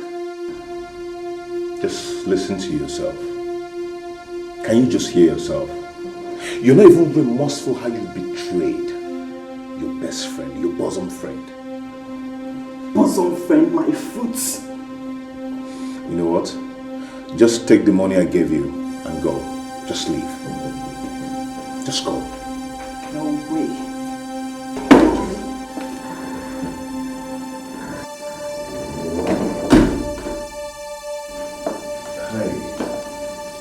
Just listen to yourself. Can you just hear yourself? You're not even remorseful how you betrayed your best friend, your bosom friend. Bosom friend, my foot. You know what? Just take the money I gave you and go. Just leave. Just go. No way.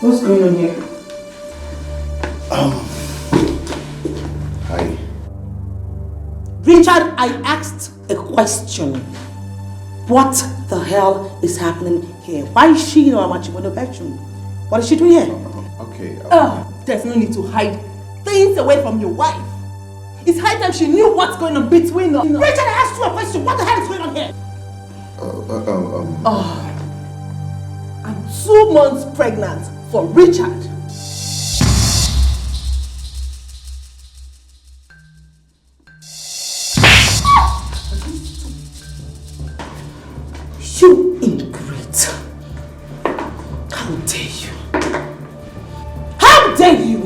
What's going on here? Hi. Richard, I asked a question. What the hell is happening here? Why is she in our window bedroom? What is she doing here? Okay. There's no need to hide things away from your wife. It's high time she knew what's going on between us. Richard, I asked you a question. What the hell is going on here? I'm 2 months pregnant for Richard. You ingrate. How dare you? How dare you?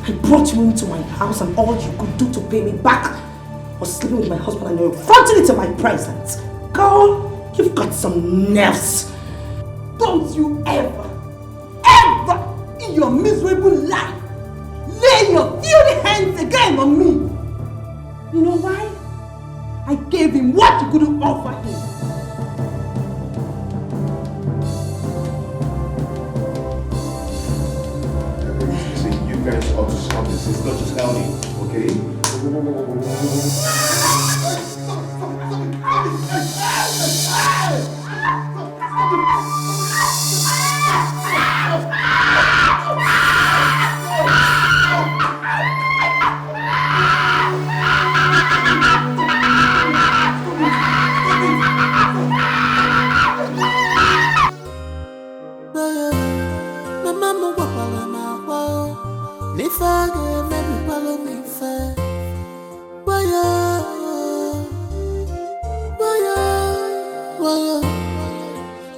I brought you into my house and all you could do to pay me back was sleeping with my husband and you're fronting it in my presence. Girl, you've got some nerves. Don't you ever in your miserable life lay your filthy hands again on me. You know why? I gave him what you couldn't offer him. okay?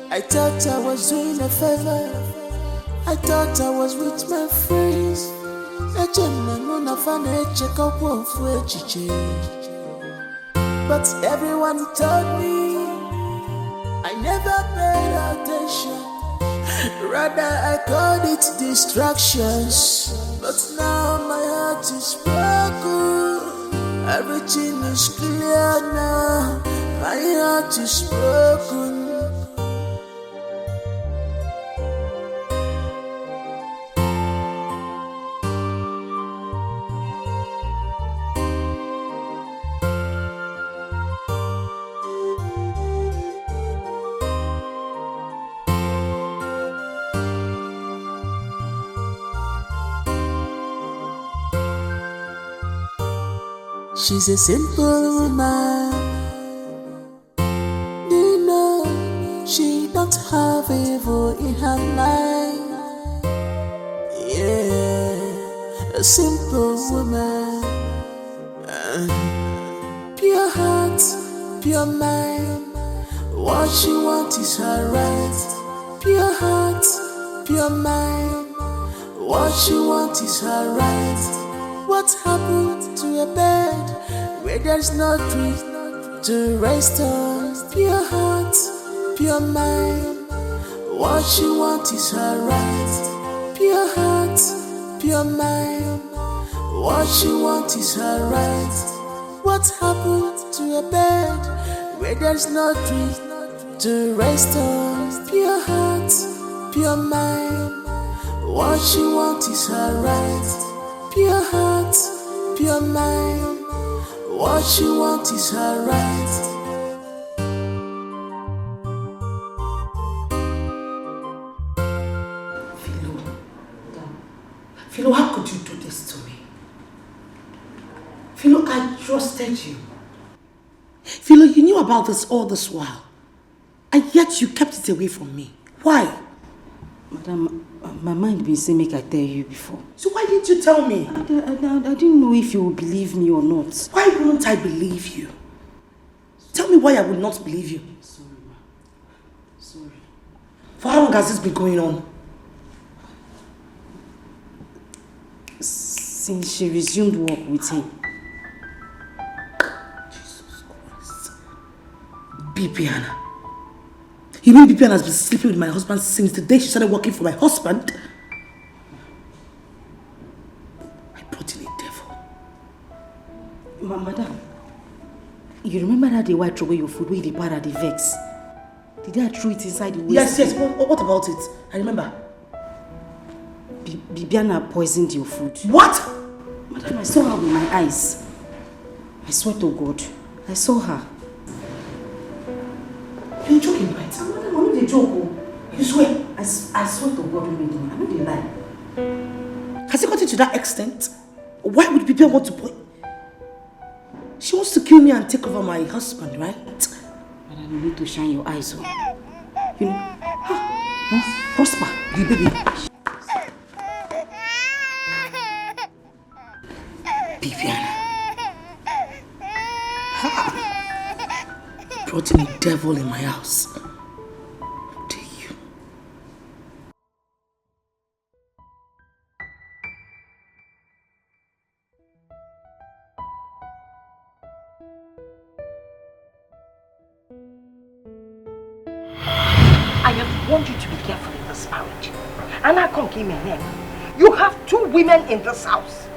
I thought I was doing a favor. I thought I was with my friends. But everyone told me I never paid attention. Rather I called it distractions. But now my heart is broken. Everything is clear now. My heart is broken. She's a simple woman. You know, she don't have evil in her life. Yeah, a simple woman. Pure heart, pure mind. What she wants is her right. Pure heart, pure mind. What she wants is her right. What happened to a bed where there's no tree to rest on? Pure heart, pure mind. What she wants is her right. Pure heart, pure mind. What she wants is her right. What happened to a bed where there's no tree to rest on? Pure heart, pure mind. What she wants is her right. Pure heart, pure mind. What she wants is her right. Philo, how could you do this to me? Philo, I trusted you. Philo, you knew about this all this while. And yet you kept it away from me. Why? Madam, my mind been saying make I tell you before. So why didn't you tell me? I didn't know if you would believe me or not. Why wouldn't I believe you? Tell me why I would not believe you. Sorry, ma. Sorry. For how long has this been going on? Since she resumed work with him. Jesus Christ. Bibiana. You mean Bibiana has been sleeping with my husband since the day she started working for my husband? I brought in a devil. Madam, you remember that day why I threw away your food where you did at the vex? Did I throw it inside the waste? Yes. What about it? I remember. Bibiana poisoned your food. What? Madam, I saw her with my eyes. I swear to God, I saw her. You're joking, right? Madam, I'm not a joke. You swear? I swear to God, I'm not a lie. Has it gotten to that extent? Why would Bibiana want to She wants to kill me and take over my husband, right? Madam, you need to shine your eyes on. You know, Prosper, you baby. Bibiana. Brought in a devil in my house. How dare you? I have warned you to be careful in this marriage. And I can't give me a name. You have 2 women in this house.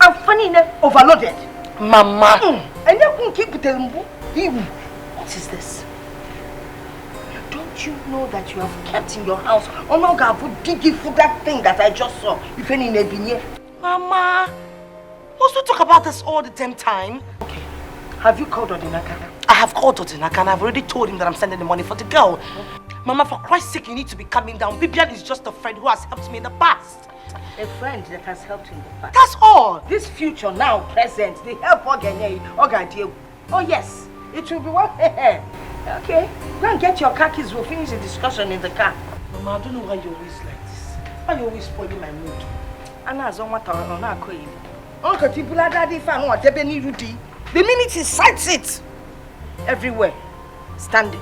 I'm funny enough overloaded. Mama. And you can keep telling me. What is this? Don't you know that you have kept in your house digging for that thing that I just saw? If any Mama. Must we talk about this all the damn time? Okay. Have you called Odinaka? I have called Odinaka and I've already told him that I'm sending the money for the girl. Mama, for Christ's sake, you need to be calming down. Bibian is just a friend who has helped me in the past. A friend that has helped you in the past. That's all. This future, now, present, the help Oga. Oh yes, it will be what? Okay, go and get your car keys. We'll finish the discussion in the car. Mama, I don't know why you're always like this. Why are you always spoiling my mood? The minute he sights it, everywhere, standing.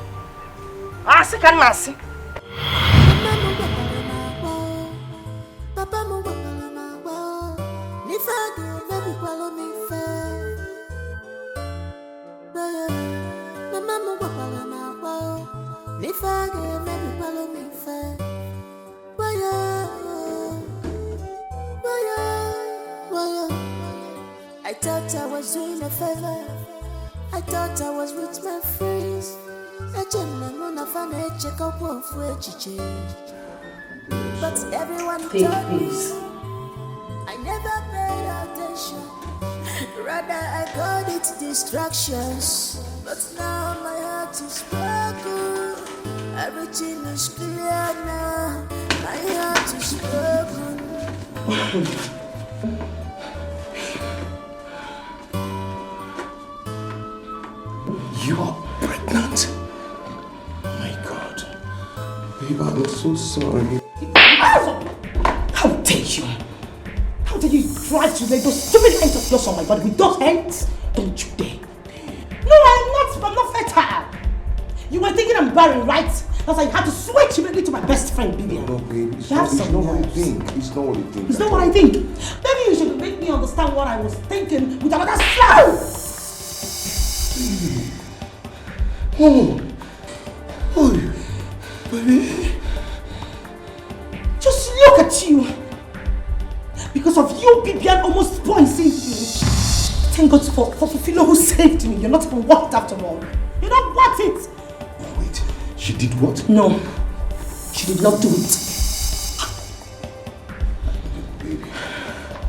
Asi kan masi. I thought I was doing a favor. I thought I was with my friends. But everyone told me I never paid attention. Rather I got it distractions. But now my heart is broken. Everything is clear now. My heart is broken. You are pregnant? My God. Babe, I'm so sorry. How dare you? How dare you try to lay those stupid hands of yours on my body with those hands? Don't you dare. No, I'm not fertile. You were thinking I'm barren, right? That's why you had to switch immediately to my best friend, Vivian. No, babe, it's not what you think. It's not what you think. It's not what I think. Maybe you should make me understand what I was thinking with another slow. Oh, baby. Just look at you. Because of you, Bibian almost poisoned you. Thank God for Philo who saved me. You're not even worth it after all. You're not worth it. Oh, wait. She did what? No. She did not do it.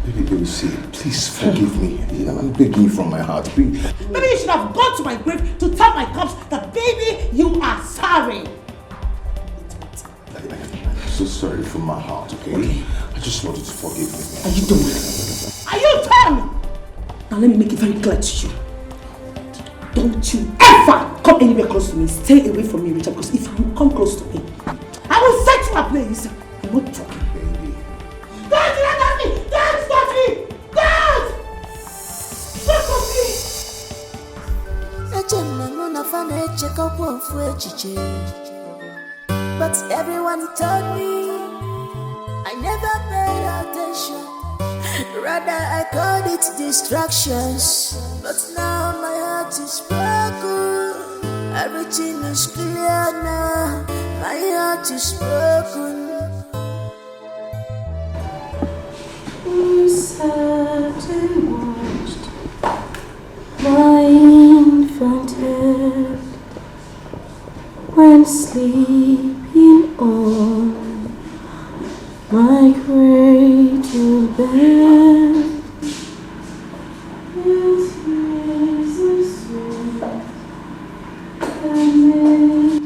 Baby, see, please forgive me. I'm begging you from my heart. Please. Maybe you should have gone to my grave to tell my corpse that, baby, you are sorry. I'm so sorry from my heart, okay? I just want you to forgive me. Are you done? Are you done? Now let me make it very clear to you. Don't you ever come anywhere close to me. Stay away from me, Richard, because if you come close to me, I will set you ablaze. I'm not talking. Don't touch me! Don't touch me! Don't! Don't touch me! But everyone told me I never paid attention. Rather I called it distractions. But now my heart is broken. Everything is clear now. My heart is broken. We sat and watched my infant head when sleeping on my cradle bed. It is a sweet that made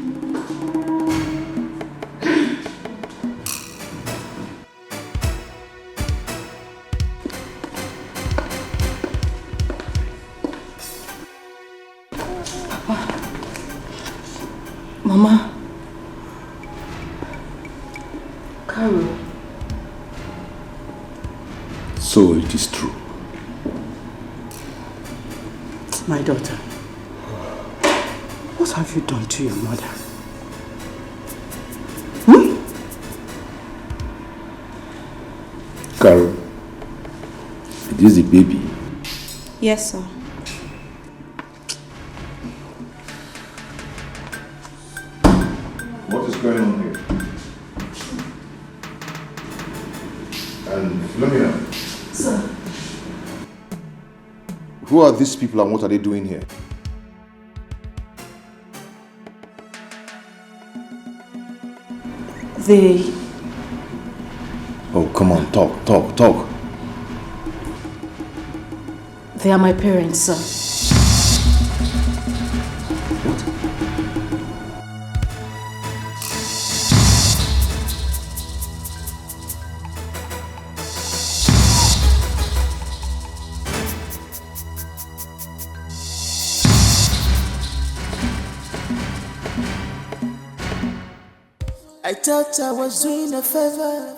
Mama. Carol. So it is true. My daughter. What have you done to your mother? Carol, it is a baby. Yes, sir. What is going on here? And Philomena. Sir. Who are these people and what are they doing here? They... Oh, come on, talk. They are my parents, sir. I thought I was doing a favor.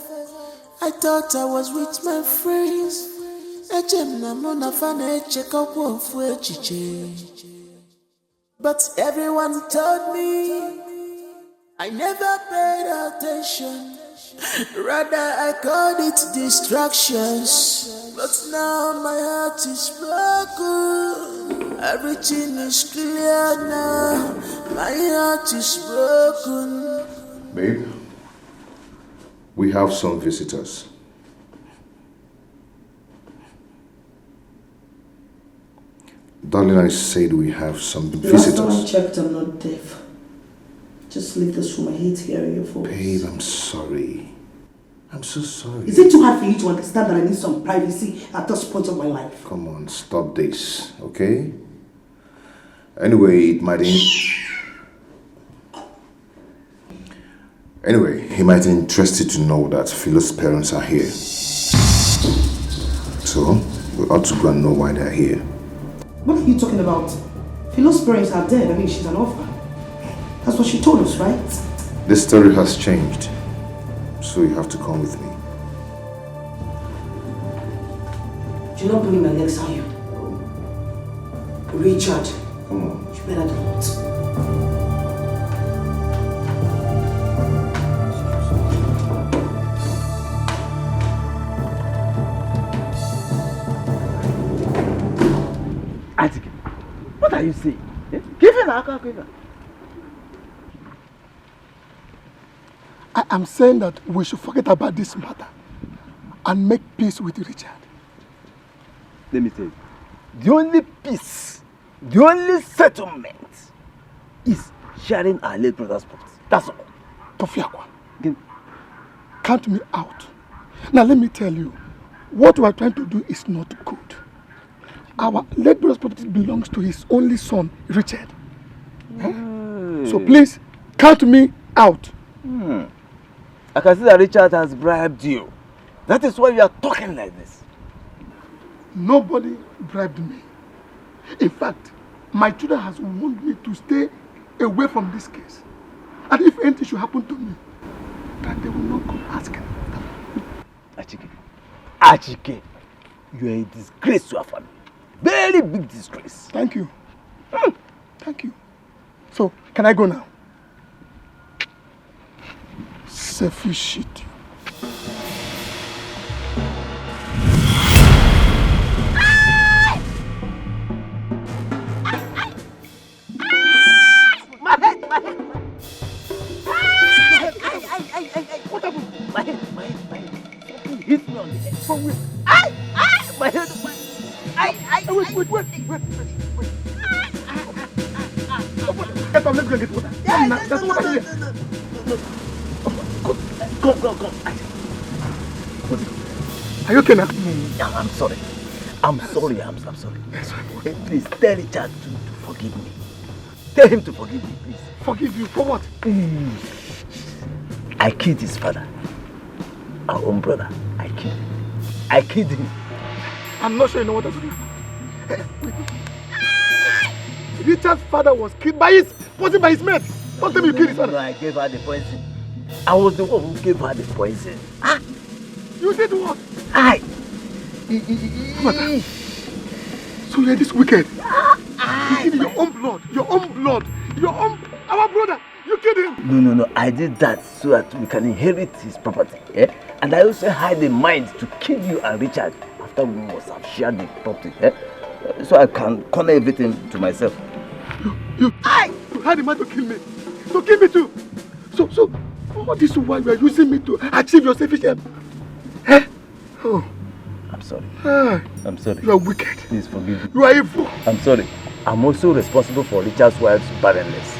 I thought I was with my friends. But everyone told me I never paid attention. Rather, I called it distractions. But now my heart is broken. Everything is clear now. My heart is broken. Babe, we have some visitors. Darling, I said we have some visitors. Last time I checked, I'm not deaf. Just leave this room. I hate hearing your voice. Babe, I'm sorry. I'm so sorry. Is it too hard for you to understand that I need some privacy at this point of my life? Come on, stop this, okay? Anyway, it might... Anyway, he might be interested to know that Philo's parents are here. So, we ought to go and know why they're here. What are you talking about? Philo's parents are dead. I mean, she's an orphan. That's what she told us, right? This story has changed. So you have to come with me. You're not pulling my legs, are you? Richard. Come on. You better don't. What are you saying? Give her now, give her. I am saying that we should forget about this matter and make peace with Richard. Let me tell you, the only peace, the only settlement is sharing our late brother's property. That's all. Tofiakwa, count me out. Now let me tell you, what we are trying to do is not good. Our late brother's property belongs to his only son, Richard. So please, count me out. I can see that Richard has bribed you. That is why you are talking like this. Nobody bribed me. In fact, my tutor has warned me to stay away from this case. And if anything should happen to me, that they will not come asking. Achike, you are a disgrace to our family. Very big disgrace. Thank you. Thank you. So, can I go now? Selfish shit. My head! What happened? My head. Something hit me on the head. From where? My head. Wait. Get up, let's go get water. There's water here. Come. Are you okay now? I'm sorry. I'm sorry. Please tell Richard to forgive me. Tell him to forgive me, please. Forgive you for what? I killed his father. Our own brother. I killed him. I'm not sure you know what I'm doing. Richard's father was killed by his mate. What time you killed his father? No, I gave her the poison. I was the one who gave her the poison. You did what? So you're this wicked. You killed your own blood. Our brother. You killed him. No. I did that so that we can inherit his property. And I also had the mind to kill you and Richard after we must have shared the property. So I can corner everything to myself. You had the mind to kill me. To kill me too. So all this while you are using me to achieve your selfish aim. Oh. I'm sorry. I'm sorry. You are wicked. Please forgive me. You are evil. I'm sorry. I'm also responsible for Richard's wife's barrenness.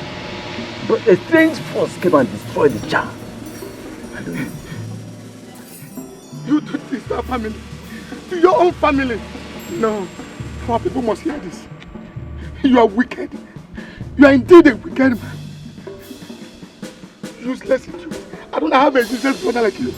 But a strange force came and destroyed the child. I don't know. You did this to our family. To your own family. No. Our people must hear this. You are wicked. You are indeed a wicked man. Useless idiot. I don't have a useless brother like you.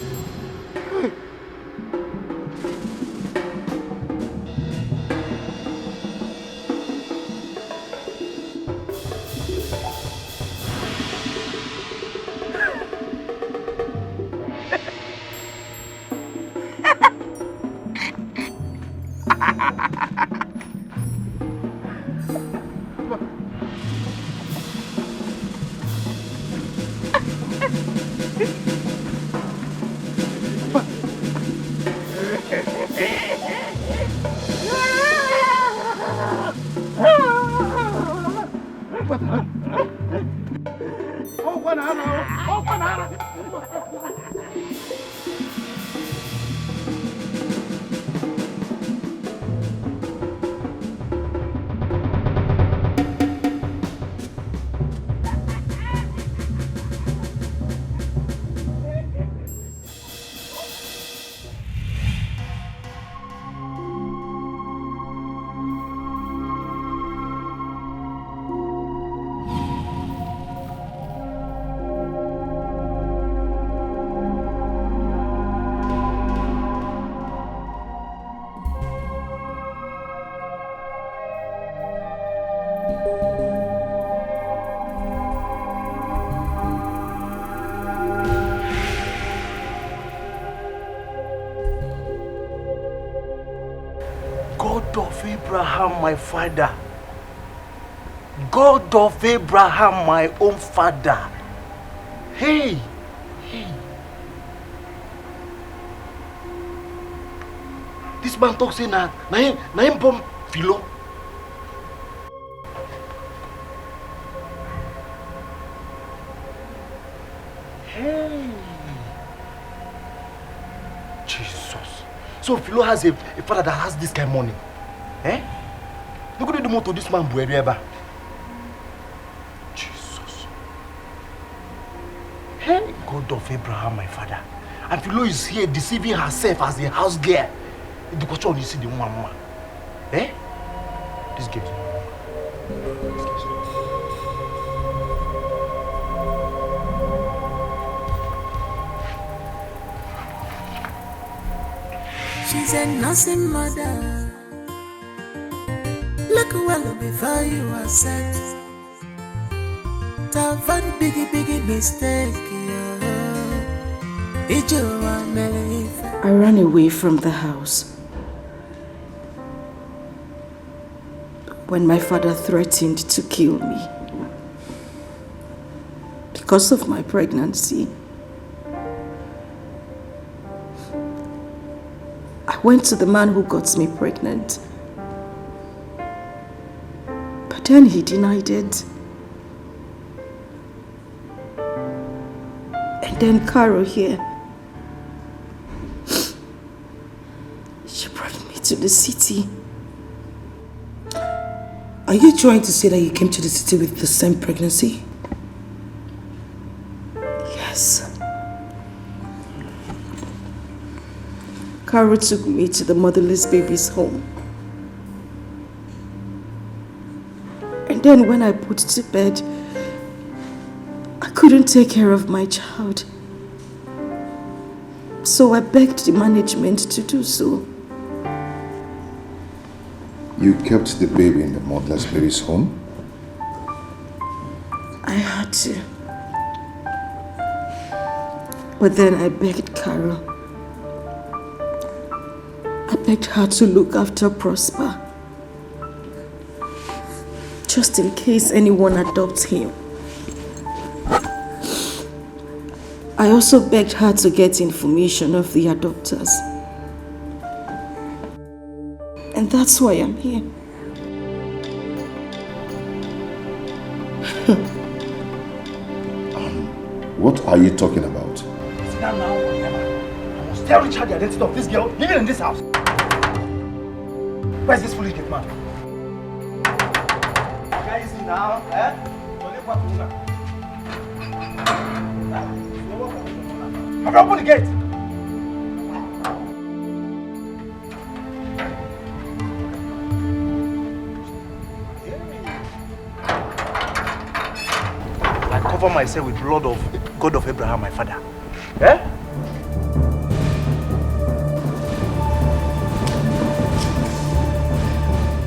God of Abraham, my father. God of Abraham, my own father. Hey, hey. This man talks in na him bomb philo. Hey. Jesus. So Philo has a father that has this kind of money. Eh? Look at the motto this man ever. Jesus. Hey, God of Abraham, my father. And Philo is here deceiving herself as a house girl. The question you see the woman. Eh? This girl. She's a nursing mother. Look well before you are set. That very biggie mistake. I ran away from the house when my father threatened to kill me because of my pregnancy. I went to the man who got me pregnant, but then he denied it. And then Carol here, she brought me to the city. Are you trying to say that you came to the city with the same pregnancy? Yes. Carol took me to the motherless baby's home. And then when I put to bed, I couldn't take care of my child. So I begged the management to do so. You kept the baby in the motherless baby's home? I had to. But then I begged Carol. I begged her to look after Prosper, just in case anyone adopts him. I also begged her to get information of the adopters. And that's why I'm here. What are you talking about? Sit down now, I must tell Richard the identity of this girl living in this house. Where's this foolish gate man? Where is he now? Eh? Have you opened the gate? cover myself with blood of God of Abraham, my father. Eh?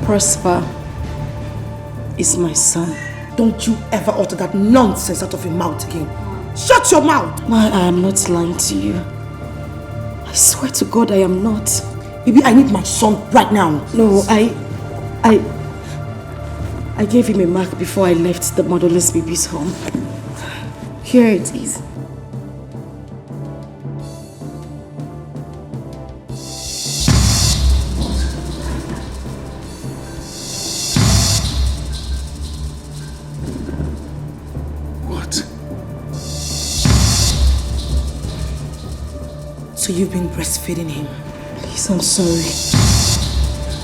Prosper is my son. Don't you ever utter that nonsense out of your mouth again. Shut your mouth! Why, I am not lying to you. I swear to God I am not. Baby, I need my son right now. No, I gave him a mark before I left the motherless baby's home. Here it is. So you've been breastfeeding him? Please, I'm sorry.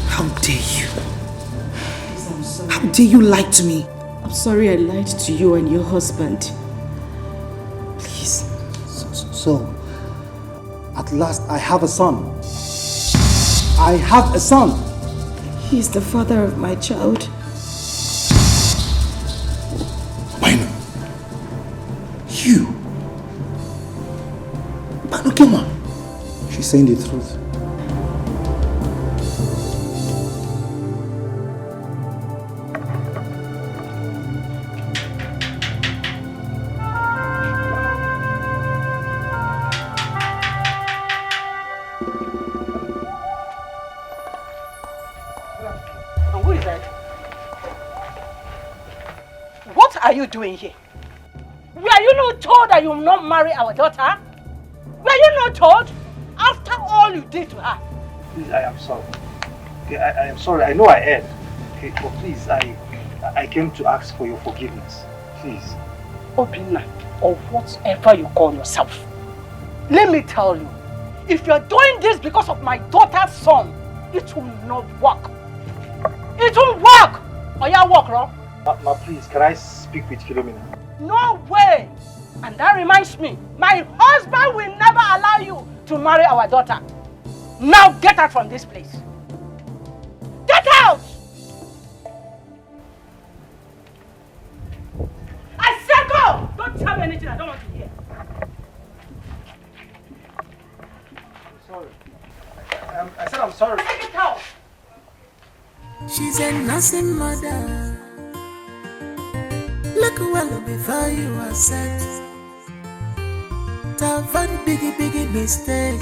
How dare you? Please, I'm sorry. How dare you lie to me? I'm sorry I lied to you and your husband. Please. So, at last I have a son. I have a son. He's the father of my child. Why You? Panukema? She's saying the truth. And who is that? What are you doing here? Were you not told that you will not marry our daughter? Were you not told? After all you did to her. Please, I am sorry. Okay, I am sorry. I know I erred. Okay, but please, I came to ask for your forgiveness. Please. Obinna, or whatever you call yourself. Let me tell you, if you're doing this because of my daughter's son, it will not work. It won't work! Or you walk wrong? Ma, please, can I speak with Philomena? No way! And that reminds me, my husband will never allow you to marry our daughter. Now get out from this place. Get out! I said go! Don't tell me anything I don't want to hear. I'm sorry. I said I'm sorry. I said get out! She's a nursing mother. Look well before you are set. One biggie mistake.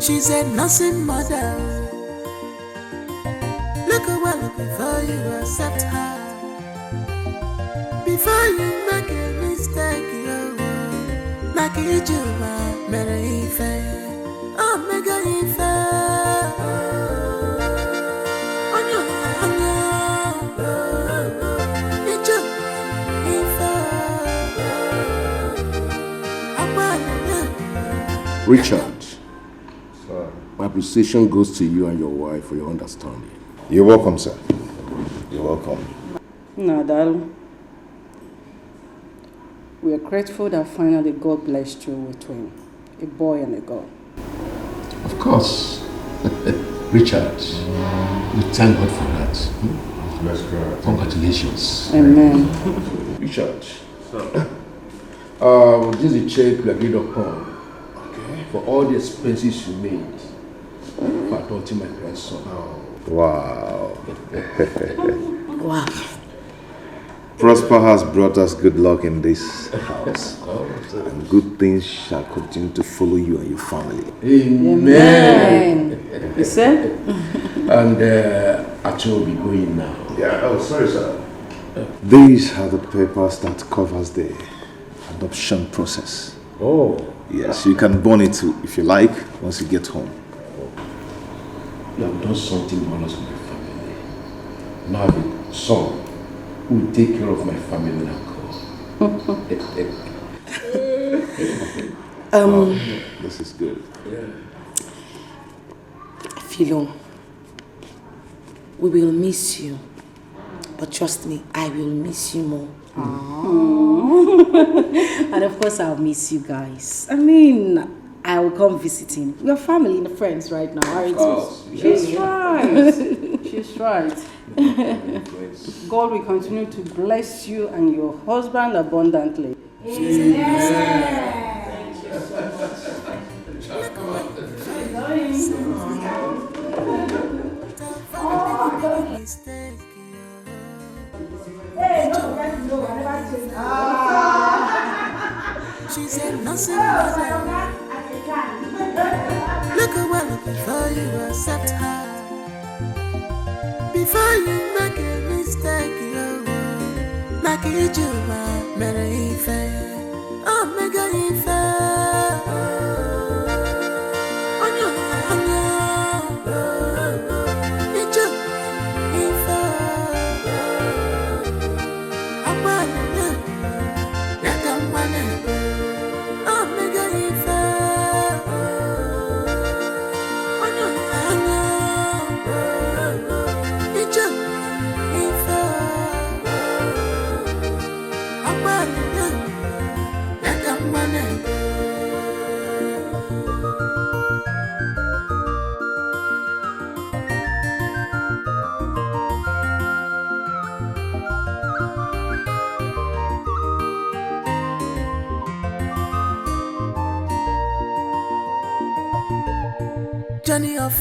She's a nursing mother. Look well before you accept her. Before you make a mistake, make it you oh, mega Richard, sir, my appreciation goes to you and your wife for your understanding. You're welcome, sir. You're welcome. No, darling. We are grateful that finally God blessed you with twin, a boy and a girl. Of course. Richard, we thank God for that. Bless God. Congratulations. Amen. Richard, this is a check we agreed upon. For all the expenses you made for adopting my grandson. Wow. Wow. Prosper has brought us good luck in this house. And good things shall continue to follow you and your family. Amen. You said? And Acho will be going now. Yeah, oh, sorry, sir. These are the papers that covers the adoption process. Oh. Yes, you can burn it too, if you like, once you get home. You have done something marvelous for my family. Now I have a son who will take care of my family now. This is good. Yeah. Philo, we will miss you. But trust me, I will miss you more. And of course I'll miss you guys. I mean, I will come visiting. We're family and friends right now, aren't we? She's right. she's right. God will continue to bless you and your husband abundantly. Amen. She said nothing look well before you accept her. Before you make a mistake, make it you marry fair. Oh, make it fair. Journey of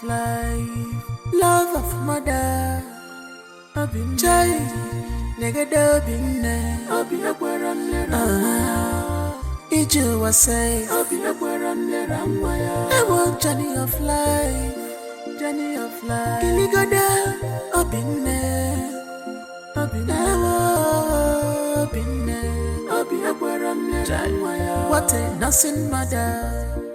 life, love of mother. I've been child, nigga, I've been Iju was say, I want journey of life, Kiligada, I've been there, what a nothing mother.